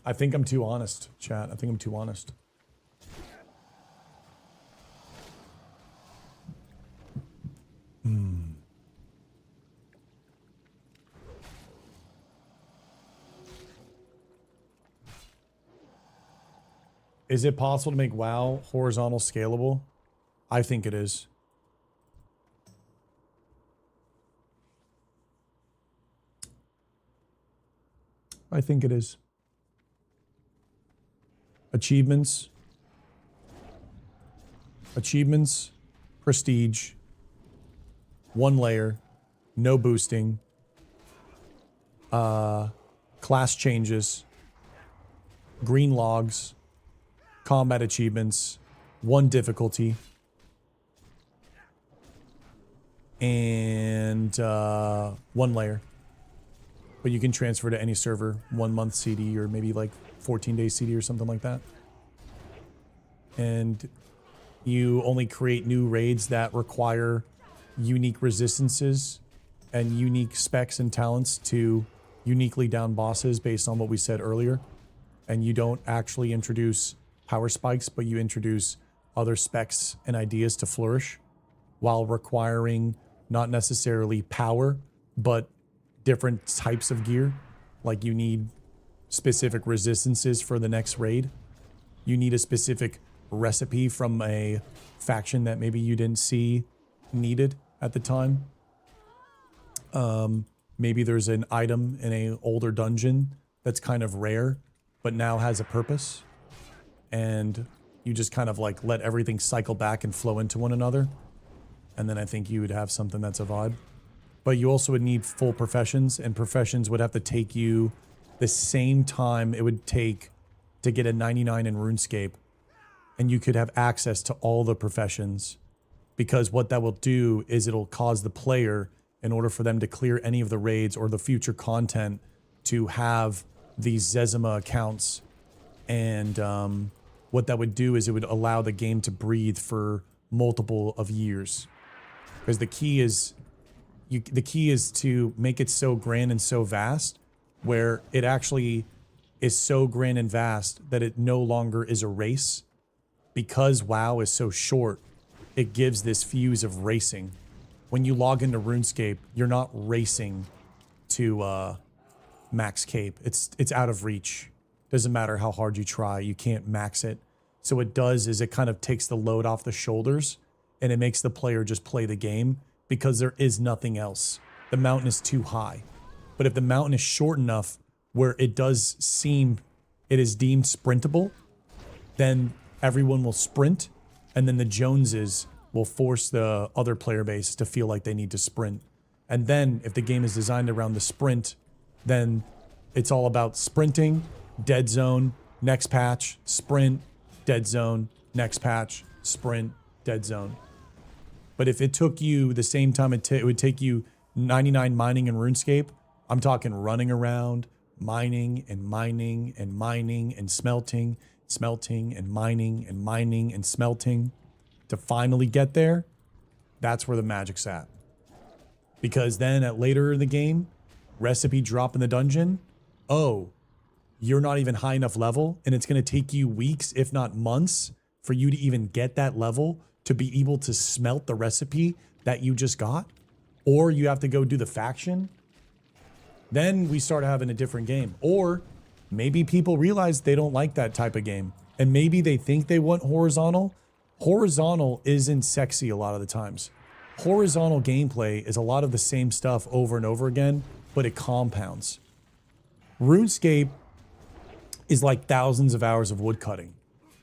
I think I'm too honest, chat. I think I'm too honest. Is it possible to make WoW horizontal scalable? I think it is. I think it is. Achievements. Achievements. Prestige. One layer. No boosting. Class changes. Green logs. Combat achievements. One difficulty. And one layer. But you can transfer to any server, 1 month CD or maybe like 14 days CD or something like that. And you only create new raids that require unique resistances and unique specs and talents to uniquely down bosses based on what we said earlier. And you don't actually introduce power spikes, but you introduce other specs and ideas to flourish while requiring not necessarily power, but different types of gear. Like you need specific resistances for the next raid. You need a specific recipe from a faction that maybe you didn't see needed at the time. Maybe there's an item in an older dungeon that's kind of rare, but now has a purpose. And you just kind of like let everything cycle back and flow into one another. And then I think you would have something that's a vibe. But you also would need full professions, and professions would have to take you the same time it would take to get a 99 in RuneScape. And you could have access to all the professions, because what that will do is it'll cause the player, in order for them to clear any of the raids or the future content, to have these Zezima accounts. And what that would do is it would allow the game to breathe for multiple of years. Because the key is to make it so grand and so vast, where it actually is so grand and vast that it no longer is a race. Because WoW is so short, it gives this fuse of racing. When you log into RuneScape, you're not racing to max cape. It's out of reach. Doesn't matter how hard you try, you can't max it. So what it does is it kind of takes the load off the shoulders, and it makes the player just play the game, because there is nothing else. the mountain is too high. But if the mountain is short enough where it does seem it is deemed sprintable, then everyone will sprint, and then the Joneses will force the other player base to feel like they need to sprint. And then if the game is designed around the sprint, then it's all about sprinting, dead zone, next patch, sprint, dead zone, next patch, sprint, dead zone. But if it took you the same time it would take you 99 mining in RuneScape, I'm talking running around, mining and mining and mining and smelting, smelting and mining and mining and smelting to finally get there, that's where the magic's at. Because then at later in the game, recipe drop in the dungeon, oh, you're not even high enough level, and it's going to take you weeks, if not months, for you to even get that level to be able to smelt the recipe that you just got, or you have to go do the faction. Then we start having a different game. Or maybe people realize they don't like that type of game, and maybe they think they want horizontal. Horizontal isn't sexy a lot of the times. Horizontal gameplay is a lot of the same stuff over and over again, but it compounds. RuneScape is like thousands of hours of woodcutting.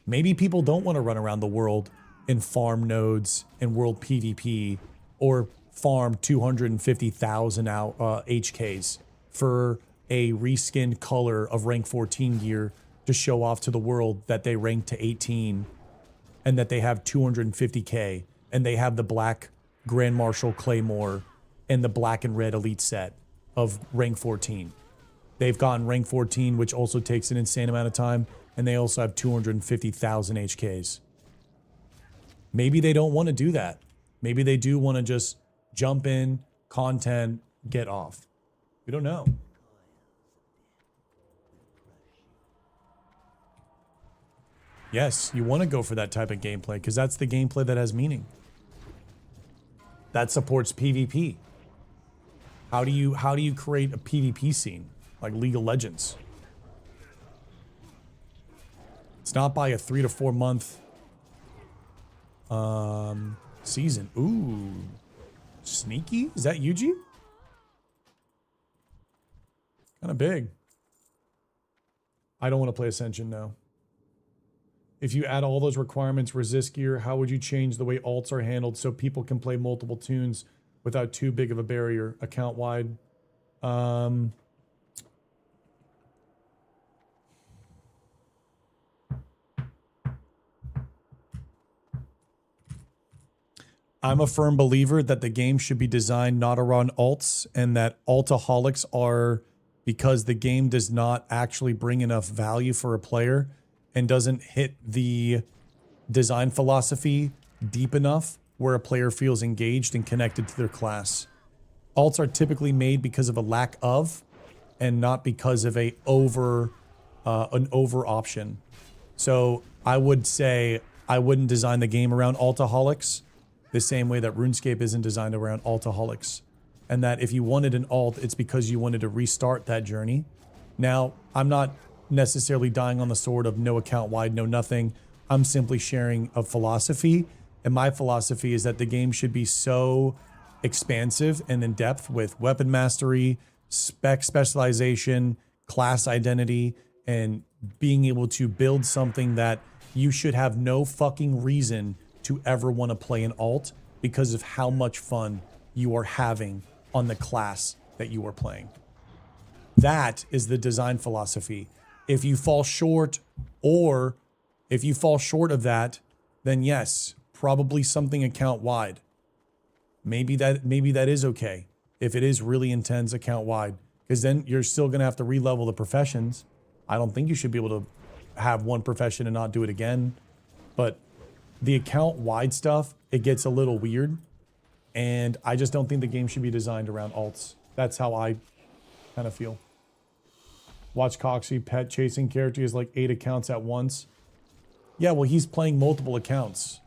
Maybe people don't want to run around the world in farm nodes and world PvP or farm 250,000 HKs for a reskinned color of rank 14 gear to show off to the world that they ranked to 18 and that they have 250k and they have the black Grand Marshal Claymore and the black and red elite set of rank 14. They've gotten rank 14, which also takes an insane amount of time, and they also have 250,000 HKs. Maybe they don't want to do that. Maybe they do want to just jump in, content, get off. We don't know. Yes, you want to go for that type of gameplay because that's the gameplay that has meaning. That supports PvP. How do you create a PvP scene like League of Legends? It's not by a 3 to 4 month season. Ooh, sneaky. Is that Yuji? Kind of big. I don't want to play Ascension now. If you add all those requirements, resist gear, how would you change the way alts are handled so people can play multiple tunes without too big of a barrier account wide? I'm a firm believer that the game should be designed not around alts, and that altaholics are because the game does not actually bring enough value for a player and doesn't hit the design philosophy deep enough where a player feels engaged and connected to their class. Alts are typically made because of a lack of, and not because of an over option. So I would say I wouldn't design the game around altaholics the same way that RuneScape isn't designed around altaholics. And that if you wanted an alt, it's because you wanted to restart that journey. Now, I'm not necessarily dying on the sword of no account wide, no nothing. I'm simply sharing a philosophy. And my philosophy is that the game should be so expansive and in depth with weapon mastery, specialization, class identity, and being able to build something that you should have no fucking reason to ever want to play an alt because of how much fun you are having on the class that you are playing. That is the design philosophy. If you fall short, or if you fall short of that, then yes, probably something account wide. Maybe that is okay if it is really intense account wide, because then you're still gonna have to re-level the professions. I don't think you should be able to have one profession and not do it again. But the account wide stuff, it gets a little weird, and I just don't think the game should be designed around alts. That's how I kind of feel. Watch Coxie pet chasing character is like 8 accounts at once. Yeah, well, he's playing multiple accounts.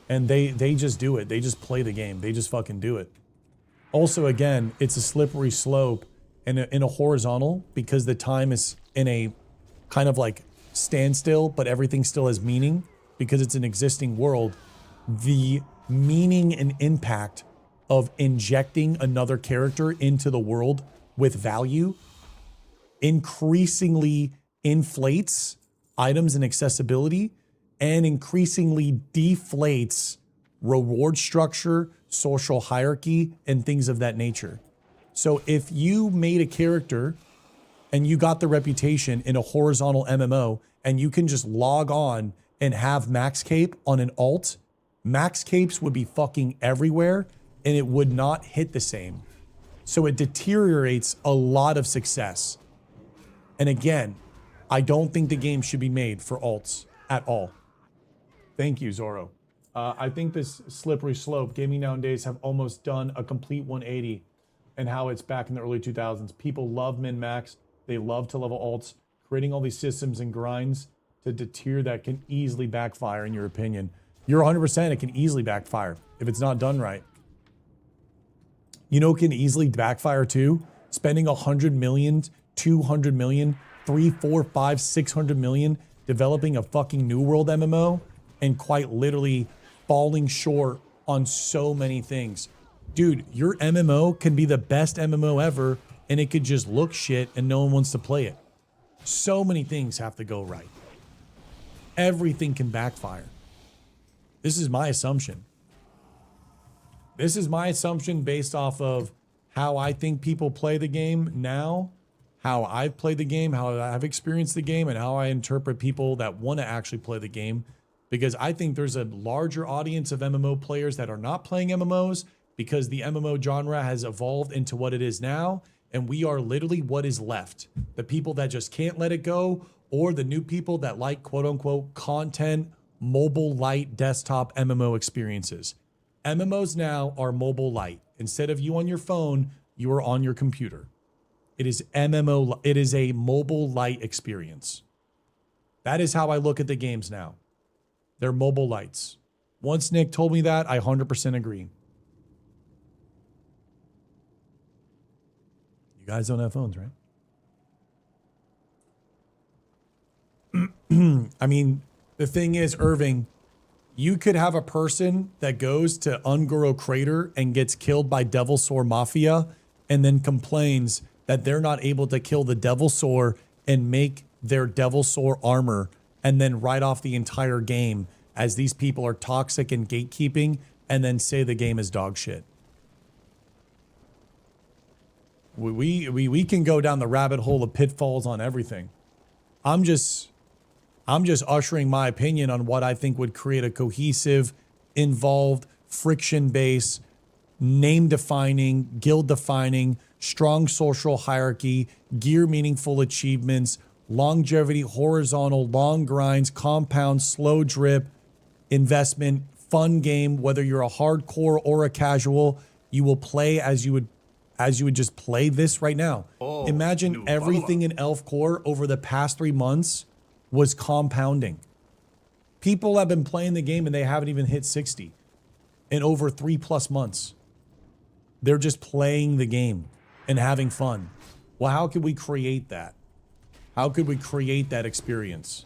And they just do it. They just play the game. They just fucking do it. Also, again, it's a slippery slope in a horizontal because the time is in a kind of like standstill, but everything still has meaning because it's an existing world. The meaning and impact of injecting another character into the world with value increasingly inflates items and accessibility and increasingly deflates reward structure, social hierarchy, and things of that nature. So if you made a character and you got the reputation in a horizontal MMO and you can just log on and have max cape on an alt, max capes would be fucking everywhere and it would not hit the same. So it deteriorates a lot of success. And again, I don't think the game should be made for alts at all. Thank you, Zoro. I think this slippery slope, gaming nowadays have almost done a complete 180 and how it's back in the early 2000s. People love min-max. They love to level alts. Creating all these systems and grinds to deter that can easily backfire, in your opinion. You're 100%, it can easily backfire if it's not done right. You know, it can easily backfire too. Spending 100 million, 200 million, 3, 4, 5, 600 million developing a fucking New World MMO and quite literally falling short on so many things. Dude, your MMO can be the best MMO ever and it could just look shit and no one wants to play it. So many things have to go right. Everything can backfire. This is my assumption. This is my assumption based off of how I think people play the game now, how I've played the game, how I've experienced the game, and how I interpret people that want to actually play the game. Because I think there's a larger audience of MMO players that are not playing MMOs because the MMO genre has evolved into what it is now. And we are literally what is left. The people that just can't let it go, or the new people that like quote unquote content, mobile light desktop MMO experiences. MMOs now are mobile light. Instead of you on your phone, you are on your computer. It is MMO, it is a mobile light experience. That is how I look at the games now. They're mobile lights. Once Nick told me that, I 100% agree. You guys don't have phones, right? I mean, the thing is, Irving, you could have a person that goes to Ungoro Crater and gets killed by Devil Sore Mafia and then complains that they're not able to kill the Devil Sore and make their Devil Sore armor and then write off the entire game as these people are toxic and gatekeeping and then say the game is dog shit. We can go down the rabbit hole of pitfalls on everything. I'm just ushering my opinion on what I think would create a cohesive, involved, friction-based, name-defining, guild-defining, strong social hierarchy, gear meaningful achievements, longevity, horizontal, long grinds, compound, slow drip, investment, fun game. Whether you're a hardcore or a casual, you will play as you would just play this right now. Imagine everything in Elf Core over the past 3 months was compounding. People have been playing the game and they haven't even hit 60 in over 3+ months. They're just playing the game and having fun. Well, how could we create that? How could we create that experience?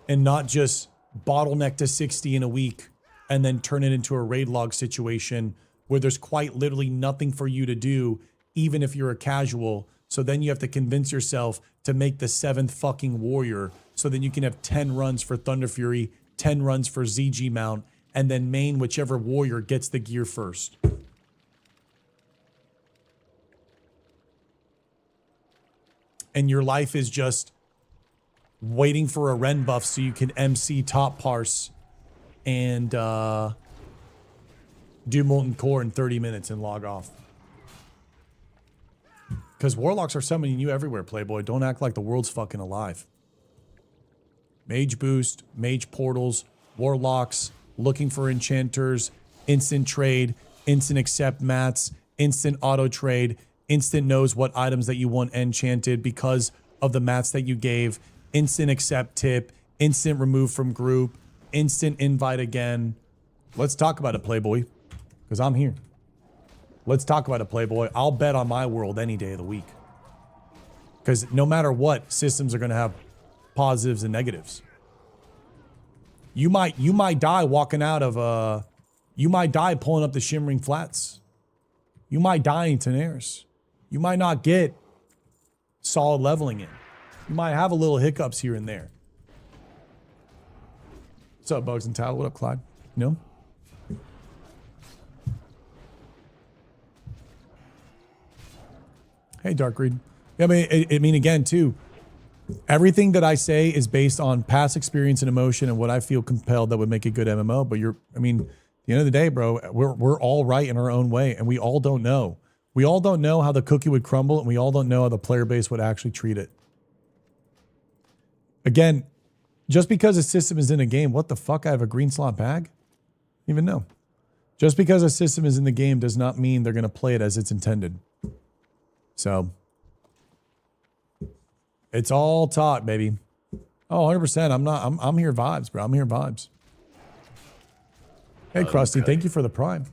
And not just bottleneck to 60 in a week and then turn it into a raid log situation where there's quite literally nothing for you to do, even if you're a casual. So then you have to convince yourself to make the 7th fucking warrior so then you can have 10 runs for Thunder Fury, 10 runs for ZG mount, and then main whichever warrior gets the gear first. And your life is just waiting for a Ren buff so you can MC top parse and do Molten Core in 30 minutes and log off. Because warlocks are summoning you everywhere, Playboy. Don't act like the world's fucking alive. Mage boost, mage portals, warlocks, looking for enchanters, instant trade, instant accept mats, instant auto trade, instant knows what items that you want enchanted because of the mats that you gave, instant accept tip, instant remove from group, instant invite again. Let's talk about it, Playboy. Because I'm here. Let's talk about it, Playboy. I'll bet on my world any day of the week. Because no matter what, systems are going to have positives and negatives. You might die walking out of You might die pulling up the Shimmering Flats. You might die in Tenaris. You might not get solid leveling in. You might have a little hiccups here and there. What's up, Bugs and Tattle? What up, Clyde? No? Hey, Dark Reed. I mean, again, too, everything that I say is based on past experience and emotion and what I feel compelled that would make a good MMO. But at the end of the day, bro, we're all right in our own way, and we all don't know. We all don't know how the cookie would crumble, and we all don't know how the player base would actually treat it. Again, just because a system is in a game, what the fuck? I have a green slot bag? Even know. Just because a system is in the game does not mean they're going to play it as it's intended. So, it's all talk, baby. Oh, 100%. I'm here vibes, bro. I'm here vibes. Hey, Krusty, thank you for the prime.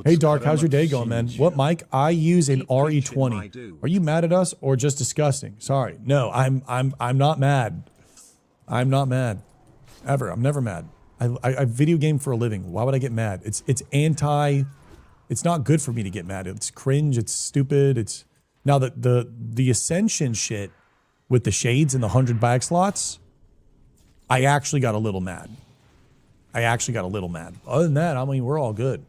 Hey, Dark, how's your day going, man? What mic? I use an RE20. Are you mad at us or just disgusting? Sorry. No, I'm not mad. I'm not mad. Ever. I'm never mad. I video game for a living. Why would I get mad? It's not good for me to get mad. It's cringe. It's stupid. It's now the Ascension shit with the shades and the 100 bag slots. I actually got a little mad. Other than that, I mean, we're all good.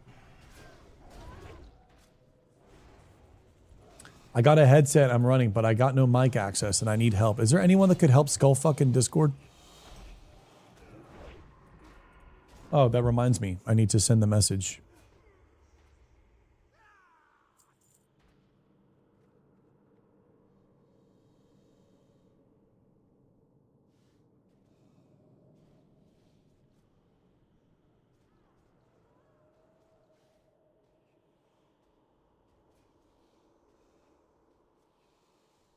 I got a headset I'm running, but I got no mic access and I need help. Is there anyone that could help Skullfuck in Discord? Oh, that reminds me. I need to send the message.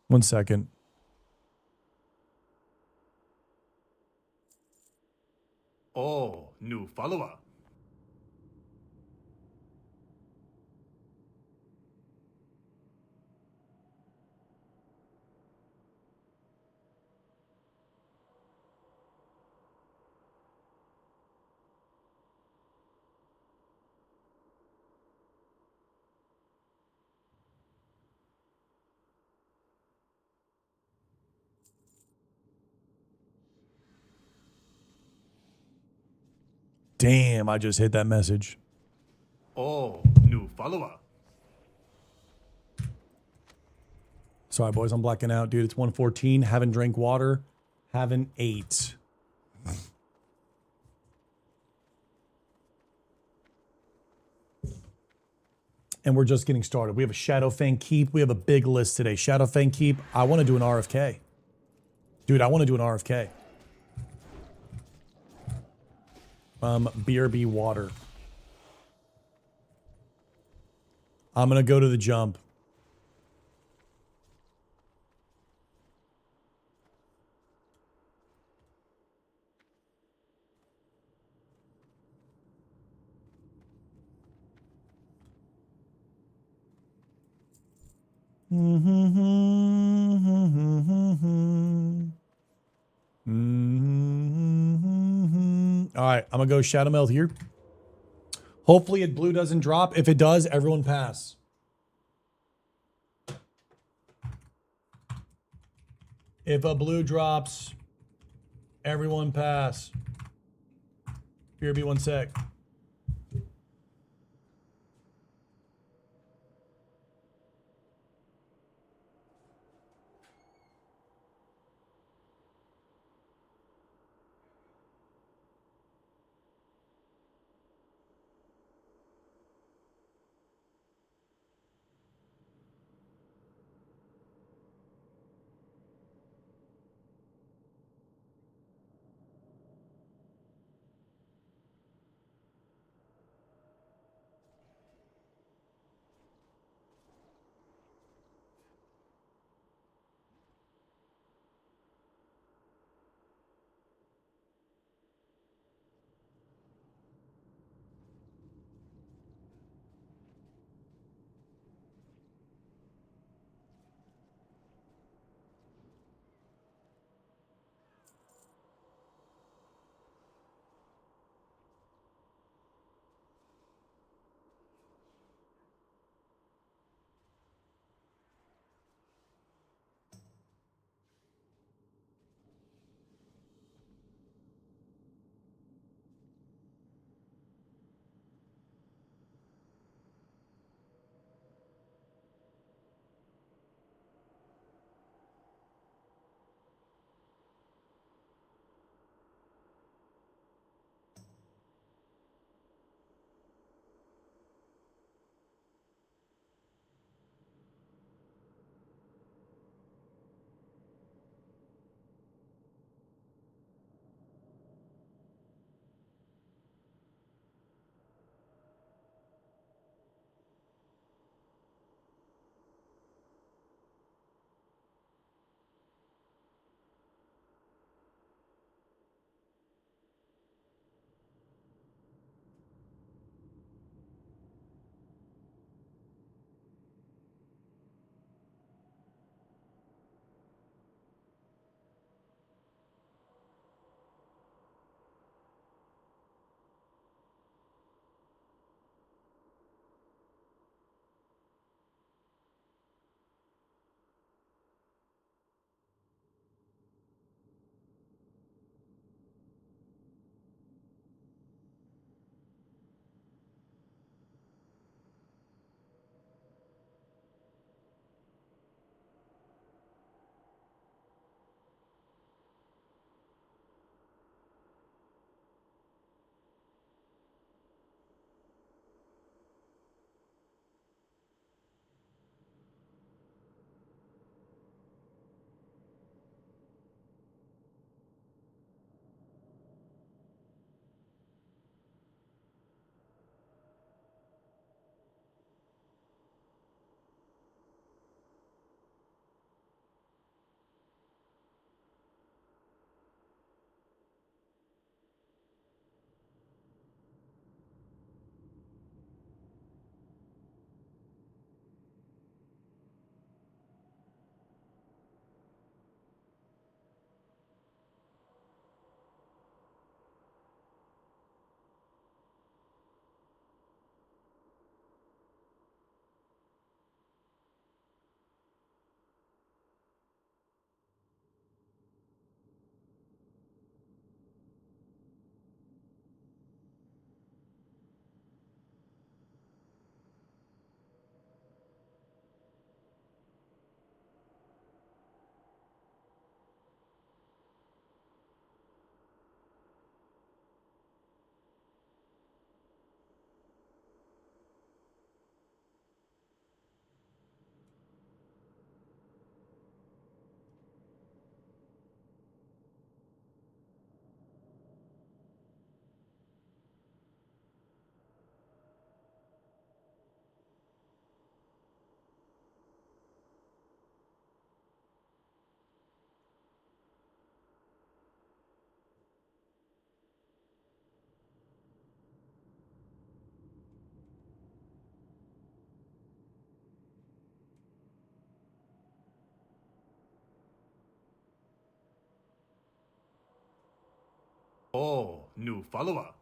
One second. Oh, new follower. Damn, I just hit that message. Oh, new follower. Sorry, boys, I'm blacking out. Dude, it's 1:14. Haven't drank water. Haven't ate. And we're just getting started. We have a Shadowfang Keep. We have a big list today. Shadowfang Keep. I want to do an RFK. Dude, I want to do an RFK. BRB water. I'm going to go to the jump. All right, I'm gonna go Shadow Meld here. Hopefully, blue doesn't drop. If it does, everyone pass. If a blue drops, everyone pass. Here, be 1 sec. Oh, new follower.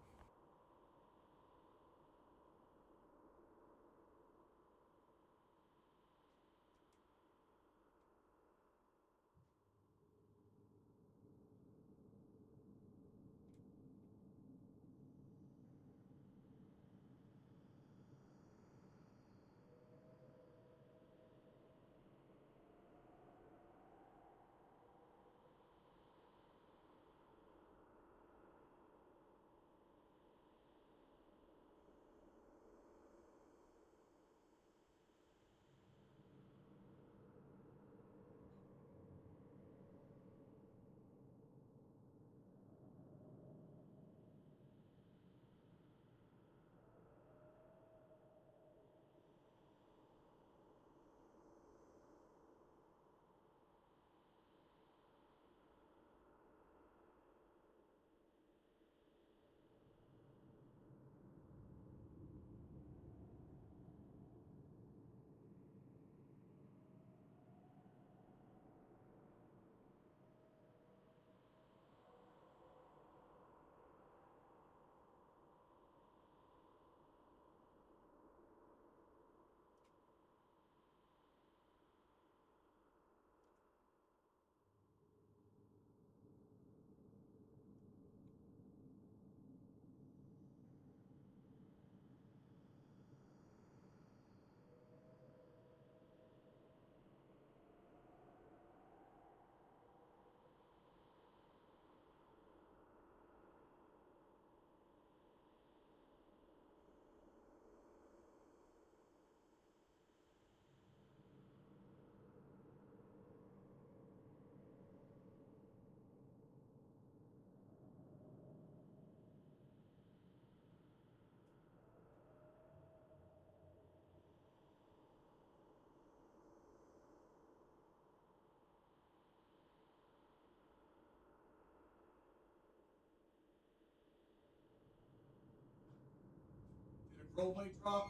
Crowblade drop?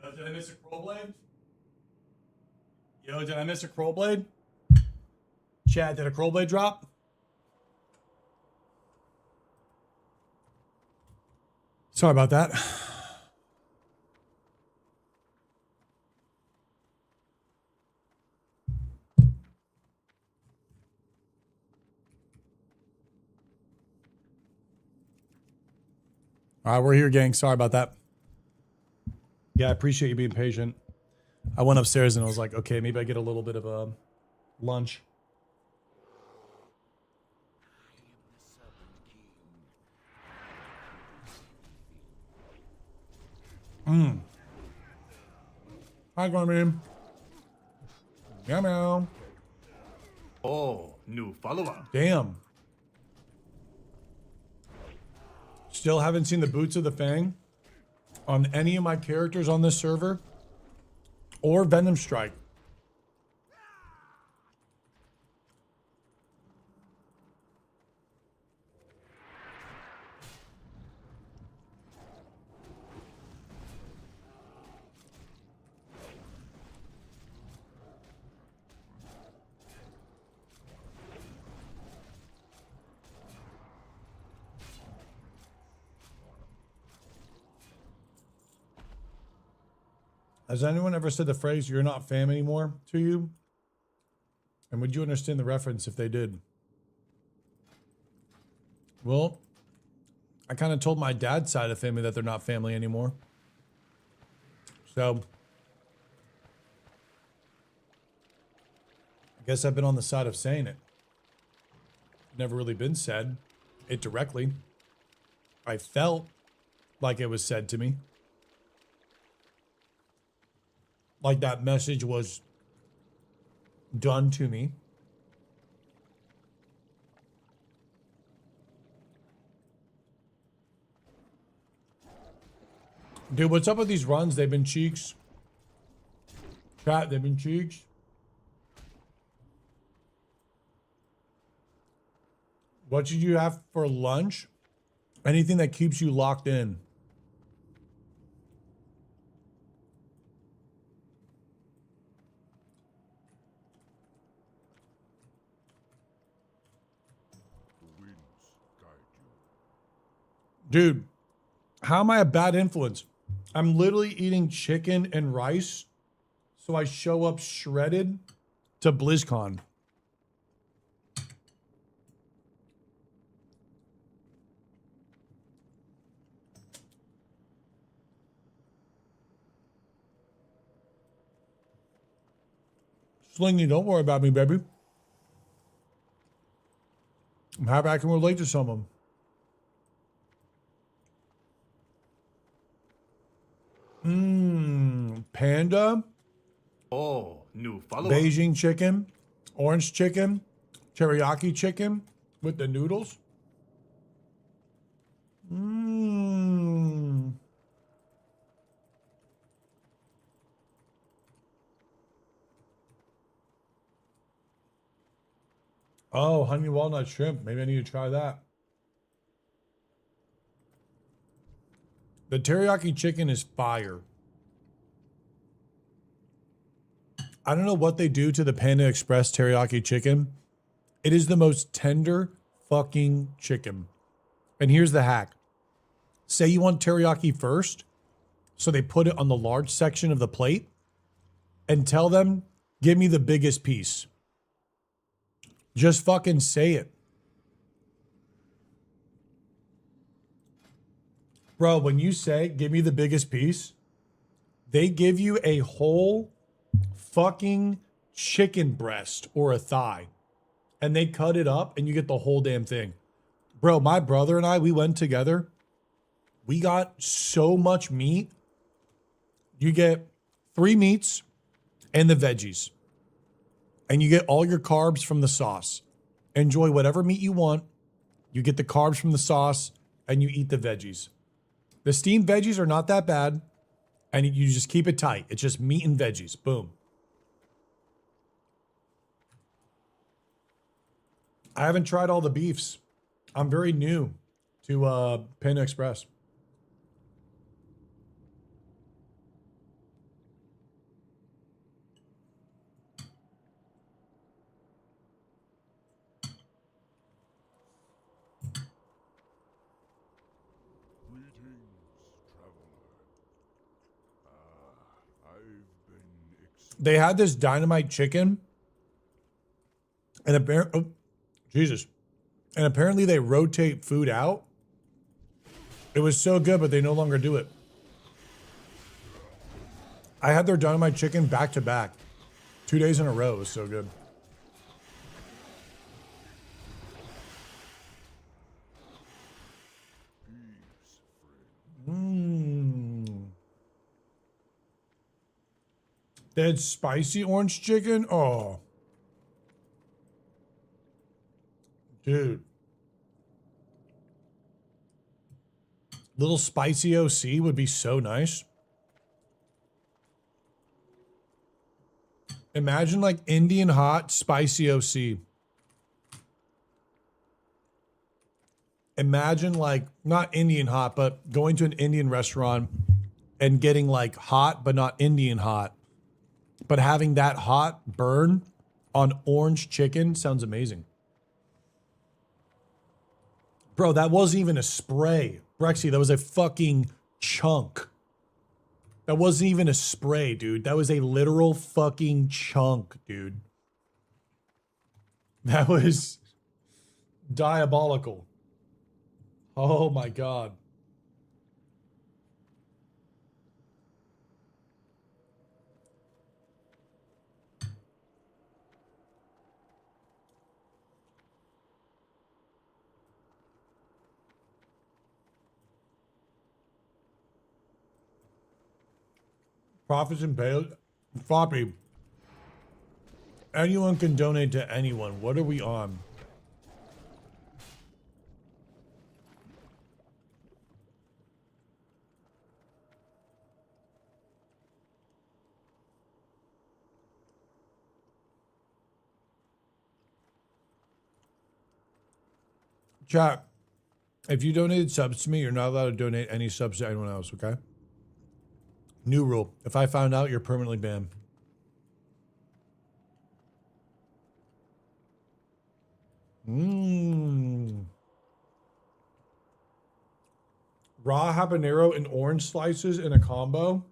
Yo, did I miss a Crowblade? Yo, did I miss a Crowblade? Chad, did a Crowblade drop? Sorry about that. All right, we're here, gang. Sorry about that. Yeah, I appreciate you being patient. I went upstairs and I was like, okay, maybe I get a little bit of a lunch. Hi, Gorman. Meow meow. Oh, new follower. Damn. Still haven't seen the Boots of the Fang on any of my characters on this server or Venom Strike. Has anyone ever said the phrase, "you're not fam anymore" to you? And would you understand the reference if they did? Well, I kind of told my dad's side of family that they're not family anymore. So, I guess I've been on the side of saying it. Never really been said it directly. I felt like it was said to me. Like that message was done to me. Dude, what's up with these runs? They've been cheeks. Chat, they've been cheeks. What should you have for lunch? Anything that keeps you locked in. The winds guide Dude, how am I a bad influence? I'm literally eating chicken and rice, so I show up shredded to BlizzCon. Slingy, don't worry about me, baby. I'm happy I can relate to someone. Panda, Oh, new follower. Beijing chicken, orange chicken, teriyaki chicken with the noodles. Oh, honey walnut shrimp. Maybe I need to try that. The teriyaki chicken is fire. I don't know what they do to the Panda Express teriyaki chicken. It is the most tender fucking chicken. And here's the hack. Say you want teriyaki first, so they put it on the large section of the plate, and tell them, give me the biggest piece. Just fucking say it. Bro, when you say, give me the biggest piece, they give you a whole fucking chicken breast or a thigh, and they cut it up and you get the whole damn thing. Bro, my brother and I, we went together. We got so much meat. You get 3 meats and the veggies, and you get all your carbs from the sauce. Enjoy whatever meat you want. You get the carbs from the sauce and you eat the veggies. The steamed veggies are not that bad, and you just keep it tight. It's just meat and veggies. Boom. I haven't tried all the beefs. I'm very new to Panda Express. They had this dynamite chicken, and apparently, Jesus, and apparently they rotate food out. It was so good, but they no longer do it. I had their dynamite chicken back to back, 2 days in a row. It was so good. They had spicy orange chicken. Oh, dude. Little spicy OC would be so nice. Imagine like Indian hot spicy OC. Imagine like not Indian hot, but going to an Indian restaurant and getting like hot, but not Indian hot. But having that hot burn on orange chicken sounds amazing. Bro, that wasn't even a spray. Brexy, that was a fucking chunk. That wasn't even a spray, dude. That was a literal fucking chunk, dude. That was diabolical. Oh my God. Profits and pay. Floppy. Anyone can donate to anyone. What are we on? Chat. If you donated subs to me, you're not allowed to donate any subs to anyone else, okay? New rule. If I found out, you're permanently banned. Raw habanero and orange slices in a combo.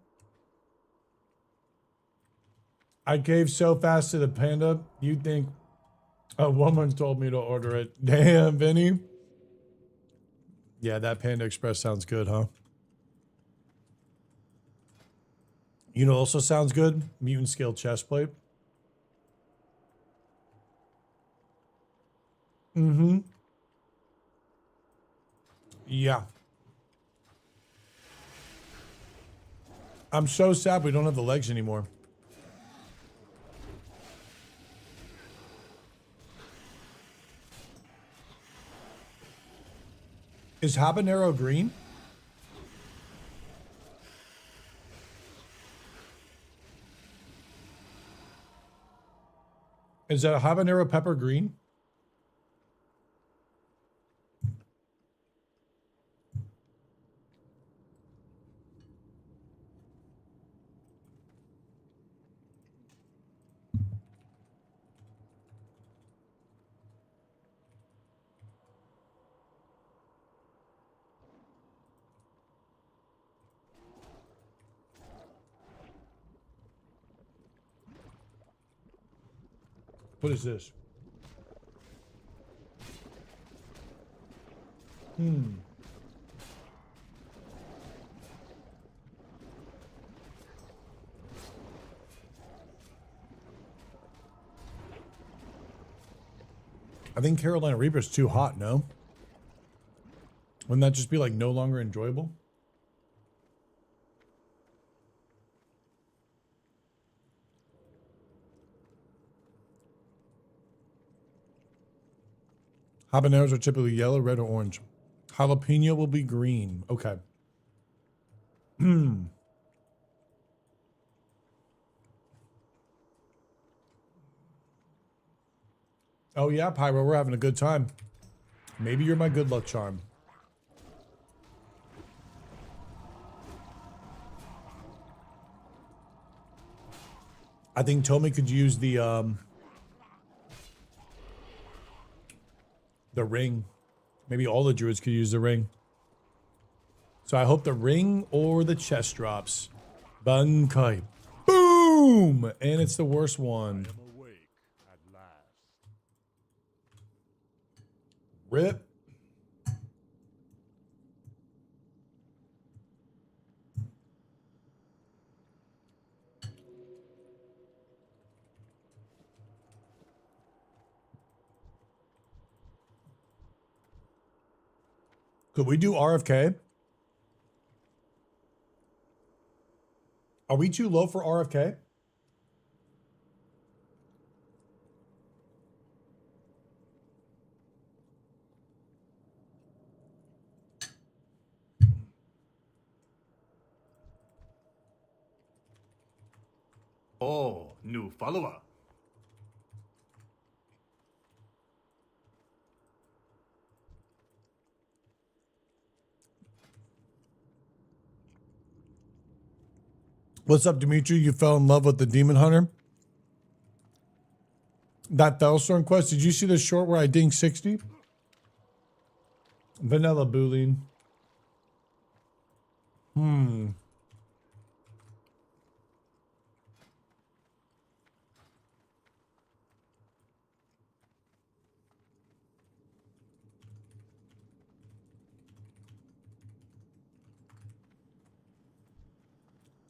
I caved so fast to the panda, you'd think a woman told me to order it. Damn, Vinny. Yeah, that Panda Express sounds good, huh? You know, also sounds good. Mutant scale chest plate. Mm-hmm. Yeah. I'm so sad we don't have the legs anymore. Is habanero green? Is that a habanero pepper green? What is this? I think Carolina Reaper's too hot, no? Wouldn't that just be like no longer enjoyable? Habaneros are typically yellow, red, or orange. Jalapeno will be green. Okay. Oh yeah, Pyro, we're having a good time. Maybe you're my good luck charm. I think Tommy could use the ring. Maybe all the druids could use the ring. So I hope the ring or the chest drops. Bankai. Boom! And it's the worst one. Rip. Could we do RFK? Are we too low for RFK? Oh, new follower. What's up, Dimitri? You fell in love with the Demon Hunter? That Thelstorm quest, did you see the short where I dinged 60? Vanilla Boolean.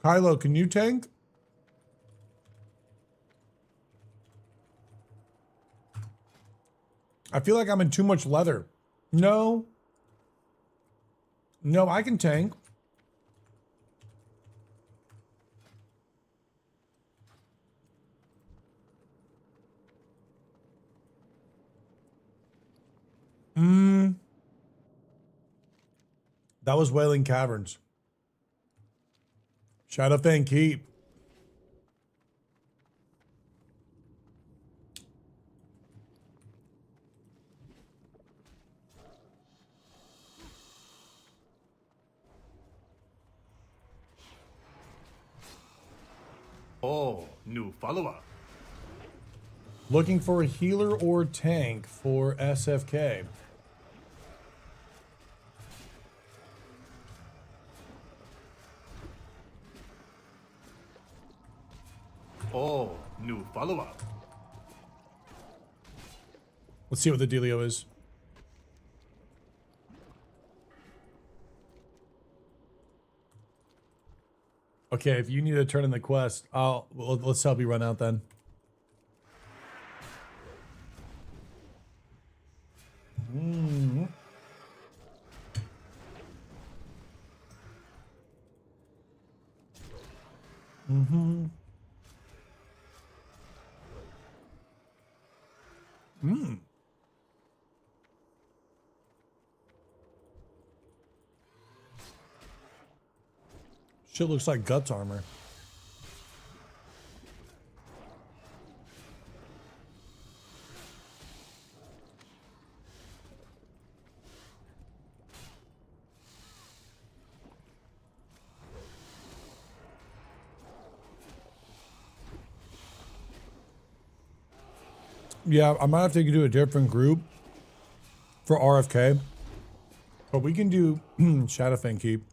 Kylo, can you tank? I feel like I'm in too much leather. No. No, I can tank. That was Wailing Caverns. Shadowfang Keep. Oh, new follower. Looking for a healer or tank for SFK. Oh, new follower. Let's see what the dealio is. Okay, if you need to turn in the quest, let's help you run out then. Shit looks like guts armor. Yeah, I might have to do a different group for RFK. But we can do Shadowfang Keep.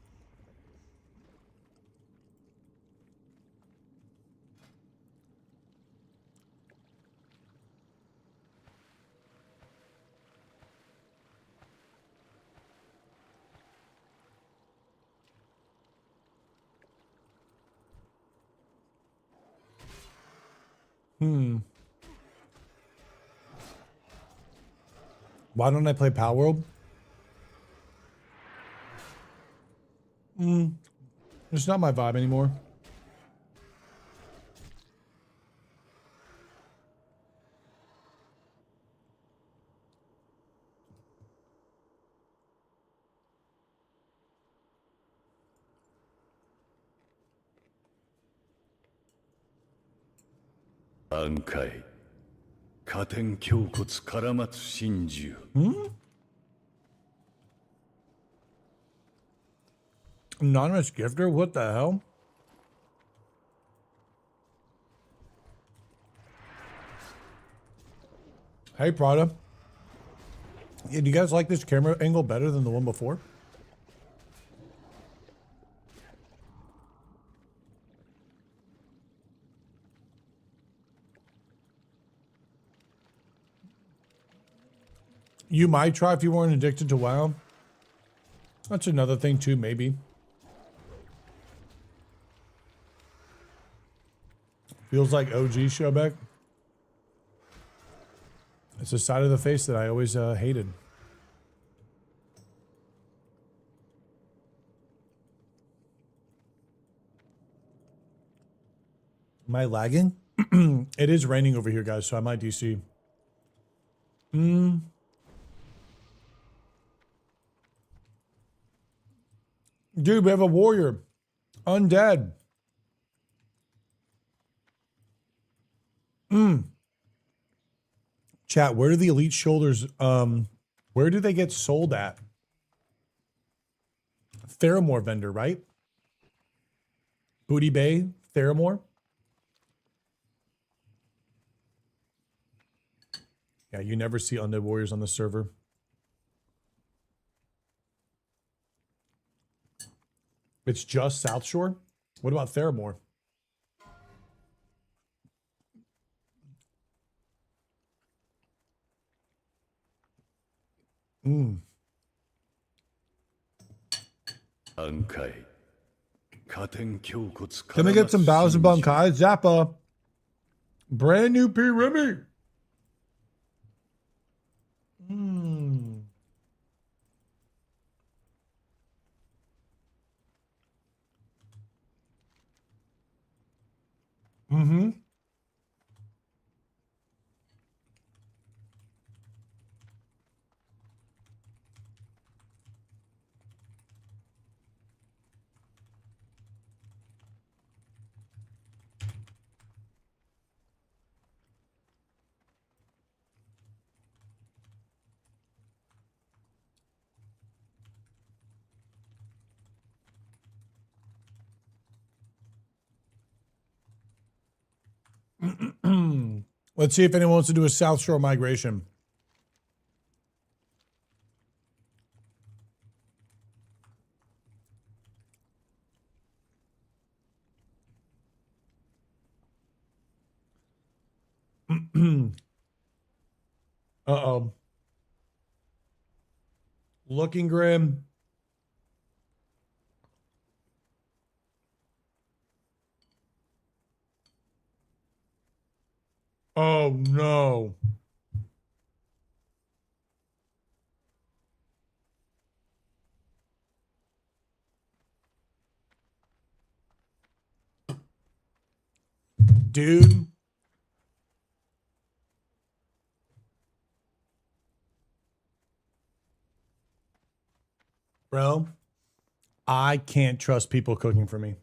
Why don't I play Power World? It's not my vibe anymore. Bankai. 加点胸骨から松真珠 Anonymous gifter? What the hell? Hey, Prada. Yeah, do you guys like this camera angle better than the one before? You might try if you weren't addicted to WoW. That's another thing too, maybe. Feels like OG Showback. It's a side of the face that I always hated. Am I lagging? It is raining over here, guys, so I might DC. Dude, we have a warrior. Undead. Chat, where do the elite shoulders, where do they get sold at? Theramore vendor, right? Booty Bay, Theramore. Yeah, you never see undead warriors on the server. It's just South Shore? What about Theramore? Bankai. 加点胸骨 Can we get some bows of Bankai? Zappa. Brand new P. Remy. Let's see if anyone wants to do a South Shore migration. Uh-oh. Looking grim. Oh no. Dude. Bro, I can't trust people cooking for me.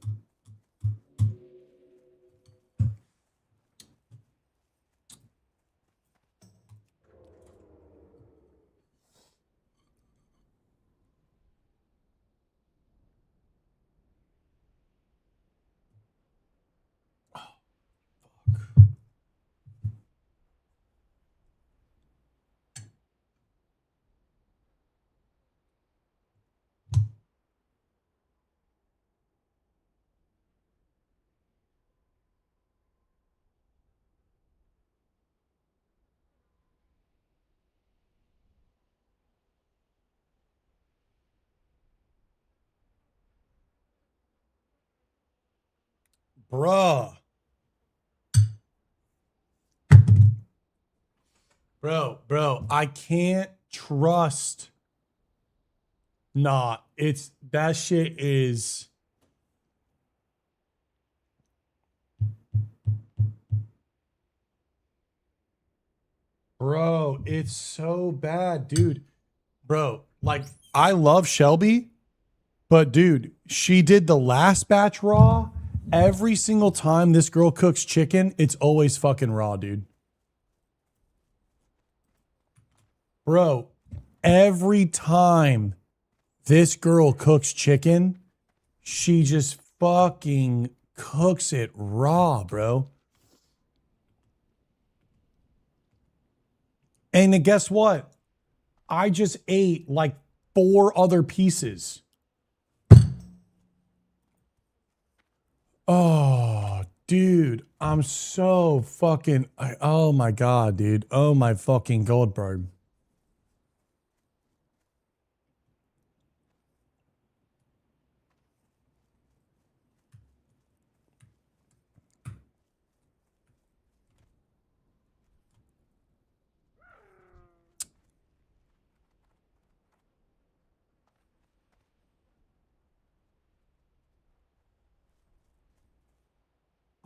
Bruh. Bro, I can't trust. Nah, it's that shit is. Bro, it's so bad, dude. Bro, like, I love Shelby, but dude, she did the last batch raw. Every single time this girl cooks chicken, it's always fucking raw, dude. Bro, every time this girl cooks chicken, she just fucking cooks it raw, bro. And then guess what? I just ate like 4 other pieces. Oh, dude, I'm so fucking. Oh my God, dude. Oh my fucking Goldberg.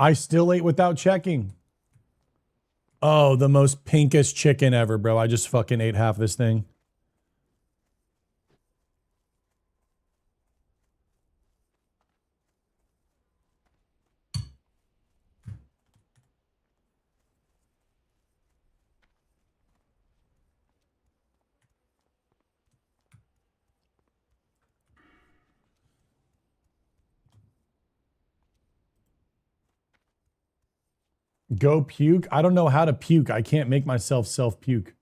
I still ate without checking. Oh, the most pinkest chicken ever, bro. I just fucking ate half this thing. Go puke? I don't know how to puke. I can't make myself self puke.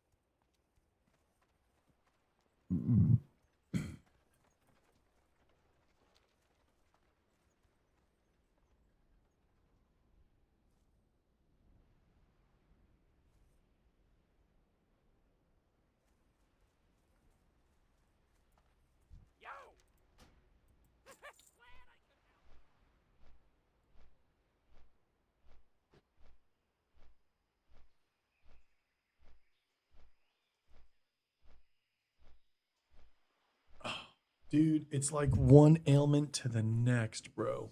Dude, it's like one ailment to the next, bro.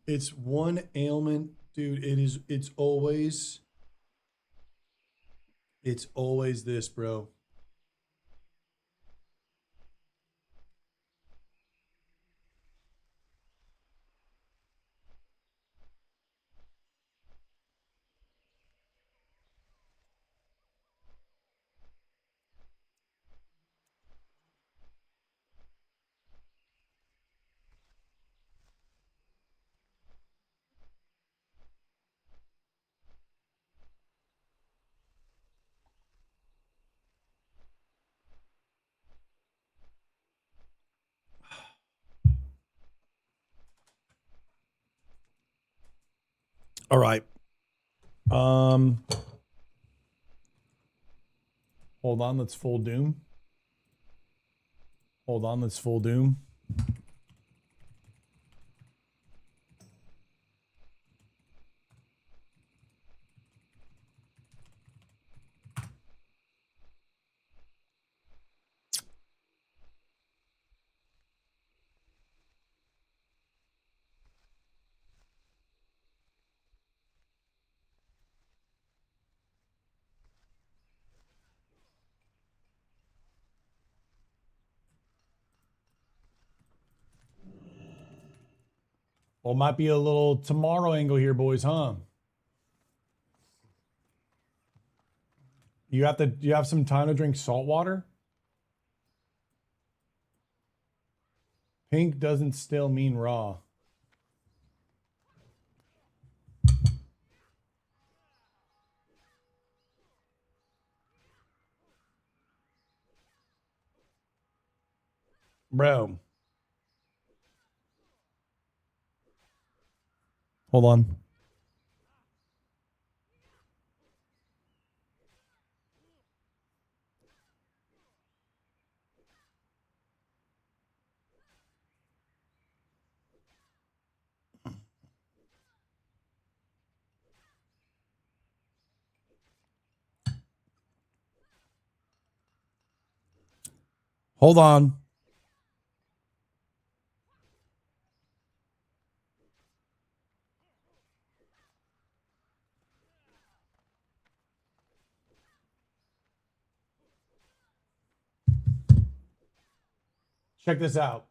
It's one ailment, dude. It's always this, bro. All right. Um, hold on, let's full doom. Hold on, let's full doom. Well, might be a little tomorrow angle here, boys, huh? You have some time to drink salt water? Pink doesn't still mean raw. Bro. Hold on. Hold on. Check this out.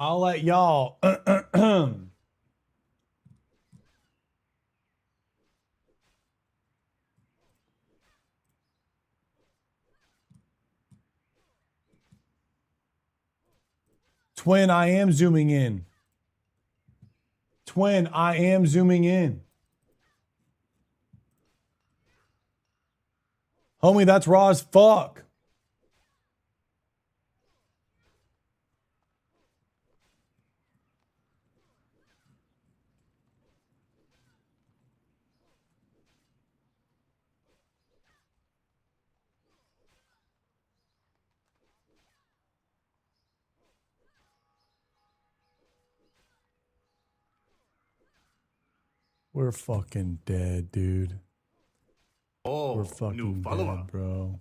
I'll let y'all. Twin, I am zooming in. Twin, I am zooming in. Homie, that's raw as fuck. We're fucking dead, dude. We're Oh, new fucking follower. dead, bro.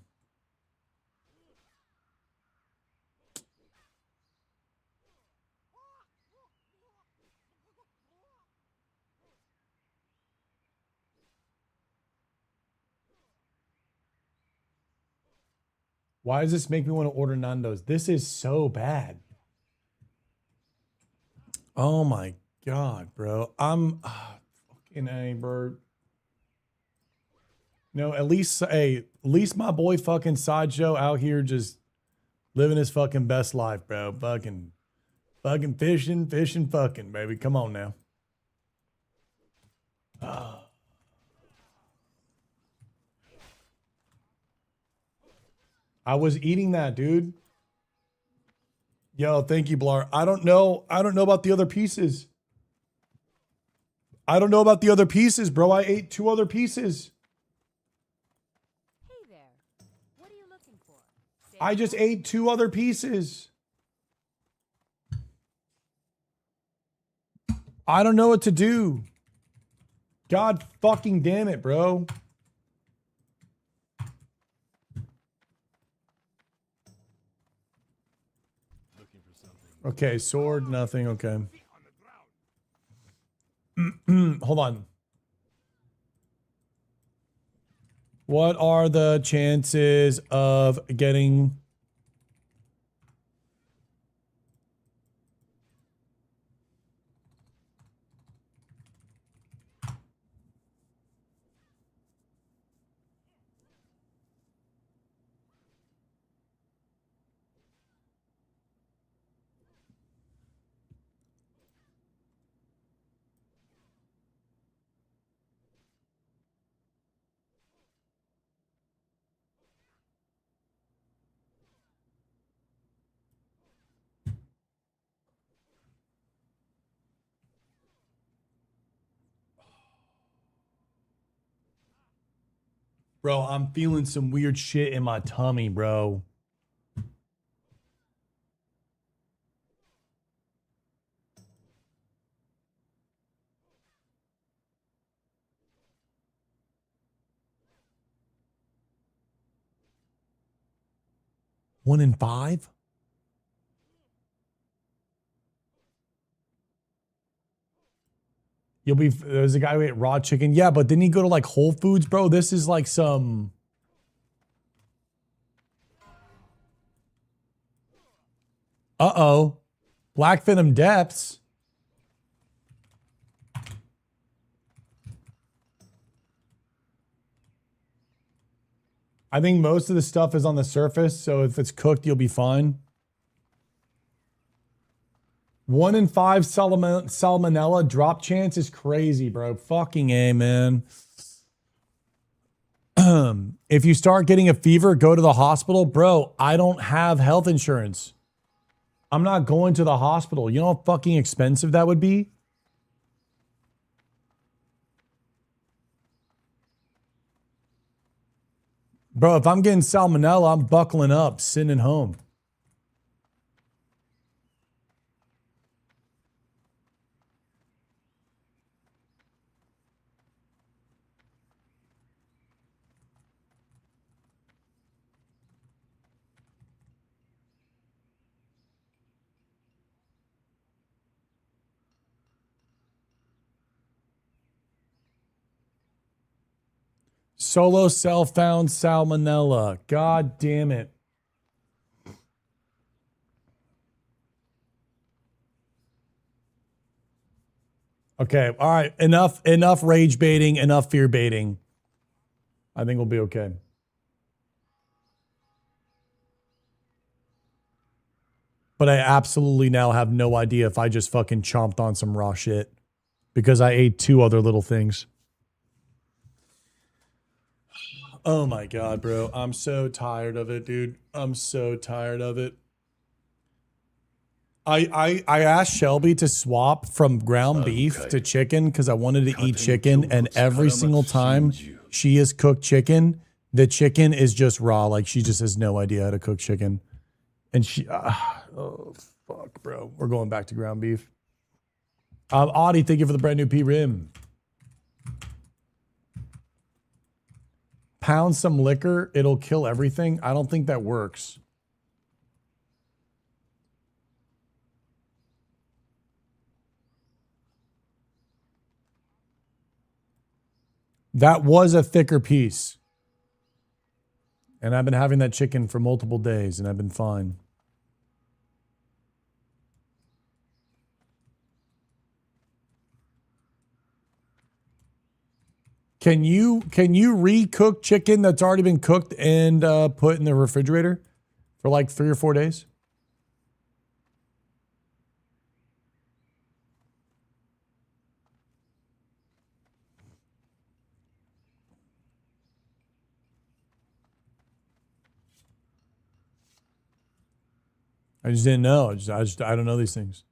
Why does this make me want to order Nando's? This is so bad. Oh my god, bro. I'm fucking A, bro. No, at least my boy fucking Sideshow out here just living his fucking best life, bro. Fucking fishing, fucking, baby. Come on now. I was eating that, dude. Yo, thank you, Blar. I don't know about the other pieces. I don't know about the other pieces, bro. I ate 2 other pieces. Hey there. What are you looking for? I just ate 2 other pieces. I don't know what to do. God fucking damn it, bro. Okay, sword, nothing. Okay. Hold on. What are the chances of getting... Bro, I'm feeling some weird shit in my tummy, bro. One in five? There's a guy who ate raw chicken. Yeah, but didn't he go to like Whole Foods, bro? This is like some. Uh-oh. Black Venom Depths. I think most of the stuff is on the surface, so if it's cooked, you'll be fine. 1 in 5 salmonella drop chance is crazy, bro. Fucking A, man. If you start getting a fever, go to the hospital. Bro, I don't have health insurance. I'm not going to the hospital. You know how fucking expensive that would be? Bro, if I'm getting salmonella, I'm buckling up, sitting at home. Solo cell found salmonella. God damn it. Okay, all right. Enough rage baiting, enough fear baiting. I think we'll be okay. But I absolutely now have no idea if I just fucking chomped on some raw shit because I ate 2 other little things. Oh my God, bro. I'm so tired of it, dude. I'm so tired of it. I asked Shelby to swap from ground beef to chicken because I wanted to eat chicken, and every single time she has cooked chicken, the chicken is just raw. Like she just has no idea how to cook chicken. And she, oh fuck, bro. We're going back to ground beef. Audie, thank you for the brand new P Rim. Pound some liquor, it'll kill everything. I don't think that works. That was a thicker piece. And I've been having that chicken for multiple days and I've been fine. Can you re-cook chicken that's already been cooked and put in the refrigerator for like 3 or 4 days? I just didn't know. I don't know these things.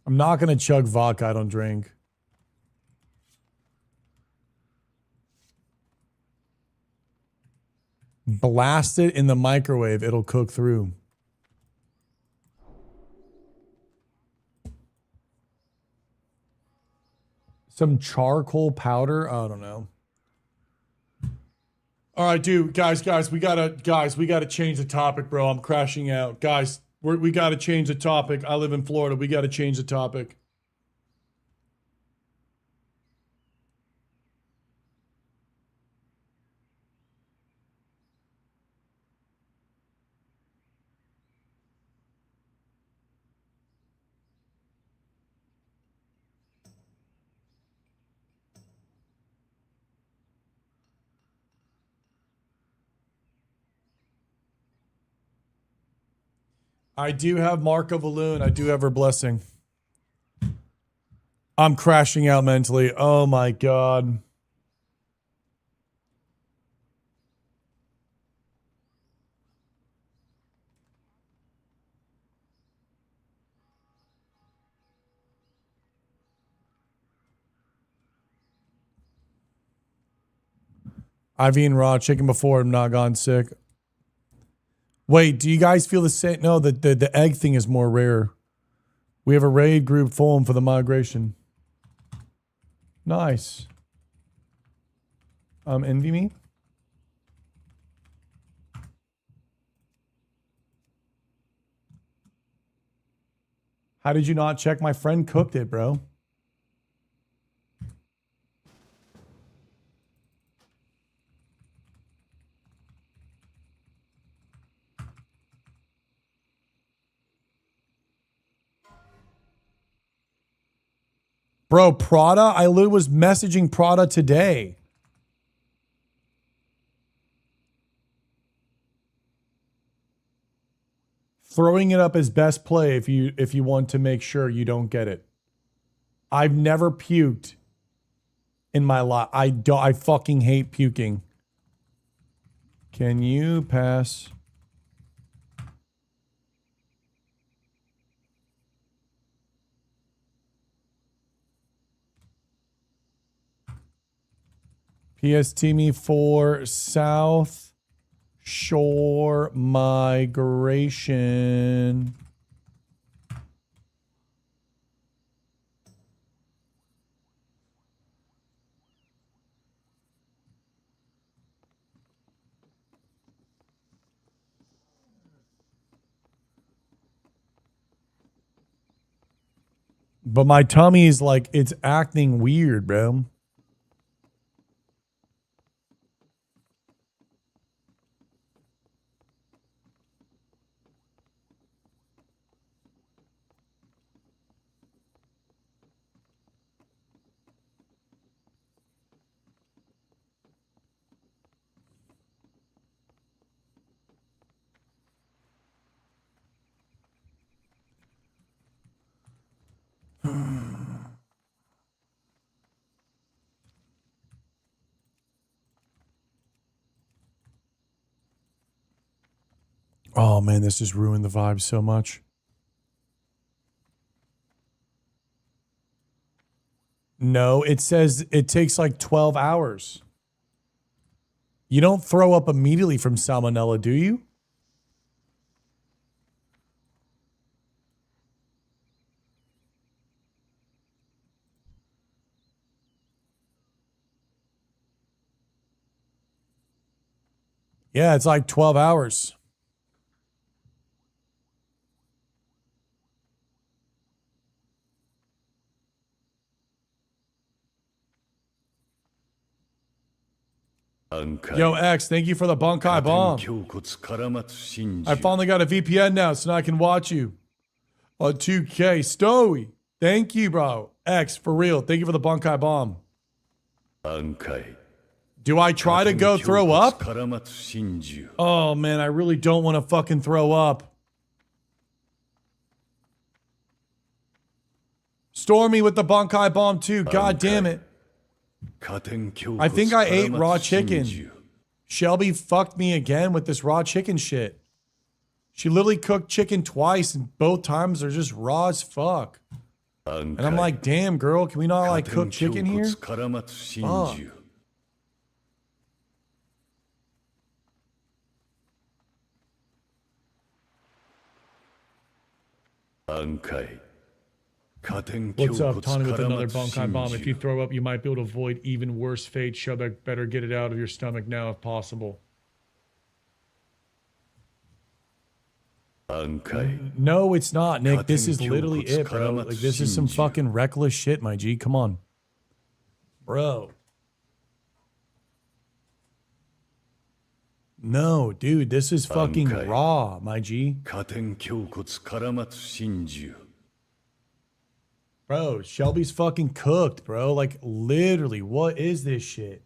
I'm not gonna chug vodka I don't drink. Blast it in the microwave, it'll cook through. Some charcoal powder? I don't know. All right, dude, guys, we gotta change the topic, bro. I'm crashing out. Guys, we gotta change the topic. I live in Florida. We gotta change the topic. I do have Mark of Valoon. I do have her blessing. I'm crashing out mentally. Oh my God. I've eaten raw chicken before. I'm not gone sick. Wait, do you guys feel the same? No, the egg thing is more rare. We have a raid group form for the migration. Nice. Envy me? How did you not check? My friend cooked it, bro. Bro, Prada? I literally was messaging Prada today. Throwing it up as best play if you want to make sure you don't get it. I've never puked in my life. I fucking hate puking. Can you pass? PST me for South Shore migration. But my tummy is like, it's acting weird, bro. Oh man, this just ruined the vibe so much. No, it says it takes like 12 hours. You don't throw up immediately from salmonella, do you? Yeah, it's like 12 hours. Yo, X, thank you for the Bankai bomb. I finally got a VPN now, so now I can watch you on 2K. Stowy, thank you, bro. X, for real, thank you for the Bankai bomb. Do I try to go throw up? Oh, man, I really don't want to fucking throw up. Stormy with the Bankai bomb, too. God damn it. I think I ate raw chicken. Shelby fucked me again with this raw chicken shit. She literally cooked chicken twice, and both times they're just raw as fuck. And I'm like, damn, girl, can we not like cook chicken here? Fuck. What's up, Tony, with another Bankai bomb? If you throw up, you might be able to avoid even worse fate. Shubek, better get it out of your stomach now if possible. No, it's not, Nick. This is literally it, bro. Like, this is some fucking reckless shit, my G. Come on. Bro. No, dude, this is fucking raw, my G. Bro, Shelby's fucking cooked, bro. Like, literally, what is this shit?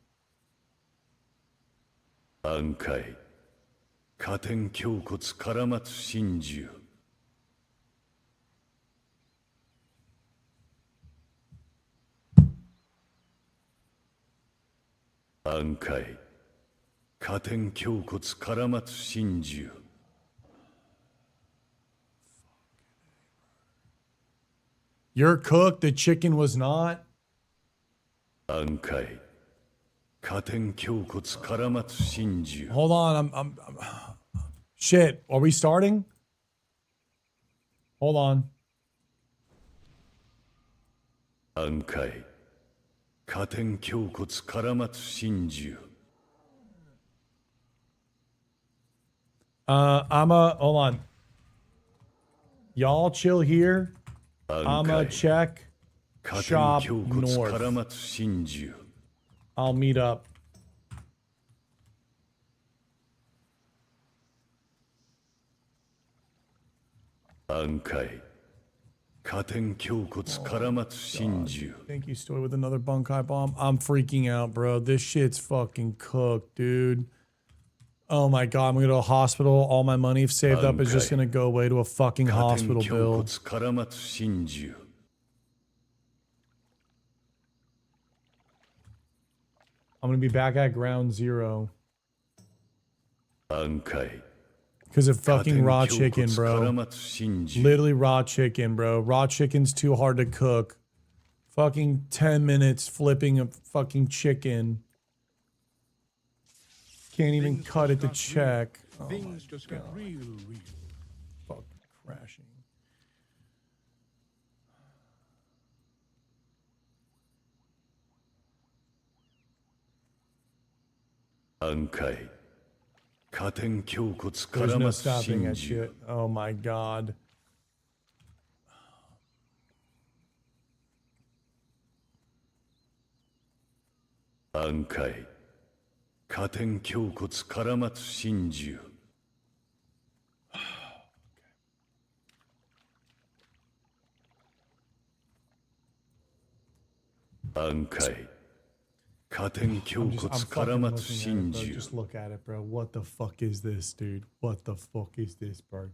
You're cooked, the chicken was not. 加点胸骨絡まつ真珠 Hold on, I'm shit. Are we starting? Hold on. 暗海加点胸骨絡まつ真珠 Hold on. Y'all chill here. I'ma check 加点 shop 胸骨絡 north. まつ真珠 I'll meet up. 暗海加点胸骨絡まつ真珠 Thank you, Stoy, with another Bankai bomb. I'm freaking out, bro. This shit's fucking cooked, dude. Oh my god, I'm gonna go to a hospital. All my money saved up is just gonna go away to a fucking 加点 hospital 胸 bill. 骨絡まつ真珠 I'm gonna be back at ground zero. 暗海 Because of 加 fucking 点 raw 胸骨 chicken, 絡 bro. まつ真珠 Literally raw chicken, bro. Raw chicken's too hard to cook. Fucking 10 minutes flipping a fucking chicken. Can't even cut it to check. Oh Things just got real. fucking crashing. Bankai. 加点胸骨 There's 絡 no まつ stopping 真 that 珠 shit. Oh my god. Bankai. 加点胸骨絡まつ真珠 Bankai. 加点胸骨 I'm 絡 fucking まつ looking at it, 真 bro. 珠 Just look at it, bro. What the fuck is this, dude? What the fuck is this, bro?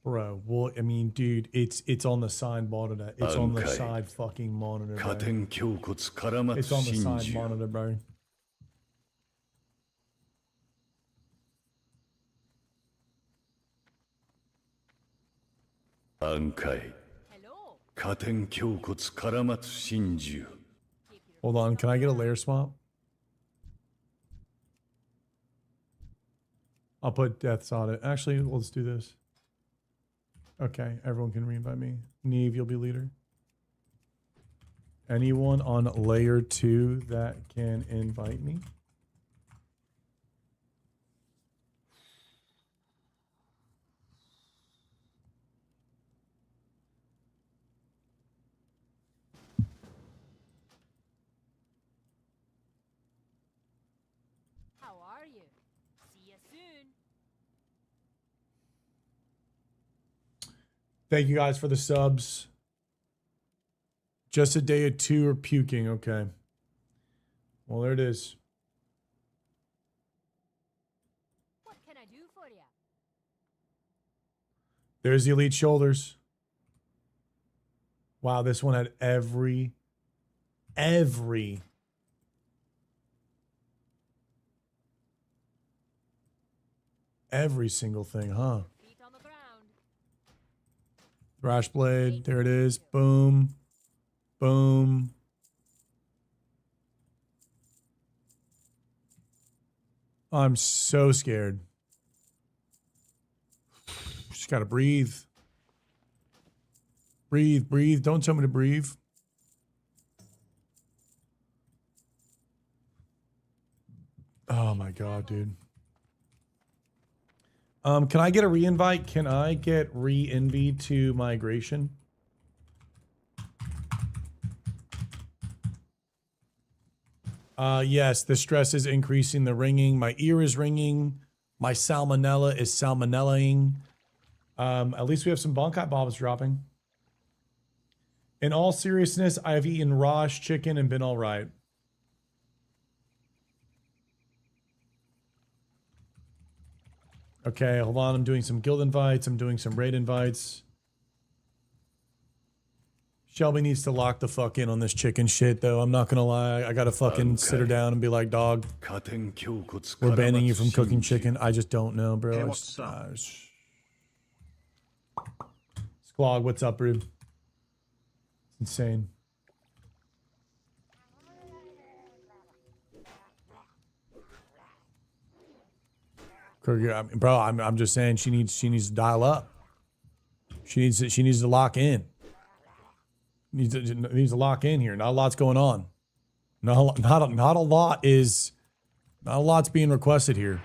Bro, well, I mean, dude, it's on the side monitor. It's on the Okay. side fucking monitor, 加 bro. 点胸骨絡ま It's つ on the 真 side 珠 monitor, bro. Bankai. Hello. 加点胸骨絡まつ真珠 Hold on, can I get a layer swap? I'll put deaths on it. Actually, let's do this. Okay, everyone can reinvite me. Neve, you'll be leader. Anyone on layer 2 that can invite me? How are you? See you soon. Thank you guys for the subs. Just a day or two or puking. Okay. Well, there it is. What can I do for you? There's the elite shoulders. Wow, this one had every single thing, huh? Feet on the ground. Thrash blade, there it is. Boom. Boom. I'm so scared. Just gotta breathe. Breathe, breathe. Don't tell me to breathe. Oh my god, dude. Can I get a re-invite? Can I get re-envy to migration? Yes, the stress is increasing the ringing. My ear is ringing. My salmonella is salmonellaing. At least we have some Bankai bombs dropping. In all seriousness, I have eaten raw chicken and been all right. Okay, hold on. I'm doing some guild invites. I'm doing some raid invites. Shelby needs to lock the fuck in on this chicken shit, though. I'm not gonna lie. I gotta fucking sit her down and be like, dog, 加点胸骨 we're 絡 banning ま you つ from 真 cooking 珠 chicken. I just don't know, bro. Hey, I what's just- up? Squog, what's up, dude? It's insane. Bro, I'm just saying she needs to dial up. She needs to lock in. Needs to lock in here. Not a lot's going on. Not a lot's being requested here.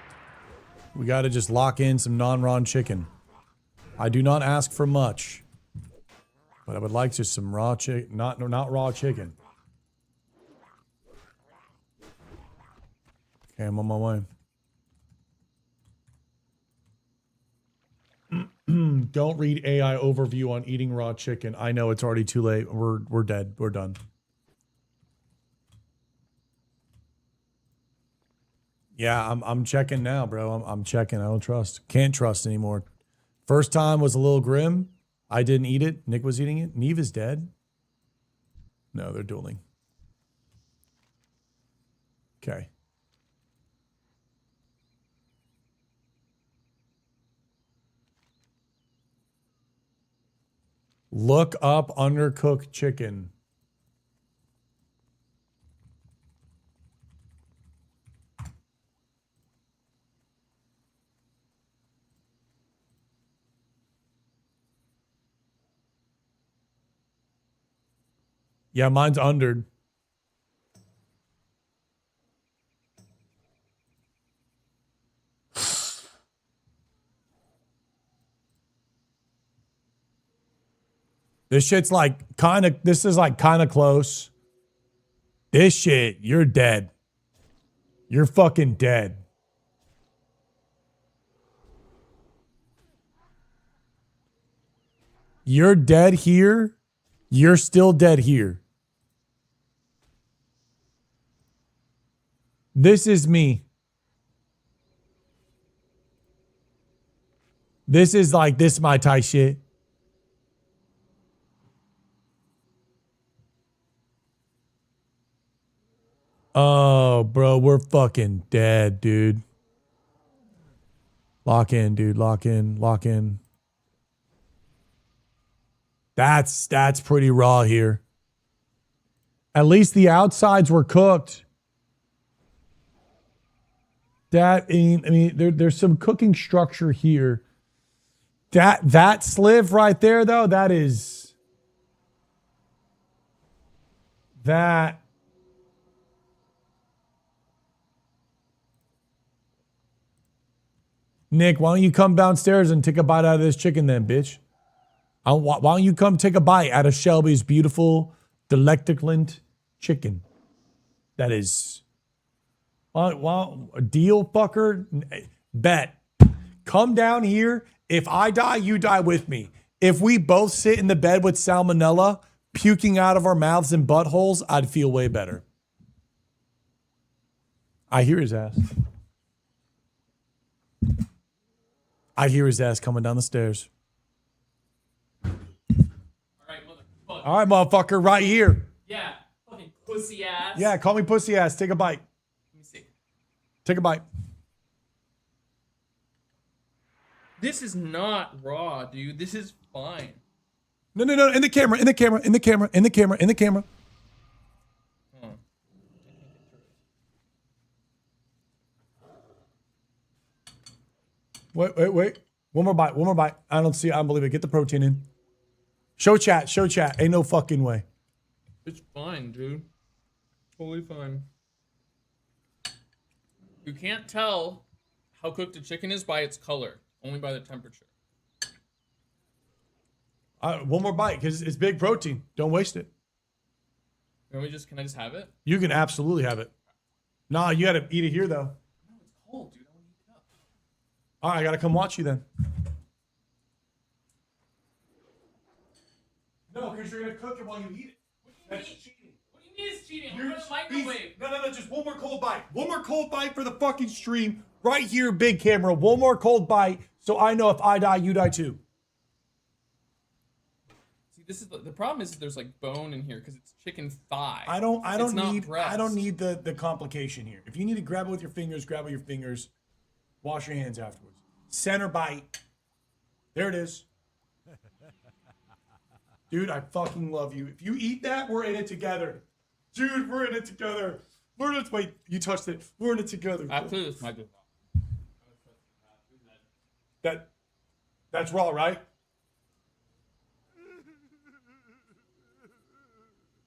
We got to just lock in some non-raw chicken. I do not ask for much, but I would like just some raw chicken, not raw chicken. Okay, I'm on my way. Don't read AI overview on eating raw chicken. I know it's already too late. We're dead. We're done. Yeah, I'm checking now, bro. I'm checking. I don't trust. Can't trust anymore. First time was a little grim. I didn't eat it. Nick was eating it. Neve is dead. No, they're dueling. Okay. Look up undercooked chicken. Yeah, mine's undered. This shit's like this is like kind of close. This shit, you're dead. You're fucking dead. You're dead here. You're still dead here. This is me. This is my type shit. Oh, bro, we're fucking dead, dude. Lock in, dude. Lock in. Lock in. That's pretty raw here. At least the outsides were cooked. I mean, there's some cooking structure here. That sliv right there, though, that is that. Nick, why don't you come downstairs and take a bite out of this chicken then, bitch? Why don't you come take a bite out of Shelby's beautiful, delectaclant chicken? That is... Well, a deal, fucker? Bet. Come down here. If I die, you die with me. If we both sit in the bed with salmonella puking out of our mouths and buttholes, I'd feel way better. I hear his ass. I hear his ass coming down the stairs. All right, motherfucker, right here. Yeah, fucking pussy ass. Yeah, call me pussy ass. Take a bite. Let me see. Take a bite. This is not raw, dude. This is fine. No. In the camera. In the camera. In the camera. In the camera. In the camera. Wait. One more bite. I don't believe it. Get the protein in. Show chat. Ain't no fucking way. It's fine, dude. Totally fine. You can't tell how cooked a chicken is by its color, only by the temperature. One more bite, because it's big protein. Don't waste it. Can I just have it? You can absolutely have it. Nah, you gotta eat it here, though. No, it's cold, dude. I want to eat it up. All right, I gotta come watch you then. No, because you're gonna cook it while you eat it. That's cheating. What do you mean it's cheating? I'm in the microwave. No, just one more cold bite. One more cold bite for the fucking stream. Right here, big camera. One more cold bite, so I know if I die, you die too. See, this is the problem is there's like bone in here because it's chicken thigh. I don't need breast. the complication here. If you need to grab it with your fingers, grab it with your fingers. Wash your hands afterwards. Center bite. There it is. Dude, I fucking love you. If you eat that, we're in it together. Dude, we're in it together. Wait, you touched it. We're in it together. Absolutely, this might be. That's raw, right?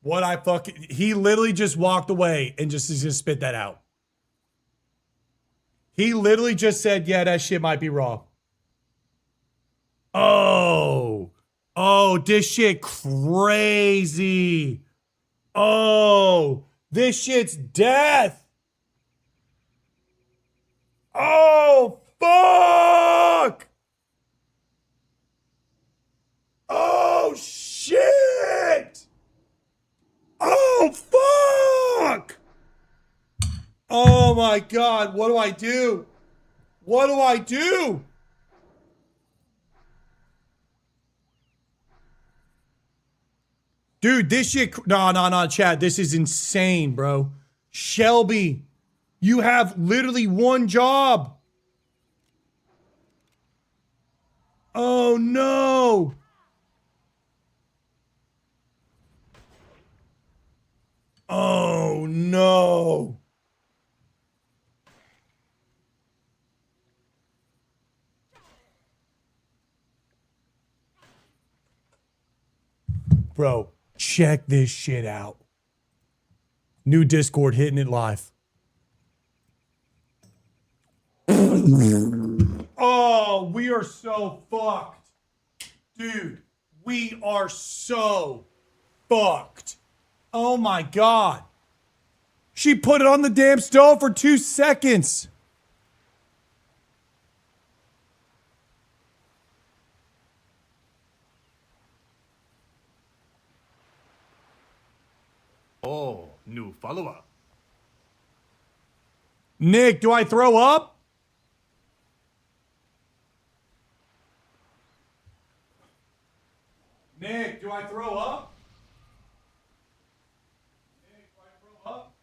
What I fucking he literally just walked away and just spit that out. He literally just said, "Yeah, that shit might be raw." Oh, this shit crazy. Oh, this shit's death. Oh, fuck. Oh, shit. Oh, fuck. Oh, my God. What do I do? What do I do? Dude, this shit. No, Chad. This is insane, bro. Shelby, you have literally one job. Oh, no. Oh, no. Bro, check this shit out. New Discord hitting it live. Oh, we are so fucked. Dude, we are so fucked. Oh my God. She put it on the damn stove for 2 seconds. Oh, new follower. Nick, do I throw up? Nick, do I throw up? Nick, do I throw up?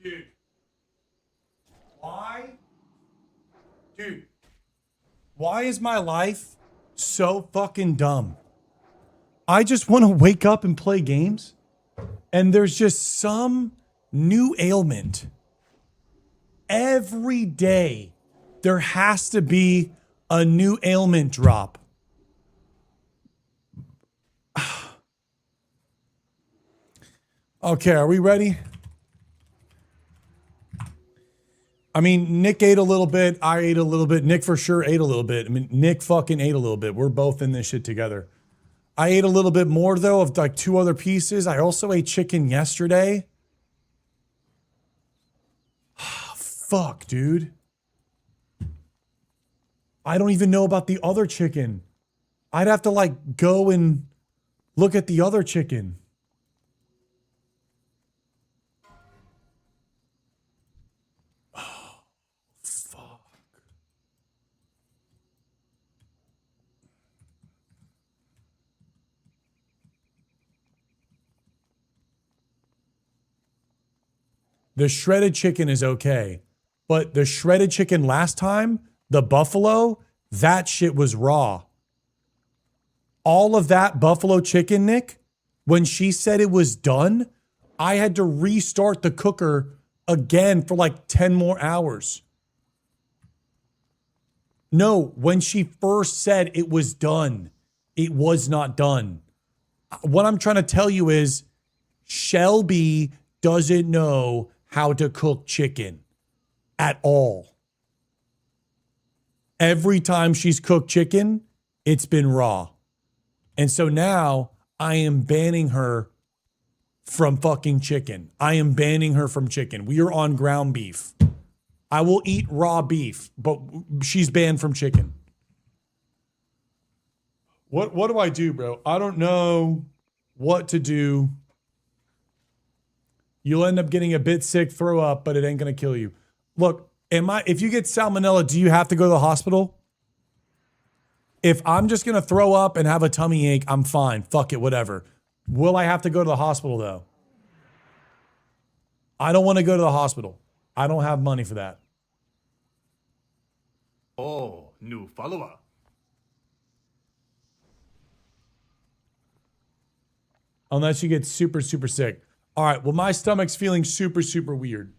Dude. Why? Dude. Why is my life so fucking dumb? I just want to wake up and play games, and there's just some new ailment. Every day, there has to be a new ailment drop. Okay, are we ready? I mean, Nick ate a little bit. I ate a little bit. Nick for sure ate a little bit. I mean, Nick fucking ate a little bit. We're both in this shit together. I ate a little bit more, though, of like 2 other pieces. I also ate chicken yesterday. Fuck, dude. I don't even know about the other chicken. I'd have to like go and look at the other chicken. The shredded chicken is okay, but the shredded chicken last time, the buffalo, that shit was raw. All of that buffalo chicken, Nick, when she said it was done, I had to restart the cooker again for like 10 more hours. No, when she first said it was done, it was not done. What I'm trying to tell you is Shelby doesn't know how to cook chicken at all. Every time she's cooked chicken, it's been raw. And so now I am banning her from fucking chicken. I am banning her from chicken. We are on ground beef. I will eat raw beef, but she's banned from chicken. What do I do, bro? I don't know what to do. You'll end up getting a bit sick, throw up, but it ain't gonna kill you. Look, if you get salmonella, do you have to go to the hospital? If I'm just going to throw up and have a tummy ache, I'm fine. Fuck it, whatever. Will I have to go to the hospital, though? I don't want to go to the hospital. I don't have money for that. Oh, new follower. Unless you get super, super sick. All right, well, my stomach's feeling super, super weird.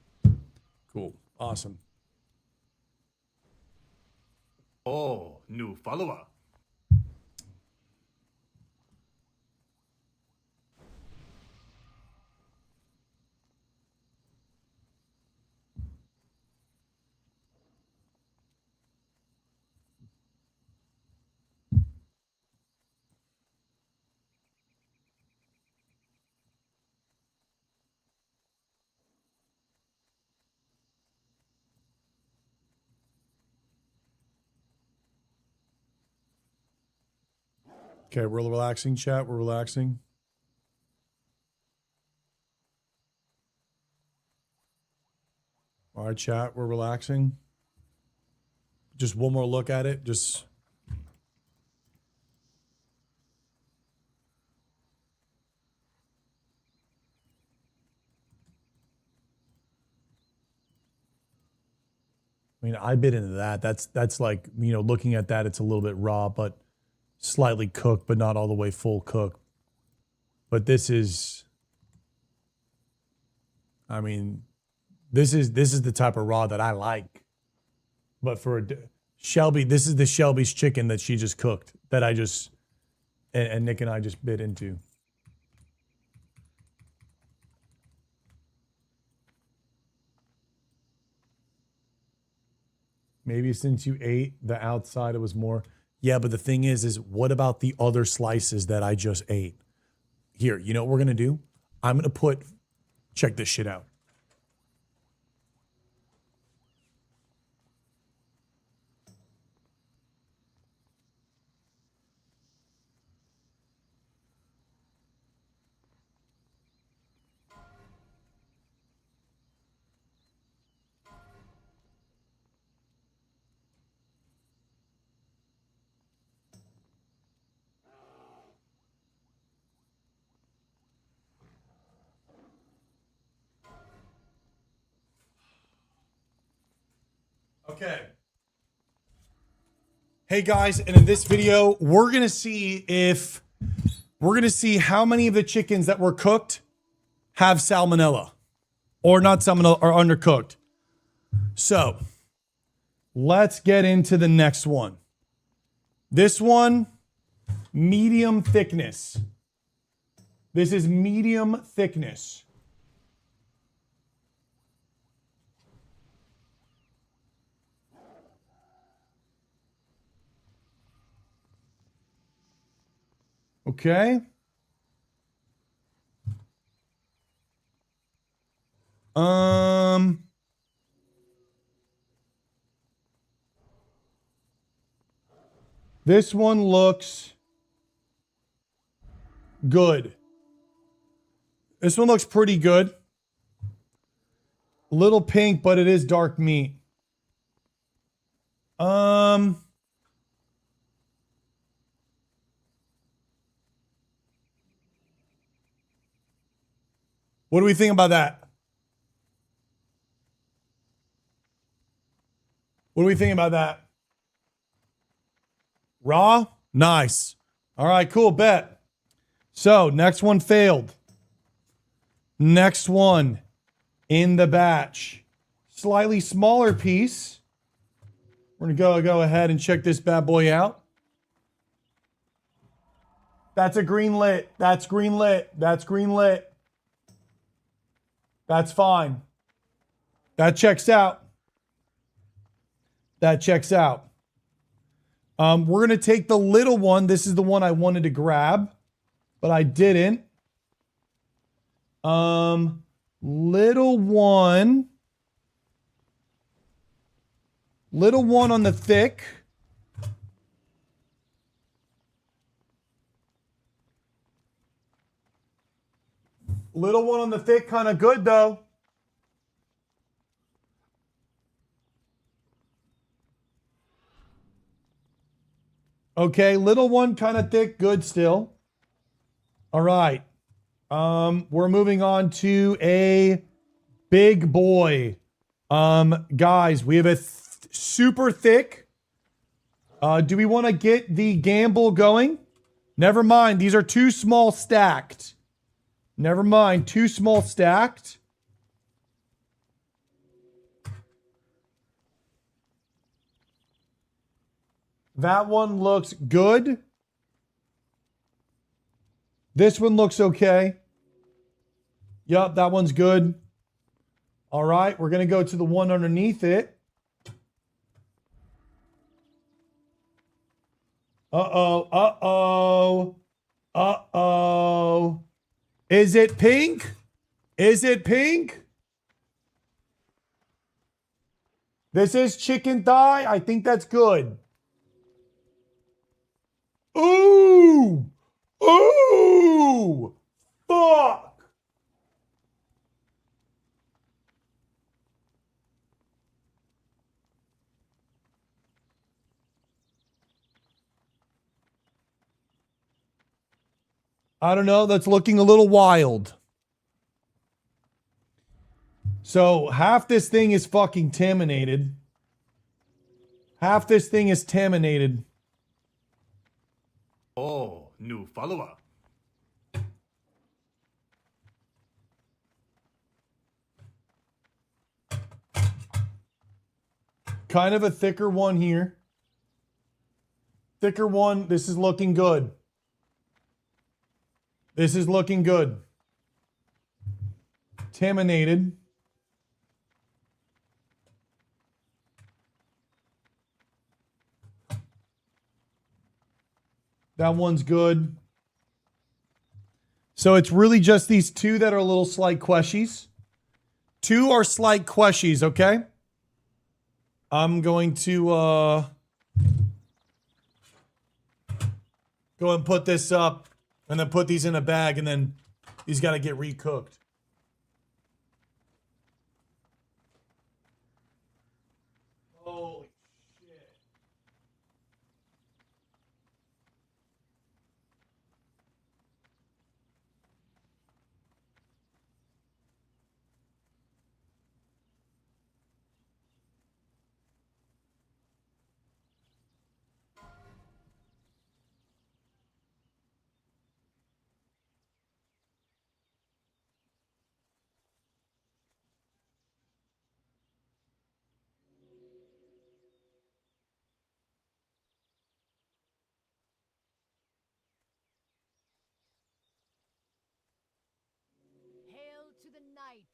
Cool. Awesome. Oh, new follower. Okay, we're relaxing, chat. We're relaxing. All right, chat. We're relaxing. Just one more look at it. Just. I mean, I bit into that. That's like, you know, looking at that, it's a little bit raw, but slightly cooked, but not all the way full cooked. But this is, I mean, this is the type of raw that I like. But for Shelby, this is the Shelby's chicken that she just cooked that I just, and Nick and I just bit into. Maybe since you ate the outside, it was more. Yeah, but the thing is what about the other slices that I just ate? Here, you know what we're going to do? I'm going to check this shit out. Okay. Hey guys, and in this video, we're going to see how many of the chickens that were cooked have salmonella or not salmonella or undercooked. So, let's get into the next one. This one, medium thickness. This is medium thickness. Okay. This one looks good. This one looks pretty good. Little pink, but it is dark meat. What do we think about that? What do we think about that? Raw? Nice. All right, cool, bet. So, next one failed. Next one in the batch. Slightly smaller piece. We're going to go ahead and check this bad boy out. That's a green lit. That's green lit. That's green lit. That's fine. That checks out. That checks out. We're going to take the little one. This is the one I wanted to grab, but I didn't. Little one. Little one on the thick. Little one on the thick, kind of good though. Okay, little one, kind of thick, good still. All right. We're moving on to a big boy. Guys, we have a super thick. Do we want to get the gamble going? Never mind, these are too small stacked. Never mind, too small stacked. That one looks good. This one looks okay. Yup, that one's good. All right, we're going to go to the one underneath it. Uh-oh, uh-oh, uh-oh. Is it pink? Is it pink? This is chicken thigh. I think that's good. Ooh! Ooh! Fuck! I don't know. That's looking a little wild. So half this thing is fucking taminated. Half this thing is taminated. Oh, new follower. Kind of a thicker one here. Thicker one. This is looking good. This is looking good. Taminated. That one's good. So it's really just these two that are a little slight queshies. Two are slight queshies, okay? I'm going to go and put this up and then put these in a bag, and then these got to get recooked. Holy shit. Hail to the night.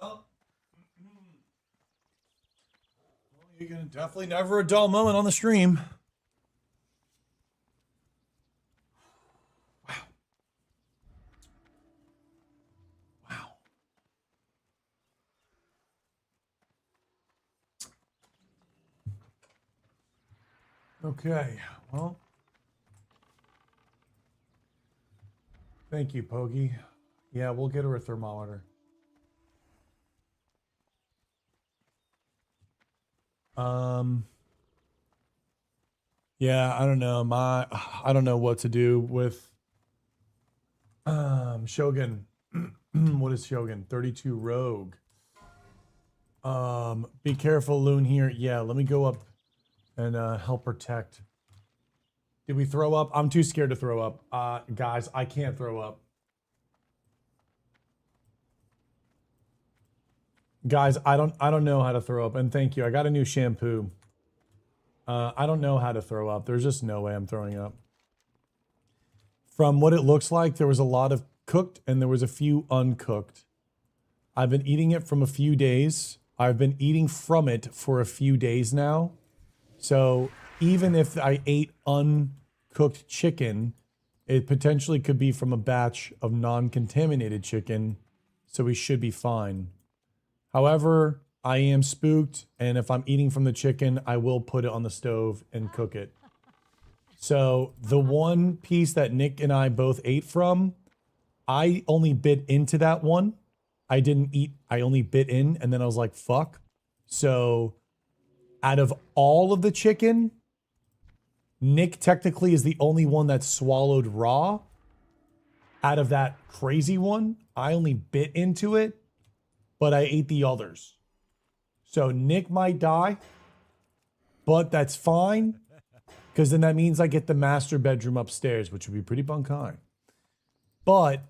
Well, you're gonna definitely never a dull moment on the stream. Wow. Wow. Okay. Well, thank you, Pogi. Yeah, we'll get her a thermometer. Yeah, I don't know. I don't know what to do with Shogun. What is Shogun? 32 Rogue. Be careful, Loon here. Yeah, let me go up and help protect. Did we throw up? I'm too scared to throw up. Guys, I can't throw up. Guys, I don't know how to throw up. And thank you. I got a new shampoo. I don't know how to throw up. There's just no way I'm throwing up. From what it looks like, there was a lot of cooked and there was a few uncooked. I've been eating it from a few days. I've been eating from it for a few days now. So even if I ate uncooked chicken, it potentially could be from a batch of non-contaminated chicken. So we should be fine. However, I am spooked, and if I'm eating from the chicken, I will put it on the stove and cook it. So the one piece that Nick and I both ate from, I only bit into that one. I didn't eat, I only bit in, and then I was like, fuck. So out of all of the chicken, Nick technically is the only one that swallowed raw. Out of that crazy one, I only bit into it, but I ate the others. So Nick might die, but that's fine, because then that means I get the master bedroom upstairs, which would be pretty Bankai. But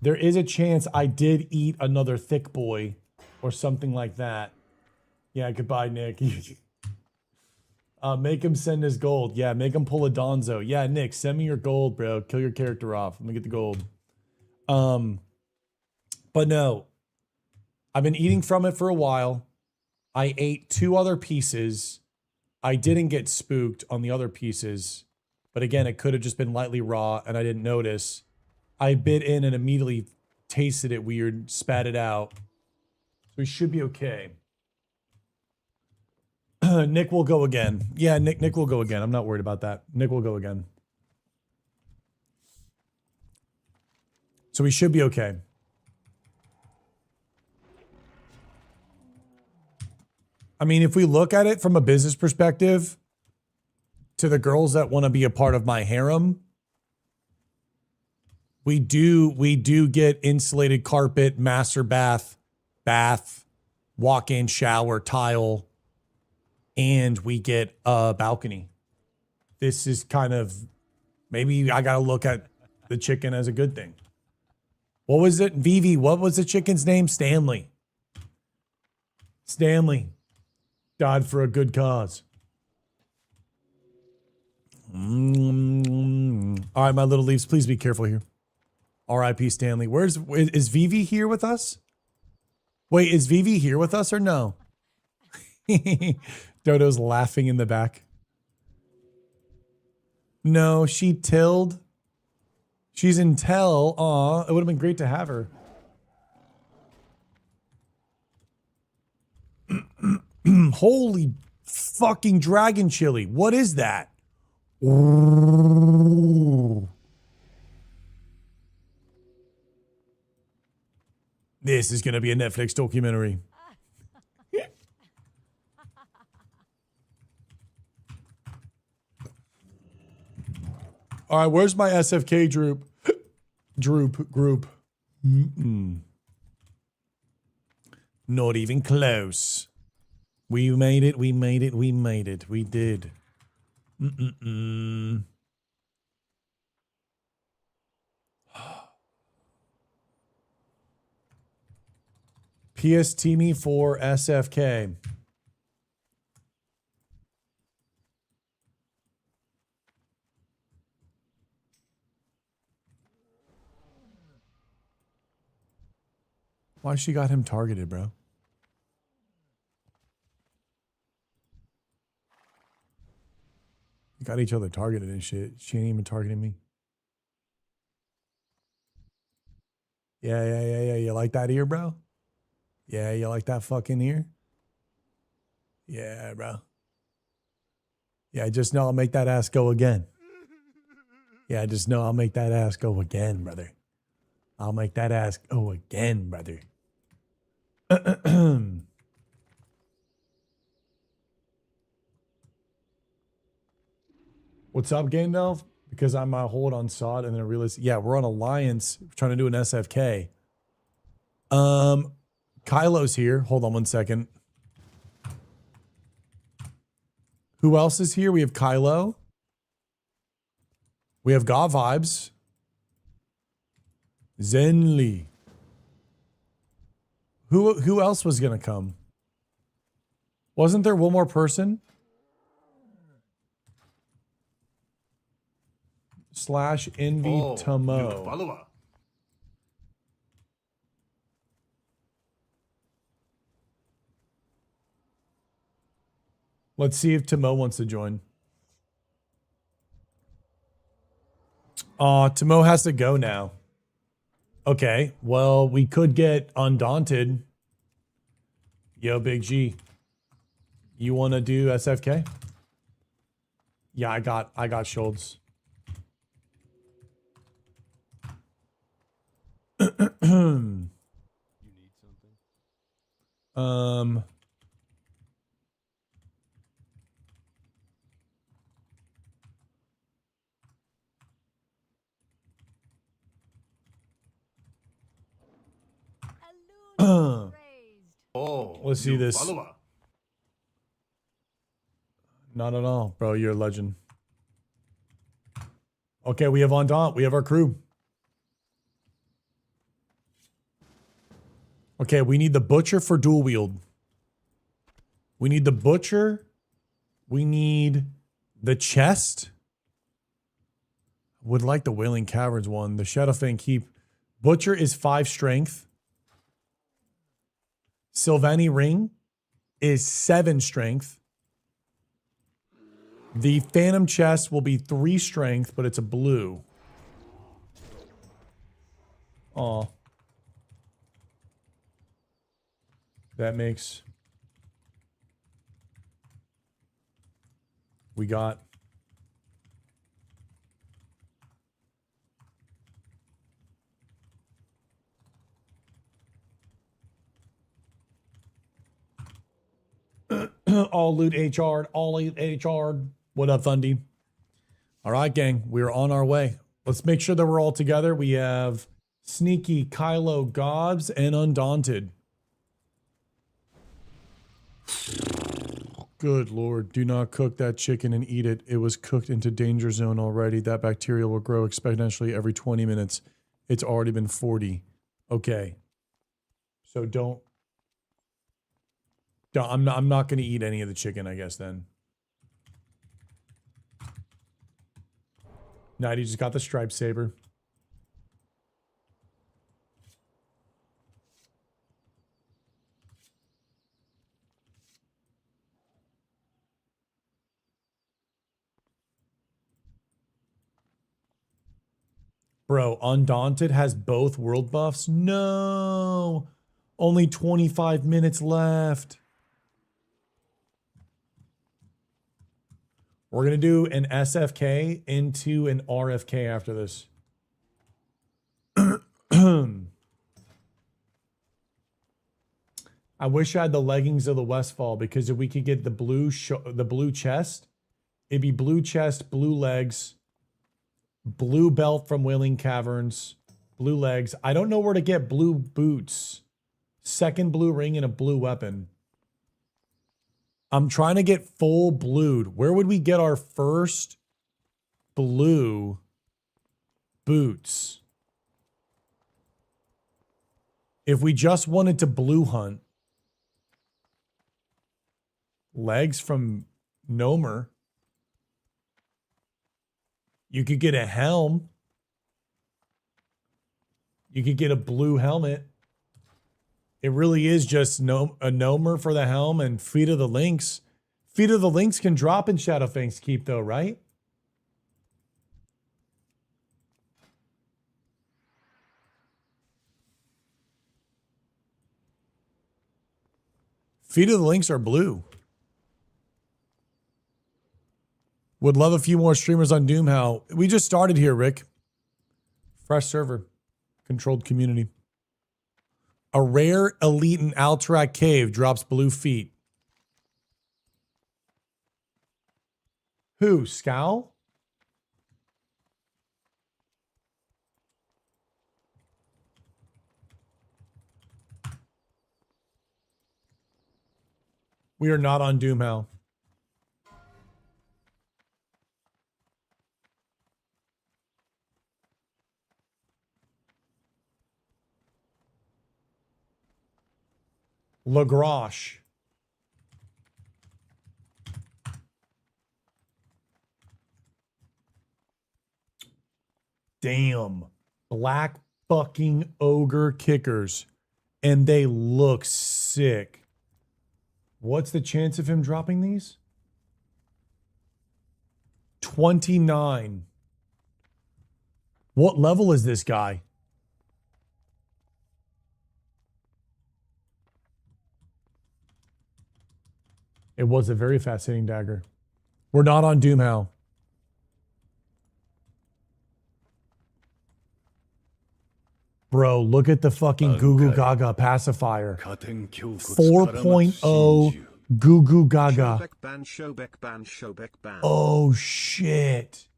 there is a chance I did eat another thick boy or something like that. Yeah, goodbye, Nick. Make him send his gold. Yeah, make him pull a Donzo. Yeah, Nick, send me your gold, bro. Kill your character off. Let me get the gold. But no, I've been eating from it for a while. I ate 2 other pieces. I didn't get spooked on the other pieces. But again, it could have just been lightly raw and I didn't notice. I bit in and immediately tasted it weird, spat it out. So we should be okay. Nick will go again. Yeah, Nick will go again. I'm not worried about that. Nick will go again. So we should be okay. I mean, if we look at it from a business perspective, to the girls that want to be a part of my harem, we do get insulated carpet, master bath, walk-in shower, tile, and we get a balcony. This is kind of, maybe I got to look at the chicken as a good thing. What was it? Vivi, what was the chicken's name? Stanley. Stanley. Died for a good cause. All right, my little leaves, please be careful here. R.I.P. Stanley. Is Vivi here with us? Wait, is Vivi here with us or no? Dodo's laughing in the back. No, she tilled. She's in tell. Aw, it would have been great to have her. Holy fucking dragon chili. What is that? Ooh. This is going to be a Netflix documentary. All right, where's my SFK group? Group. Not even close. We made it. We did. PS Teamy for SFK. Why she got him targeted, bro? We got each other targeted and shit. She ain't even targeting me. Yeah. You like that ear, bro? Yeah, you like that fucking ear? Yeah, bro. Yeah, just know I'll make that ass go again. Yeah, just know I'll make that ass go again, brother. I'll make that ass go again, brother. What's up, Gandalf? Because I'm hold on Sod and then I realized, yeah, we're on Alliance trying to do an SFK. Kylo's here. Hold on one second. Who else is here? We have Kylo. We have God Vibes. Zenly. Who else was gonna come? Wasn't there one more person? Slash Envy Oh, new Tomo. follower. Let's see if Tomo wants to join. Tomo has to go now. Okay, well, we could get Undaunted. Yo, Big G. You want to do SFK? Yeah, I got Schultz. Um, A loon raised. Oh, let's see new this. follower. Not at all, bro. You're a legend. Okay, we have Andant. We have our crew. Okay, we need the Butcher for dual wield. We need the Butcher. We need the chest. Would like the Wailing Caverns one. The Shadowfang Keep. Butcher is 5 strength. Sylvani Ring is 7 strength. The Phantom Chest will be 3 strength, but it's a blue. Aw. That makes... We got... all loot HR, all HR. What up, Fundy? All right, gang, we're on our way. Let's make sure that we're all together. We have Sneaky, Kylo, Gobs, and Undaunted. Good Lord, do not cook that chicken and eat it. It was cooked into danger zone already. That bacteria will grow exponentially every 20 minutes. It's already been 40. Okay. So don't I'm not going to eat any of the chicken, I guess, then. Nighty just got the striped saber. Bro, Undaunted has both world buffs? No! Only 25 minutes left. We're going to do an SFK into an RFK after this. I wish I had the leggings of the Westfall, because if we could get the blue chest, it'd be blue chest, blue legs, blue belt from Wailing Caverns, blue legs. I don't know where to get blue boots. Second blue ring and a blue weapon. I'm trying to get full blued. Where would we get our first blue boots? If we just wanted to blue hunt. Legs from Nomer. You could get a helm. You could get a blue helmet. It really is just a Nomer for the helm and Feet of the Lynx. Feet of the Lynx can drop in Shadowfang's Keep though, right? Feet of the Lynx are blue. Would love a few more streamers on Doomhow. We just started here, Rick. Fresh server. Controlled community. A rare elite in Alterac Cave drops blue feet. Who? Scowl? We are not on Doomhow. Lagroche. Damn. Black fucking ogre kickers. And they look sick. What's the chance of him dropping these? 29. What level is this guy? It was a very fascinating dagger. We're not on Doomhow. Bro, look at the fucking Goo Goo Gaga pacifier. 4.0 Goo Goo Gaga. Oh, shit.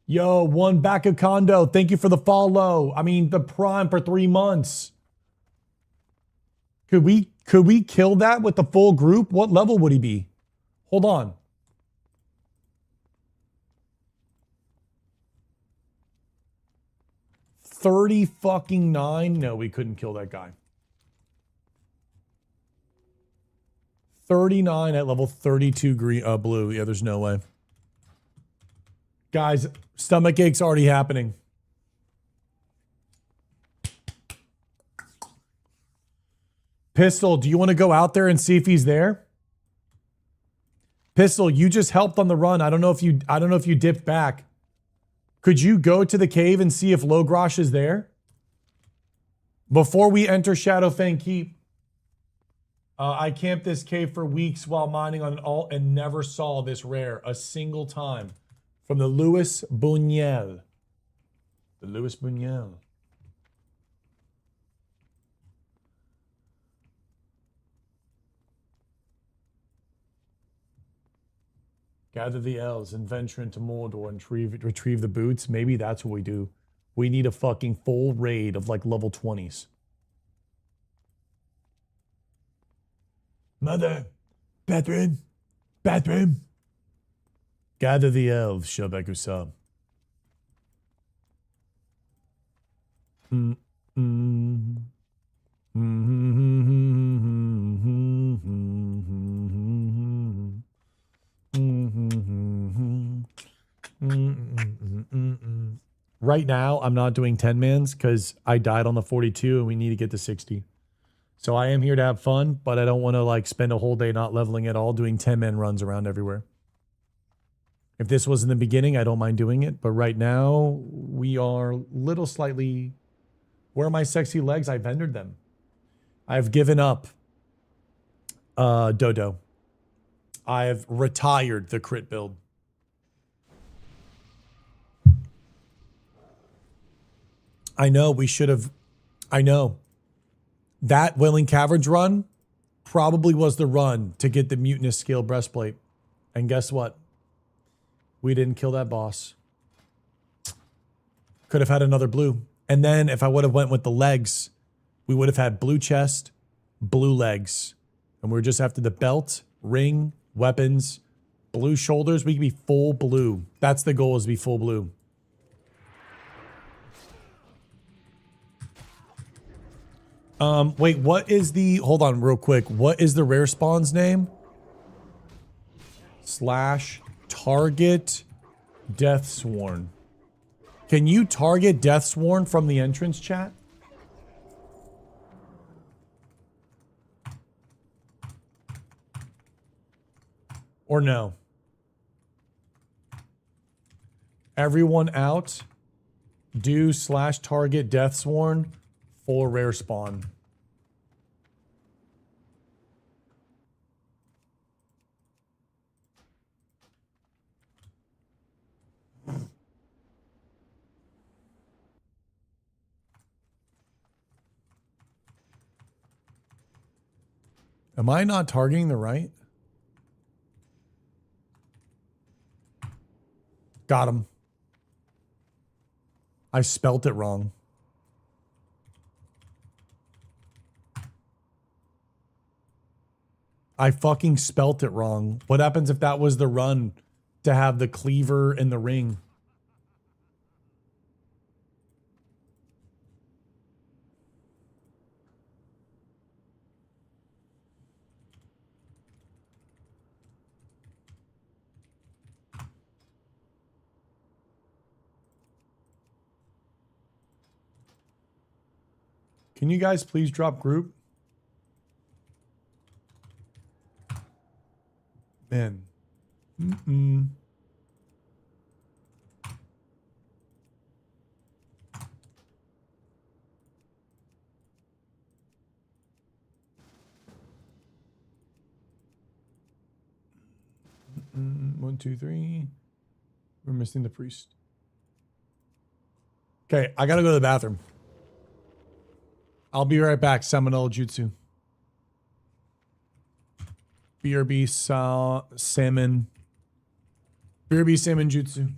Yo, one back of Kondo. Thank you for the follow. I mean, the prime for 3 months. Could we kill that with the full group? What level would he be? Hold on. $30 No, we couldn't kill that guy. 39 at level 32 green, blue. Yeah, there's no way. Guys, stomach ache's already happening. Pistol, do you want to go out there and see if he's there? Pistol, you just helped on the run. I don't know if you dipped back. Could you go to the cave and see if Logrosh is there? Before we enter Shadowfang Keep. I camped this cave for weeks while mining on an alt and never saw this rare a single time. From the Louis Buñuel. The Louis Buñuel. Gather the elves and venture into Mordor and retrieve the boots. Maybe that's what we do. We need a fucking full raid of like level 20s. Mother, bathroom, bathroom. Gather the elves, Shobaku-san. Right now, I'm not doing 10-mans because I died on the 42 and we need to get to 60. So I am here to have fun, but I don't want to like spend a whole day not leveling at all doing 10-man runs around everywhere. If this was in the beginning, I don't mind doing it. But right now, we are little slightly... Where are my sexy legs? I vendored them. I've given up Dodo. I have retired the crit build. I know we should have... I know. That Wailing Caverns run probably was the run to get the Mutinous Scale Breastplate. And guess what? We didn't kill that boss. Could have had another blue. And then if I would have went with the legs, we would have had blue chest, blue legs. And we're just after the belt, ring, weapons, blue shoulders. We could be full blue. That's the goal, is to be full blue. Wait, what is the... Hold on real quick. What is the rare spawn's name? / target Deathsworn. Can you target Deathsworn from the entrance chat? Or no? Everyone out. Do / target Deathsworn for rare spawn. Am I not targeting the right? Got him. I spelt it wrong. I fucking spelt it wrong. What happens if that was the run to have the cleaver and the ring? Can you guys please drop group? Man. Mm-mm. One, two, three. We're missing the priest. Okay, I gotta go to the bathroom. I'll be right back. Seminole Jutsu. BRB salmon. BRB salmon jutsu.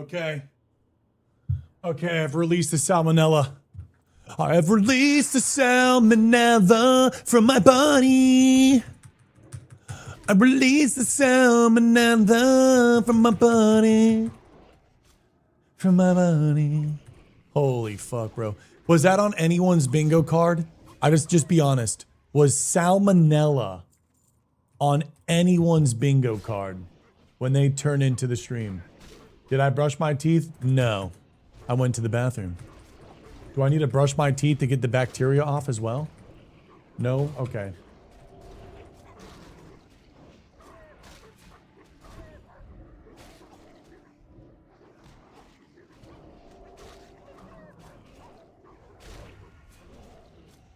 Okay. Okay, I've released the salmonella. I have released the salmonella from my body. I released the salmonella from my body. From my body. Holy fuck, bro. Was that on anyone's bingo card? Just be honest. Was salmonella on anyone's bingo card when they turn into the stream? Did I brush my teeth? No. I went to the bathroom. Do I need to brush my teeth to get the bacteria off as well? No? Okay.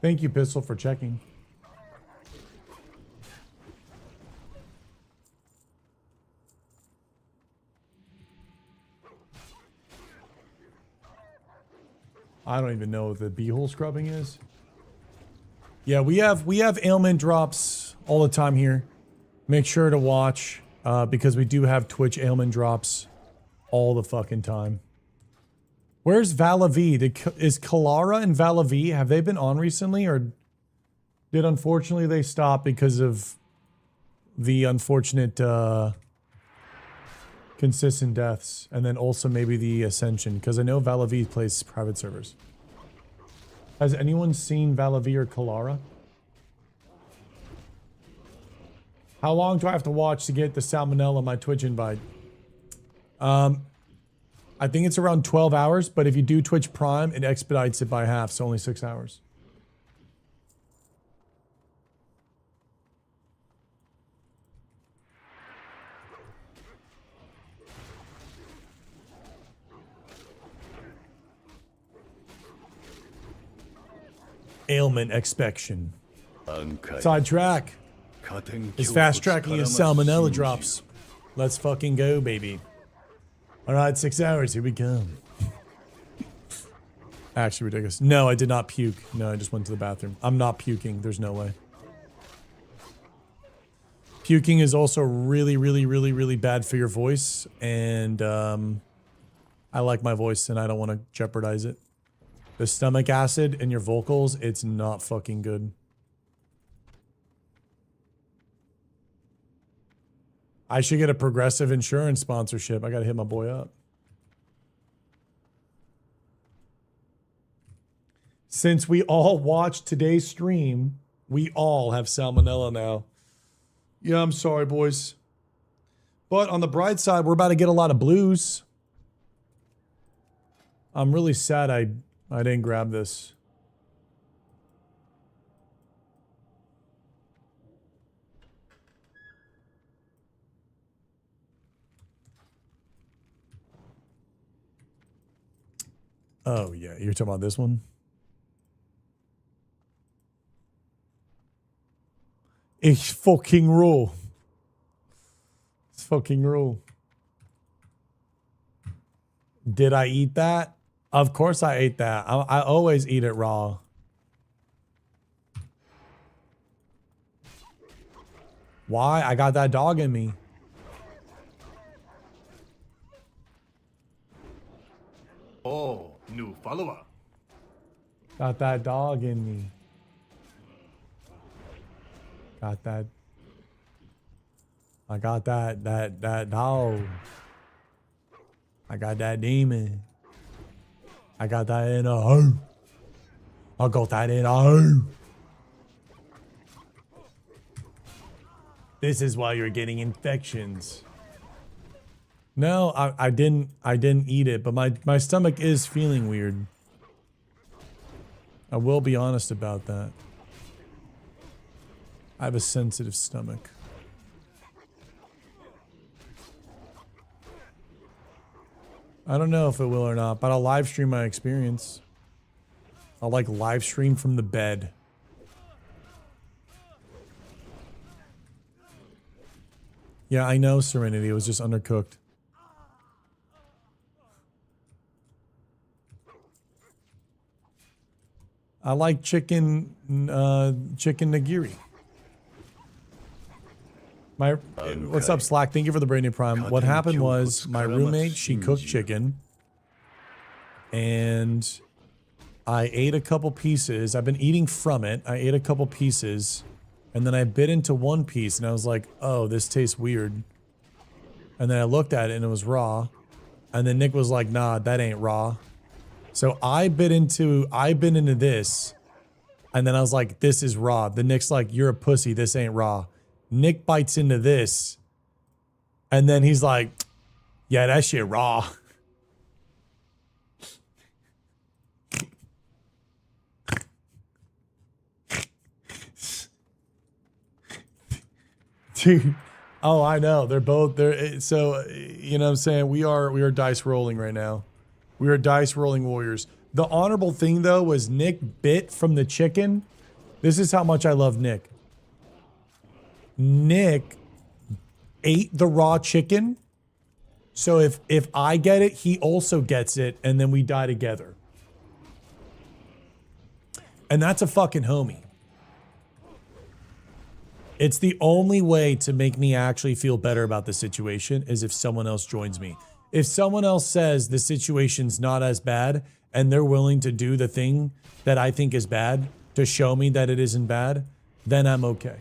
Thank you, Pistol, for checking. I don't even know what the beehole scrubbing is. Yeah, we have ailment drops all the time here. Make sure to watch because we do have Twitch ailment drops all the fucking time. Where's Valavi? Is Kalara and Valavi, have they been on recently, or did unfortunately they stop because of the unfortunate consistent deaths, and then also maybe the Ascension, because I know Valavi plays private servers. Has anyone seen Valavi or Kalara? How long do I have to watch to get the salmonella on my Twitch invite? I think it's around 12 hours, but if you do Twitch Prime, it expedites it by half, so only 6 hours. Ailment expection. Bankai. Sidetrack. Is fast tracking his salmonella drops. Let's fucking go, baby. Alright, 6 hours, here we come. Actually ridiculous. No, I did not puke. No, I just went to the bathroom. I'm not puking, there's no way. Puking is also really, really, really, really bad for your voice, and I like my voice and I don't want to jeopardize it. The stomach acid in your vocals, it's not fucking good. I should get a Progressive insurance sponsorship. I gotta hit my boy up. Since we all watched today's stream, we all have salmonella now. Yeah, I'm sorry, boys. But on the bright side, we're about to get a lot of blues. I'm really sad I didn't grab this. Oh, yeah. You're talking about this one? It's fucking raw. It's fucking raw. Did I eat that? Of course I ate that. I always eat it raw. Why? I got that dog in me. Oh, new follower. Got that dog in me. Got that. I got that dog. I got that demon. I got that in a hoe. I got that in a hoe. This is why you're getting infections. No, I didn't eat it, but my stomach is feeling weird. I will be honest about that. I have a sensitive stomach. I don't know if it will or not, but I'll live stream my experience. I'll like live stream from the bed. Yeah, I know, Serenity. It was just undercooked. I like chicken nigiri. My what's up, Slack? Thank you for the brand new prime. What happened was my roommate, she cooked chicken, and I ate a couple pieces. I've been eating from it. I ate a couple pieces, and then I bit into one piece, and I was like, "Oh, this tastes weird." And then I looked at it, and it was raw. And then Nick was like, "Nah, that ain't raw." So I bit into this, and then I was like, "This is raw." Then Nick's like, "You're a pussy. This ain't raw." Nick bites into this, and then he's like, "Yeah, that shit raw." Dude, oh, I know. So, you know what I'm saying? We are dice rolling right now. We are dice rolling warriors. The honorable thing though was Nick bit from the chicken. This is how much I love Nick. Nick ate the raw chicken. So if I get it, he also gets it, and then we die together. And that's a fucking homie. It's the only way to make me actually feel better about the situation is if someone else joins me. If someone else says the situation's not as bad and they're willing to do the thing that I think is bad to show me that it isn't bad, then I'm okay.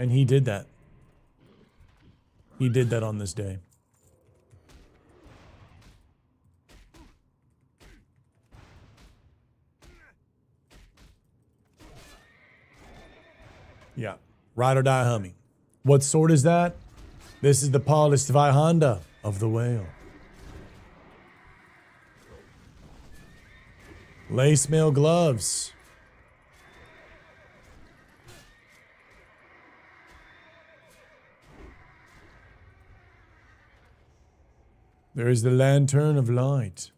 And he did that. He did that on this day. Yeah. Ride or die, homie. What sword is that? This is the polished Honda of the whale. Lace mail gloves. There is the lantern of light.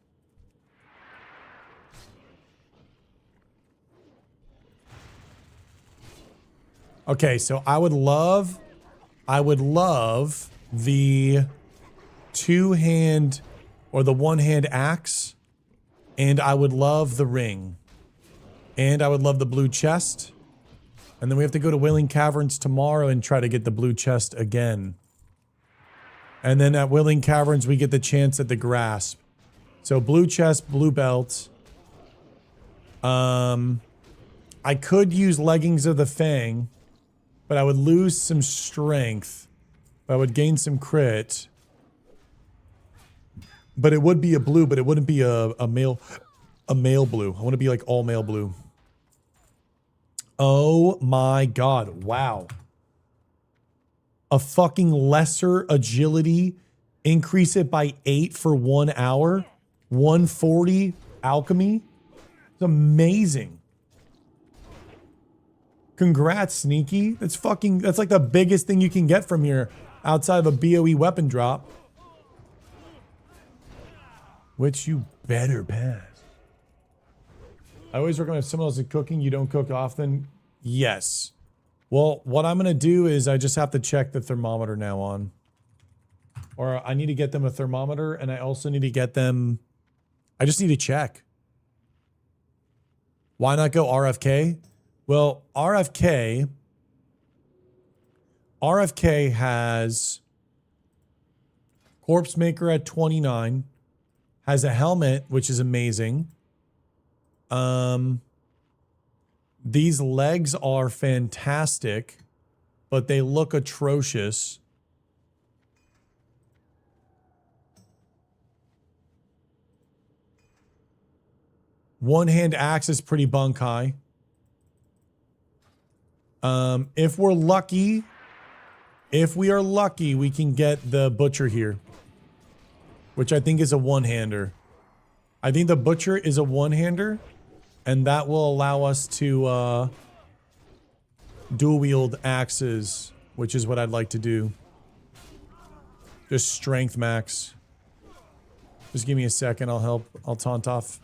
Okay, so I would love the two-hand or the one-hand axe, and I would love the ring, and I would love the blue chest, and then we have to go to Wailing Caverns tomorrow and try to get the blue chest again. And then at Wailing Caverns, we get the chance at the grasp. So blue chest, blue belt. I could use leggings of the Fang, but I would lose some strength. But I would gain some crit. But it would be a blue, but it wouldn't be a male blue. I want to be like all male blue. Oh my god. Wow. A fucking lesser agility. Increase it by 8 for 1 hour. 140 alchemy. It's amazing. Congrats, Sneaky. That's like the biggest thing you can get from here outside of a BOE weapon drop. Which you better pass. I always recommend if someone else is cooking, you don't cook often. Yes. Well, what I'm going to do is I just have to check the thermometer now on. Or I need to get them a thermometer, and I also need to get them... I just need to check. Why not go RFK? Well, RFK has Corpse Maker at 29, has a helmet, which is amazing. These legs are fantastic, but they look atrocious. One-hand axe is pretty Bankai. If we are lucky, we can get the butcher here, which I think is a one-hander. I think the butcher is a one-hander, and that will allow us to dual-wield axes, which is what I'd like to do. Just strength max. Just give me a second. I'll help. I'll taunt off.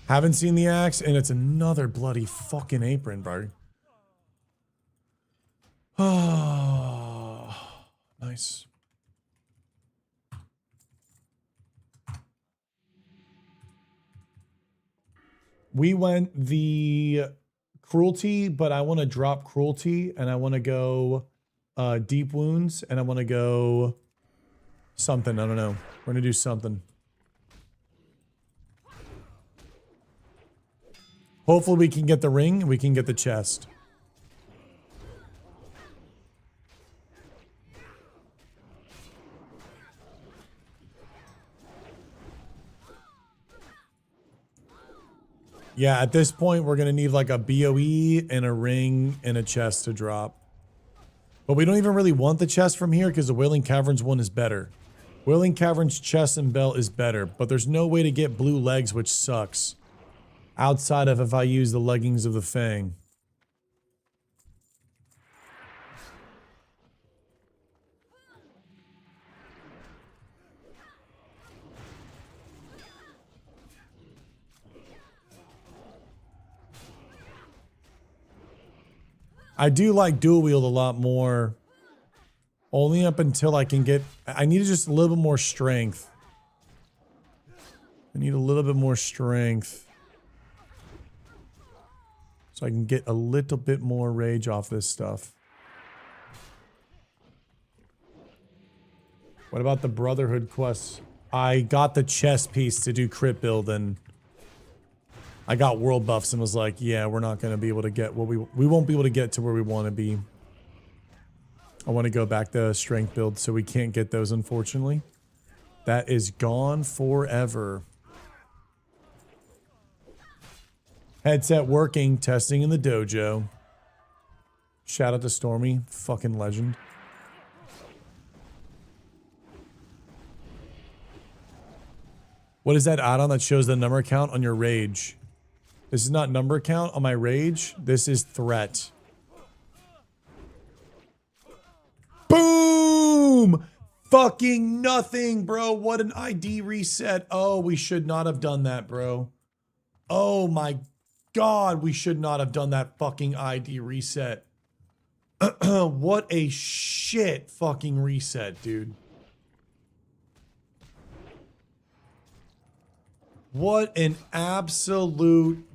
Haven't seen the axe, and it's another bloody fucking apron, bro. Oh, nice. We went the cruelty, but I want to drop cruelty and I want to go deep wounds and I want to go something. I don't know. We're going to do something. Hopefully we can get the ring and we can get the chest. Yeah, at this point, we're going to need like a BOE and a ring and a chest to drop. But we don't even really want the chest from here because the Wailing Caverns one is better. Wailing Caverns chest and belt is better, but there's no way to get blue legs, which sucks. Outside of if I use the leggings of the Fang. I do like dual wield a lot more. Only up until I can get... I need just a little bit more strength. I need a little bit more strength. So I can get a little bit more rage off this stuff. What about the Brotherhood quests? I got the chest piece to do crit build and... I got world buffs and was like, yeah, we're not going to be able to get what we won't be able to get to where we want to be. I want to go back to strength build, so we can't get those, unfortunately. That is gone forever. Headset working, testing in the dojo. Shout out to Stormy, fucking legend. What is that add-on that shows the number count on your rage? This is not number count on my rage. This is threat. Boom! Fucking nothing, bro. What an ID reset. Oh, we should not have done that, bro. Oh my God, we should not have done that fucking ID reset. What a shit fucking reset, dude. What an absolute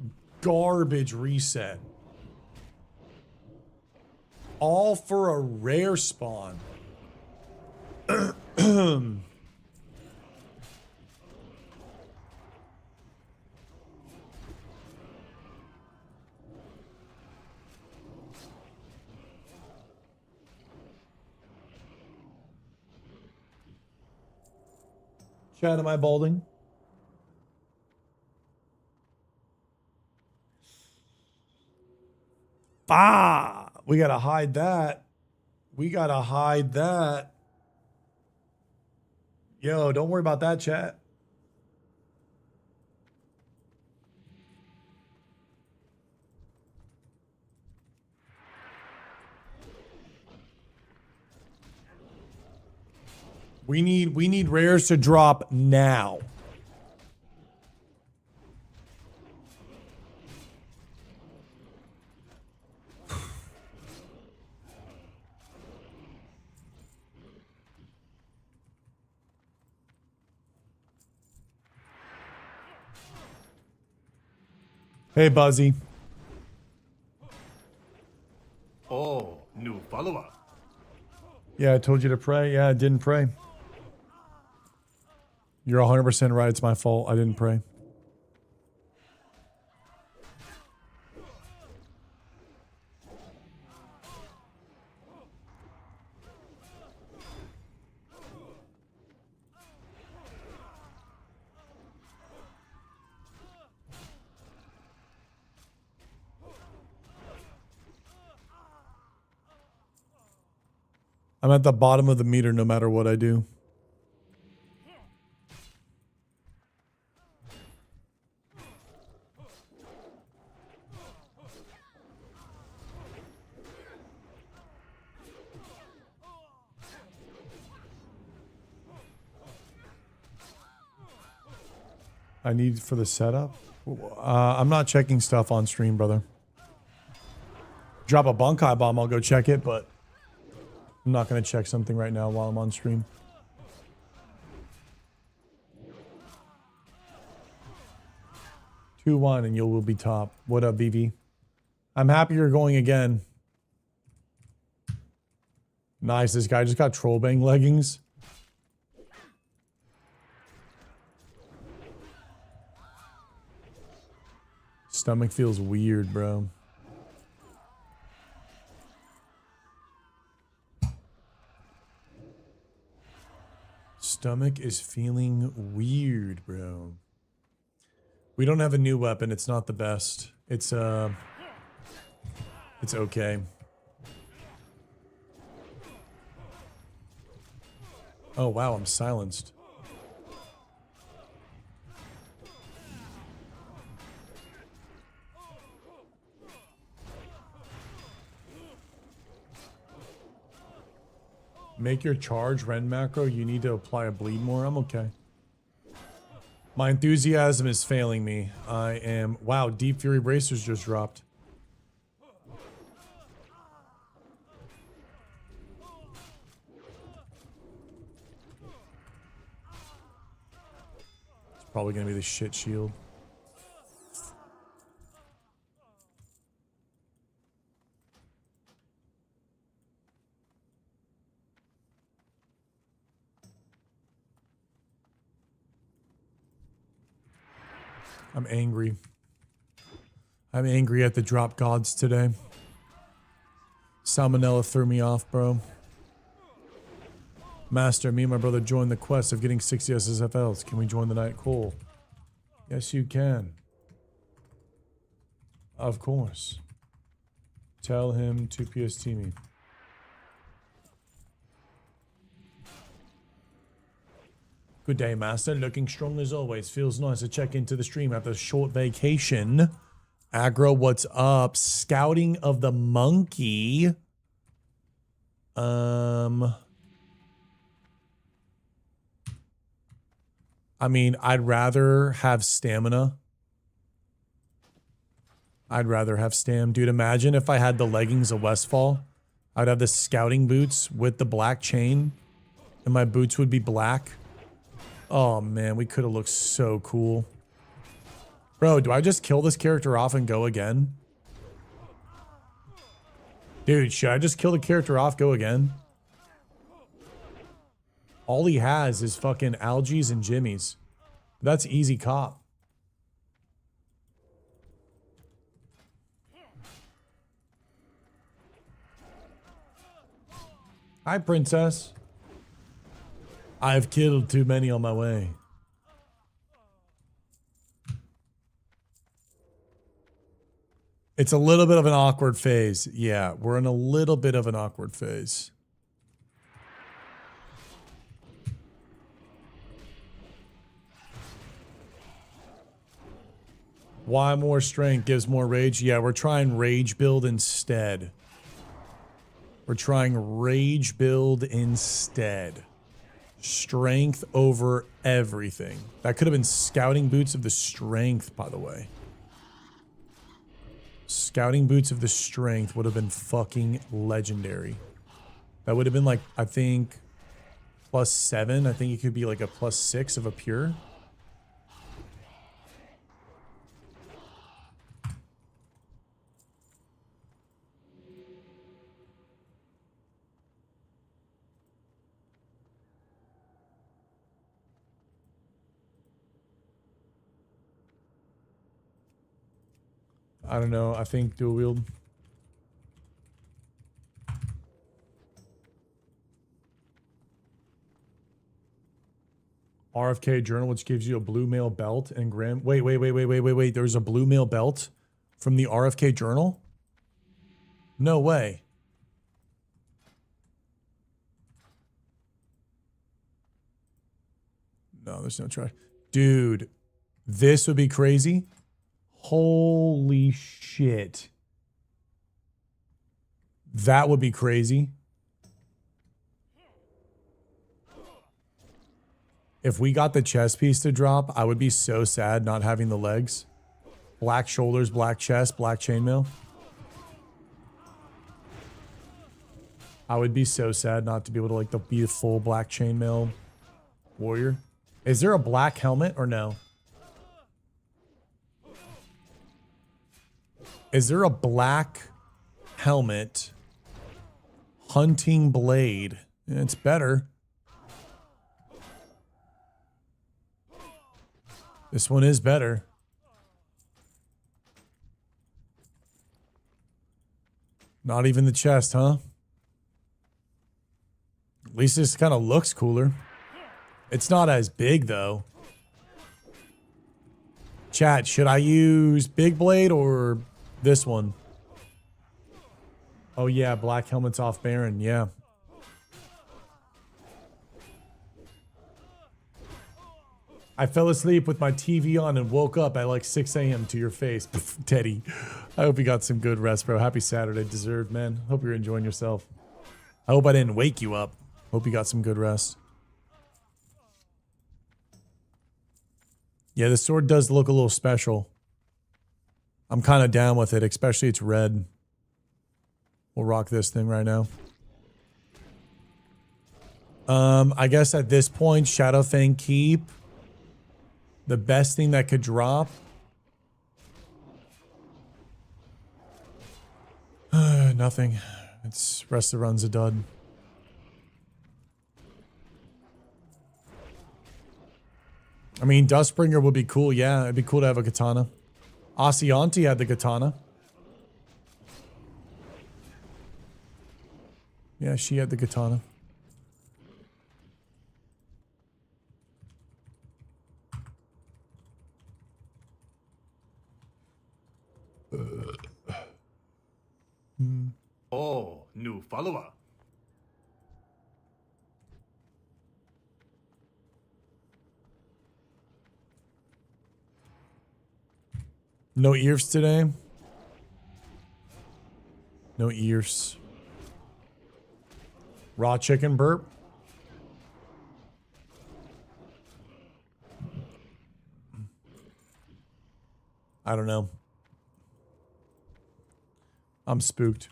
garbage reset. All for a rare spawn. Chad, am I balding? Ah, we gotta hide that. We gotta hide that. Yo, don't worry about that, chat. We need rares to drop now. Hey, Buzzy. Oh, new follower. Yeah, I told you to pray. Yeah, I didn't pray. You're 100% right. It's my fault. I didn't pray. I'm at the bottom of the meter no matter what I do. I need for the setup? I'm not checking stuff on stream, brother. Drop a Bankai bomb, I'll go check it, but I'm not going to check something right now while I'm on stream. Two 1 and you will be top. What up, BV? I'm happy you're going again. Nice. This guy just got trollbang leggings. Stomach feels weird, bro. Stomach is feeling weird, bro. We don't have a new weapon. It's not the best. It's okay. Oh, wow, I'm silenced. Make your charge Ren macro. You need to apply a bleed more. I'm okay. My enthusiasm is failing me. I am... Wow, Deep Fury Bracers just dropped. It's probably going to be the shit shield. I'm angry. I'm angry at the drop gods today. Salmonella threw me off, bro. Master, me and my brother joined the quest of getting 60 SSFLs. Can we join the night call? Yes, you can. Of course. Tell him to PST me. Good day, Master. Looking strong as always. Feels nice to check into the stream after a short vacation. Aggro, what's up? Scouting of the monkey. I mean, I'd rather have stamina. I'd rather have stam. Dude, imagine if I had the leggings of Westfall. I'd have the scouting boots with the black chain. And my boots would be black. Oh, man, we could have looked so cool. Bro, do I just kill this character off and go again? Dude, should I just kill the character off, go again? All he has is fucking algaes and jimmies. That's easy cop. Hi, princess. I've killed too many on my way. It's a little bit of an awkward phase. Yeah, we're in a little bit of an awkward phase. Why more strength gives more rage? Yeah, we're trying rage build instead. We're trying rage build instead. Strength over everything. That could have been scouting boots of the strength, by the way. Scouting boots of the strength would have been fucking legendary. That would have been like, I think, +7. I think it could be like a +6 of a pure. I don't know. I think dual wield. RFK journal, which gives you a blue mail belt and gram. Wait. There's a blue mail belt from the RFK journal? No way. No, there's no try. Dude, this would be crazy. Holy shit. That would be crazy. If we got the chest piece to drop, I would be so sad not having the legs. Black shoulders, black chest, black chainmail. I would be so sad not to be able to like be a full black chainmail warrior. Is there a black helmet or no? Is there a black helmet hunting blade? It's better. This one is better. Not even the chest, huh? At least this kind of looks cooler. It's not as big, though. Chat, should I use Big Blade or this one? Oh, yeah, black helmet's off Baron. Yeah. I fell asleep with my TV on and woke up at like 6 a.m. to your face, Teddy. I hope you got some good rest, bro. Happy Saturday. Deserved, man. Hope you're enjoying yourself. I hope I didn't wake you up. Hope you got some good rest. Yeah, the sword does look a little special. I'm kind of down with it, especially it's red. We'll rock this thing right now. I guess at this point, Shadowfang Keep. The best thing that could drop. Nothing. It's rest of the run's a dud. I mean, Dustbringer would be cool. Yeah, it'd be cool to have a katana. Asianti had the katana. Yeah, she had the katana. Oh, new follower. No ears today. No ears. Raw chicken burp. I don't know. I'm spooked.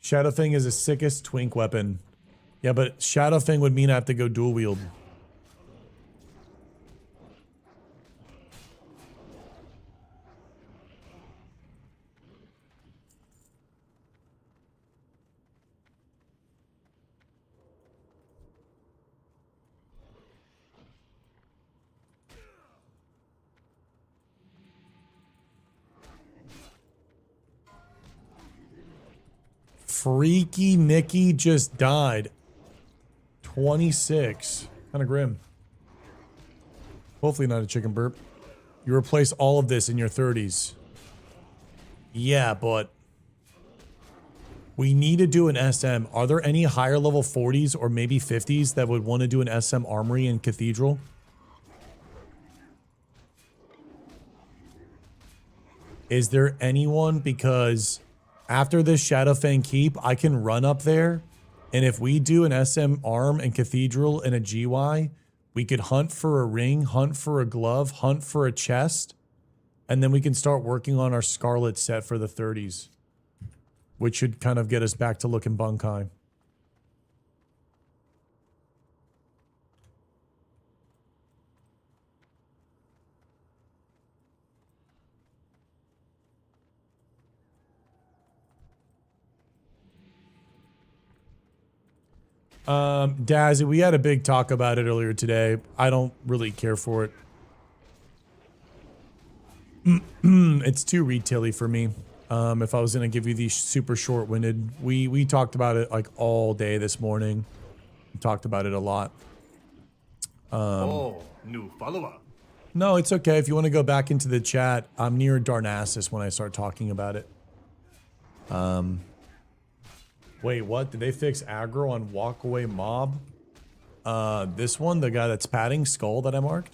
Shadowfang is the sickest twink weapon. Yeah, but Shadowfang would mean I have to go dual wield. Freaky Nikki just died. 26. Kind of grim. Hopefully not a chicken burp. You replace all of this in your 30s. Yeah, but we need to do an SM. Are there any higher level 40s or maybe 50s that would want to do an SM Armory in Cathedral? Is there anyone? Because after this Shadowfang Keep, I can run up there, and if we do an SM Arm and Cathedral and a GY, we could hunt for a ring, hunt for a glove, hunt for a chest, and then we can start working on our Scarlet set for the 30s, which should kind of get us back to looking Bankai. Dazzy, we had a big talk about it earlier today. I don't really care for it. It's too retail-y for me. If I was going to give you these super short-winded, we talked about it like all day this morning. We talked about it a lot. Oh, new follower. No, it's okay. If you want to go back into the chat, I'm near Darnassus when I start talking about it. Wait, what? Did they fix aggro on walkaway mob? This one, the guy that's patting skull that I marked?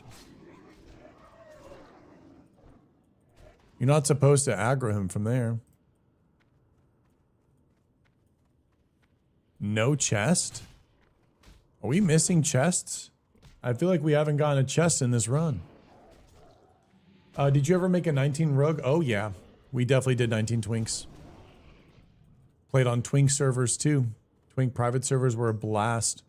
You're not supposed to aggro him from there. No chest? Are we missing chests? I feel like we haven't gotten a chest in this run. Did you ever make a 19 Rogue? Oh yeah, we definitely did 19 Twinks. Played on Twink servers too. Twink private servers were a blast.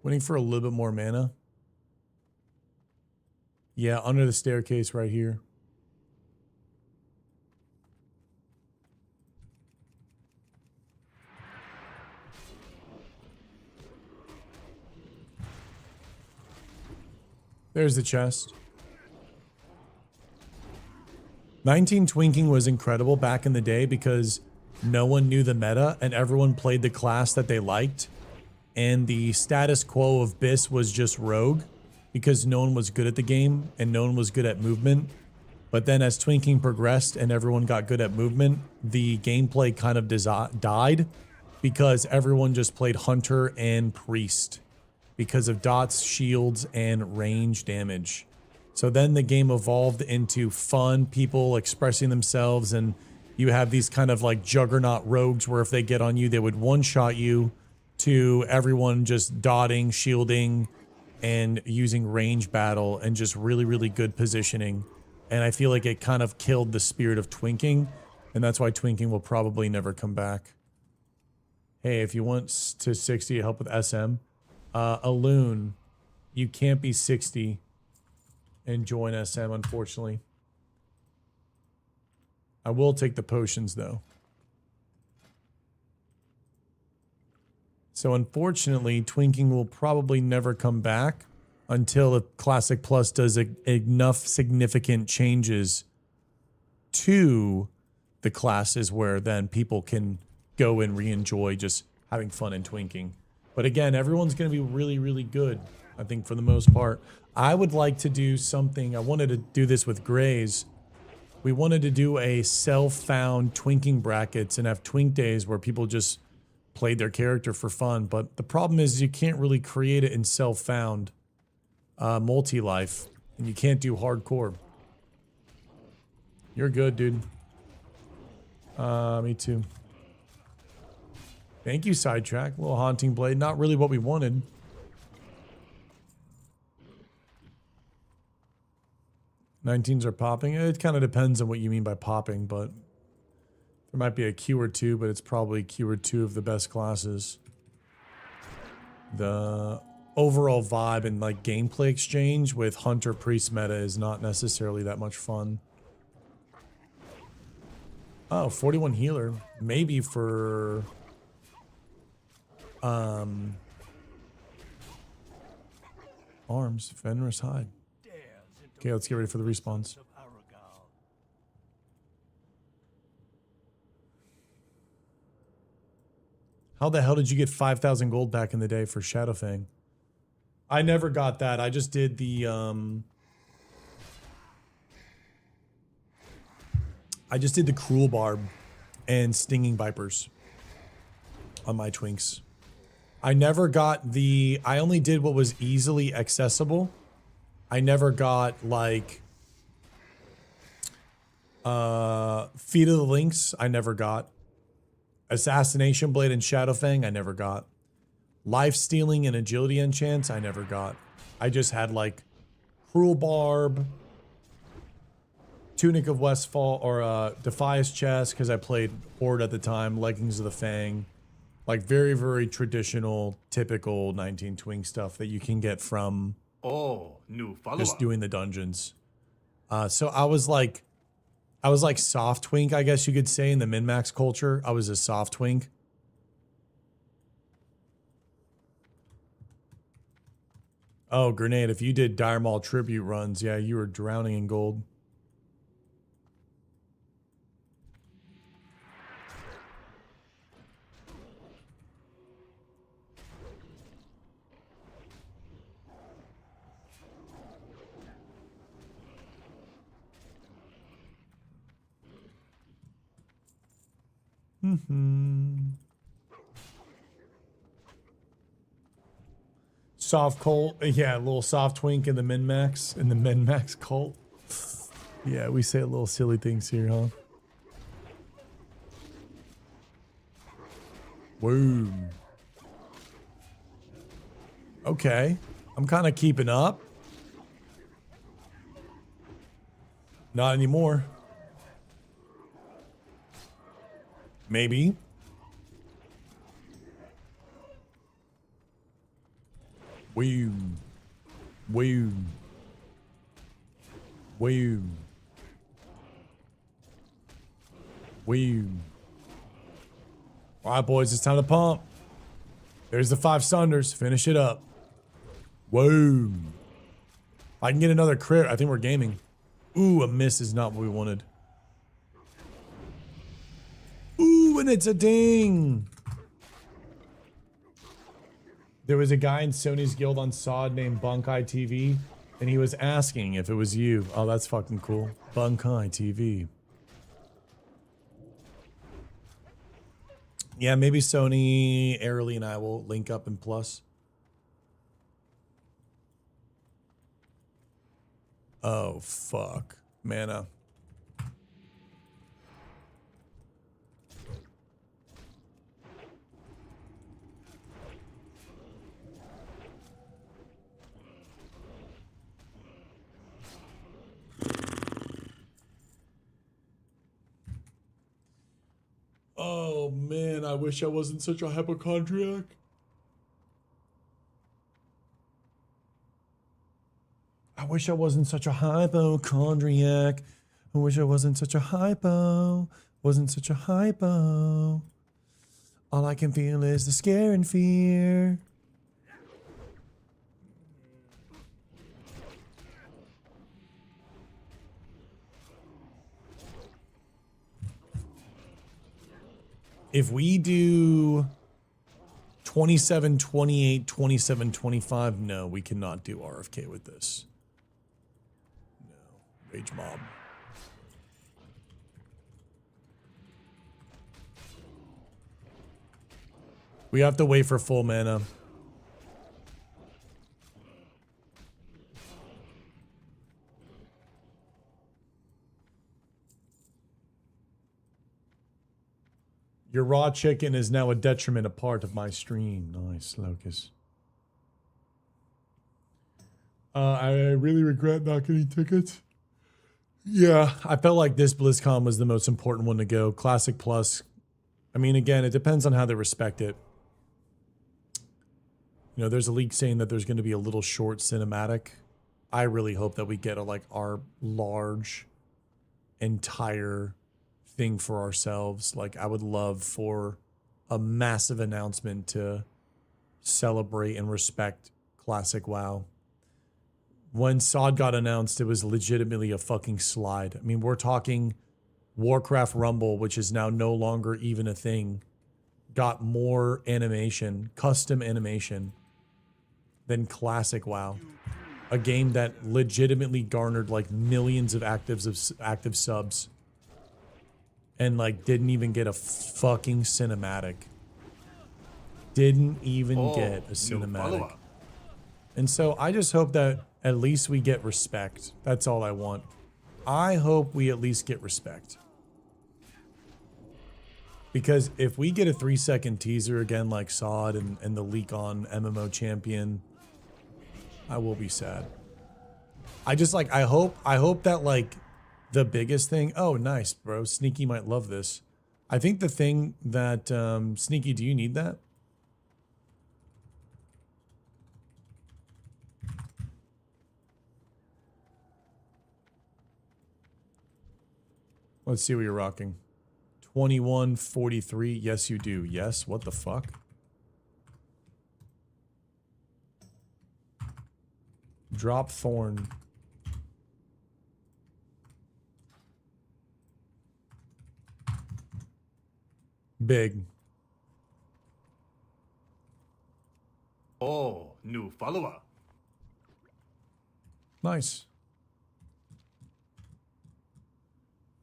Waiting for a little bit more mana. Yeah, under the staircase right here. There's the chest. 19 Twinking was incredible back in the day because no one knew the meta and everyone played the class that they liked. And the status quo of BIS was just rogue because no one was good at the game and no one was good at movement. But then as Twinking progressed and everyone got good at movement, the gameplay kind of died because everyone just played Hunter and Priest because of dots, shields, and range damage. So then the game evolved into fun, people expressing themselves, and you have these kind of like juggernaut rogues where if they get on you, they would one-shot you, to everyone just dotting, shielding, and using range battle and just really, really good positioning. And I feel like it kind of killed the spirit of Twinking, and that's why Twinking will probably never come back. Hey, if you want to 60 to help with SM, Aloon, you can't be 60 and join SM, unfortunately. I will take the potions, though. So, unfortunately, Twinking will probably never come back until the Classic Plus does enough significant changes to the classes where then people can go and re-enjoy just having fun in Twinking. But again, everyone's going to be really, really good, I think, for the most part. I would like to do something. I wanted to do this with Grays. We wanted to do a self-found Twinking brackets and have Twink days where people just played their character for fun. But the problem is you can't really create it in self-found multi-life. And you can't do hardcore. You're good, dude. Me too. Thank you, Sidetrack. A little Haunting Blade. Not really what we wanted. '19s are popping. It kind of depends on what you mean by popping, but there might be a Q or two, but it's probably Q or two of the best classes. The overall vibe and like gameplay exchange with Hunter Priest meta is not necessarily that much fun. Oh, 41 healer. Maybe for arms. Fenris hide. Okay, let's get ready for the respawns. How the hell did you get 5,000 gold back in the day for Shadowfang? I never got that. I just did the Cruel Barb and Stinging Vipers on my Twinks. I never got the... I only did what was easily accessible. I never got, like... Feet of the Lynx, I never got. Assassination Blade and Shadowfang, I never got. Life Stealing and Agility Enchants, I never got. I just had, like, Cruel Barb... Tunic of Westfall, or Defias Chest, because I played Horde at the time, Leggings of the Fang. Like, very, very traditional, typical 19 Twink stuff that you can get from Oh, new follower. just doing the dungeons. So I was like soft Twink, I guess you could say, in the min-max culture. I was a soft Twink. Oh, Grenade, if you did Dire Maul tribute runs, yeah, you were drowning in gold. Soft Colt, yeah, a little soft Twink in the min-max, cult. Yeah, we say little silly things here, huh? Woo. Okay, I'm kind of keeping up. Not anymore. Maybe. Woo. Woo. Woo. Woo. All right, boys, it's time to pump. There's the 5 Sunders. Finish it up. Whoa. I can get another crit. I think we're gaming. Ooh, a miss is not what we wanted. Ooh, and it's a ding. There was a guy in Sony's guild on SOD named Bankai TV, and he was asking if it was you. Oh, that's fucking cool. Bankai TV. Yeah, maybe Sony, Airly, and I will link up in Plus. Oh, fuck. Mana. Oh, man, I wish I wasn't such a hypochondriac. I wish I wasn't such a hypochondriac. I wish I wasn't such a hypo. Wasn't such a hypo. All I can feel is the scare and fear. If we do 27, 28, 27, 25, no, we cannot do RFK with this. No. Rage mob. We have to wait for full mana. Your raw chicken is now a detriment, a part of my stream. Nice, Locus. I really regret not getting tickets. Yeah, I felt like this BlizzCon was the most important one to go. Classic Plus. I mean, again, it depends on how they respect it. You know, there's a leak saying that there's going to be a little short cinematic. I really hope that we get our large, entire thing for ourselves. Like, I would love for a massive announcement to celebrate and respect Classic WoW. When SOD got announced, it was legitimately a fucking slide. I mean, we're talking Warcraft Rumble, which is now no longer even a thing, got more animation, custom animation, than Classic WoW. A game that legitimately garnered like millions of active subs. And like didn't even get a fucking cinematic. Didn't even get a cinematic. And so I just hope that at least we get respect. That's all I want. I hope we at least get respect. Because if we get a 3-second teaser again like SOD and the leak on MMO Champion, I will be sad. I just like, I hope that like the biggest thing, oh nice bro, Sneaky might love this. I think the thing that, Sneaky, do you need that? Let's see what you're rocking. 2143. Yes, you do. Yes. What the fuck? Drop Thorn. Big. Oh, new follower. Nice.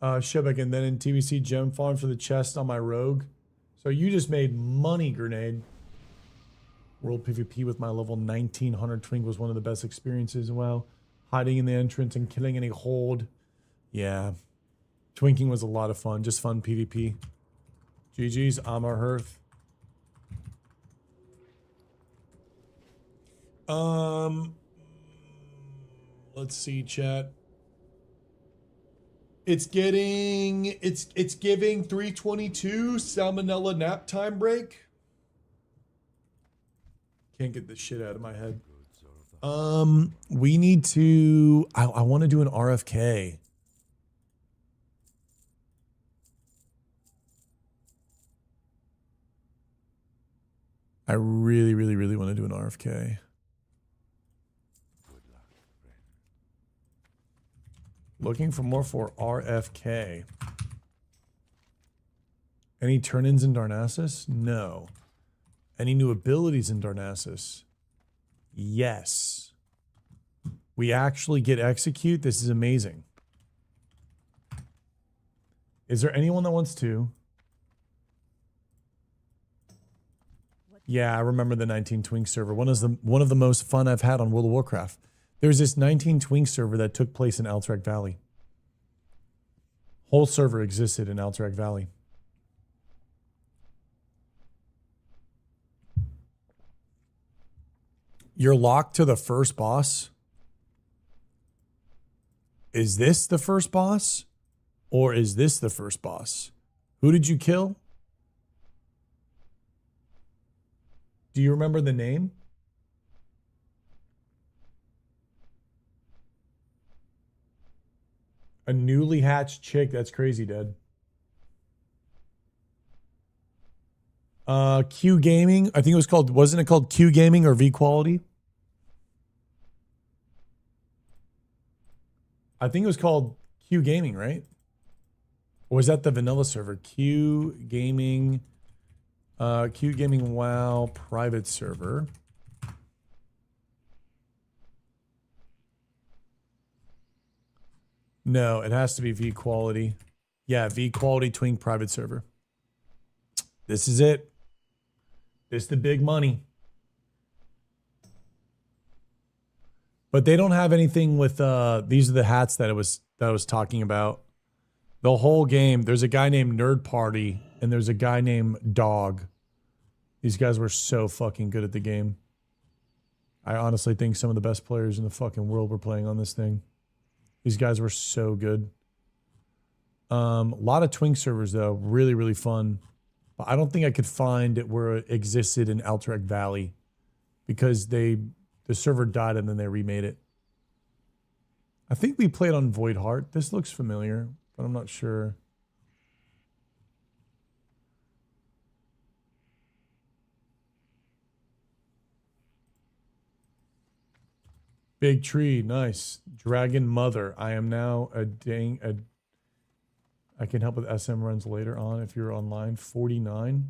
Shebek, and then in TBC gem farm for the chest on my rogue. So you just made money, Grenade. World PvP with my level 1900 Twink was one of the best experiences. Wow. Hiding in the entrance and killing any hold. Yeah. Twinking was a lot of fun. Just fun PvP. GG's, Amar Hearth. Let's see, chat. It's giving 322 salmonella nap time break. Can't get this shit out of my head. We need to. I want to do an RFK. I really, really, really want to do an RFK. Looking for more for RFK. Any turn-ins in Darnassus? No. Any new abilities in Darnassus? Yes. We actually get execute. This is amazing. Is there anyone that wants to? Yeah, I remember the 19 Twink server. One of the most fun I've had on World of Warcraft. There's this 19 Twink server that took place in Alterac Valley. Whole server existed in Alterac Valley. You're locked to the first boss. Is this the first boss? Or is this the first boss? Who did you kill? Do you remember the name? A newly hatched chick. That's crazy, Dad. Q Gaming. I think it was called, wasn't it called Q Gaming or V Quality? I think it was called Q Gaming, right? Or was that the vanilla server? Q Gaming WoW private server. No, it has to be V Quality. Yeah, V Quality Twink private server. This is it. This is the big money. But they don't have anything with these are the hats that I was talking about. The whole game, there's a guy named Nerd Party and there's a guy named Dog. These guys were so fucking good at the game. I honestly think some of the best players in the fucking world were playing on this thing. These guys were so good. A lot of Twink servers though, really, really fun. But I don't think I could find it where it existed in Alterac Valley because the server died and then they remade it. I think we played on Void Heart. This looks familiar, but I'm not sure. Big tree, nice. Dragon Mother. I am now I can help with SM runs later on if you're online. 49.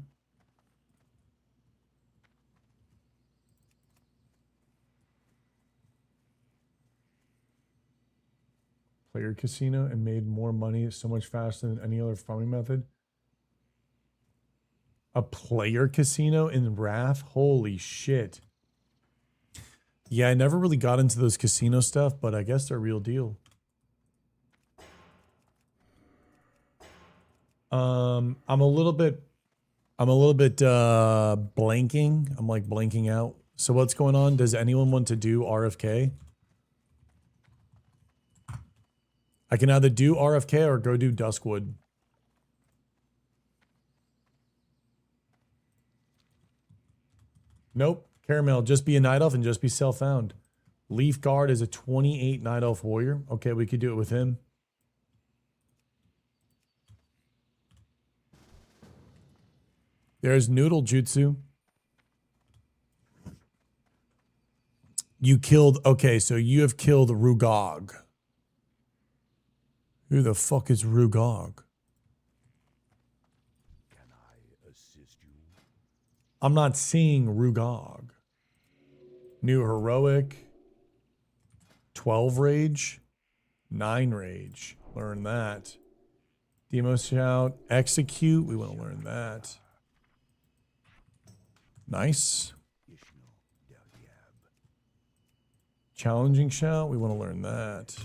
Player casino and made more money so much faster than any other farming method. A player casino in Wrath? Holy shit. Yeah, I never really got into those casino stuff, but I guess they're a real deal. I'm a little bit blanking. I'm like blanking out. So what's going on? Does anyone want to do RFK? I can either do RFK or go do Duskwood. Nope. Caramel, just be a Night Elf and just be self-found. Leaf Guard is a 28 Night Elf warrior. Okay, we could do it with him. There's Noodle Jutsu. You killed... Okay, so you have killed Rugog. Who the fuck is Rugog? Can I assist you? I'm not seeing Rugog. New Heroic. 12 Rage. 9 Rage. Learn that. Demo Shout. Execute. We want to learn that. Nice. Challenging Shout. We want to learn that.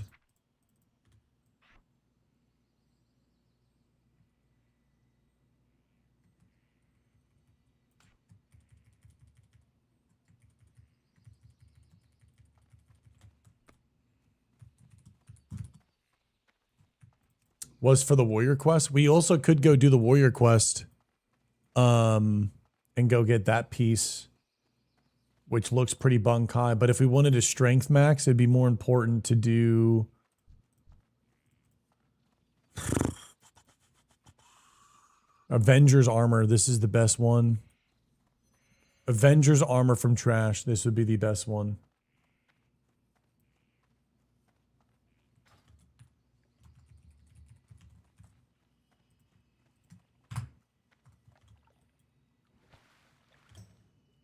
Was for the warrior quest. We also could go do the warrior quest and go get that piece. which looks pretty Bankai. But if we wanted a strength max, it'd be more important to do... Avengers armor. This is the best one. Avengers armor from trash. This would be the best one.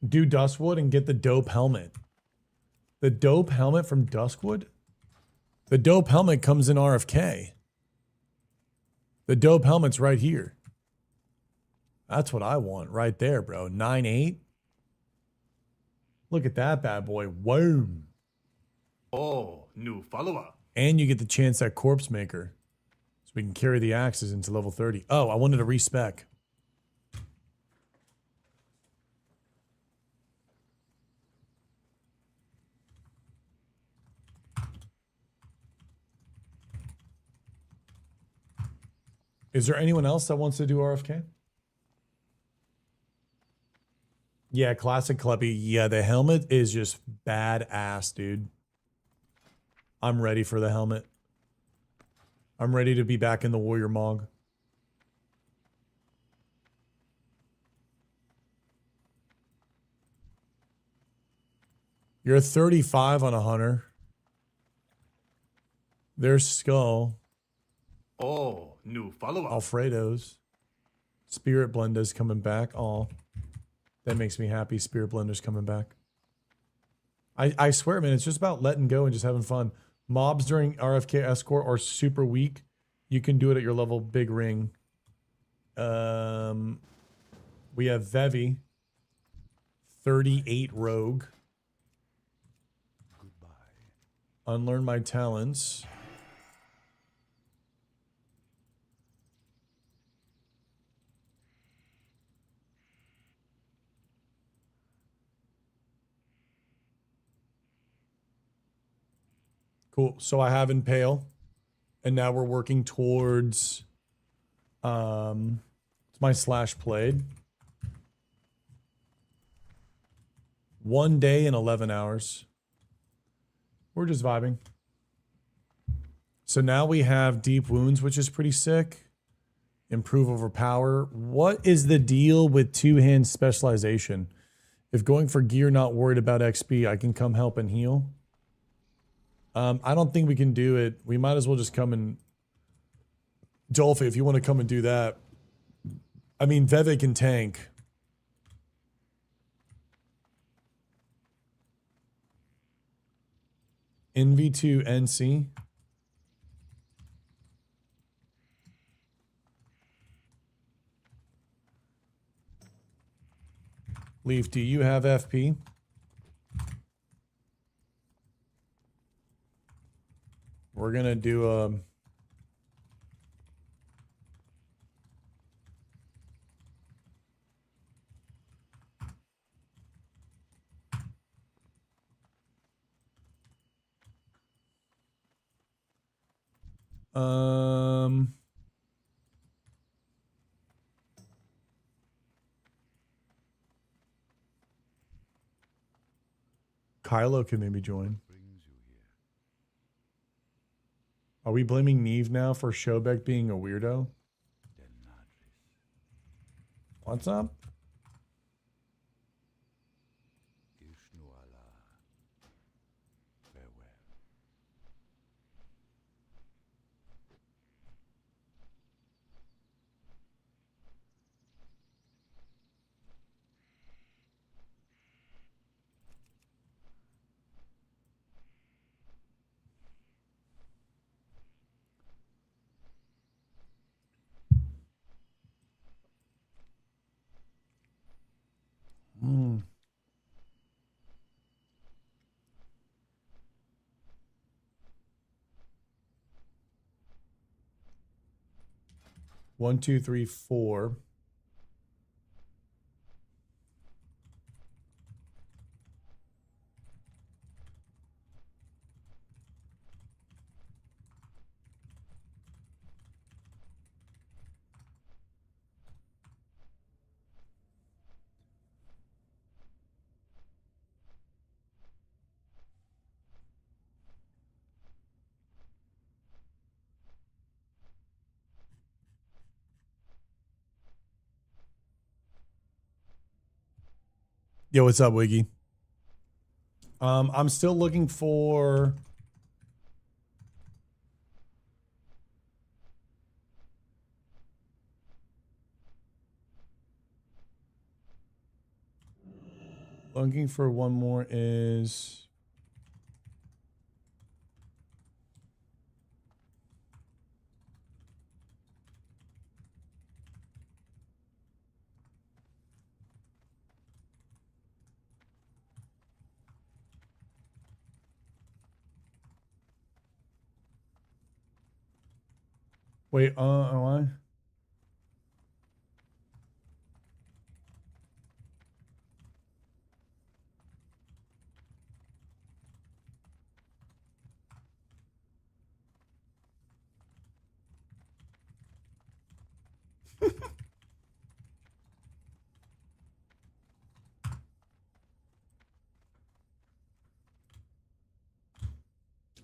Do Duskwood and get the dope helmet. The dope helmet from Duskwood? The dope helmet comes in RFK. The dope helmet's right here. That's what I want right there, bro. 9.8. Look at that bad boy. Whoa. Oh, new follower. And you get the chance at Corpse Maker. So we can carry the axes into level 30. Oh, I wanted to respec. Is there anyone else that wants to do RFK? Yeah, Classic Clubby. Yeah, the helmet is just badass, dude. I'm ready for the helmet. I'm ready to be back in the Warrior Mog. You're 35 on a hunter. There's Skull. Oh, new follower. Alfredo's. Spirit Blender's coming back. Oh, that makes me happy. Spirit Blender's coming back. I swear, man, it's just about letting go and just having fun. Mobs during RFK Escort are super weak. You can do it at your level big ring. We have Vevi. 38 rogue. Goodbye. Unlearn my talents. Cool. So I have Impale, and now we're working towards it's my slash played. 1 day and 11 hours. We're just vibing. So now we have Deep Wounds, which is pretty sick. Improve over power. What is the deal with two-hand specialization? If going for gear, not worried about XP, I can come help and heal. I don't think we can do it. We might as well just come and... Dolphy, if you want to come and do that. I mean, Veve can tank. NV2 NC. Leaf, do you have FP? We're gonna do Kylo can maybe join. Are we blaming Neve now for Shobek being a weirdo? What's up? Hmm. One, two, three, four. Yo, what's up, Wiggy? I'm still looking for. Looking for one more is. Wait, am I?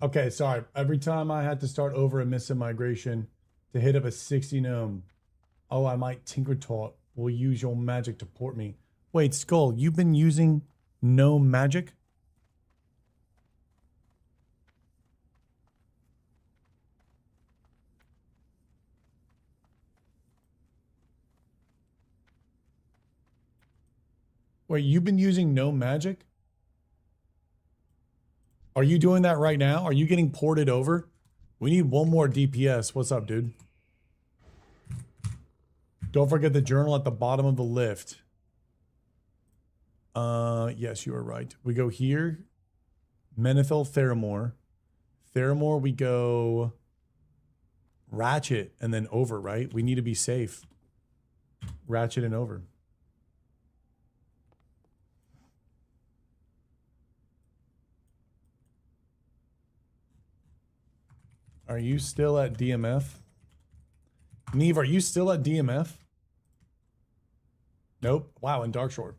Okay, sorry. Every time I had to start over and miss a migration to hit up a 60 gnome. Oh, I might tinker taught. Will use your magic to port me. Wait, Skull, you've been using no magic? Wait, you've been using no magic? Are you doing that right now? Are you getting ported over? We need one more DPS. What's up, dude? Don't forget the journal at the bottom of the lift. Yes, you are right. We go here. Menethil, Theramore. Theramore, we go Ratchet and then over, right? We need to be safe. Ratchet and over. Are you still at DMF? Neve, are you still at DMF? Nope. Wow, in Darkshore.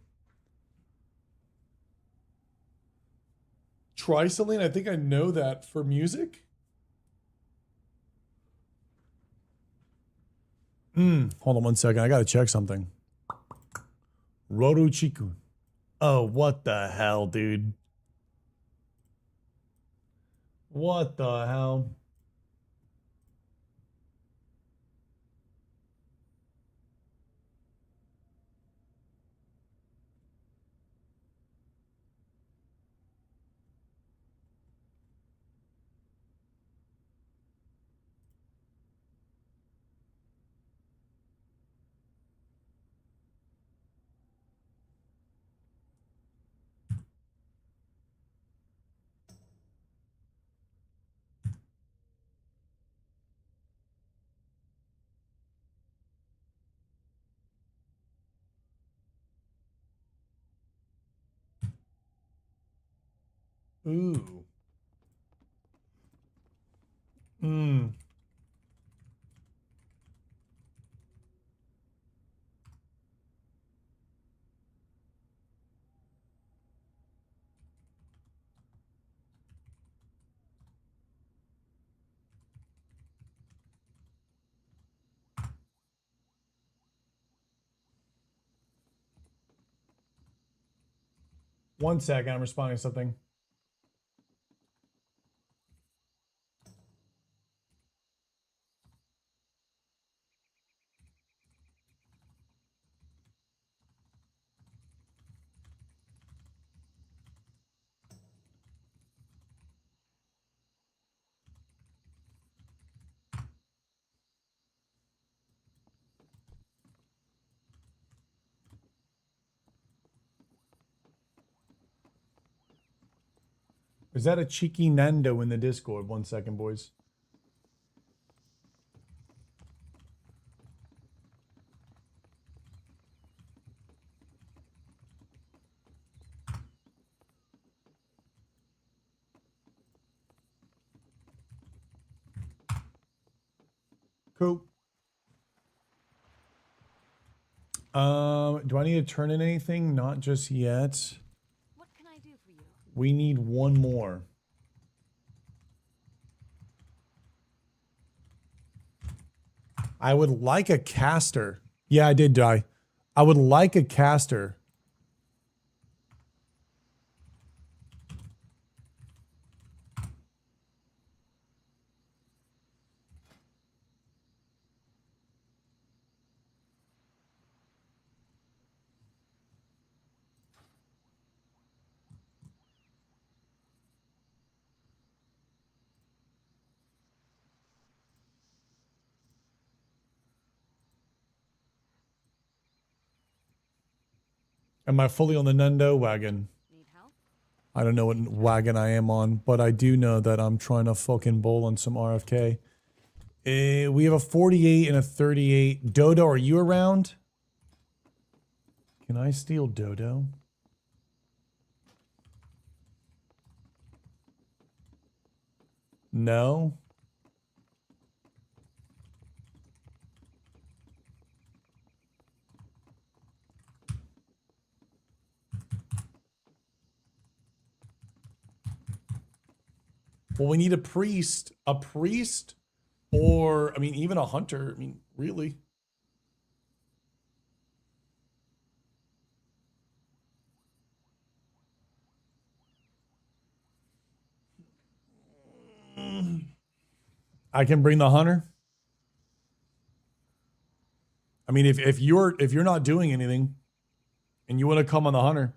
Trisoline, I think I know that for music. Hold on one second. I gotta check something. Roruchiku. Oh, what the hell, dude? What the hell? Ooh. 1 second. I'm responding to something. Is that a cheeky Nando in the Discord? 1 second, boys. Cool. Do I need to turn in anything? Not just yet. What can I do for you? We need one more. I would like a caster. Yeah, I did die. I would like a caster. Am I fully on the Nendo wagon? Need help? I don't know what wagon I am on, but I do know that I'm trying to fucking bowl on some RFK. We have a 48 and a 38. Dodo, are you around? Can I steal Dodo? No. Well, we need a priest. A priest? Or, I mean, even a hunter. I mean, really? I can bring the hunter. I mean, if you're not doing anything and you want to come on the hunter.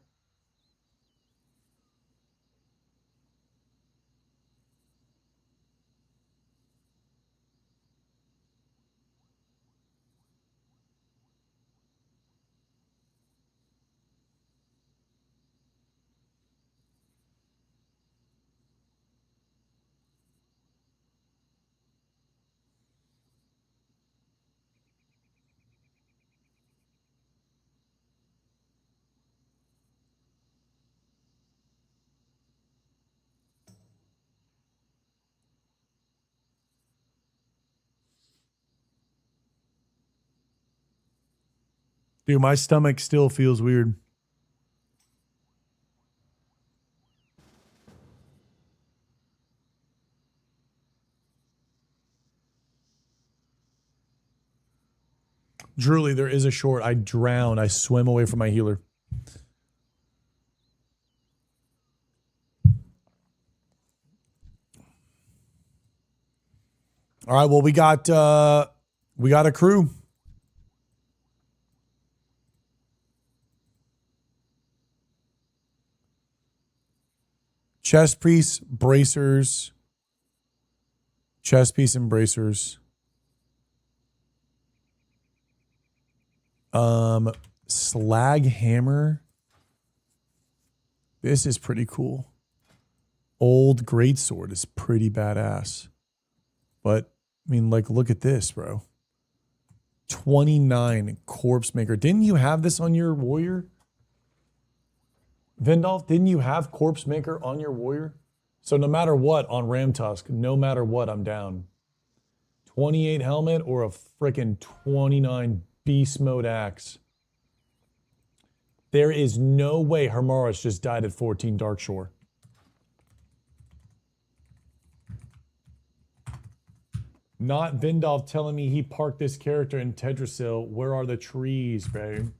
Dude, my stomach still feels weird. Truly, there is a short. I drown. I swim away from my healer. All right, well, we got a crew. Chest piece, bracers. Chest piece and bracers. Slag hammer. This is pretty cool. Old greatsword is pretty badass. But, I mean, like, look at this, bro. 29 corpse maker. Didn't you have this on your warrior? Vindolf, didn't you have corpse maker on your warrior? So no matter what on Ram Tusk, no matter what, I'm down. 28 helmet or a freaking 29 beast mode axe. There is no way Hermaris just died at 14 Darkshore. Not Vindolf telling me he parked this character in Tedrasil. Where are the trees, babe?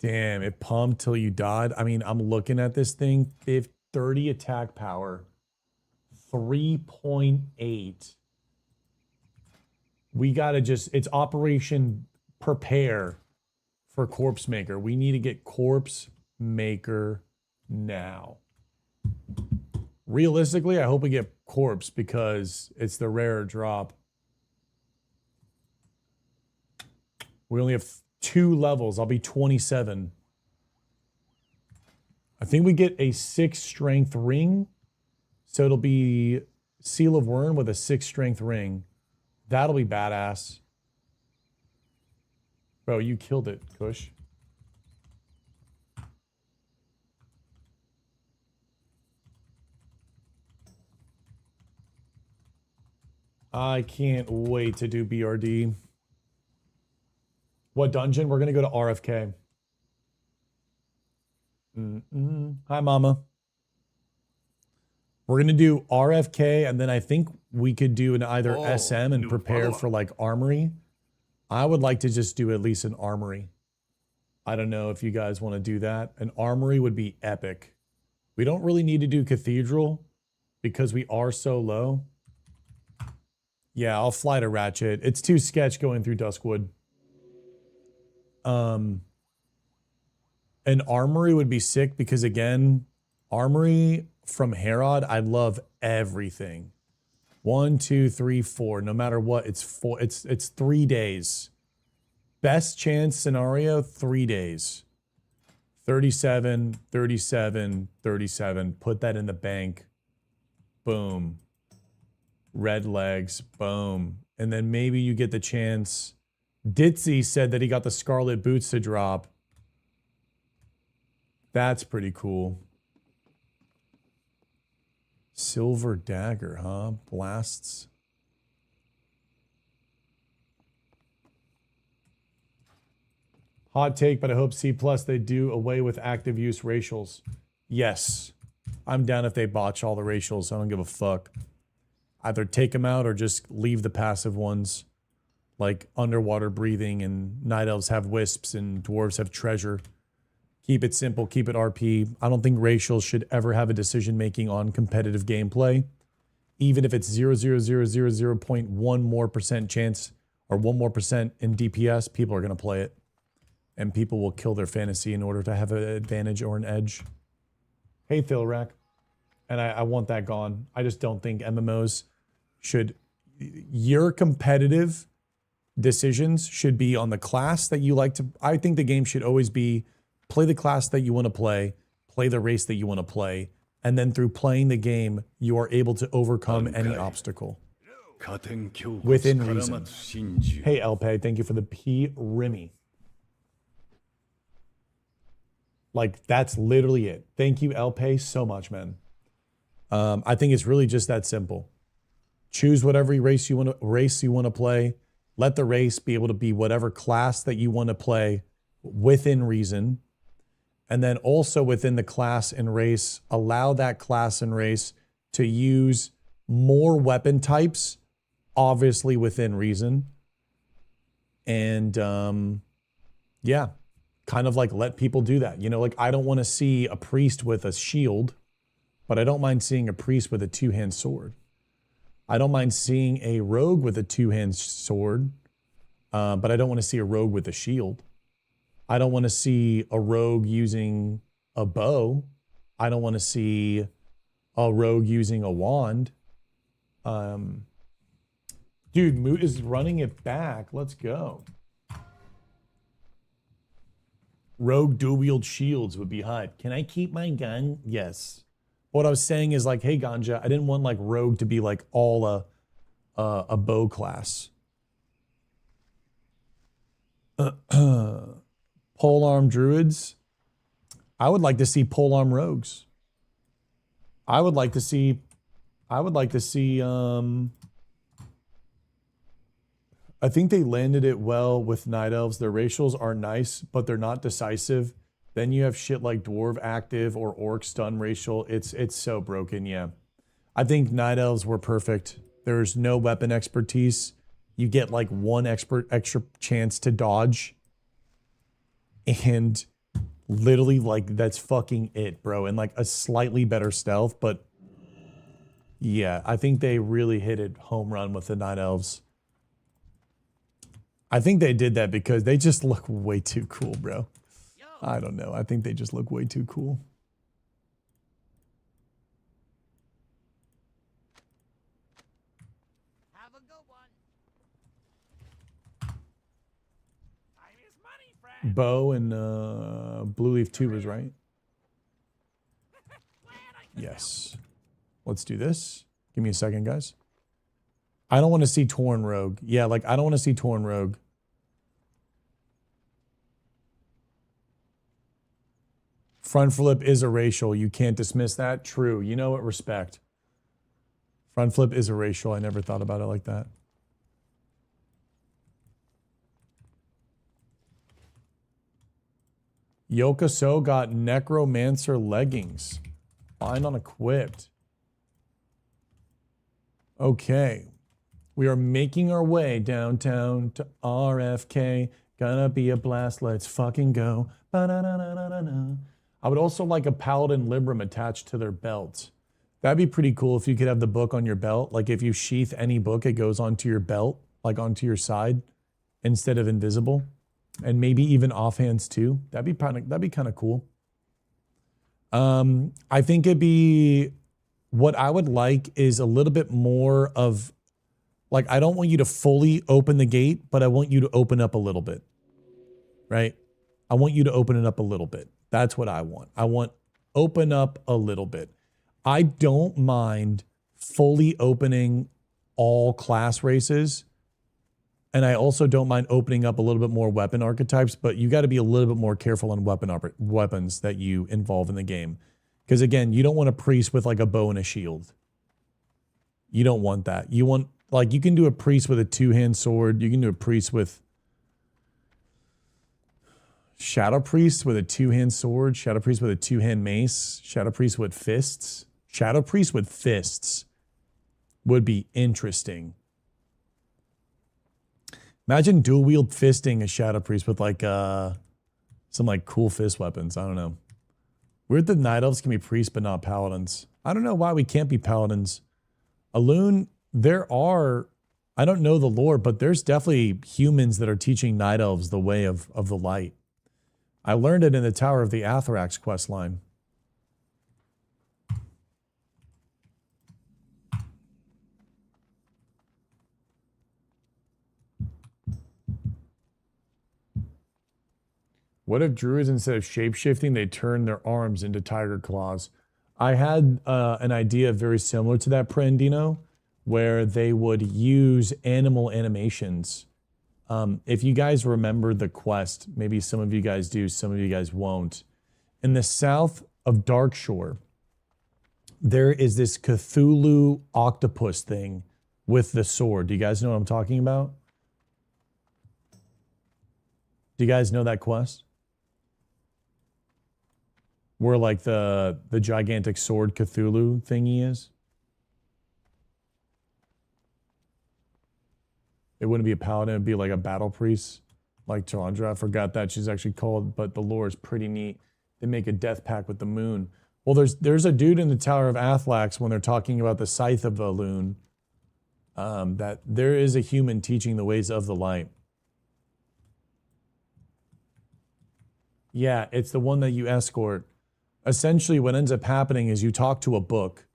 Damn, it pumped till you died. I mean, I'm looking at this thing. 30 attack power. 3.8. We gotta just, it's Operation Prepare for Corpse Maker. We need to get Corpse Maker now. Realistically, I hope we get Corpse because it's the rare drop. We only have 2 levels. I'll be 27. I think we get a 6 strength ring. So it'll be Seal of Wyrm with a 6 strength ring. That'll be badass. Bro, you killed it, Kush. I can't wait to do BRD. What dungeon? We're going to go to RFK. Hi, Mama. We're going to do RFK, and then I think we could do an either SM and prepare for like Armory. I would like to just do at least an Armory. I don't know if you guys want to do that. An Armory would be epic. We don't really need to do Cathedral because we are so low. Yeah, I'll fly to Ratchet. It's too sketch going through Duskwood. An Armory would be sick because, again, Armory from Herod, I love everything. 1, 2, 3, 4. No matter what, it's 4. It's 3 days. Best chance scenario, 3 days. 37, 37, 37. Put that in the bank. Boom. Red legs. Boom. And then maybe you get the chance. Ditzy said that he got the Scarlet Boots to drop. That's pretty cool. Silver Dagger, huh? Blasts. Hot take, but I hope C+ they do away with active use racials. Yes. I'm down if they botch all the racials. I don't give a fuck. Either take them out or just leave the passive ones. Like underwater breathing, and night elves have wisps and dwarves have treasure. Keep it simple, keep it RP. I don't think racials should ever have a decision making on competitive gameplay. Even if it's 0.1 more percent chance or 1 more percent in DPS, people are going to play it. And people will kill their fantasy in order to have an advantage or an edge. Hey, Thilrak. And I want that gone. I just don't think MMOs should... Your competitive decisions should be on the class that you like to... I think the game should always be play the class that you want to play the race that you want to play, and then through playing the game, you are able to overcome any obstacle. Within reason. Hey, Elpe, thank you for the P. Remy. Like, that's literally it. Thank you, Elpe, so much, man. I think it's really just that simple. Choose whatever race you want to play. Let the race be able to be whatever class that you want to play within reason. And then also within the class and race, allow that class and race to use more weapon types, obviously within reason. And yeah, kind of like let people do that. You know, like I don't want to see a priest with a shield, but I don't mind seeing a priest with a two-hand sword. I don't mind seeing a rogue with a two-hand sword, but I don't want to see a rogue with a shield. I don't want to see a rogue using a bow. I don't want to see a rogue using a wand. Dude, Moot is running it back. Let's go. Rogue dual-wield shields would be hype. Can I keep my gun? Yes. What I was saying is like, hey, Ganja, I didn't want like rogue to be like all a bow class. Polearm druids. I would like to see polearm rogues. I would like to see I think they landed it well with night elves. Their racials are nice, but they're not decisive. Then you have shit like dwarf active or orc stun racial. It's so broken, yeah. I think night elves were perfect. There's no weapon expertise. You get like one extra chance to dodge. And literally like that's fucking it, bro. And like a slightly better stealth, but yeah, I think they really hit it home run with the night elves. I think they did that because they just look way too cool, bro. I don't know. I think they just look way too cool. Have a good one. Time is money, friend. Bo and Blue Leaf Tubers, right? Yes. Let's do this. Give me a second, guys. I don't want to see Torn Rogue. Yeah, like I don't want to see Torn Rogue. Front flip is a racial. You can't dismiss that. True. You know what? Respect. Front flip is a racial. I never thought about it like that. Yoka So got Necromancer leggings. Find unequipped. Okay. We are making our way downtown to RFK. Gonna be a blast. Let's fucking go. Ba-da-da-da-da-da. I would also like a Paladin Libram attached to their belt. That'd be pretty cool if you could have the book on your belt. Like if you sheath any book, it goes onto your belt, like onto your side instead of invisible. And maybe even offhands too. That'd be kind of cool. I think it'd be, what I would like is a little bit more of, like, I don't want you to fully open the gate, but I want you to open up a little bit. right? I want you to open it up a little bit. That's what I want. I want open up a little bit. I don't mind fully opening all class races. And I also don't mind opening up a little bit more weapon archetypes, but you got to be a little bit more careful on weapons that you involve in the game. Because again, you don't want a priest with like a bow and a shield. You don't want that. You want, like, you can do a priest with a two-hand sword. You can do a priest with Shadow Priest with a two-hand sword. Shadow Priest with a two-hand mace. Shadow Priest with fists. Shadow Priest with fists would be interesting. Imagine dual wield fisting a Shadow Priest with like some like cool fist weapons. I don't know. Weird that Night Elves can be priests but not paladins. I don't know why we can't be paladins. Alune, there are, I don't know the lore, but there's definitely humans that are teaching Night Elves the way of the light. I learned it in the Tower of the Atherax quest line. What if druids, instead of shapeshifting, they turn their arms into tiger claws? I had an idea very similar to that, Prandino, where they would use animal animations. If you guys remember the quest, maybe some of you guys do, some of you guys won't. In the south of Darkshore, there is this Cthulhu octopus thing with the sword. Do you guys know what I'm talking about? Do you guys know that quest? Where like the gigantic sword Cthulhu thingy is? It wouldn't be a paladin, it'd be like a battle priest, like Chandra. I forgot that she's actually called, but the lore is pretty neat. They make a death pact with the moon. Well, there's a dude in the Tower of Athelax when they're talking about the Scythe of Alune, that there is a human teaching the ways of the light. Yeah, it's the one that you escort. Essentially, what ends up happening is you talk to a book.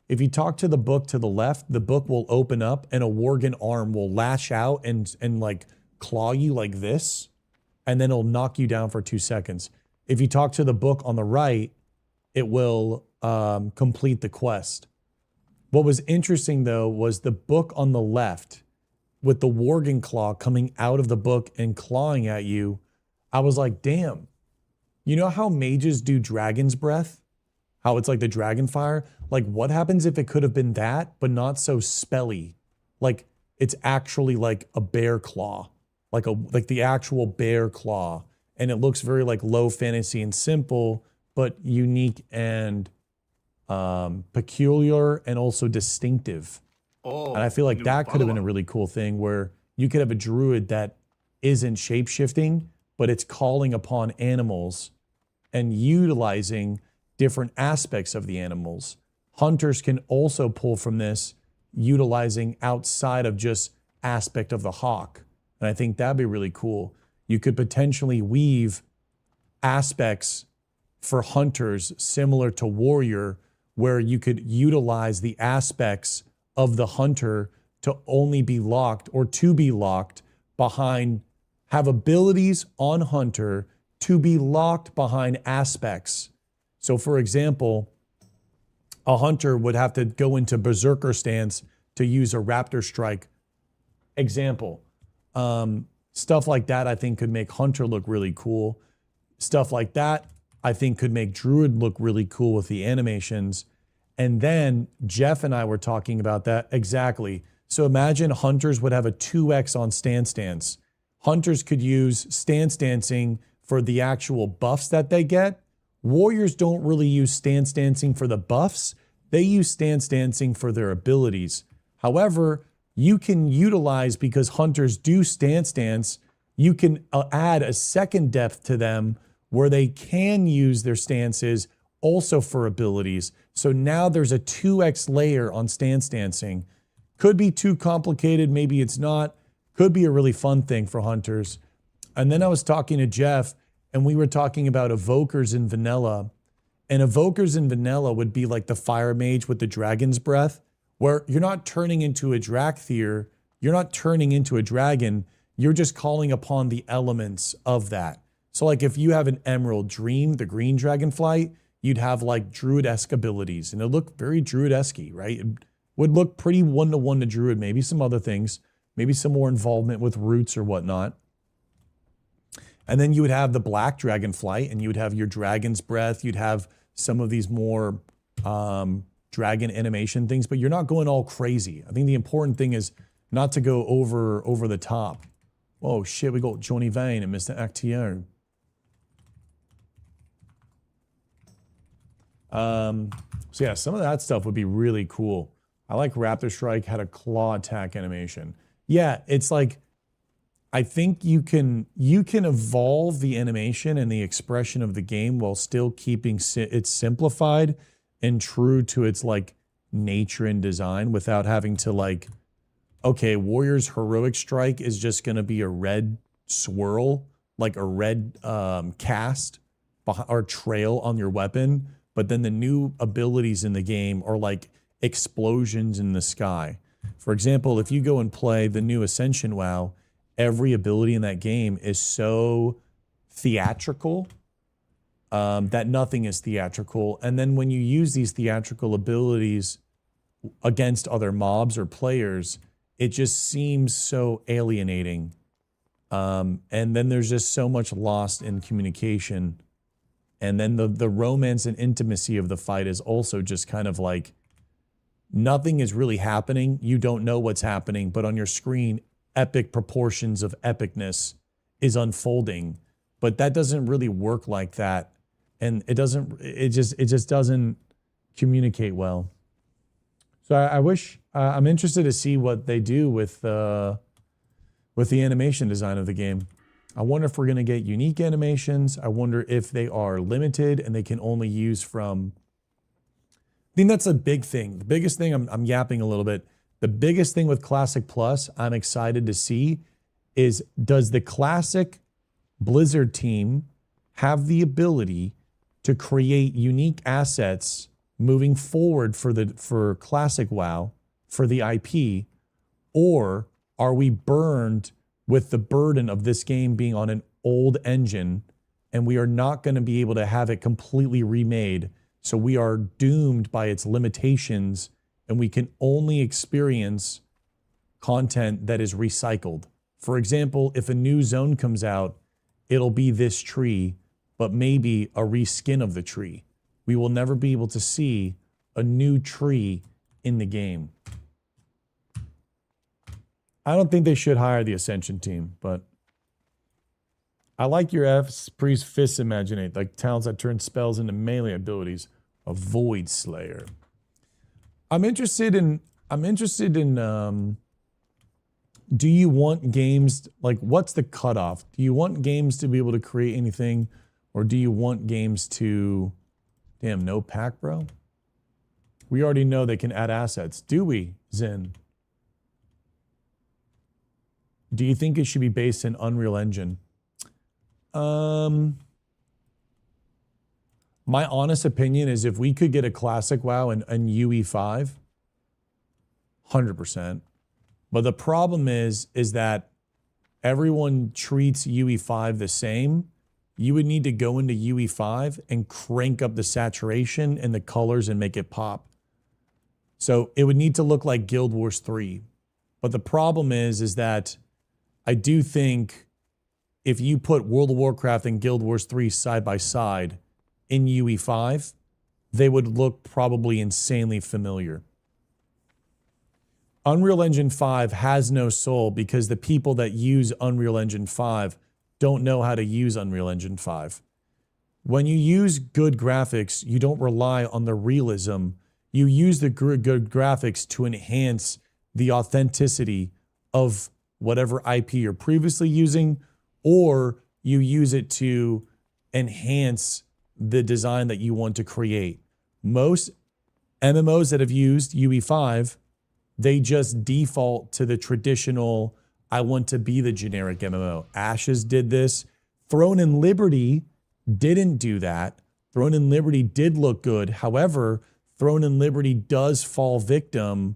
If you talk to the book to the left, the book will open up and a Worgen arm will lash out and like claw you like this, and then it'll knock you down for 2 seconds. If you talk to the book on the right, it will complete the quest. What was interesting though was the book on the left with the Worgen claw coming out of the book and clawing at you. I was like, damn. You know how mages do dragon's breath? How it's like the dragon fire? Like, what happens if it could have been that, but not so spelly? Like, it's actually like a bear claw. Like the actual bear claw. And it looks very like low fantasy and simple, but unique and peculiar and also distinctive. Oh, And I feel like that could have been a really cool thing where you could have a druid that isn't shape-shifting, but it's calling upon animals and utilizing different aspects of the animals. Hunters can also pull from this, utilizing outside of just aspect of the hawk. And I think that'd be really cool. You could potentially weave aspects for hunters similar to warrior, where you could utilize the aspects of the hunter to only be locked or to be locked behind, have abilities on hunter to be locked behind aspects. So for example, a hunter would have to go into berserker stance to use a raptor strike. Example. Stuff like that I think could make hunter look really cool. Stuff like that I think could make druid look really cool with the animations. And then Jeff and I were talking about that exactly. So imagine hunters would have a 2x on stance. Hunters could use stance dancing for the actual buffs that they get. Warriors don't really use stance dancing for the buffs. They use stance dancing for their abilities. However, you can utilize, because hunters do stance dance, you can add a second depth to them where they can use their stances also for abilities. So now there's a 2x layer on stance dancing. Could be too complicated, maybe it's not. Could be a really fun thing for hunters. And then I was talking to Jeff, and we were talking about evokers in vanilla. And evokers in vanilla would be like the fire mage with the dragon's breath, where you're not turning into a Drakthir, you're not turning into a dragon, you're just calling upon the elements of that. So like if you have an Emerald Dream, the green dragonflight, you'd have like Druid-esque abilities, and it look very Druid-esque, right? It would look pretty one-to-one to Druid, maybe some other things, maybe some more involvement with roots or whatnot. And then you would have the black dragonflight, and you would have your Dragon's Breath. You'd have some of these more dragon animation things, but you're not going all crazy. I think the important thing is not to go over the top. Oh shit, we got Johnny Vane and Mr. Actio. So yeah, some of that stuff would be really cool. I like Raptor Strike had a claw attack animation. Yeah, it's like, I think you can evolve the animation and the expression of the game while still keeping it simplified and true to its like nature and design without having to like, okay, Warrior's Heroic Strike is just going to be a red swirl, like a red cast or trail on your weapon. But then the new abilities in the game are like explosions in the sky. For example, if you go and play the new Ascension WoW, every ability in that game is so theatrical that nothing is theatrical. And then when you use these theatrical abilities against other mobs or players, it just seems so alienating. And then there's just so much lost in communication. And then the romance and intimacy of the fight is also just kind of like, nothing is really happening. You don't know what's happening, but on your screen, epic proportions of epicness is unfolding. But that doesn't really work like that. And it just doesn't communicate well. So I wish, I'm interested to see what they do with the animation design of the game. I wonder if we're going to get unique animations. I wonder if they are limited and they can only use from... I think that's a big thing. The biggest thing, I'm yapping a little bit. The biggest thing with Classic Plus I'm excited to see is, does the Classic Blizzard team have the ability to create unique assets moving forward for Classic WoW, for the IP, or are we burned with the burden of this game being on an old engine and we are not going to be able to have it completely remade, so we are doomed by its limitations and we can only experience content that is recycled. For example, if a new zone comes out, it'll be this tree, but maybe a reskin of the tree. We will never be able to see a new tree in the game. I don't think they should hire the Ascension team, but I like your Priest Fist Imaginate, like talents that turn spells into melee abilities. A Void Slayer. I'm interested in do you want games, like what's the cutoff? Do you want games to be able to create anything, or do you want games to, damn, no pack, bro? We already know they can add assets. Do we, Zen? Do you think it should be based in Unreal Engine? My honest opinion is if we could get a Classic WoW and UE5, 100%. But the problem is that everyone treats UE5 the same. You would need to go into UE5 and crank up the saturation and the colors and make it pop. So it would need to look like Guild Wars 3. But the problem is that I do think if you put World of Warcraft and Guild Wars 3 side by side in UE5, they would look probably insanely familiar. Unreal Engine 5 has no soul because the people that use Unreal Engine 5 don't know how to use Unreal Engine 5. When you use good graphics, you don't rely on the realism. You use the good graphics to enhance the authenticity of whatever IP you're previously using, or you use it to enhance the design that you want to create. Most MMOs that have used UE5, they just default to the traditional, I want to be the generic MMO. Ashes did this. Throne and Liberty didn't do that. Throne and Liberty did look good. However, Throne and Liberty does fall victim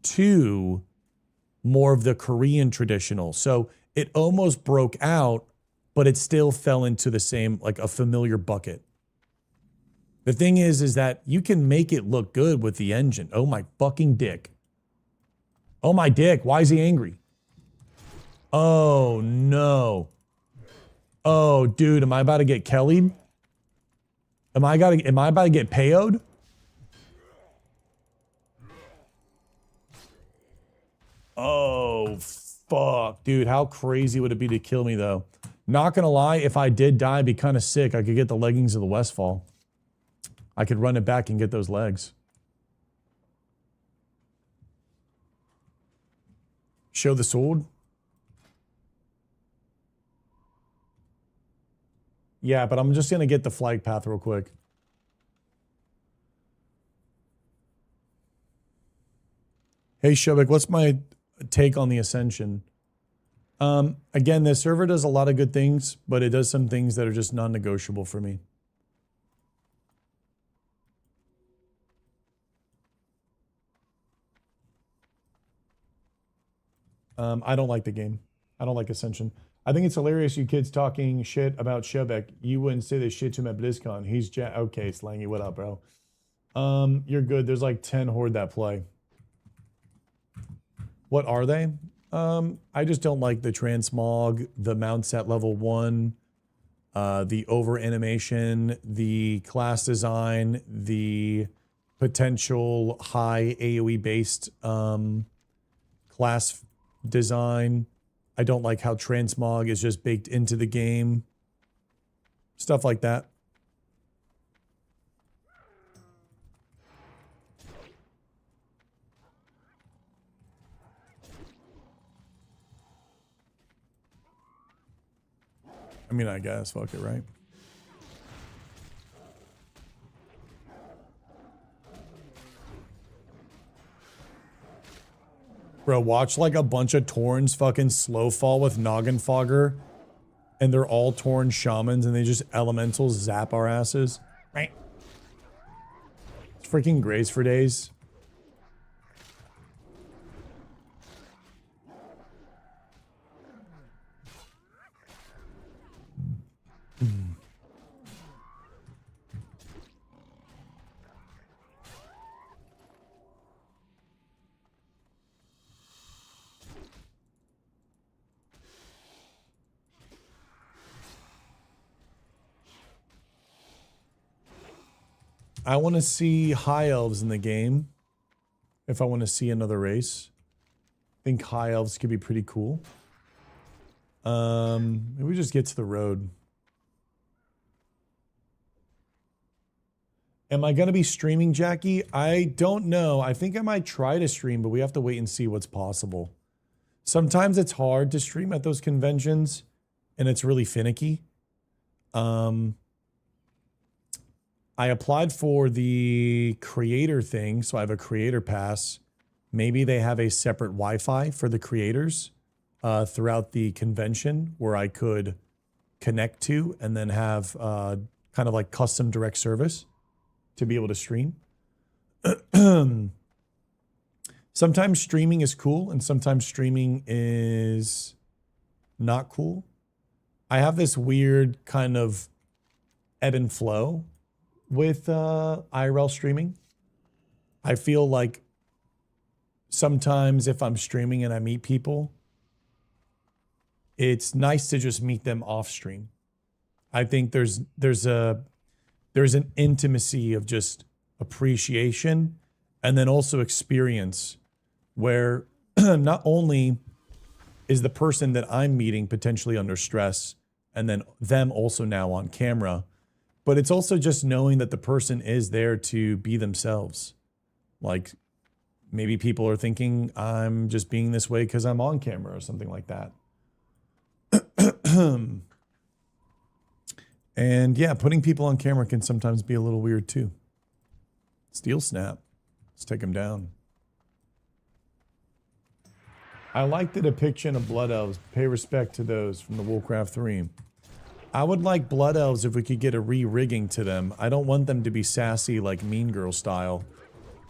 to more of the Korean traditional. So it almost broke out but it still fell into the same, like a familiar bucket. The thing is that you can make it look good with the engine. Oh my fucking dick. Oh my dick, why is he angry? Oh no. Oh dude, am I about to get Kelly'd? Am I about to get payoed? Oh fuck, dude, how crazy would it be to kill me though? Not gonna lie, if I did die, I'd be kind of sick. I could get the leggings of the Westfall. I could run it back and get those legs. Show the sword? Yeah, but I'm just gonna get the flag path real quick. Hey Shobik, what's my take on the Ascension? Again, this server does a lot of good things, but it does some things that are just non-negotiable for me. I don't like the game. I don't like Ascension. I think it's hilarious you kids talking shit about Shobek. You wouldn't say this shit to him at BlizzCon. He's okay, Slangy, what up, bro? You're good. There's like 10 Horde that play. What are they? I just don't like the transmog, the mounts at level 1, the over animation, the class design, the potential high AoE based class design. I don't like how transmog is just baked into the game. Stuff like that. I mean, I guess, fuck it, right? Bro, watch like a bunch of Torns fucking slow fall with Noggin Fogger, and they're all Torn shamans, and they just elementals zap our asses. Right. It's freaking Grace for days. I want to see high elves in the game. If I want to see another race, I think high elves could be pretty cool. Maybe we just get to the road. Am I going to be streaming, Jackie? I don't know. I think I might try to stream, but we have to wait and see what's possible. Sometimes it's hard to stream at those conventions, and it's really finicky. I applied for the creator thing, so I have a creator pass. Maybe they have a separate Wi-Fi for the creators throughout the convention where I could connect to and then have kind of like custom direct service to be able to stream. Sometimes streaming is cool and sometimes streaming is not cool. I have this weird kind of ebb and flow with IRL streaming. I feel like sometimes if I'm streaming and I meet people, it's nice to just meet them off stream. I think there's an intimacy of just appreciation and then also experience where not only is the person that I'm meeting potentially under stress and then them also now on camera, but it's also just knowing that the person is there to be themselves. Like maybe people are thinking I'm just being this way because I'm on camera or something like that. And yeah, putting people on camera can sometimes be a little weird too. Steel Snap. Let's take him down. I like the depiction of Blood Elves. Pay respect to those from the Warcraft 3. I would like Blood Elves if we could get a re-rigging to them. I don't want them to be sassy like Mean Girl style.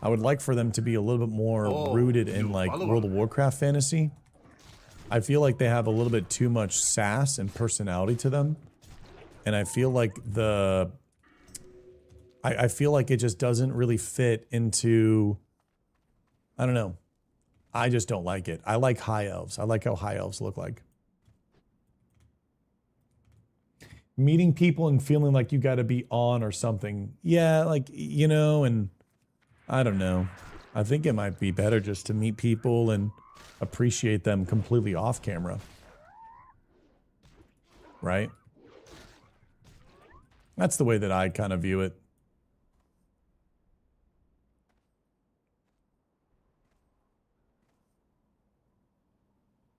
I would like for them to be a little bit more rooted in like World of Warcraft fantasy. I feel like they have a little bit too much sass and personality to them. And I feel like I feel like it just doesn't really fit into, I don't know. I just don't like it. I like high elves. I like how high elves look like. Meeting people and feeling like you got to be on or something. Yeah, like, you know, and I don't know. I think it might be better just to meet people and appreciate them completely off camera. Right? That's the way that I kind of view it.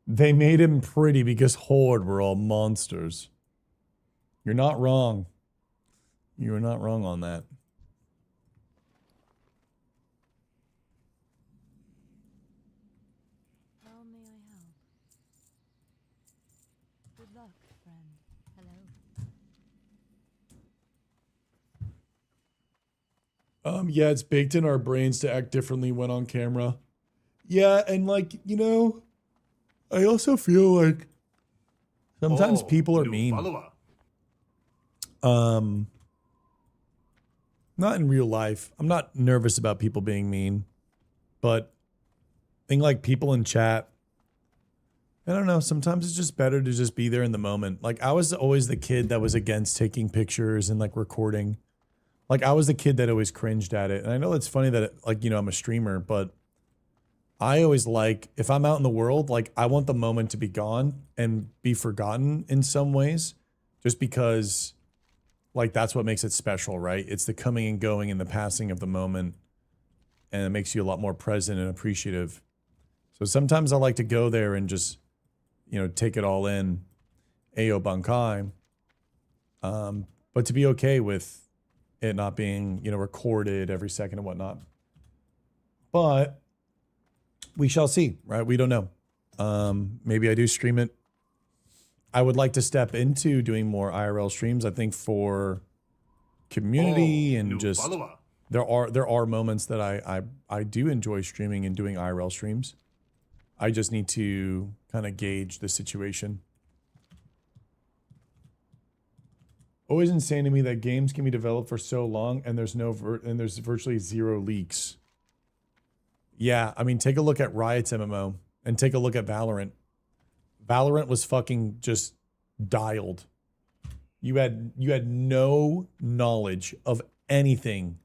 They made him pretty because Horde were all monsters. You're not wrong. You are not wrong on that. How may I help? Good luck, friend. Hello. Yeah, it's baked in our brains to act differently when on camera. Yeah, and like, you know, I also feel like sometimes Oh, people are new mean. follower. Not in real life. I'm not nervous about people being mean, but I think like people in chat, I don't know, sometimes it's just better to just be there in the moment. Like I was always the kid that was against taking pictures and like recording. Like I was the kid that always cringed at it. And I know it's funny that like, you know, I'm a streamer, but I always like, if I'm out in the world, like I want the moment to be gone and be forgotten in some ways, just because like that's what makes it special, right? It's the coming and going and the passing of the moment, and it makes you a lot more present and appreciative. So sometimes I like to go there and just, you know, take it all in, Ayo Bankai, but to be okay with it not being, you know, recorded every second and whatnot. But we shall see, right? We don't know. Maybe I do stream it. I would like to step into doing more IRL streams. I think for community and new just follower. there are moments that I do enjoy streaming and doing IRL streams. I just need to kind of gauge the situation. Always insane to me that games can be developed for so long and there's there's virtually zero leaks. Yeah, I mean, take a look at Riot's MMO and take a look at Valorant. Valorant was fucking just dialed. You had no knowledge of anything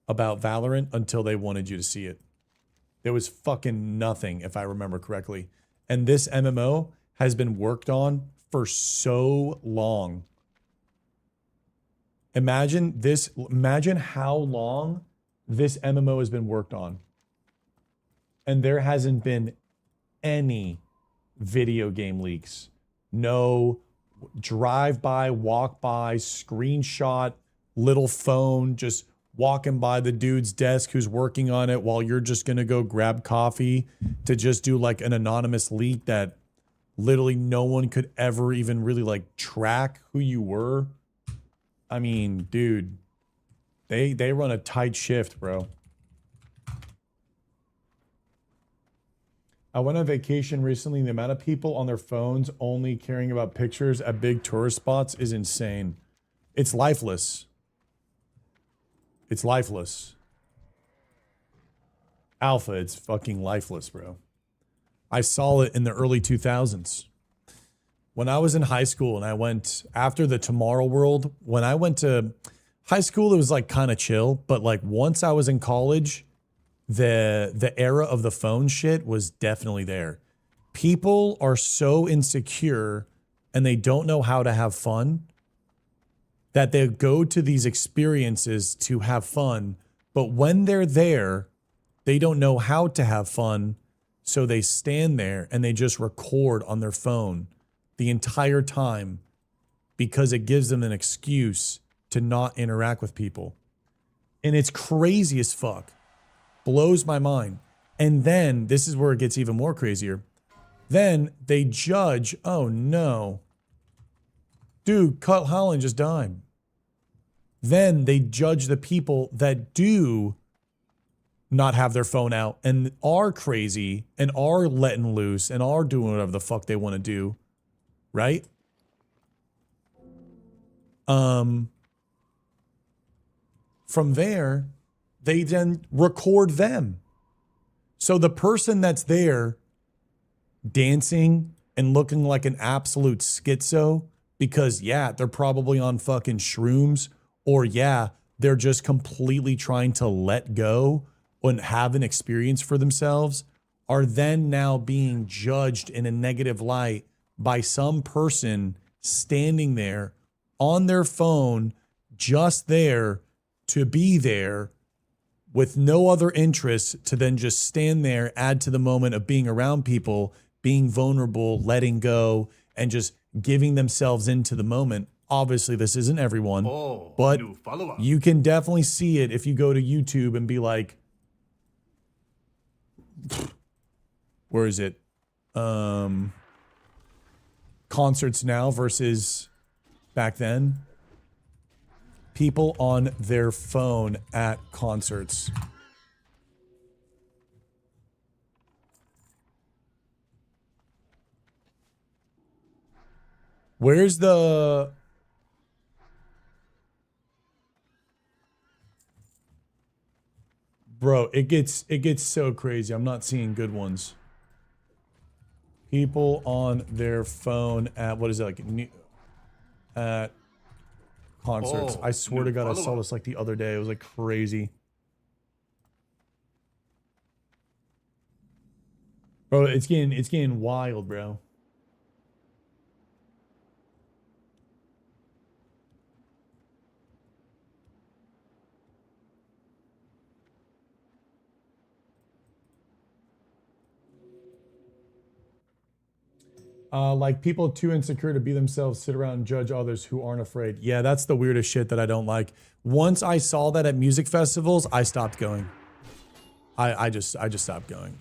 about Valorant until they wanted you to see it. There was fucking nothing, if I remember correctly. And this MMO has been worked on for so long. Imagine how long this MMO has been worked on. And there hasn't been any video game leaks. No drive-by, walk-by, screenshot, little phone, just walking by the dude's desk who's working on it while you're just going to go grab coffee to just do like an anonymous leak that literally no one could ever even really like track who you were. I mean, dude, they run a tight shift, bro. I went on vacation recently, and the amount of people on their phones only caring about pictures at big tourist spots is insane. It's lifeless. It's lifeless. Alpha, it's fucking lifeless, bro. I saw it in the early 2000s. When I was in high school and I went after the Tomorrow World, when I went to high school, it was like kind of chill. But like once I was in college, the era of the phone shit was definitely there. People are so insecure and they don't know how to have fun that they go to these experiences to have fun. But when they're there, they don't know how to have fun. So they stand there and they just record on their phone the entire time because it gives them an excuse to not interact with people. And it's crazy as fuck. Blows my mind. And then this is where it gets even more crazier. Then they judge, oh no, dude, Cut Holland just died. Then they judge the people that do not have their phone out and are crazy and are letting loose and are doing whatever the fuck they want to do, right? From there, they then record them. So the person that's there dancing and looking like an absolute schizo because, yeah, they're probably on fucking shrooms, or yeah, they're just completely trying to let go and have an experience for themselves, are then now being judged in a negative light by some person standing there on their phone, just there to be there with no other interest, to then just stand there, add to the moment of being around people, being vulnerable, letting go, and just giving themselves into the moment. Obviously, this isn't everyone, Oh, but new follower. you can definitely see it if you go to YouTube and be like, where is it? Concerts now versus back then. People on their phone at concerts. Where's the... Bro, it gets so crazy. I'm not seeing good ones. People on their phone at, what is it, like, at concerts. Oh, I swear to new God, I saw follower. this like the other day. It was like crazy. Bro, it's getting wild, bro. Like people too insecure to be themselves, sit around and judge others who aren't afraid. Yeah, that's the weirdest shit that I don't like. Once I saw that at music festivals, I stopped going. I just stopped going.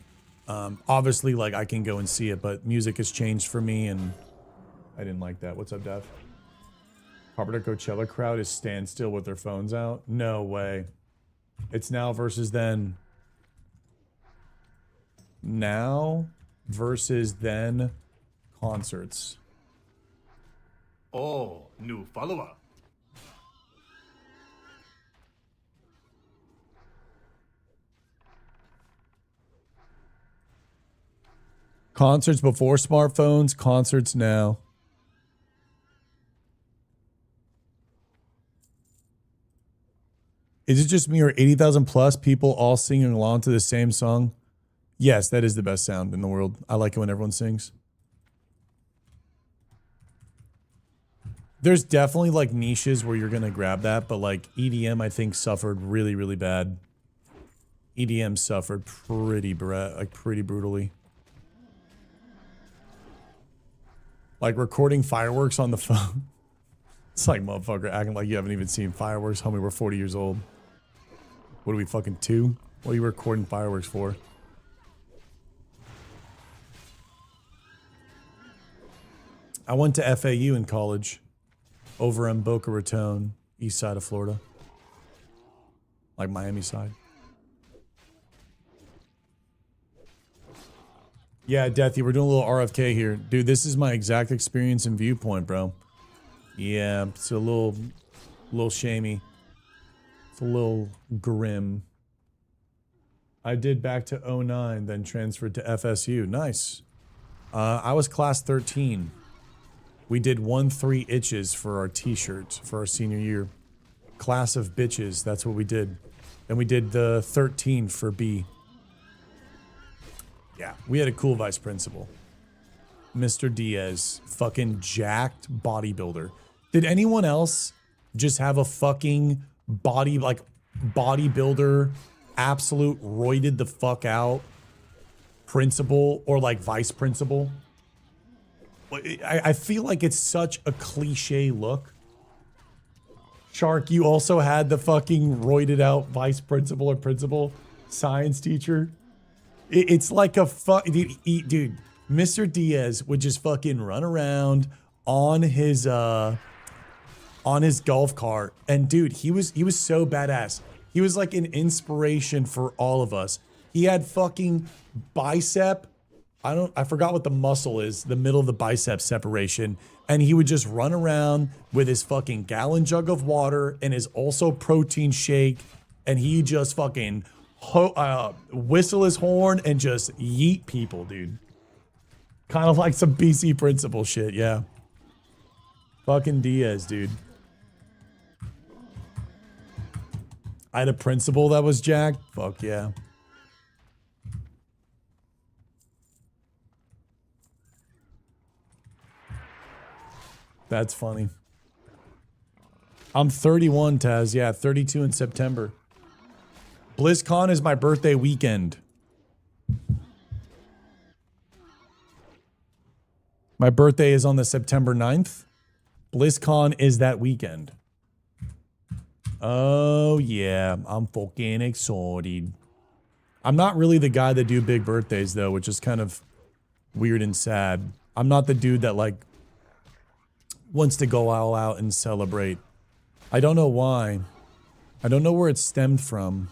Obviously, like I can go and see it, but music has changed for me, and I didn't like that. What's up, Dev? Carpenter Coachella crowd is standstill with their phones out. No way. It's now versus then. Now versus then. Concerts. Oh, new follower. Concerts before smartphones, concerts now. Is it just me or 80,000 plus people all singing along to the same song? Yes, that is the best sound in the world. I like it when everyone sings. There's definitely like niches where you're going to grab that, but like EDM, I think suffered really, really bad. EDM suffered pretty brutally. Like recording fireworks on the phone. It's like, motherfucker, acting like you haven't even seen fireworks. Homie, we're 40 years old. What are we, fucking 2? What are you recording fireworks for? I went to FAU in college. Over in Boca Raton, east side of Florida. Like Miami side. Yeah, Deathy, we're doing a little RFK here. Dude, this is my exact experience and viewpoint, bro. Yeah, it's a little shamey. It's a little grim. I did back to 09, then transferred to FSU. Nice. I was class 13. We did 1-3 itches for our t-shirts for our senior year. Class of bitches, that's what we did. And we did the 13 for B. Yeah, we had a cool vice principal. Mr. Diaz, fucking jacked bodybuilder. Did anyone else just have a fucking bodybuilder, absolute roided the fuck out principal or like vice principal? I feel like it's such a cliche look. Shark, you also had the fucking roided out vice principal or principal science teacher. It's like a dude, Mr. Diaz would just fucking run around on his golf cart, and dude, he was so badass. He was like an inspiration for all of us. He had fucking bicep. I forgot what the muscle is, the middle of the bicep separation. And he would just run around with his fucking gallon jug of water and his also protein shake. And he just fucking whistle his horn and just yeet people, dude. Kind of like some BC principal shit, yeah. Fucking Diaz, dude. I had a principal that was jacked. Fuck yeah. That's funny. I'm 31, Taz. Yeah, 32 in September. BlizzCon is my birthday weekend. My birthday is on the September 9th. BlizzCon is that weekend. Oh, yeah. I'm fucking excited. I'm not really the guy that do big birthdays, though, which is kind of weird and sad. I'm not the dude that, like, wants to go all out and celebrate. I don't know why. I don't know where it stemmed from.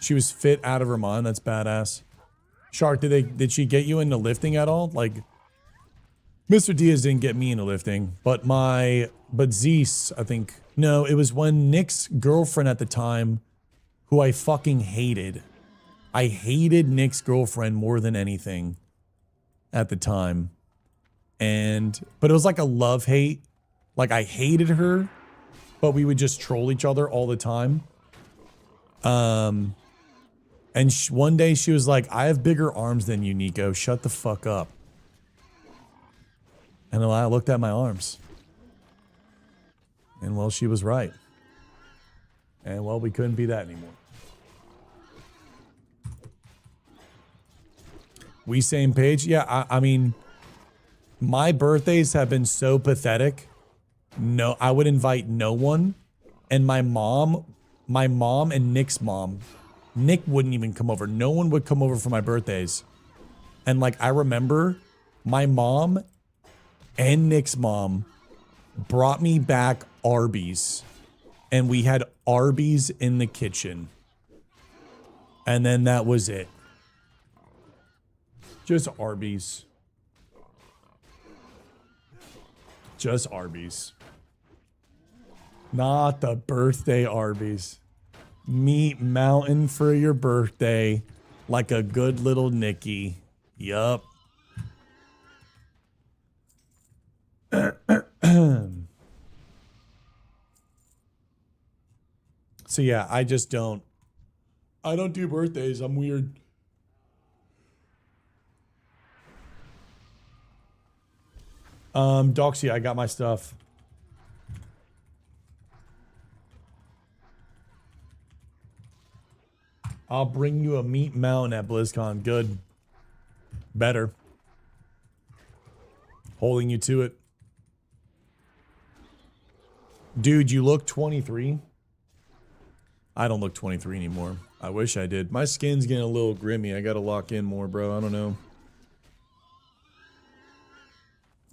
She was fit out of her mind. That's badass. Shark, did she get you into lifting at all? Like, Mr. Diaz didn't get me into lifting, but Zeus, I think. No, it was when Nick's girlfriend at the time, who I fucking hated. I hated Nick's girlfriend more than anything at the time. But it was like a love-hate. Like, I hated her, but we would just troll each other all the time. And one day she was like, I have bigger arms than you, Nico. Shut the fuck up. And I looked at my arms. And, well, she was right. And, well, we couldn't be that anymore. We same page? Yeah, I mean, my birthdays have been so pathetic. No, I would invite no one. And my mom and Nick's mom, Nick wouldn't even come over. No one would come over for my birthdays. And, like, I remember my mom and Nick's mom brought me back Arby's. And we had Arby's in the kitchen. And then that was it. Just Arby's. Just Arby's. Not the birthday Arby's. Meat Mountain for your birthday. Like a good little Nicky. Yup. So yeah, I don't do birthdays. I'm weird. Doxy, I got my stuff. I'll bring you a meat mountain at BlizzCon. Good. Better. Holding you to it. Dude, you look 23. I don't look 23 anymore. I wish I did. My skin's getting a little grimy. I gotta lock in more, bro. I don't know.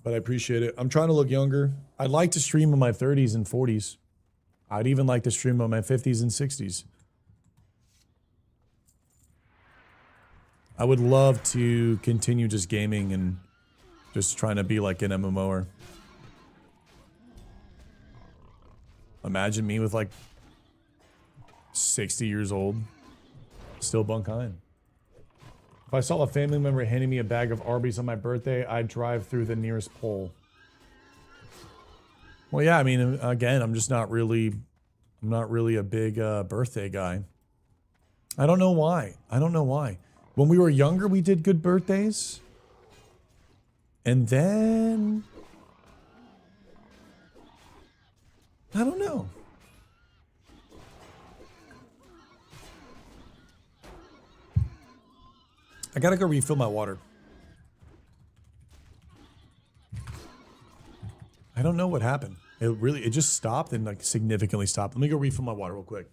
But I appreciate it. I'm trying to look younger. I'd like to stream in my 30s and 40s. I'd even like to stream in my 50s and 60s. I would love to continue just gaming and just trying to be like an MMOer. Imagine me with like 60 years old, still Bankai. If I saw a family member handing me a bag of Arby's on my birthday, I'd drive through the nearest pole. Well, yeah, I mean, again, I'm not really a big birthday guy. I don't know why. When we were younger, we did good birthdays. And then I don't know. I gotta go refill my water. I don't know what happened. It just stopped and like significantly stopped. Let me go refill my water real quick.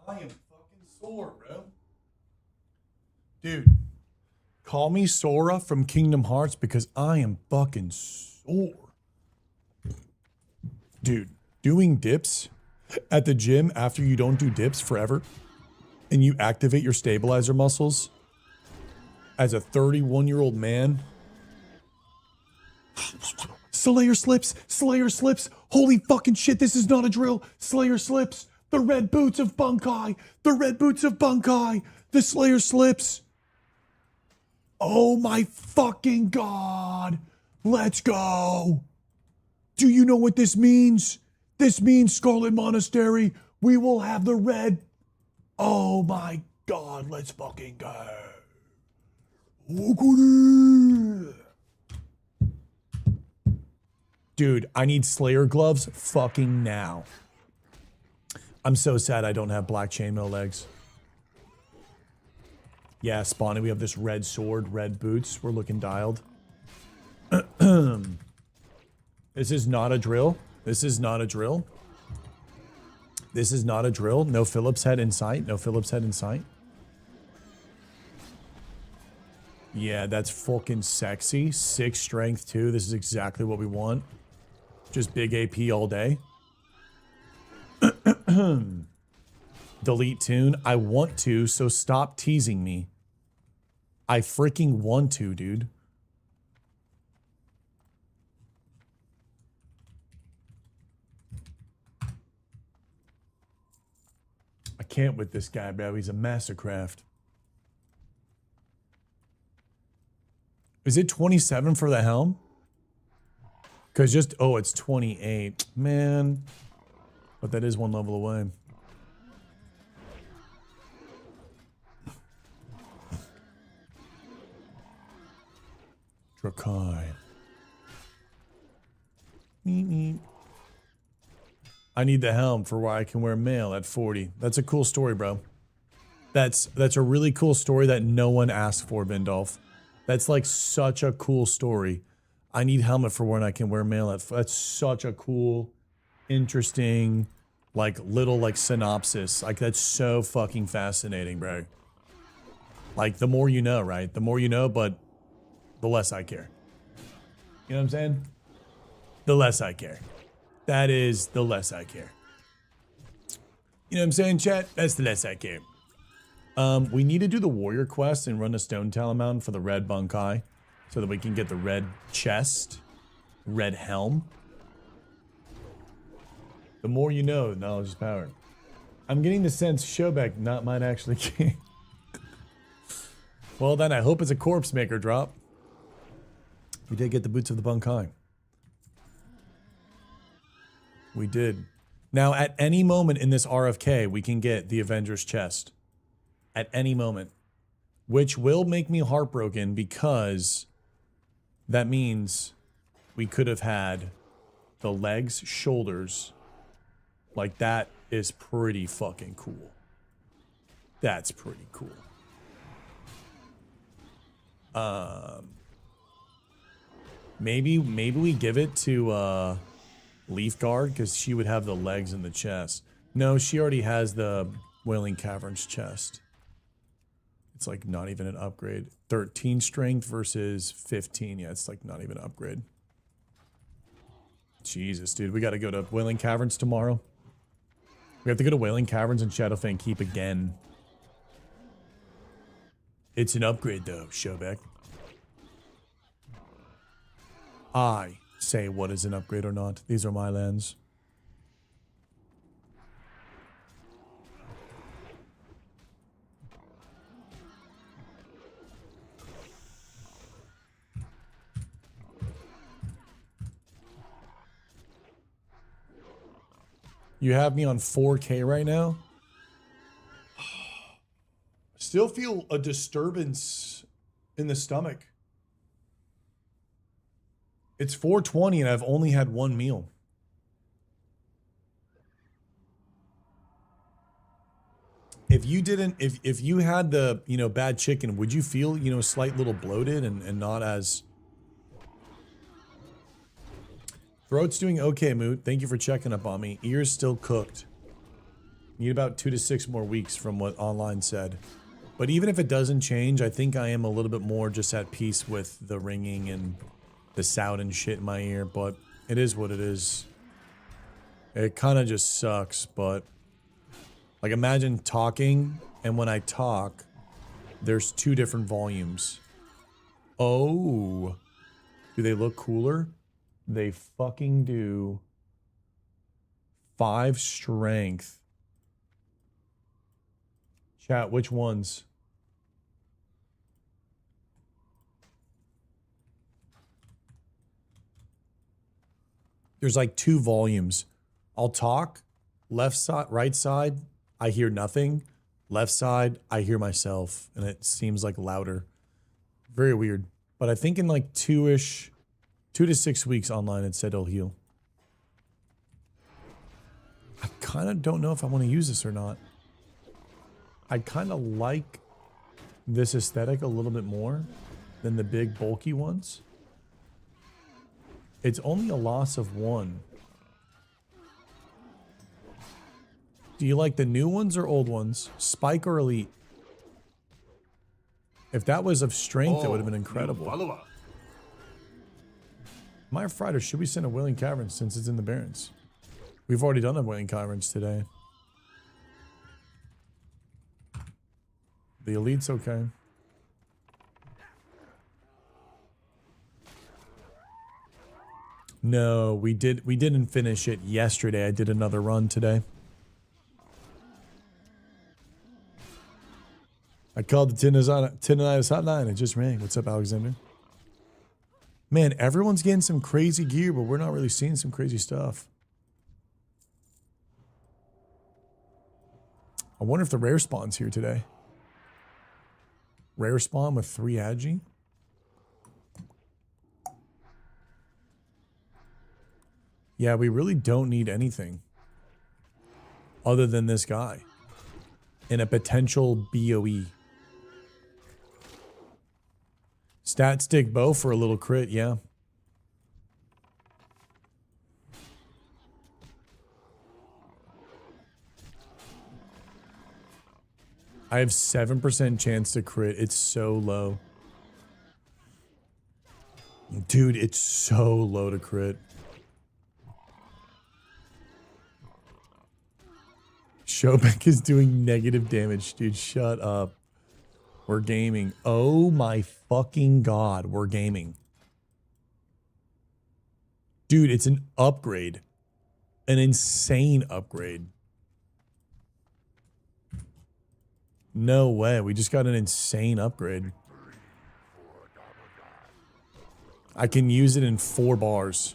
I am fucking sore, bro. Dude, call me Sora from Kingdom Hearts because I am fucking sore. Dude, doing dips at the gym after you don't do dips forever and you activate your stabilizer muscles as a 31-year-old man. Slayer slips, Slayer slips. Holy fucking shit, this is not a drill. Slayer slips. The red boots of Bankai. The red boots of Bankai. The Slayer slips. Oh my fucking god. Let's go. Do you know what this means? This means Scarlet Monastery. We will have the red. Oh my god, let's fucking go. Dude, I need Slayer gloves fucking now. I'm so sad I don't have black chainmail legs. Yeah, Spawny, we have this red sword, red boots. We're looking dialed. This is not a drill. This is not a drill. This is not a drill. No Phillips head in sight. No Phillips head in sight. Yeah, that's fucking sexy. 6 strength too. This is exactly what we want. Just big AP all day. Delete tune. I want to, so stop teasing me. I freaking want to, dude. I can't with this guy, bro. He's a mastercraft. Is it 27 for the helm? Because just, oh, it's 28. Man. But that is 1 level away. Drakai. I need the helm for why I can wear mail at 40. That's a cool story, bro. That's a really cool story that no one asked for, Bindolph. That's like such a cool story. I need helmet for when I can wear mail at. That's such a cool, interesting, like little like synopsis. Like that's so fucking fascinating, bro. Like the more you know, right? The more you know, but the less I care. You know what I'm saying? The less I care. That is the less I care. You know what I'm saying, chat? That's the less I care. We need to do the warrior quest and run a stone talon mountain for the red Bankai so that we can get the red chest, red helm. The more you know, knowledge is power. I'm getting the sense Shobek might actually king. Well then, I hope it's a corpse maker drop. We did get the boots of the Bankai. We did. Now, at any moment in this RFK, we can get the Avengers chest. At any moment. Which will make me heartbroken because that means we could have had the legs, shoulders. Like, that is pretty fucking cool. That's pretty cool. Maybe we give it to Leaf Guard because she would have the legs and the chest. No, she already has the Wailing Caverns chest. It's like not even an upgrade. 13 strength versus 15. Yeah, it's like not even an upgrade. Jesus, dude. We got to go to Wailing Caverns tomorrow. We have to go to Wailing Caverns and Shadowfang Keep again. It's an upgrade though, Shobek. I say what is an upgrade or not. These are my lands. You have me on 4K right now? Still feel a disturbance in the stomach. It's 4:20 and I've only had one meal. If you didn't, if you had the, you know, bad chicken, would you feel, you know, slight little bloated and not as... Throat's doing okay, Moot. Thank you for checking up on me. Ears still cooked. Need about 2 to 6 more weeks from what online said. But even if it doesn't change, I think I am a little bit more just at peace with the ringing and the sound and shit in my ear. But it is what it is. It kind of just sucks, but... Like, imagine talking, and when I talk, there's 2 different volumes. Oh. Do they look cooler? They fucking do. 5 strength. Chat, which ones? There's like 2 volumes. I'll talk. Left side, right side, I hear nothing. Left side, I hear myself. And it seems like louder. Very weird. But I think in like 2 to 6 weeks online, it said it'll heal. I kind of don't know if I want to use this or not. I kind of like this aesthetic a little bit more than the big bulky ones. It's only a loss of 1. Do you like the new ones or old ones? Spike or Elite? If that was of strength, it would have been incredible. Follower. Maya Friday, should we send a Wailing Caverns since it's in the Barrens? We've already done a Wailing Caverns today. The Elite's okay. No, we didn't finish it yesterday. I did another run today. I called the Tendonitis hotline. It just rang. What's up, Alexander? Man, everyone's getting some crazy gear, but we're not really seeing some crazy stuff. I wonder if the rare spawn's here today. Rare spawn with 3 Agi. Yeah, we really don't need anything other than this guy and a potential BOE. Stat stick bow for a little crit, yeah. I have 7% chance to crit. It's so low. Dude, it's so low to crit. Shobek is doing negative damage, dude. Shut up. We're gaming. Oh my fucking god, we're gaming. Dude, it's an upgrade. An insane upgrade. No way, we just got an insane upgrade. I can use it in 4 bars.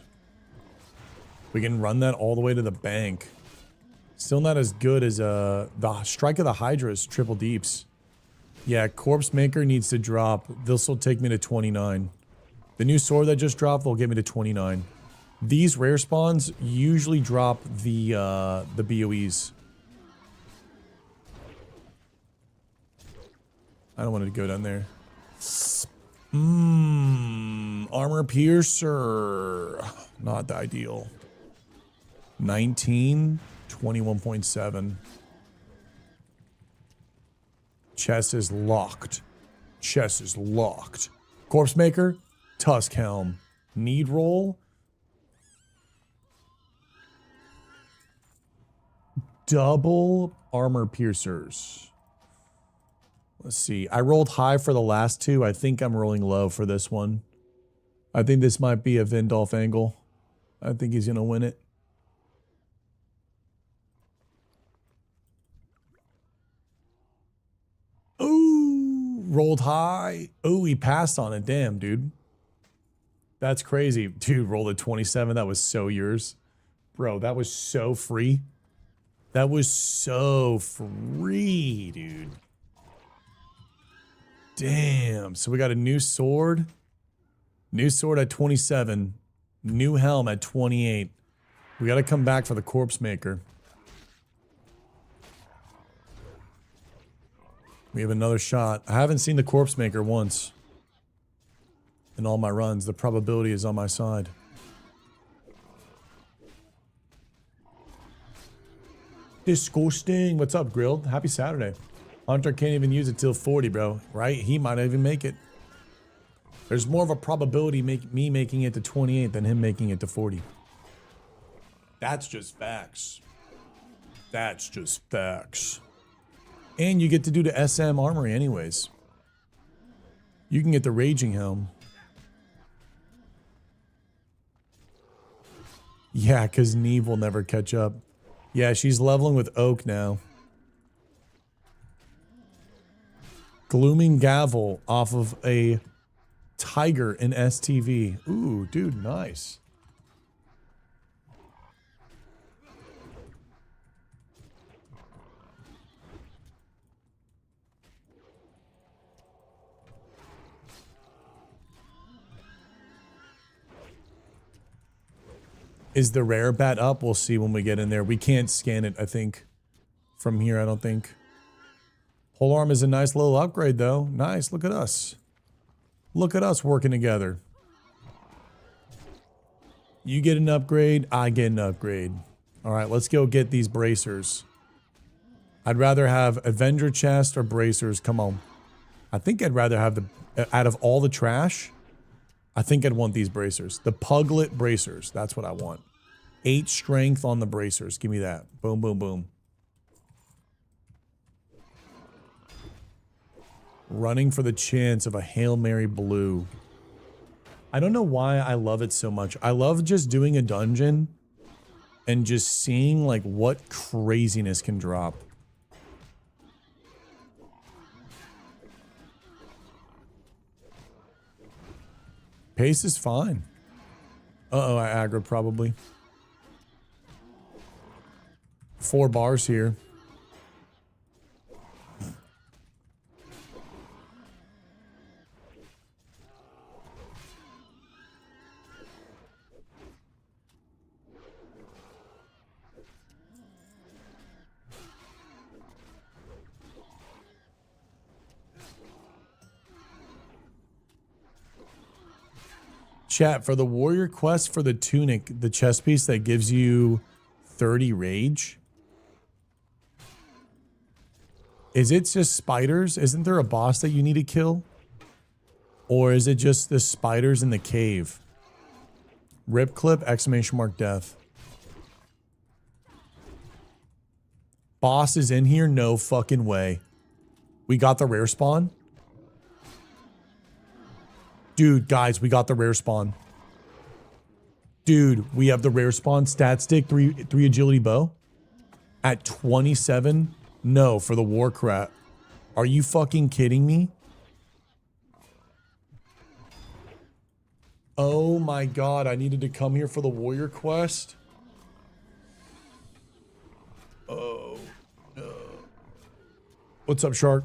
We can run that all the way to the bank. Still not as good as the Strike of the Hydra's triple deeps. Yeah, Corpse Maker needs to drop. This will take me to 29. The new sword that just dropped will get me to 29. These rare spawns usually drop the BOEs. I don't want to go down there. Armor Piercer. Not the ideal. 19, 21.7. Chest is locked. Chest is locked. Corpse Maker, Tusk Helm. Need roll. Double armor piercers. Let's see. I rolled high for the last 2. I think I'm rolling low for this one. I think this might be a Vindolf angle. I think he's going to win it. Ooh, rolled high. Ooh, he passed on it. Damn, dude. That's crazy. Dude, rolled a 27. That was so yours. Bro, that was so free. That was so free, dude. Damn. So we got a new sword. New sword at 27. New helm at 28. We got to come back for the Corpse Maker. We have another shot. I haven't seen the Corpse Maker once. In all my runs, the probability is on my side. Disgusting. What's up, Grilled? Happy Saturday. Hunter can't even use it till 40, bro. Right? He might not even make it. There's more of a probability me making it to 28 than him making it to 40. That's just facts. That's just facts. And you get to do the SM Armory anyways. You can get the Raging Helm. Yeah, because Neve will never catch up. Yeah, she's leveling with Oak now. Glooming Gavel off of a Tiger in STV. Ooh, dude, nice. Is the rare bat up? We'll see when we get in there. We can't scan it, I think, from here, I don't think. Polearm is a nice little upgrade, though. Nice, look at us. Look at us working together. You get an upgrade, I get an upgrade. All right, let's go get these bracers. I'd rather have Avenger chest or bracers. Come on. I think I'd rather have the, out of all the trash, I think I'd want these bracers. The Puglet bracers. That's what I want. 8 strength on the bracers. Give me that. Boom, boom, boom. Running for the chance of a Hail Mary blue. I don't know why I love it so much. I love just doing a dungeon and just seeing like what craziness can drop. Pace is fine. Uh-oh, I aggroed probably. 4 bars here. Chat, for the warrior quest for the tunic, the chest piece that gives you 30 rage. Is it just spiders? Isn't there a boss that you need to kill? Or is it just the spiders in the cave? Rip clip, exclamation mark, death. Boss is in here? No fucking way. We got the rare spawn? Dude, guys, we got the rare spawn. Dude, we have the rare spawn. Stat stick, 3 agility bow. At 27? No, for the Warcrat. Are you fucking kidding me? Oh my god, I needed to come here for the warrior quest? Oh, no. What's up, Shark?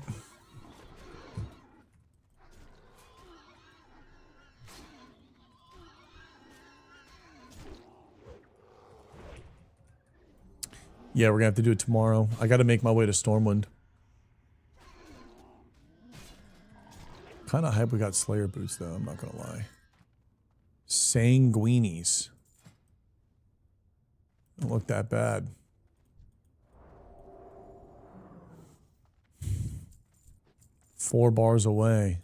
Yeah, we're gonna have to do it tomorrow. I gotta make my way to Stormwind. Kinda hype we got Slayer boots though, I'm not gonna lie. Sanguinies. Don't look that bad. Four bars away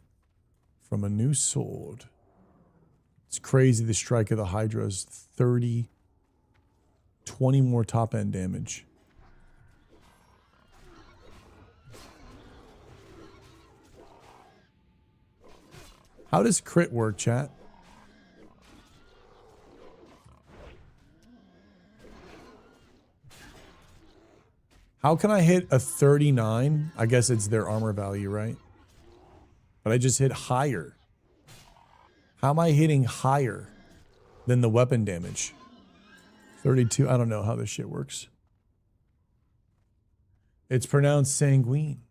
from a new sword. It's crazy the strike of the Hydra is 30, 20 more top end damage. How does crit work, chat? How can I hit a 39? I guess it's their armor value, right? But I just hit higher. How am I hitting higher than the weapon damage? 32. I don't know how this shit works. It's pronounced sanguine.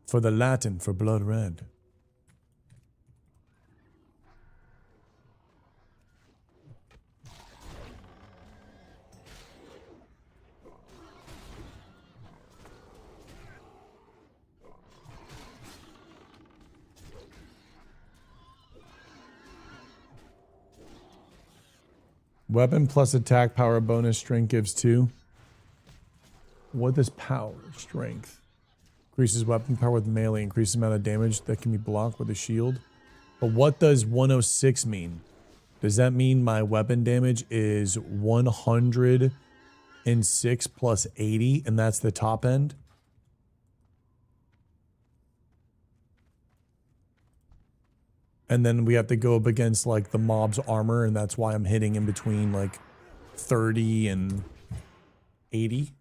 For the Latin for blood red. Weapon plus attack power bonus strength gives 2. What does power strength? Increases weapon power with melee. Increases amount of damage that can be blocked with a shield. But what does 106 mean? Does that mean my weapon damage is 106 plus 80 and that's the top end? And then we have to go up against like the mob's armor, and that's why I'm hitting in between like 30 and 80.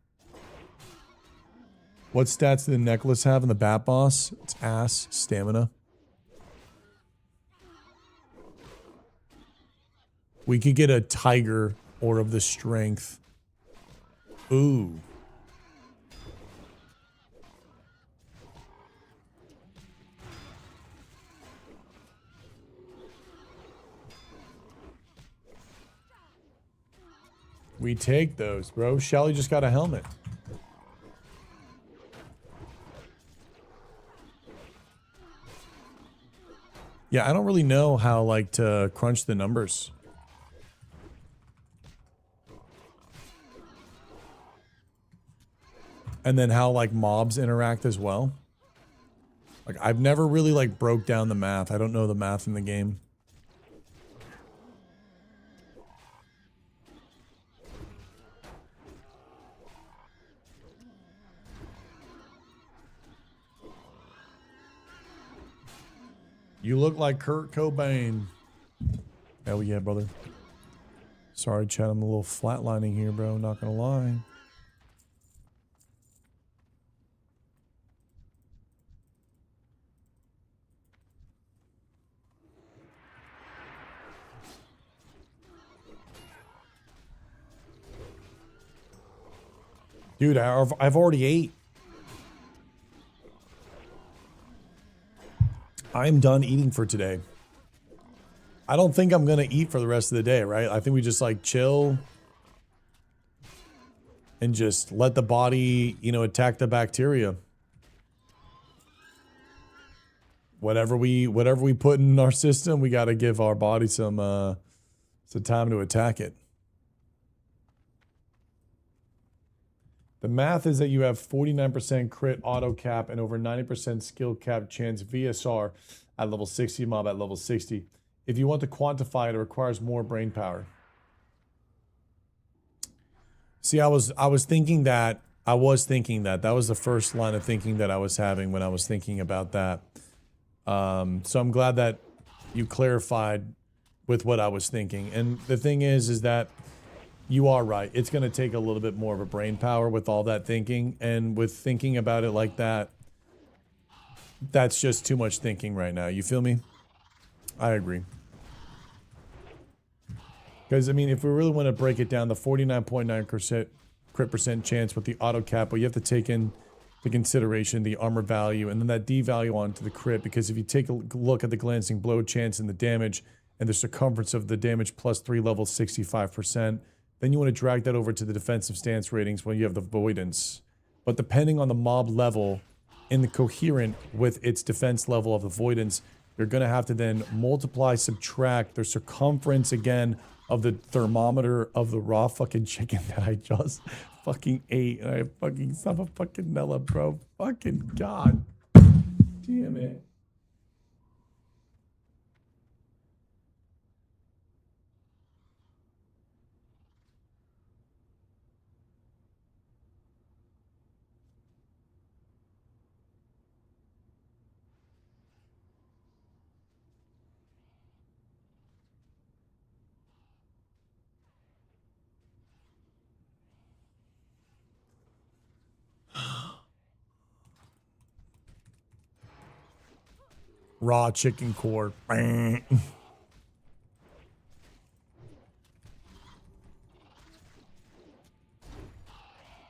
What stats does the necklace have in the Bat Boss? It's ass, stamina. We could get a tiger or of the strength. Ooh. We take those, bro. Shelly just got a helmet. Yeah, I don't really know how, like, to crunch the numbers. And then how, like, mobs interact as well. Like, I've never really, like, broke down the math. I don't know the math in the game. You look like Kurt Cobain. Hell yeah, brother. Sorry, Chad, I'm a little flatlining here, bro. Not gonna lie. Dude, I've already ate. I'm done eating for today. I don't think I'm gonna eat for the rest of the day, right? I think we just like chill and just let the body, you know, attack the bacteria. Whatever we put in our system, we got to give our body some time to attack it. The math is that you have 49% crit auto cap and over 90% skill cap chance VSR at level 60, mob at level 60. If you want to quantify it, it requires more brain power. See, I was thinking that. That was the first line of thinking that I was having when I was thinking about that. So I'm glad that you clarified with what I was thinking. And the thing is that you are right. It's going to take a little bit more of a brain power with all that thinking. And with thinking about it like that, that's just too much thinking right now. You feel me? I agree. Because, I mean, if we really want to break it down, the 49.9% crit percent chance with the auto cap, but you have to take into consideration the armor value and then that D value onto the crit. Because if you take a look at the glancing blow chance and the damage and the circumference of the damage plus 3 level 65%, then you want to drag that over to the defensive stance ratings when you have the avoidance. But depending on the mob level in the coherent with its defense level of avoidance, you're going to have to then multiply, subtract the circumference again of the thermometer of the raw fucking chicken that I just fucking ate. And I fucking son of a fucking Nella, bro. Fucking God. Damn it. Raw chicken core.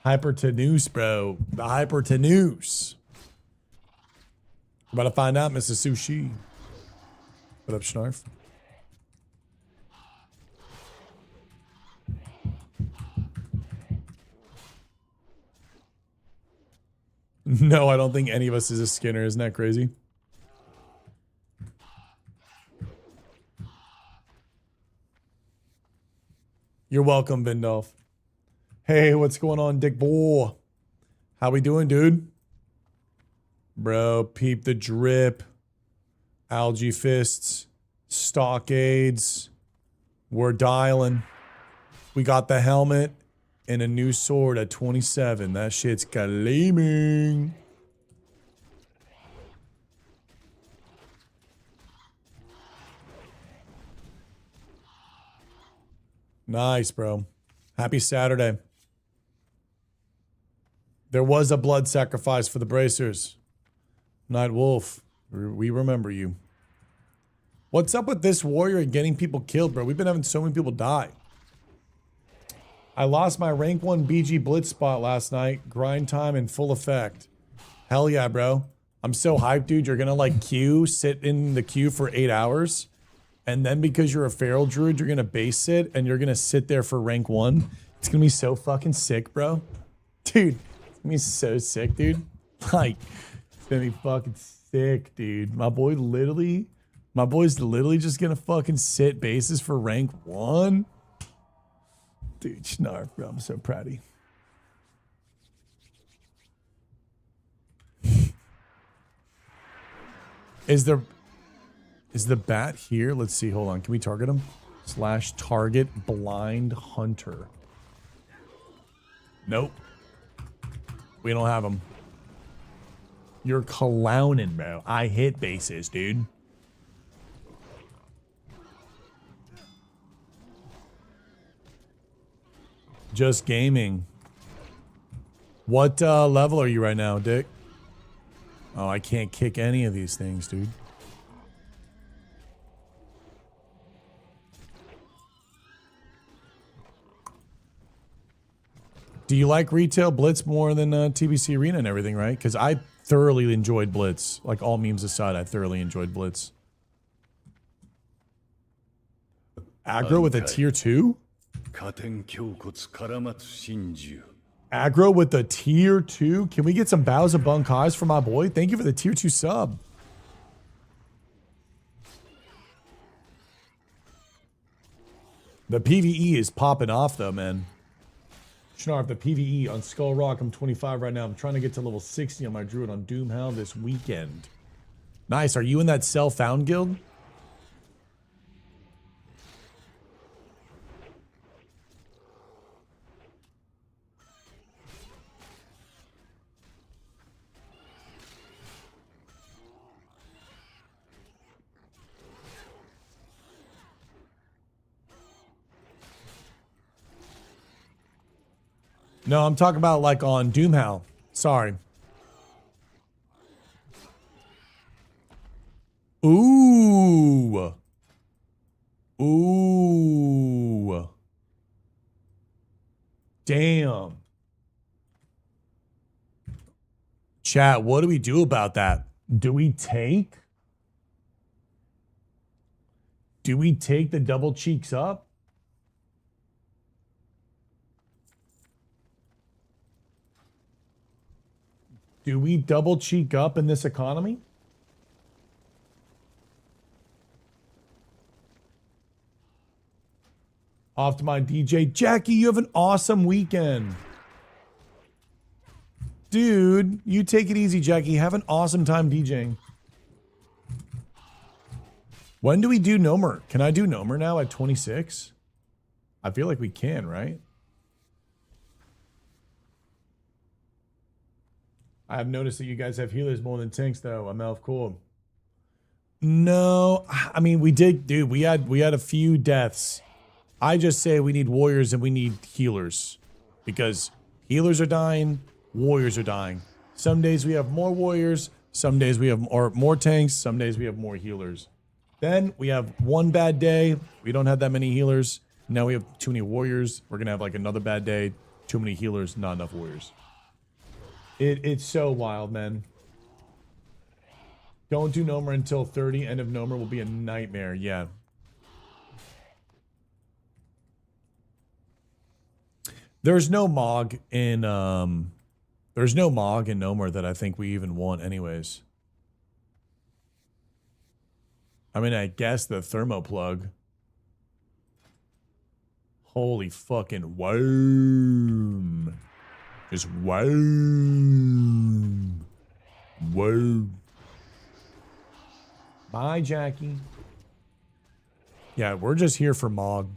Hypertenuse, bro. The hypertenuse. About to find out, Mr. Sushi. What up, Schnarf? No, I don't think any of us is a Skinner. Isn't that crazy? You're welcome, Vindolf. Hey, what's going on, Dick Boy? How we doing, dude? Bro, peep the drip. Algae fists. Stockades. We're dialing. We got the helmet and a new sword at 27. That shit's gleaming. Nice, bro. Happy Saturday. There was a blood sacrifice for the bracers. Night Wolf, we remember you. What's up with this warrior and getting people killed, bro? We've been having so many people die. I lost my rank 1 BG blitz spot last night. Grind time in full effect. Hell yeah, bro. I'm so hyped, dude. You're gonna like queue, sit in the queue for 8 hours. And then because you're a feral druid, you're gonna base sit and you're gonna sit there for rank 1. It's gonna be so fucking sick, bro. Dude, it's gonna be so sick, dude. Like, it's gonna be fucking sick, dude. My boy's literally just gonna fucking sit bases for rank 1. Dude, Snarf, bro. I'm so proud of you. Is the bat here? Let's see. Hold on. Can we target him? / target blind hunter. Nope. We don't have him. You're clowning, bro. I hit bases, dude. Just gaming. What level are you right now, Dick? Oh, I can't kick any of these things, dude. Do you like retail Blitz more than TBC Arena and everything, right? Because I thoroughly enjoyed Blitz. Like, all memes aside, I thoroughly enjoyed Blitz. Aggro with a tier 2? 加点胸骨絡まつ真珠 Aggro with the tier 2? Can we get some bows of Bankais for my boy? Thank you for the tier 2 sub. The PvE is popping off though, man. Schnarf, the PvE on Skullrock, I'm 25 right now. I'm trying to get to level 60 on my druid on Doomhound this weekend. Nice. Are you in that self-found guild? No, I'm talking about like on Doomhound. Sorry. Ooh. Ooh. Damn. Chat, what do we do about that? Do we take the double cheeks up? Do we double cheek up in this economy? Off to my DJ. Jackie, you have an awesome weekend. Dude, you take it easy, Jackie. Have an awesome time DJing. When do we do Nomer? Can I do Nomer now at 26? I feel like we can, right? I have noticed that you guys have healers more than tanks, though. I'm elf cool. No, I mean we did, dude. We had a few deaths. I just say we need warriors and we need healers, because healers are dying, warriors are dying. Some days we have more warriors, some days we have more tanks, some days we have more healers. Then we have one bad day, we don't have that many healers. Now we have too many warriors. We're gonna have like another bad day, too many healers, not enough warriors. It's so wild, man. Don't do Nomer until 30. End of Nomer will be a nightmare. Yeah. There's no Mog in Nomer that I think we even want anyways. I mean, I guess the thermo plug. Holy fucking worm. Just worm. Worm. Bye, Jackie. Yeah, we're just here for Mog.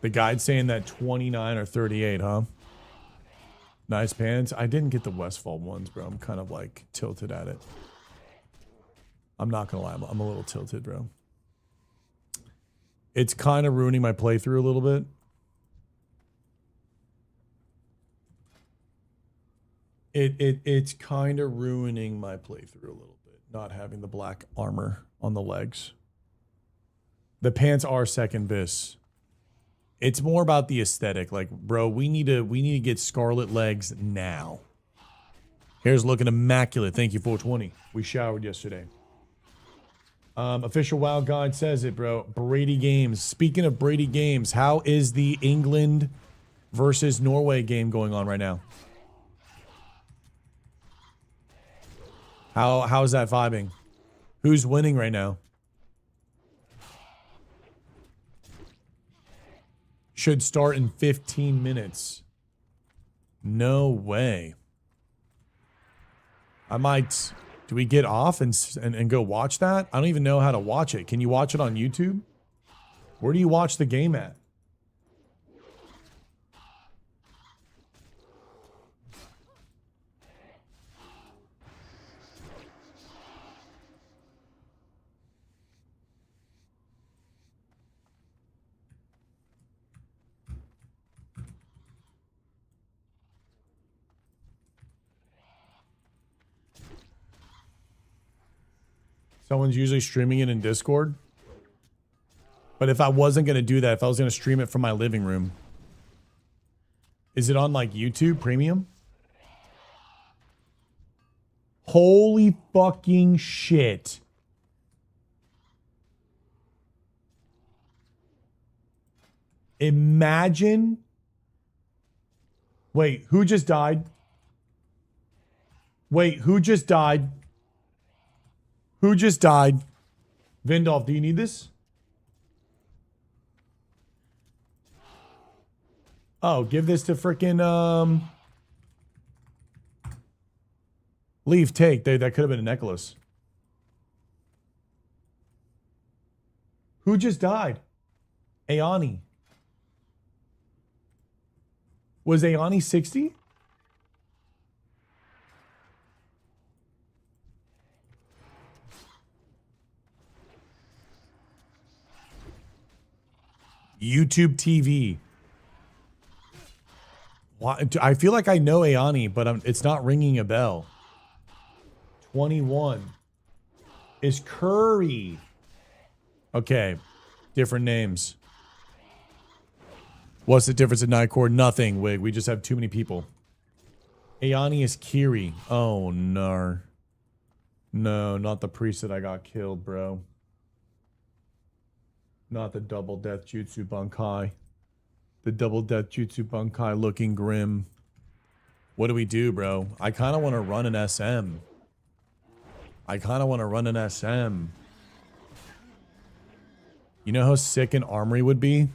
The guide saying that 29 or 38, huh? Nice pants. I didn't get the Westfall ones, bro. I'm kind of like tilted at it. I'm not gonna lie. I'm a little tilted, bro. It's kind of ruining my playthrough a little bit. It's kind of ruining my playthrough a little bit. Not having the black armor on the legs. The pants are second bis. It's more about the aesthetic. Like, bro, we need to get scarlet legs now. Hair's looking immaculate. Thank you, 420. We showered yesterday. Official WoW Guide says it, bro. Brady Games. Speaking of Brady Games, how is the England versus Norway game going on right now? How's that vibing? Who's winning right now? Should start in 15 minutes. No way. I might... Do we get off and go watch that? I don't even know how to watch it. Can you watch it on YouTube? Where do you watch the game at? Someone's usually streaming it in Discord. But if I wasn't going to do that, if I was going to stream it from my living room, is it on like YouTube Premium? Holy fucking shit. Imagine. Wait, who just died? Wait, who just died? Who just died? Vindolf, do you need this? Oh, give this to frickin' Leave, take. That could have been a necklace. Who just died? Agane. Was Agane 60? YouTube TV. Why, I feel like I know Agane, but it's not ringing a bell. 21. Is Curry. Okay. Different names. What's the difference in Nightcore? Nothing, Wig. We just have too many people. Agane is Kiri. Oh, no. No, not the priest that I got killed, bro. Not the double death jutsu Bankai. The double death jutsu Bankai looking grim. What do we do, bro? I kind of want to run an SM. You know how sick an armory would be?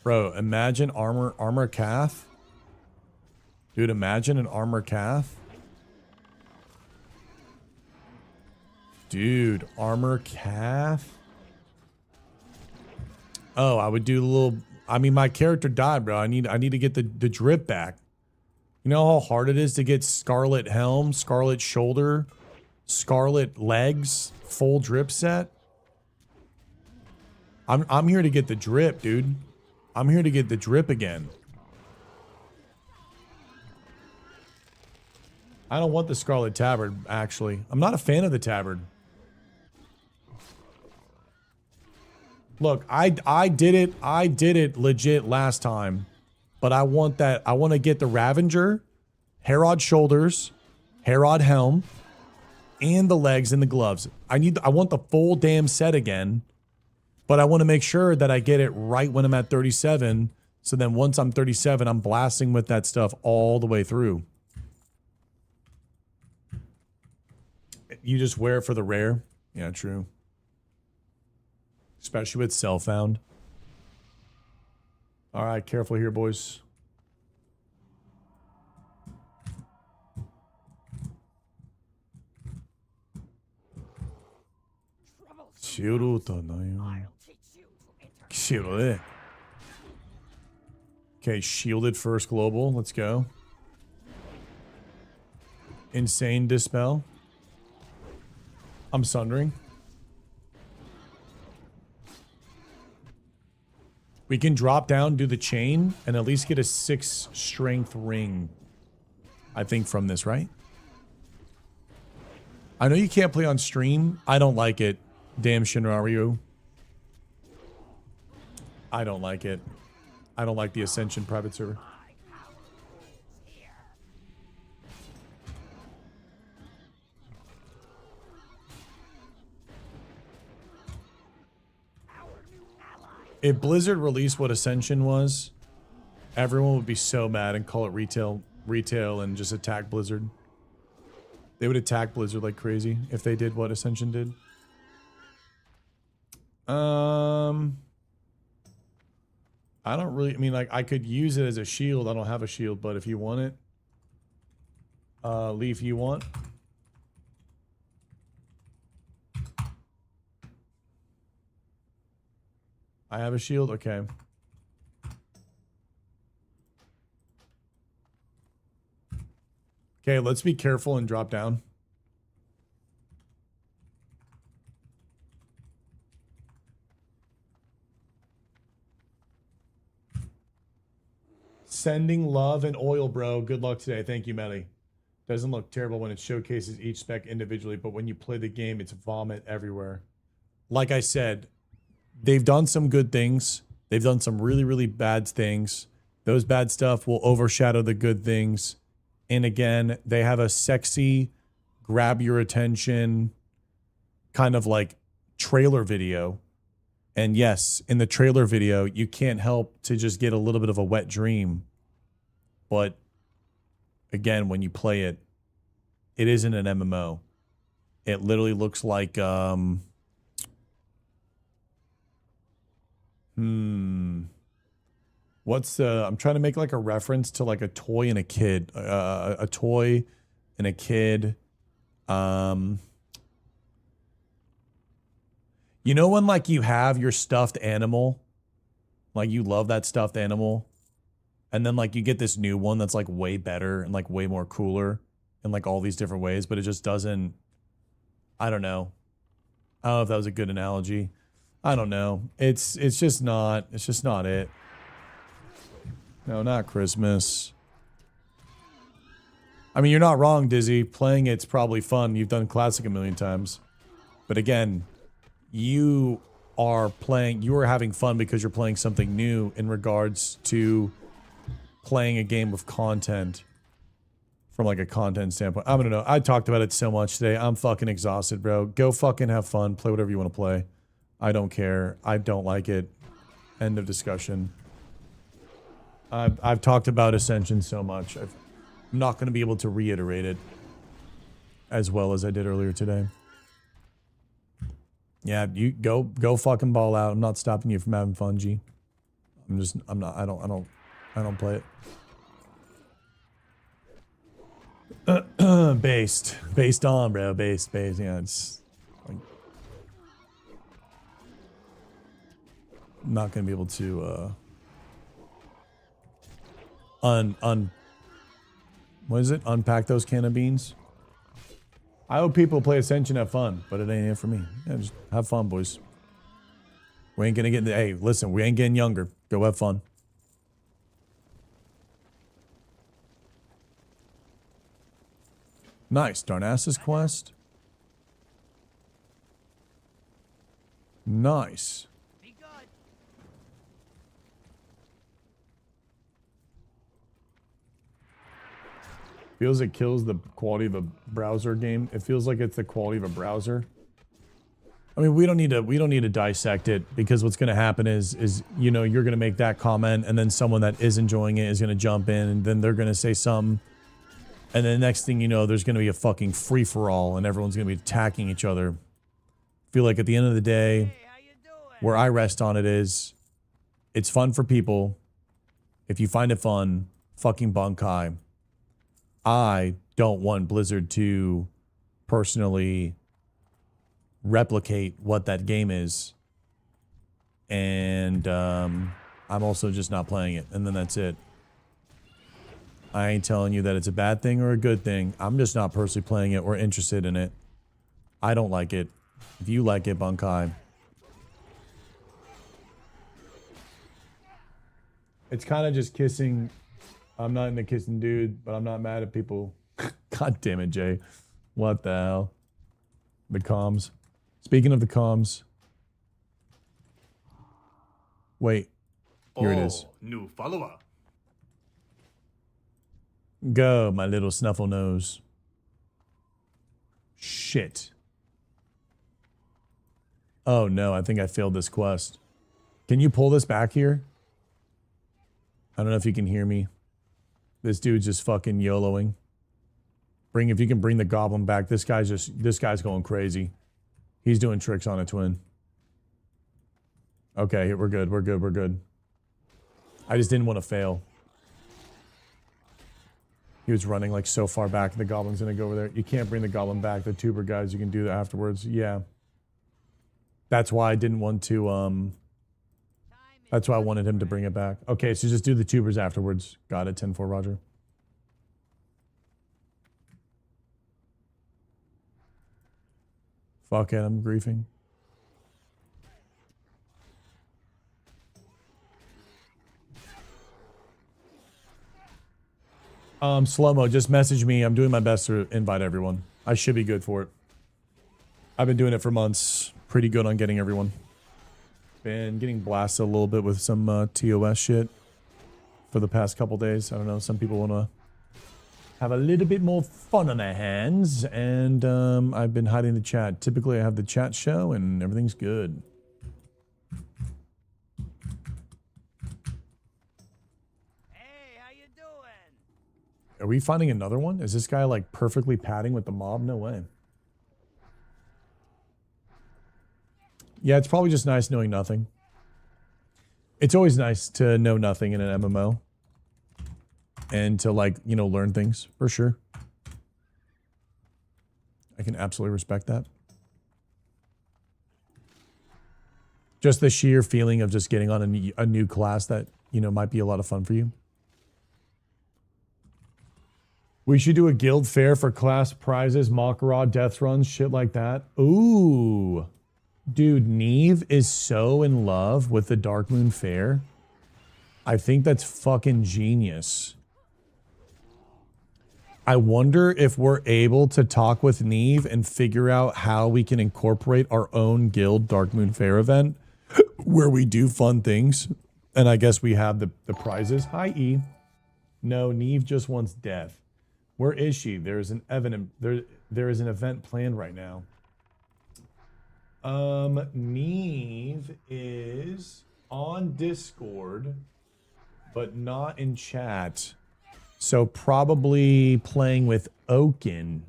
Bro, imagine armor Cath. Dude, imagine an armor Cath. Dude, armor Cath. Oh, I would do the little... I mean, my character died, bro. I need to get the drip back. You know how hard it is to get scarlet helm, scarlet shoulder, scarlet legs, full drip set? I'm here to get the drip, dude. I'm here to get the drip again. I don't want the scarlet tabard, actually. I'm not a fan of the tabard. Look, I did it legit last time, but I want that. I want to get the Ravager, Herod shoulders, Herod helm, and the legs and the gloves. I want the full damn set again, but I want to make sure that I get it right when I'm at 37. So then once I'm 37, I'm blasting with that stuff all the way through. You just wear it for the rare. Yeah, true. Especially with self-found. All right, careful here, boys. Okay, shielded first global. Let's go. Insane dispel. I'm sundering. We can drop down, do the chain, and at least get a 6 strength ring. I think from this, right? I know you can't play on stream. I don't like it. Damn Shinraryu. I don't like it. I don't like the Ascension private server. If Blizzard released what Ascension was, everyone would be so mad and call it retail and just attack Blizzard. They would attack Blizzard like crazy if they did what Ascension did. I don't really, I mean, like, I could use it as a shield. I don't have a shield, but if you want it, Leaf, you want? I have a shield? Okay. Okay, let's be careful and drop down. Sending love and oil, bro. Good luck today. Thank you, Melly. Doesn't look terrible when it showcases each spec individually, but when you play the game, it's vomit everywhere. Like I said, they've done some good things. They've done some really, really bad things. Those bad stuff will overshadow the good things. And again, they have a sexy, grab your attention kind of like trailer video. And yes, in the trailer video, you can't help to just get a little bit of a wet dream. But again, when you play it, it isn't an MMO. It literally looks like what's I'm trying to make like a reference to like a toy and a kid. A toy and a kid. You know when like you have your stuffed animal, like you love that stuffed animal, and then like you get this new one that's like way better and like way more cooler in like all these different ways, but it just doesn't, I don't know. I don't know if that was a good analogy. I don't know. It's just not it. No, not Christmas. I mean, you're not wrong, Dizzy. Playing it's probably fun. You've done Classic a million times. But again, you are having fun because you're playing something new in regards to playing a game with content from like a content standpoint. I don't know. I talked about it so much today. I'm fucking exhausted, bro. Go fucking have fun. Play whatever you want to play. I don't care. I don't like it. End of discussion. I've talked about Ascension so much. I'm not going to be able to reiterate it as well as I did earlier today. Yeah, you go fucking ball out. I'm not stopping you from having fun, G. I don't play it. Based on, bro. Based. Yeah, it's like I'm not gonna be able to what is it? Unpack those can of beans. I hope people play Ascension have fun, but it ain't it for me. Yeah, just have fun, boys. We ain't gonna get hey, listen, we ain't getting younger. Go have fun. Nice. Darnassus quest. Nice. Be good. Feels it kills the quality of a browser game. It feels like it's the quality of a browser. I mean, we don't need to dissect it, because what's going to happen is you know, you're going to make that comment, and then someone that is enjoying it is going to jump in, and then they're going to say something. And then the next thing you know, there's going to be a fucking free-for-all, and everyone's going to be attacking each other. Feel like at the end of the day, Hey, how you doing? where I rest on it is, it's fun for people. If you find it fun, fucking Bankai. I don't want Blizzard to personally replicate what that game is. And I'm also just not playing it. And then that's it. I ain't telling you that it's a bad thing or a good thing. I'm just not personally playing it or interested in it. I don't like it. If you like it, Bankai. It's kind of just kissing. I'm not into kissing dude, but I'm not mad at people. God damn it, Jay. What the hell? The comms. Speaking of the comms. Wait. Here it is. Oh, new follower. Go, my little snuffle nose. Shit. Oh no, I think I failed this quest. Can you pull this back here? I don't know if you can hear me. This dude's just fucking YOLOing. If you can bring the goblin back. This guy's going crazy. He's doing tricks on a twin. Okay, we're good, we're good, we're good. I just didn't want to fail. He was running like so far back, the goblin's gonna go over there. You can't bring the goblin back. The tuber guys, you can do that afterwards. Yeah. That's why I didn't want to, that's why I wanted him to bring it back. Okay, so just do the tubers afterwards. Got it, 10-4, Roger. Fuck it, I'm griefing. Slow-mo, just message me. I'm doing my best to invite everyone. I should be good for it. I've been doing it for months. Pretty good on getting everyone. Been getting blasted a little bit with some TOS shit for the past couple days. I don't know, some people want to have a little bit more fun on their hands, and I've been hiding the chat. Typically I have the chat show and everything's good. Hey, how you doing? Are we finding another one? Is this guy like perfectly padding with the mob? No way. Yeah, it's probably just nice knowing nothing. It's always nice to know nothing in an MMO. And to like, you know, learn things, for sure. I can absolutely respect that. Just the sheer feeling of just getting on a new class that, you know, might be a lot of fun for you. We should do a guild fair for class prizes, Makarov, death runs, shit like that. Ooh. Dude, Neve is so in love with the Dark Moon Fair. I think that's fucking genius. I wonder if we're able to talk with Neve and figure out how we can incorporate our own guild Dark Moon Fair event where we do fun things. And I guess we have the prizes. Hi, E. No, Neve just wants death. Where is she? There is an event planned right now. Neve is on Discord, but not in chat. So probably playing with Oaken.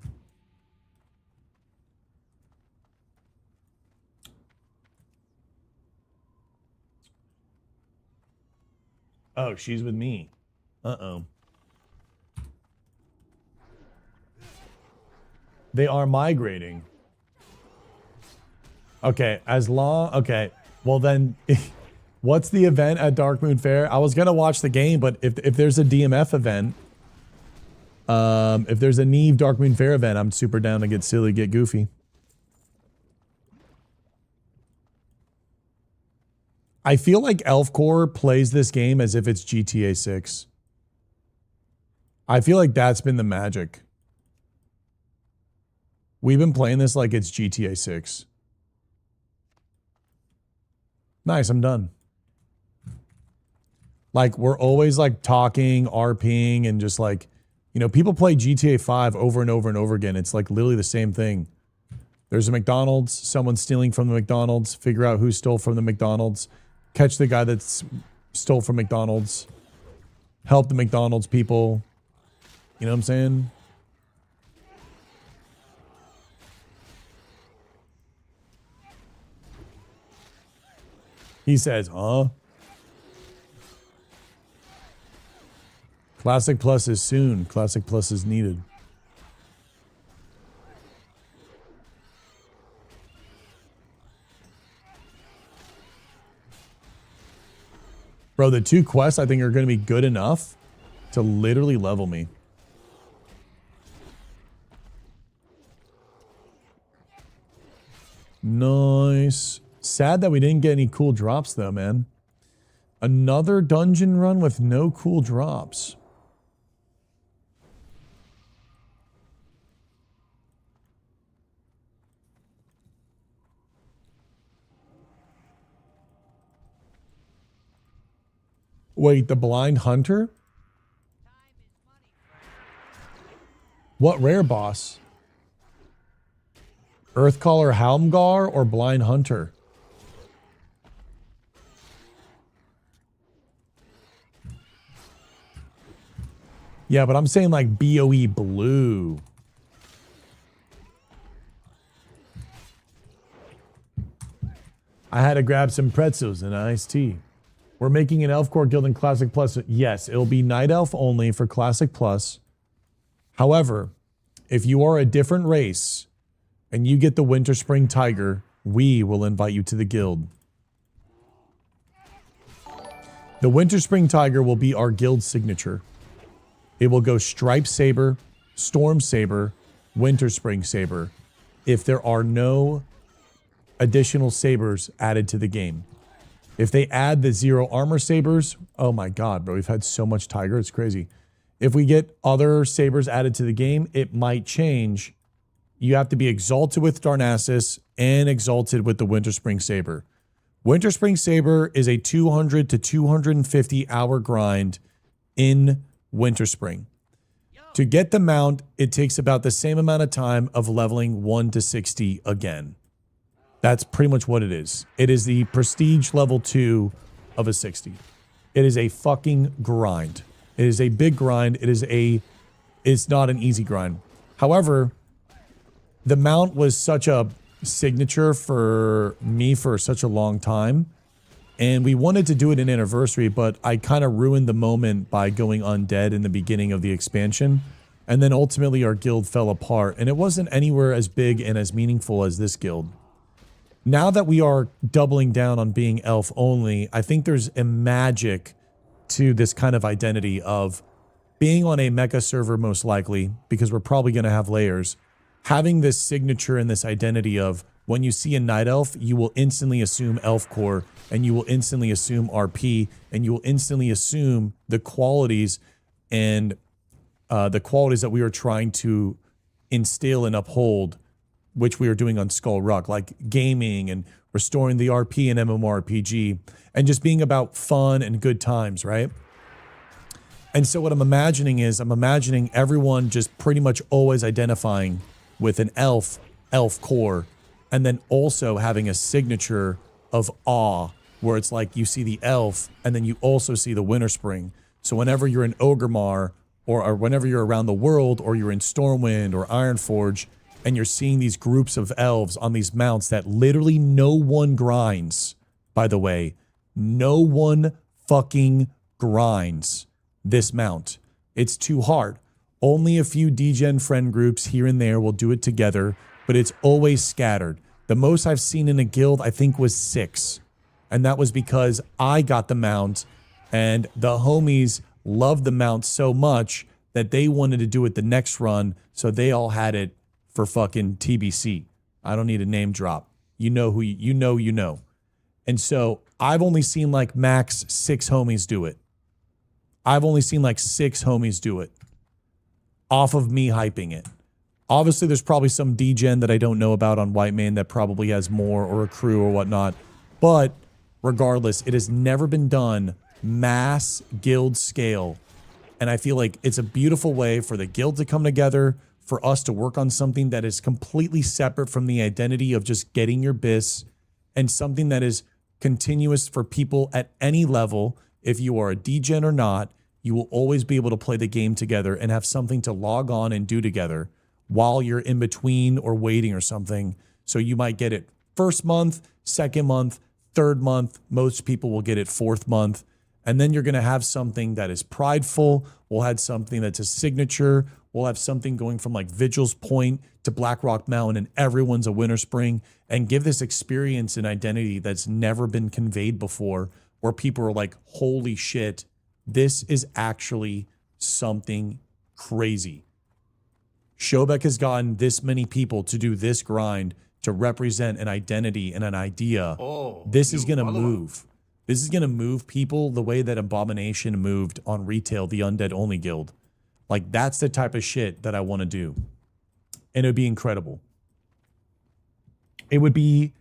Oh, she's with me. Uh-oh. They are migrating. Okay, okay. Well then, what's the event at Dark Moon Fair? I was gonna watch the game, but if there's a DMF event, if there's a Neve Dark Moon Fair event, I'm super down to get silly, get goofy. I feel like Elfcore plays this game as if it's GTA 6. I feel like that's been the magic. We've been playing this like it's GTA 6. Nice, I'm done. Like, we're always like talking, RPing, and just like, you know, people play GTA 5 over and over and over again. It's like literally the same thing. There's a McDonald's, someone's stealing from the McDonald's, figure out who stole from the McDonald's, catch the guy that's stole from McDonald's, help the McDonald's people. You know what I'm saying? He says, huh? Classic Plus is soon. Classic Plus is needed. Bro, the 2 quests I think are going to be good enough to literally level me. Nice. Sad that we didn't get any cool drops though, man. Another dungeon run with no cool drops. Wait, the blind hunter? What rare boss? Earthcaller Halmgar or blind hunter? Yeah, but I'm saying like BOE blue. I had to grab some pretzels and iced tea. We're making an Elf Core Guild in Classic Plus. Yes, it'll be Night Elf only for Classic Plus. However, if you are a different race and you get the Winter Spring Tiger, we will invite you to the guild. The Winter Spring Tiger will be our guild signature. It will go Stripe Saber, Storm Saber, Winter Spring Saber, if there are no additional sabers added to the game. If they add the 0 armor sabers, oh my god, bro, we've had so much Tiger, it's crazy. If we get other sabers added to the game, it might change. You have to be exalted with Darnassus and exalted with the Winter Spring Saber. Winter Spring Saber is a 200 to 250 hour grind in Winter Spring. To get the mount, it takes about the same amount of time of leveling 1 to 60 again. That's pretty much what it is. It is the prestige level 2 of a 60. It is a fucking grind. It is a big grind. It's not an easy grind. However, the mount was such a signature for me for such a long time. And we wanted to do it in anniversary, but I kind of ruined the moment by going undead in the beginning of the expansion. And then ultimately our guild fell apart. And it wasn't anywhere as big and as meaningful as this guild. Now that we are doubling down on being elf only, I think there's a magic to this kind of identity of being on a mecha server most likely, because we're probably going to have layers, having this signature and this identity of when you see a night elf, you will instantly assume elf core, and you will instantly assume RP, and you will instantly assume the qualities and the qualities that we are trying to instill and uphold, which we are doing on Skullrock, like gaming and restoring the RP and MMORPG, and just being about fun and good times, right? And so what I'm imagining is, I'm imagining everyone just pretty much always identifying with an elf core, and then also having a signature of awe, where it's like you see the elf, and then you also see the Winter Spring. So whenever you're in Ogremar, or whenever you're around the world, or you're in Stormwind or Ironforge, and you're seeing these groups of elves on these mounts that literally no one grinds, by the way. No one fucking grinds this mount. It's too hard. Only a few degen friend groups here and there will do it together, but it's always scattered. The most I've seen in a guild, I think, was 6. And that was because I got the mount, and the homies loved the mount so much that they wanted to do it the next run, so they all had it for fucking TBC. I don't need a name drop. You know who you know. And so I've only seen like max 6 homies do it. I've only seen like 6 homies do it off of me hyping it. Obviously, there's probably some degen that I don't know about on Whitemane that probably has more, or a crew or whatnot. But regardless, it has never been done mass guild scale. And I feel like it's a beautiful way for the guild to come together, for us to work on something that is completely separate from the identity of just getting your bis, and something that is continuous for people at any level. If you are a degen or not, you will always be able to play the game together and have something to log on and do together while you're in between or waiting or something. So you might get it first month, second month, 3rd month. Most people will get it 4th month. And then you're going to have something that is prideful. We'll have something that's a signature. We'll have something going from like Vigil's Point to Blackrock Mountain, and everyone's a Winter Spring, and give this experience an identity that's never been conveyed before, where people are like, holy shit, this is actually something crazy. Shobek has gotten this many people to do this grind to represent an identity and an idea. This is going to move. This is going to move people the way that Abomination moved on retail, the Undead Only Guild. Like, that's the type of shit that I want to do. And it would be incredible. It would be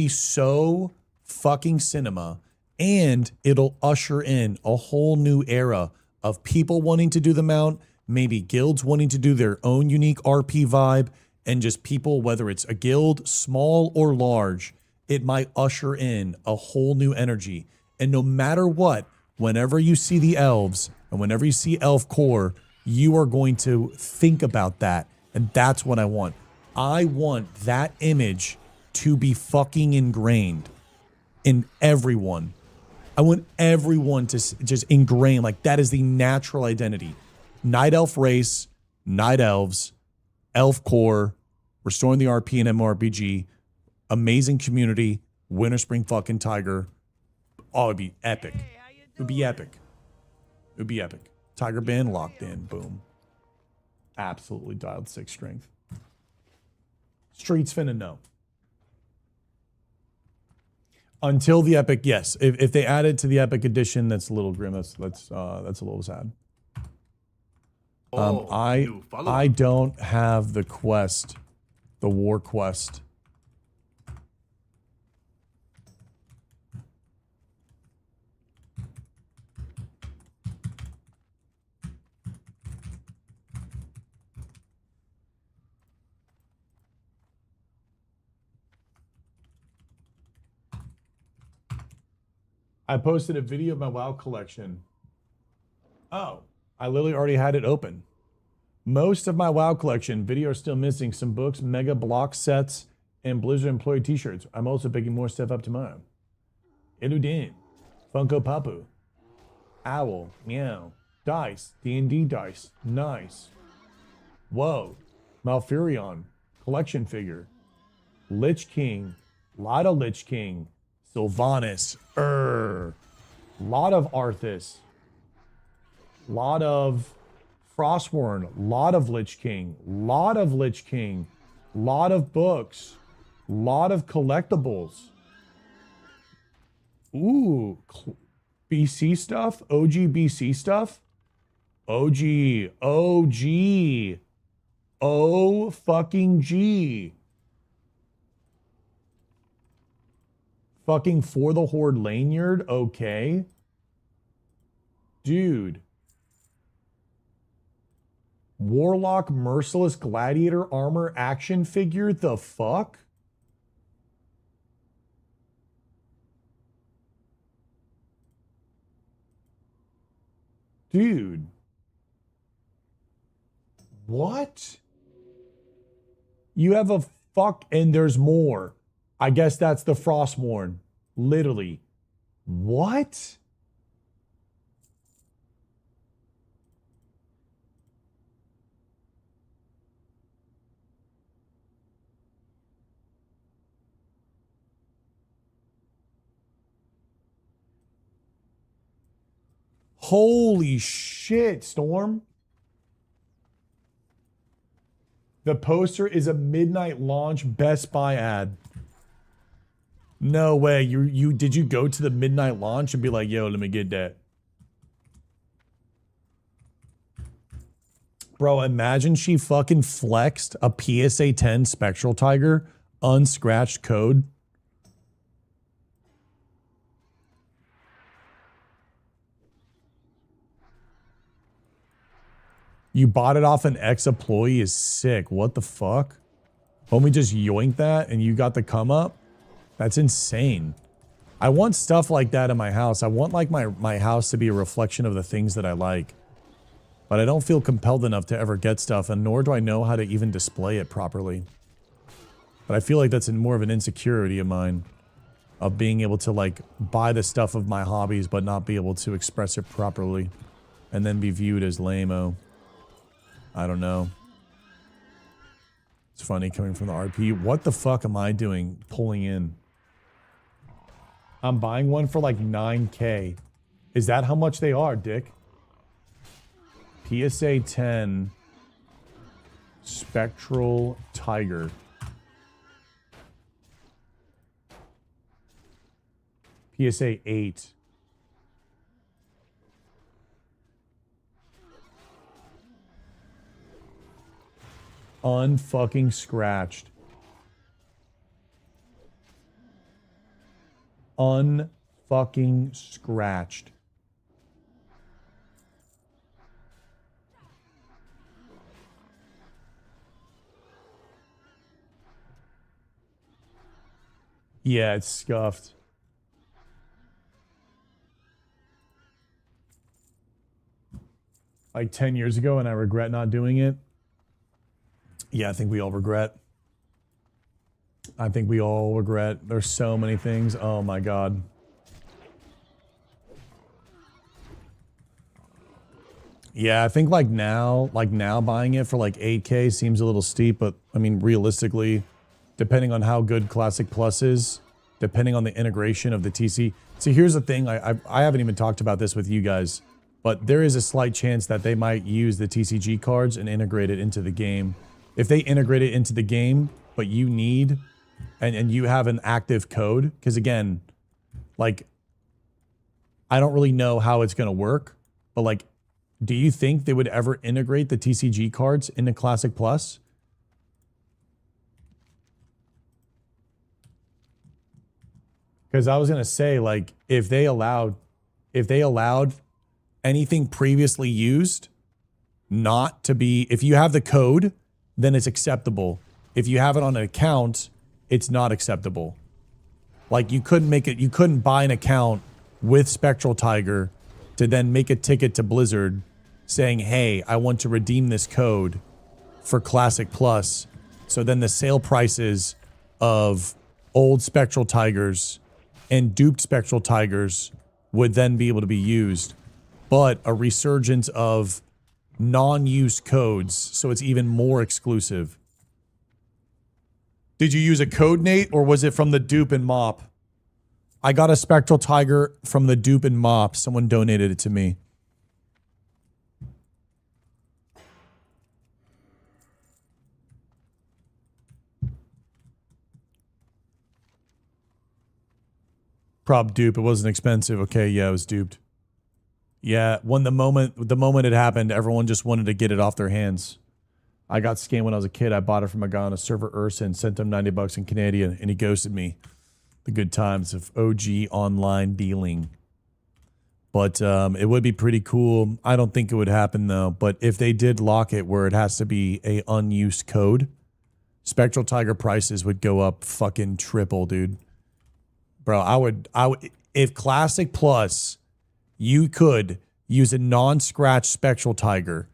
so fucking cinema, and it'll usher in a whole new era of people wanting to do the mount, maybe guilds wanting to do their own unique RP vibe, and just people, whether it's a guild, small or large, it might usher in a whole new energy. And no matter what, whenever you see the elves and whenever you see elf core, you are going to think about that. And that's what I want. I want that image to be fucking ingrained in everyone. I want everyone to just ingrain, like, that is the natural identity. Night elf race, night elves, elf core, restoring the RP and MMORPG, amazing community, Winter Spring fucking Tiger. Oh, it'd be epic. It would be epic. It would be epic. Tiger band locked in. Boom. Absolutely dialed 6 strength. Streets finna know. Until the epic, yes. If they add it to the epic edition, that's a little grim. That's a little sad. I don't have the quest, the war quest. I posted a video of my WoW collection. Oh, I literally already had it open. Most of my WoW collection, video are still missing some books, mega block sets, and Blizzard employee t-shirts. I'm also picking more stuff up tomorrow. Eludin, Funko Papu, Owl, Meow, Dice, D&D Dice, nice. Whoa, Malfurion, collection figure, Lich King, lot of Lich King, Sylvanas, lot of Arthas, lot of Frostborn, lot of Lich King, lot of Lich King, lot of books, lot of collectibles. Ooh, BC stuff, OG BC stuff, OG, O fucking G. Fucking For the Horde Lanyard, okay. Dude. Warlock Merciless Gladiator Armor action figure, the fuck? Dude. What? You have a fuck, and there's more. I guess that's the Frostborn. Literally. What? Holy shit, Storm. The poster is a midnight launch Best Buy ad. No way. You did you go to the midnight launch and be like, yo, let me get that? Bro, imagine she fucking flexed a PSA 10 Spectral Tiger, unscratched code. You bought it off an ex-employee is sick. What the fuck? Homie just yoinked that and you got the come up? That's insane. I want stuff like that in my house. I want like my house to be a reflection of the things that I like. But I don't feel compelled enough to ever get stuff, and nor do I know how to even display it properly. But I feel like that's more of an insecurity of mine. of being able to like buy the stuff of my hobbies but not be able to express it properly and then be viewed as lame-o. I don't know. It's funny coming from the RP. What the fuck am I doing pulling in? I'm buying one for like 9K. Is that how much they are, Dick? PSA 10 Spectral Tiger. PSA 8. Unfucking scratched. Unfucking scratched. Yeah, it's scuffed. Like 10 years ago, and I regret not doing it. Yeah, I think we all regret. I think we all regret. There's so many things. Oh my God. Yeah, I think like now buying it for like 8K seems a little steep, but I mean, realistically, depending on how good Classic Plus is, depending on the integration of the TC. See, here's the thing. I haven't even talked about this with you guys, but there is a slight chance that they might use the TCG cards and integrate it into the game. If they integrate it into the game, but you need, and you have an active code, because again, like, I don't really know how it's going to work, but like, do you think they would ever integrate the TCG cards into Classic Plus? Because I was going to say, like, if they allowed anything previously used not to be, if you have the code, then it's acceptable. If you have it on an account, it's not acceptable. Like, you couldn't buy an account with Spectral Tiger to then make a ticket to Blizzard saying, hey, I want to redeem this code for Classic Plus. So then the sale prices of old Spectral Tigers and duped Spectral Tigers would then be able to be used. But a resurgence of non-use codes, so it's even more exclusive. Did you use a code, Nate, or was it from the dupe and mop? I got a Spectral Tiger from the dupe and mop. Someone donated it to me. Prob dupe. It wasn't expensive. Okay, yeah, it was duped. Yeah, when the moment it happened, everyone just wanted to get it off their hands. I got scammed when I was a kid. I bought it from a guy on a server Ursa and sent him $90 in Canadian, and he ghosted me. The good times of OG online dealing. But it would be pretty cool. I don't think it would happen though. But if they did lock it where it has to be a unused code, Spectral Tiger prices would go up fucking triple, dude. Bro, I would, if Classic Plus, you could use a non-scratch Spectral Tiger,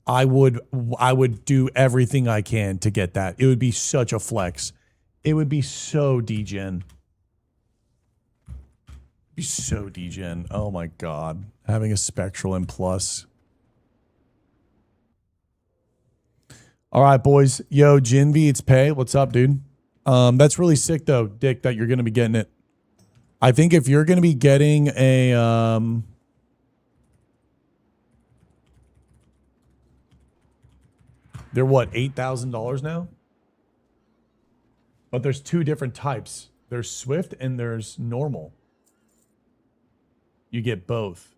I would do everything I can to get that. It would be such a flex. It would be so degen. Be so degen. Oh my God. Having a Spectral in Plus. All right, boys. Yo, Jinvi, it's Pay. What's up, dude? That's really sick though, Dick, that you're going to be getting it. I think if you're going to be getting a they're what, $8,000 now? But there's two different types. There's Swift and there's normal. You get both.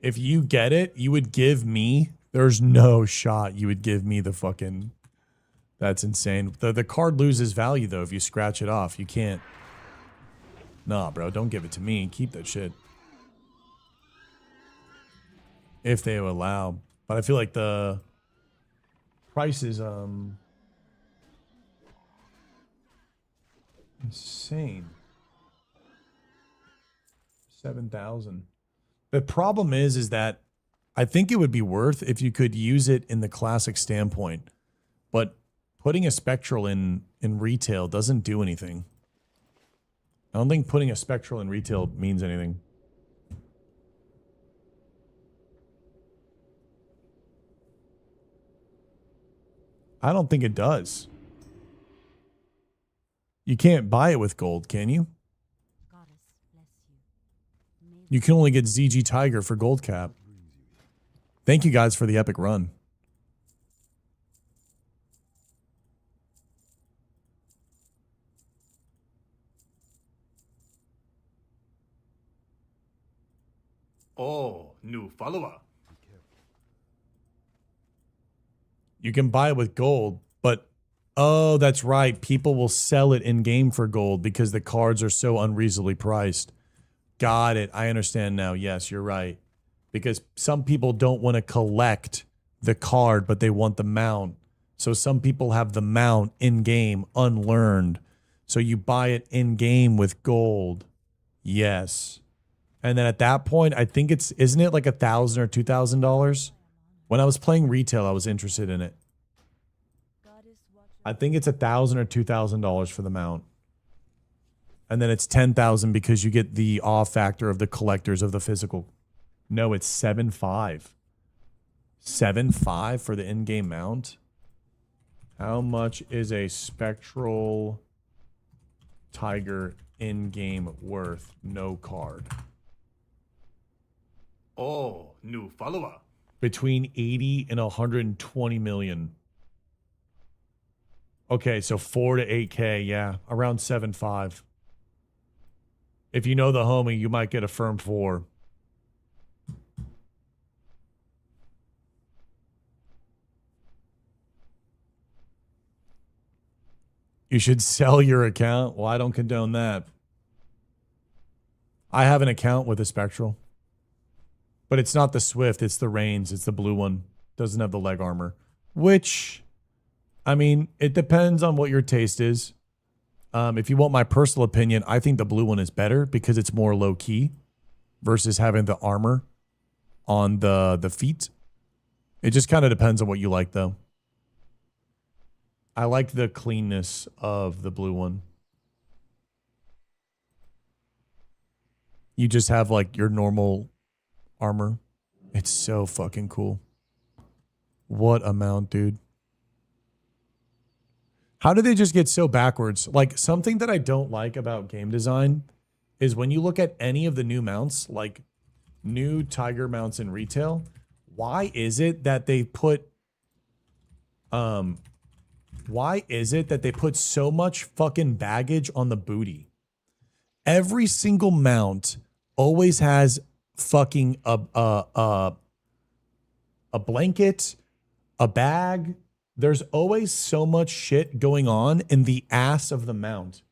If you get it, you would give me, there's no shot you would give me the fucking, that's insane. The card loses value though if you scratch it off. You can't. Nah, bro, don't give it to me. Keep that shit. If they allow. But I feel like the price is insane. 7,000. The problem is that I think it would be worth if you could use it in the classic standpoint, but putting a spectral in retail doesn't do anything. I don't think putting a spectral in retail means anything. I don't think it does. You can't buy it with gold, can you? Goddess bless you. May You can only get ZG Tiger for gold cap. Thank you guys for the epic run. Oh, new follower. You can buy it with gold, but oh, that's right. People will sell it in game for gold because the cards are so unreasonably priced. Got it. I understand now. Yes, you're right. Because some people don't want to collect the card, but they want the mount. So some people have the mount in game unlearned. So you buy it in game with gold. Yes. And then at that point, I think isn't it like $1,000 or $2,000? When I was playing retail, I was interested in it. goddess watch I think it's $1,000 or $2,000 for the mount. And then it's $10,000 because you get the off factor of the collectors of the physical. No, it's 7.5. 7.5 for the in-game mount. How much is a spectral tiger in-game worth? No card. Oh, new follower. Between 80 and 120 million. Okay, so 4 to 8K, yeah, around 7.5. If you know the homie, you might get a firm 4. You should sell your account. Well, I don't condone that. I have an account with a spectral. But it's not the Swift, it's the Reigns, it's the blue one. Doesn't have the leg armor. Which, I mean, it depends on what your taste is. If you want my personal opinion, I think the blue one is better because it's more low key versus having the armor on the feet. It just kind of depends on what you like, though. I like the cleanness of the blue one. You just have like your normal armor. It's so fucking cool. What a mount, dude. How did they just get so backwards? Like, something that I don't like about game design is when you look at any of the new mounts, like new tiger mounts in retail, why is it that they put so much fucking baggage on the booty? Every single mount always has fucking a blanket, a bag. There's always so much shit going on in the ass of the mount.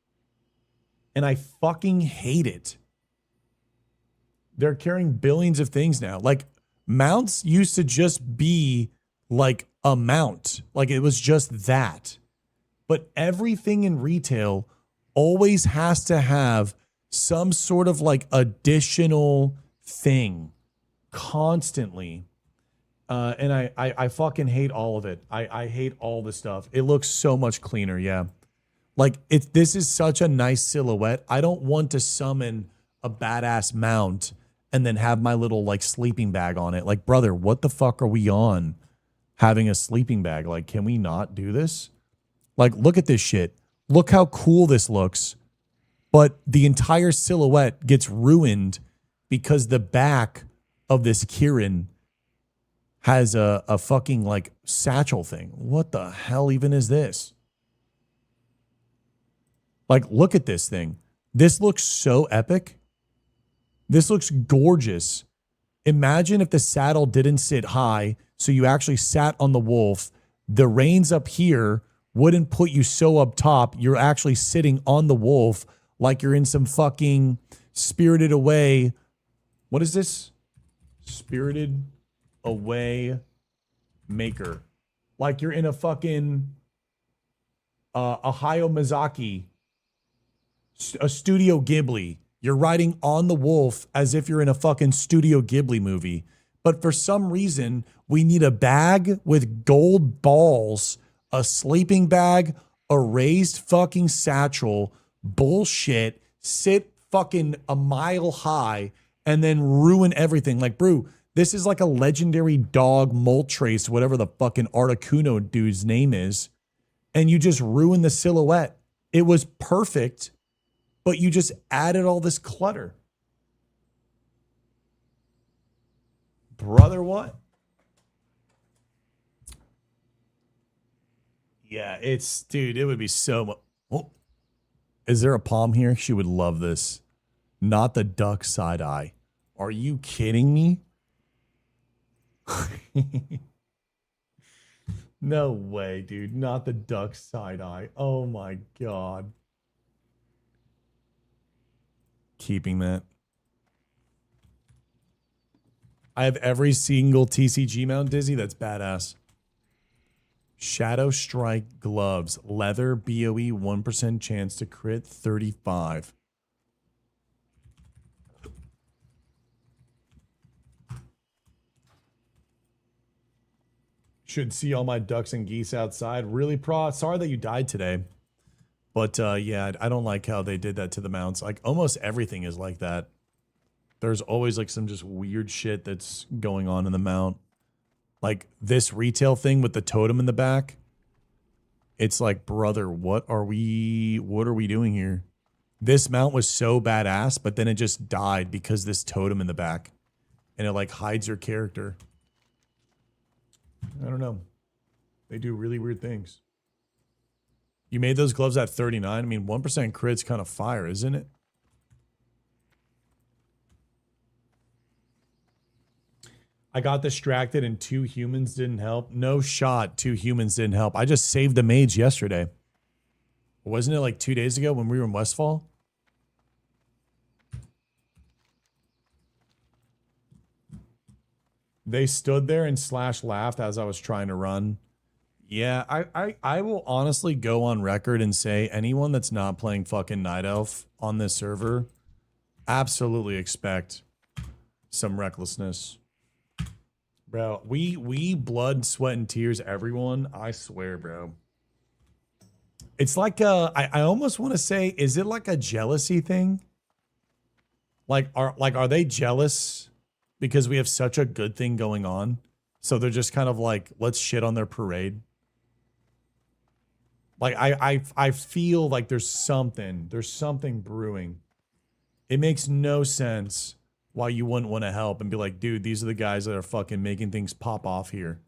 And I fucking hate it. They're carrying billions of things now. Like, mounts used to just be like a mount. Like, it was just that. But everything in retail always has to have some sort of like additional thing constantly. And I fucking hate all of it. I hate all the stuff. It looks so much cleaner, yeah. Like, this is such a nice silhouette. I don't want to summon a badass mount and then have my little like sleeping bag on it. Like, brother, what the fuck are we on having a sleeping bag? Like, can we not do this? Like, look at this shit. Look how cool this looks. But the entire silhouette gets ruined because the back of this Kirin has a fucking like satchel thing. What the hell even is this? Like, look at this thing. This looks so epic. This looks gorgeous. Imagine if the saddle didn't sit high, so you actually sat on the wolf. The reins up here wouldn't put you so up top. You're actually sitting on the wolf like you're in some fucking Spirited Away. What is this? Spirited Away Maker. Like you're in a fucking Hayao Miyazaki, a Studio Ghibli. You're riding on the wolf as if you're in a fucking Studio Ghibli movie. But for some reason, we need a bag with gold balls, a sleeping bag, a raised fucking satchel, bullshit, sit fucking a mile high, and then ruin everything. Like, bro, this is like a legendary dog Moltres, whatever the fucking Articuno dude's name is. And you just ruin the silhouette. It was perfect, but you just added all this clutter. Brother, what? Yeah, it's, dude, it would be so much. Oh, is there a palm here? She would love this. Not the duck side eye. Are you kidding me? No way, dude. Not the duck side eye. Oh my God. Keeping that. I have every single TCG mount, Dizzy. That's badass. Shadow Strike gloves. Leather BOE 1% chance to crit 35. Should see all my ducks and geese outside. Really, Pro? Sorry that you died today. But yeah, I don't like how they did that to the mounts. Like almost everything is like that. There's always like some just weird shit that's going on in the mount. Like this retail thing with the totem in the back. It's like, brother, what are we doing here? This mount was so badass, but then it just died because this totem in the back. And it like hides your character. I don't know. They do really weird things. You made those gloves at 39. I mean, 1% crit's kind of fire, isn't it? I got distracted and 2 humans didn't help. No shot 2 humans didn't help. I just saved the mage yesterday. Wasn't it like 2 days ago when we were in Westfall? They stood there and slash laughed as I was trying to run. Yeah, I will honestly go on record and say anyone that's not playing fucking Night Elf on this server, absolutely expect some recklessness. Bro, we blood, sweat, and tears everyone. I swear, bro. It's like I almost want to say, is it like a jealousy thing? Are they jealous because we have such a good thing going on? So they're just kind of like, let's shit on their parade. Like I feel like there's something brewing. It makes no sense why you wouldn't want to help and be like, dude, these are the guys that are fucking making things pop off here.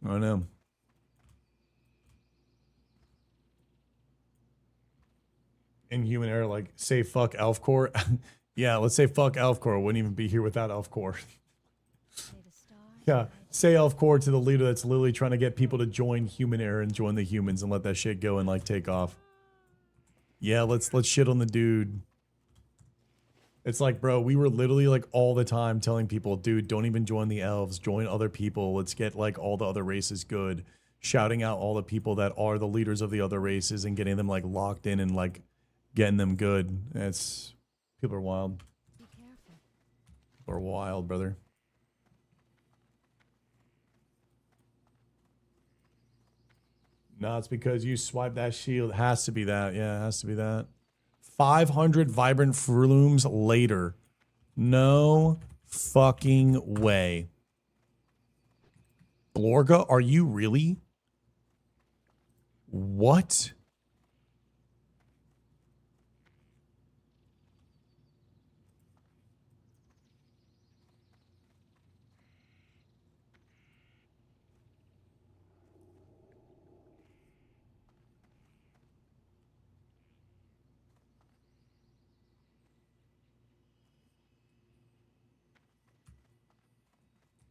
I don't know. Inhuman error, like say fuck Elfcore. Yeah, let's say fuck Elfcore. Wouldn't even be here without Elfcore. Yeah, say Elfcore to the leader that's literally trying to get people to join human error and join the humans and let that shit go and like take off. Yeah, let's shit on the dude. It's like, bro, we were literally like all the time telling people, dude, don't even join the elves, join other people. Let's get like all the other races good. Shouting out all the people that are the leaders of the other races and getting them like locked in and like getting them good. It's people are wild. Be careful. People are wild, brother. No, it's because you swipe that shield. It has to be that. Yeah, it has to be that. 500 vibrant flumes later. No fucking way. Blorga, are you really? What?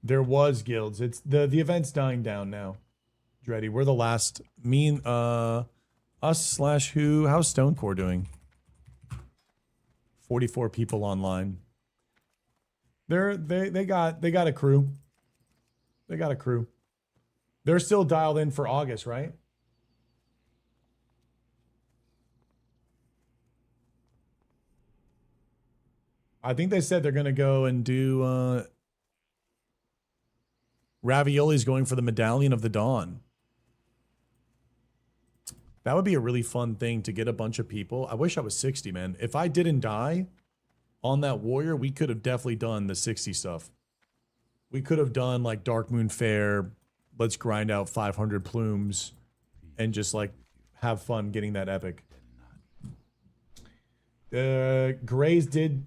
There was guilds. It's the event's dying down now. Dreddy, we're the last. Me and us slash who? How's Stonecore doing? 44 people online. They got a crew. They got a crew. They're still dialed in for August, right? I think they said they're gonna go and do Ravioli's going for the Medallion of the Dawn. That would be a really fun thing to get a bunch of people. I wish I was 60, man. If I didn't die on that warrior, we could have definitely done the 60 stuff. We could have done like Dark Moon Fair, let's grind out 500 plumes, and just like have fun getting that epic. Grays did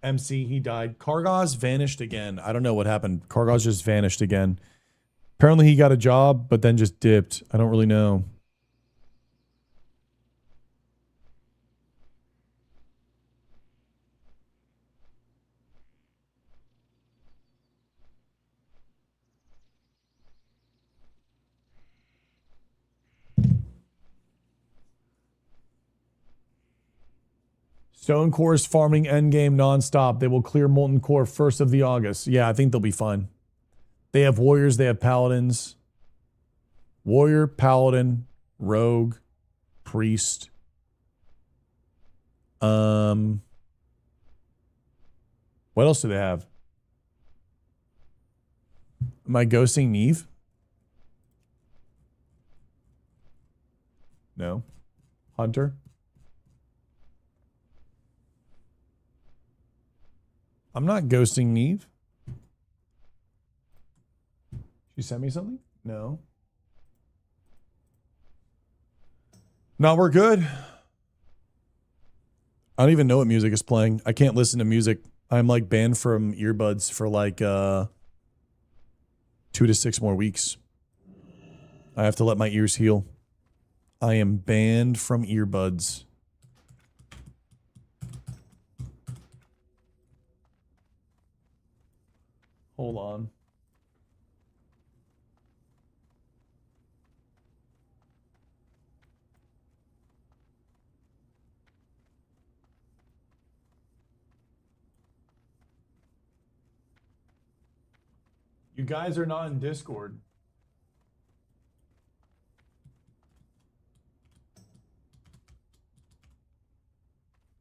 MC, he died. Kargaz vanished again. I don't know what happened. Kargaz just vanished again. Apparently he got a job, but then just dipped. I don't really know. Stone Core is farming endgame nonstop. They will clear Molten Core 1st of the August. Yeah, I think they'll be fine. They have warriors, they have paladins. Warrior, paladin, rogue, priest. What else do they have? Am I ghosting Neve? No. Hunter? I'm not ghosting Neve. She sent me something? No. No, we're good. I don't even know what music is playing. I can't listen to music. I'm like banned from earbuds for like 2 to 6 more weeks. I have to let my ears heal. I am banned from earbuds. Hold on. You guys are not in Discord.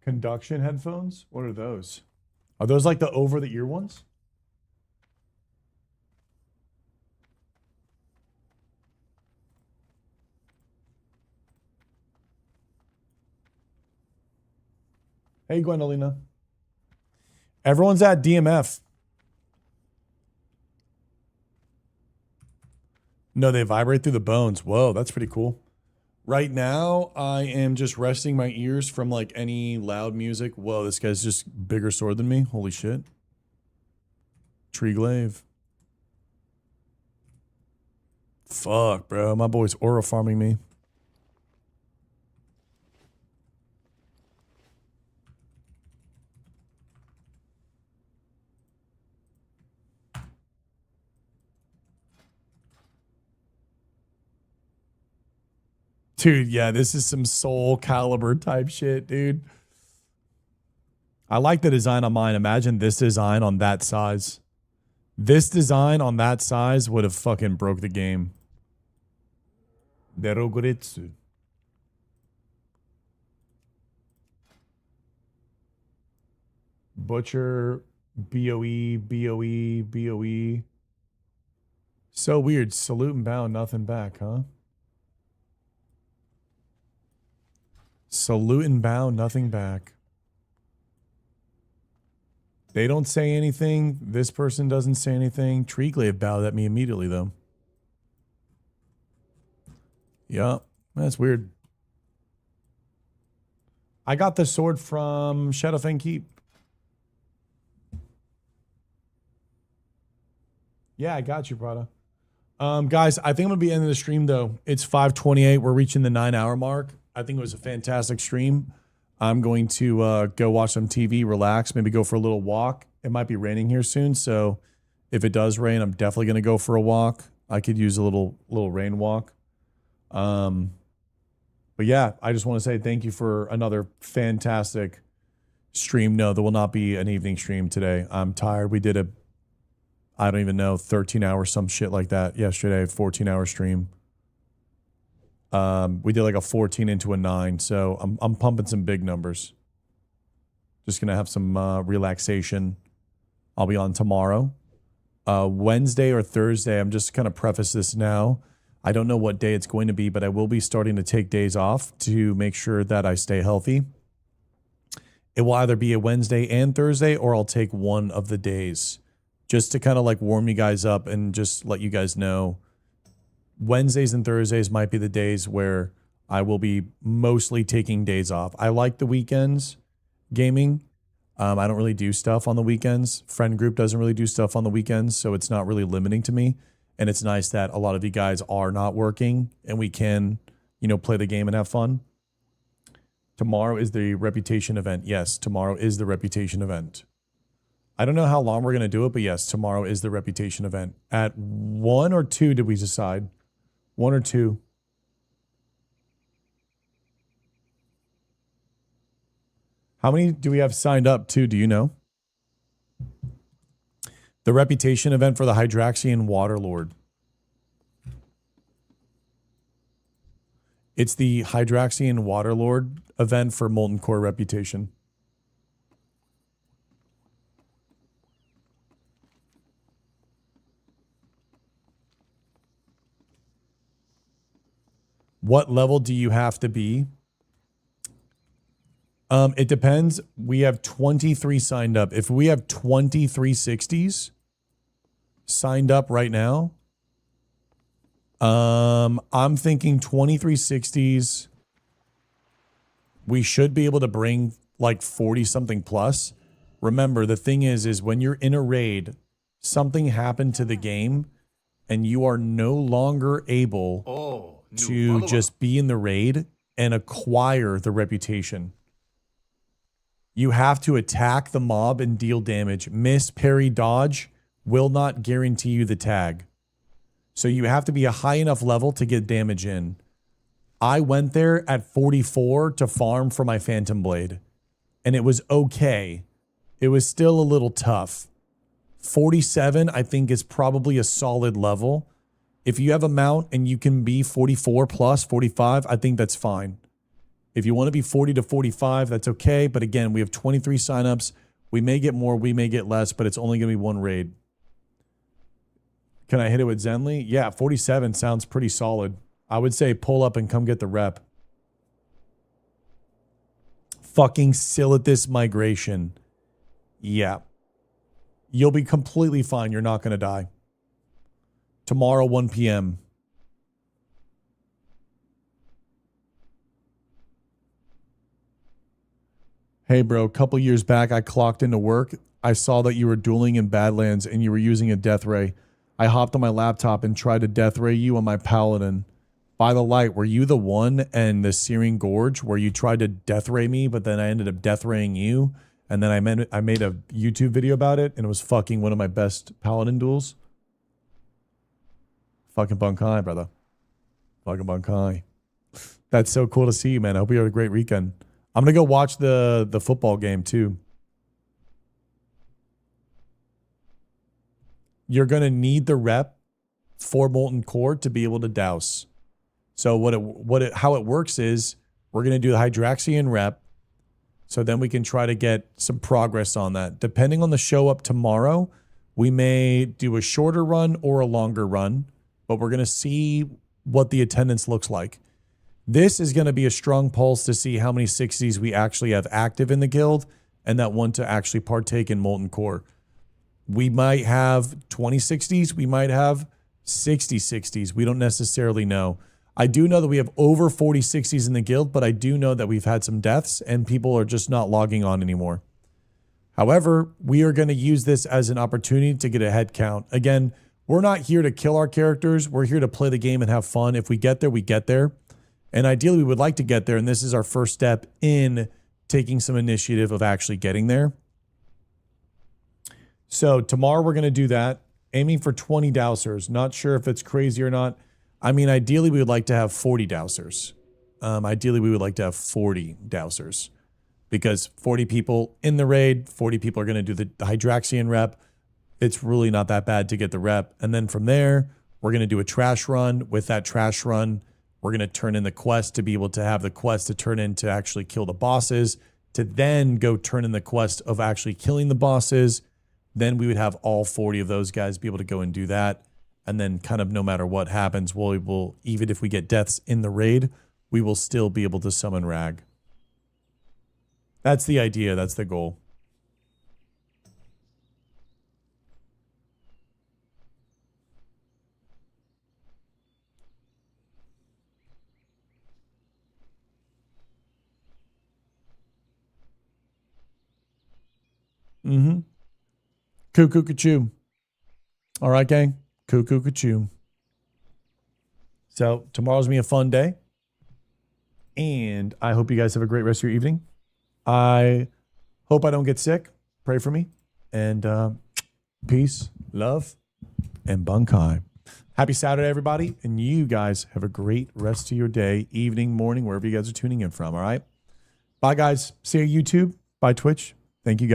Conduction headphones? What are those? Are those like the over the ear ones? Hey, Gwendolina. Everyone's at DMF. No, they vibrate through the bones. Whoa, that's pretty cool. Right now, I am just resting my ears from like any loud music. Whoa, this guy's just bigger sword than me. Holy shit. Tree glaive. Fuck, bro. My boy's aura farming me. Dude, yeah, this is some Soul Calibur type shit, dude. I like the design on mine. Imagine this design on that size. This design on that size would have fucking broke the game. Derogoretsu. Butcher, BOE, BOE, BOE. So weird. Salute and bow, nothing back, huh? Salute and bow, nothing back. They don't say anything. This person doesn't say anything. Treeglaive bowed at me immediately, though. Yup, that's weird. I got the sword from Shadowfang Keep. Yeah, I got you, Prada. Guys, I think I'm going to be ending the stream, though. It's 5:28. We're reaching the 9-hour mark. I think it was a fantastic stream. I'm going to go watch some TV, relax, maybe go for a little walk. It might be raining here soon, so if it does rain, I'm definitely going to go for a walk. I could use a little rain walk. But yeah, I just want to say thank you for another fantastic stream. No, there will not be an evening stream today. I'm tired. We did I don't even know, 13 hours, some shit like that yesterday, 14-hour stream. We did like a 14 into a 9, so I'm pumping some big numbers. Just going to have some relaxation. I'll be on tomorrow. Wednesday or Thursday, I'm just kind of preface this now. I don't know what day it's going to be, but I will be starting to take days off to make sure that I stay healthy. It will either be a Wednesday and Thursday, or I'll take one of the days just to kind of like warm you guys up and just let you guys know. Wednesdays and Thursdays might be the days where I will be mostly taking days off. I like the weekends gaming. I don't really do stuff on the weekends. Friend group doesn't really do stuff on the weekends, so it's not really limiting to me. And it's nice that a lot of you guys are not working and we can, you know, play the game and have fun. Tomorrow is the reputation event. Yes, tomorrow is the reputation event. I don't know how long we're going to do it, but yes, tomorrow is the reputation event. At 1 or 2 did we decide? 1 or 2? How many do we have signed up to? Do you know? The reputation event for the Hydraxian Waterlord. It's the Hydraxian Waterlord event for Molten Core reputation. What level do you have to be? It depends. We have 23 signed up. If we have 23 60s signed up right now, I'm thinking 23 60s. We should be able to bring like 40 something plus. Remember, the thing is when you're in a raid, something happened to the game and you are no longer able to just be in the raid and acquire the reputation. You have to attack the mob and deal damage. Miss, parry, dodge will not guarantee you the tag. So you have to be a high enough level to get damage in. I went there at 44 to farm for my Phantom Blade, and it was okay. It was still a little tough. 47, I think, is probably a solid level. If you have a mount and you can be 44 plus, 45, I think that's fine. If you want to be 40 to 45, that's okay. But again, we have 23 signups. We may get more, we may get less, but it's only going to be one raid. Can I hit it with Zenly? Yeah, 47 sounds pretty solid. I would say pull up and come get the rep. Fucking Silithus migration. Yeah. You'll be completely fine. You're not going to die. Tomorrow, 1 p.m. Hey, bro, a couple years back, I clocked into work. I saw that you were dueling in Badlands and you were using a death ray. I hopped on my laptop and tried to death ray you on my Paladin. By the light, were you the one in the Searing Gorge where you tried to death ray me, but then I ended up death raying you? And then I made a YouTube video about it, and it was fucking one of my best Paladin duels. Fucking Bankai, brother. Fucking Bankai. That's so cool to see you, man. I hope you had a great weekend. I'm going to go watch the football game, too. You're going to need the rep for Molten Core to be able to douse. So how it works is we're going to do the Hydraxian rep. So then we can try to get some progress on that. Depending on the show up tomorrow, we may do a shorter run or a longer run, but we're going to see what the attendance looks like. This is going to be a strong pulse to see how many 60s we actually have active in the guild and that want to actually partake in Molten Core. We might have 20 60s. We might have 60 60s. We don't necessarily know. I do know that we have over 40 60s in the guild, but I do know that we've had some deaths and people are just not logging on anymore. However, we are going to use this as an opportunity to get a head count. Again, we're not here to kill our characters. We're here to play the game and have fun. If we get there, we get there. And ideally, we would like to get there. And this is our first step in taking some initiative of actually getting there. So tomorrow we're going to do that. Aiming for 20 dousers. Not sure if it's crazy or not. I mean, ideally, we would like to have 40 dousers. Ideally, we would like to have 40 dousers. Because 40 people in the raid, 40 people are going to do the Hydraxian rep. It's really not that bad to get the rep. And then from there, we're going to do a trash run. With that trash run, we're going to turn in the quest to be able to have the quest to turn in to actually kill the bosses, to then go turn in the quest of actually killing the bosses. Then we would have all 40 of those guys be able to go and do that. And then kind of no matter what happens, we will, even if we get deaths in the raid, we will still be able to summon Rag. That's the idea. That's the goal. Mm-hmm. Cuckoo ka-choo. All right, gang. Cuckoo ka-choo. So tomorrow's gonna be a fun day. And I hope you guys have a great rest of your evening. I hope I don't get sick. Pray for me. And peace, love, and Bankai. Happy Saturday, everybody. And you guys have a great rest of your day, evening, morning, wherever you guys are tuning in from. All right. Bye, guys. See you YouTube. Bye, Twitch. Thank you, guys.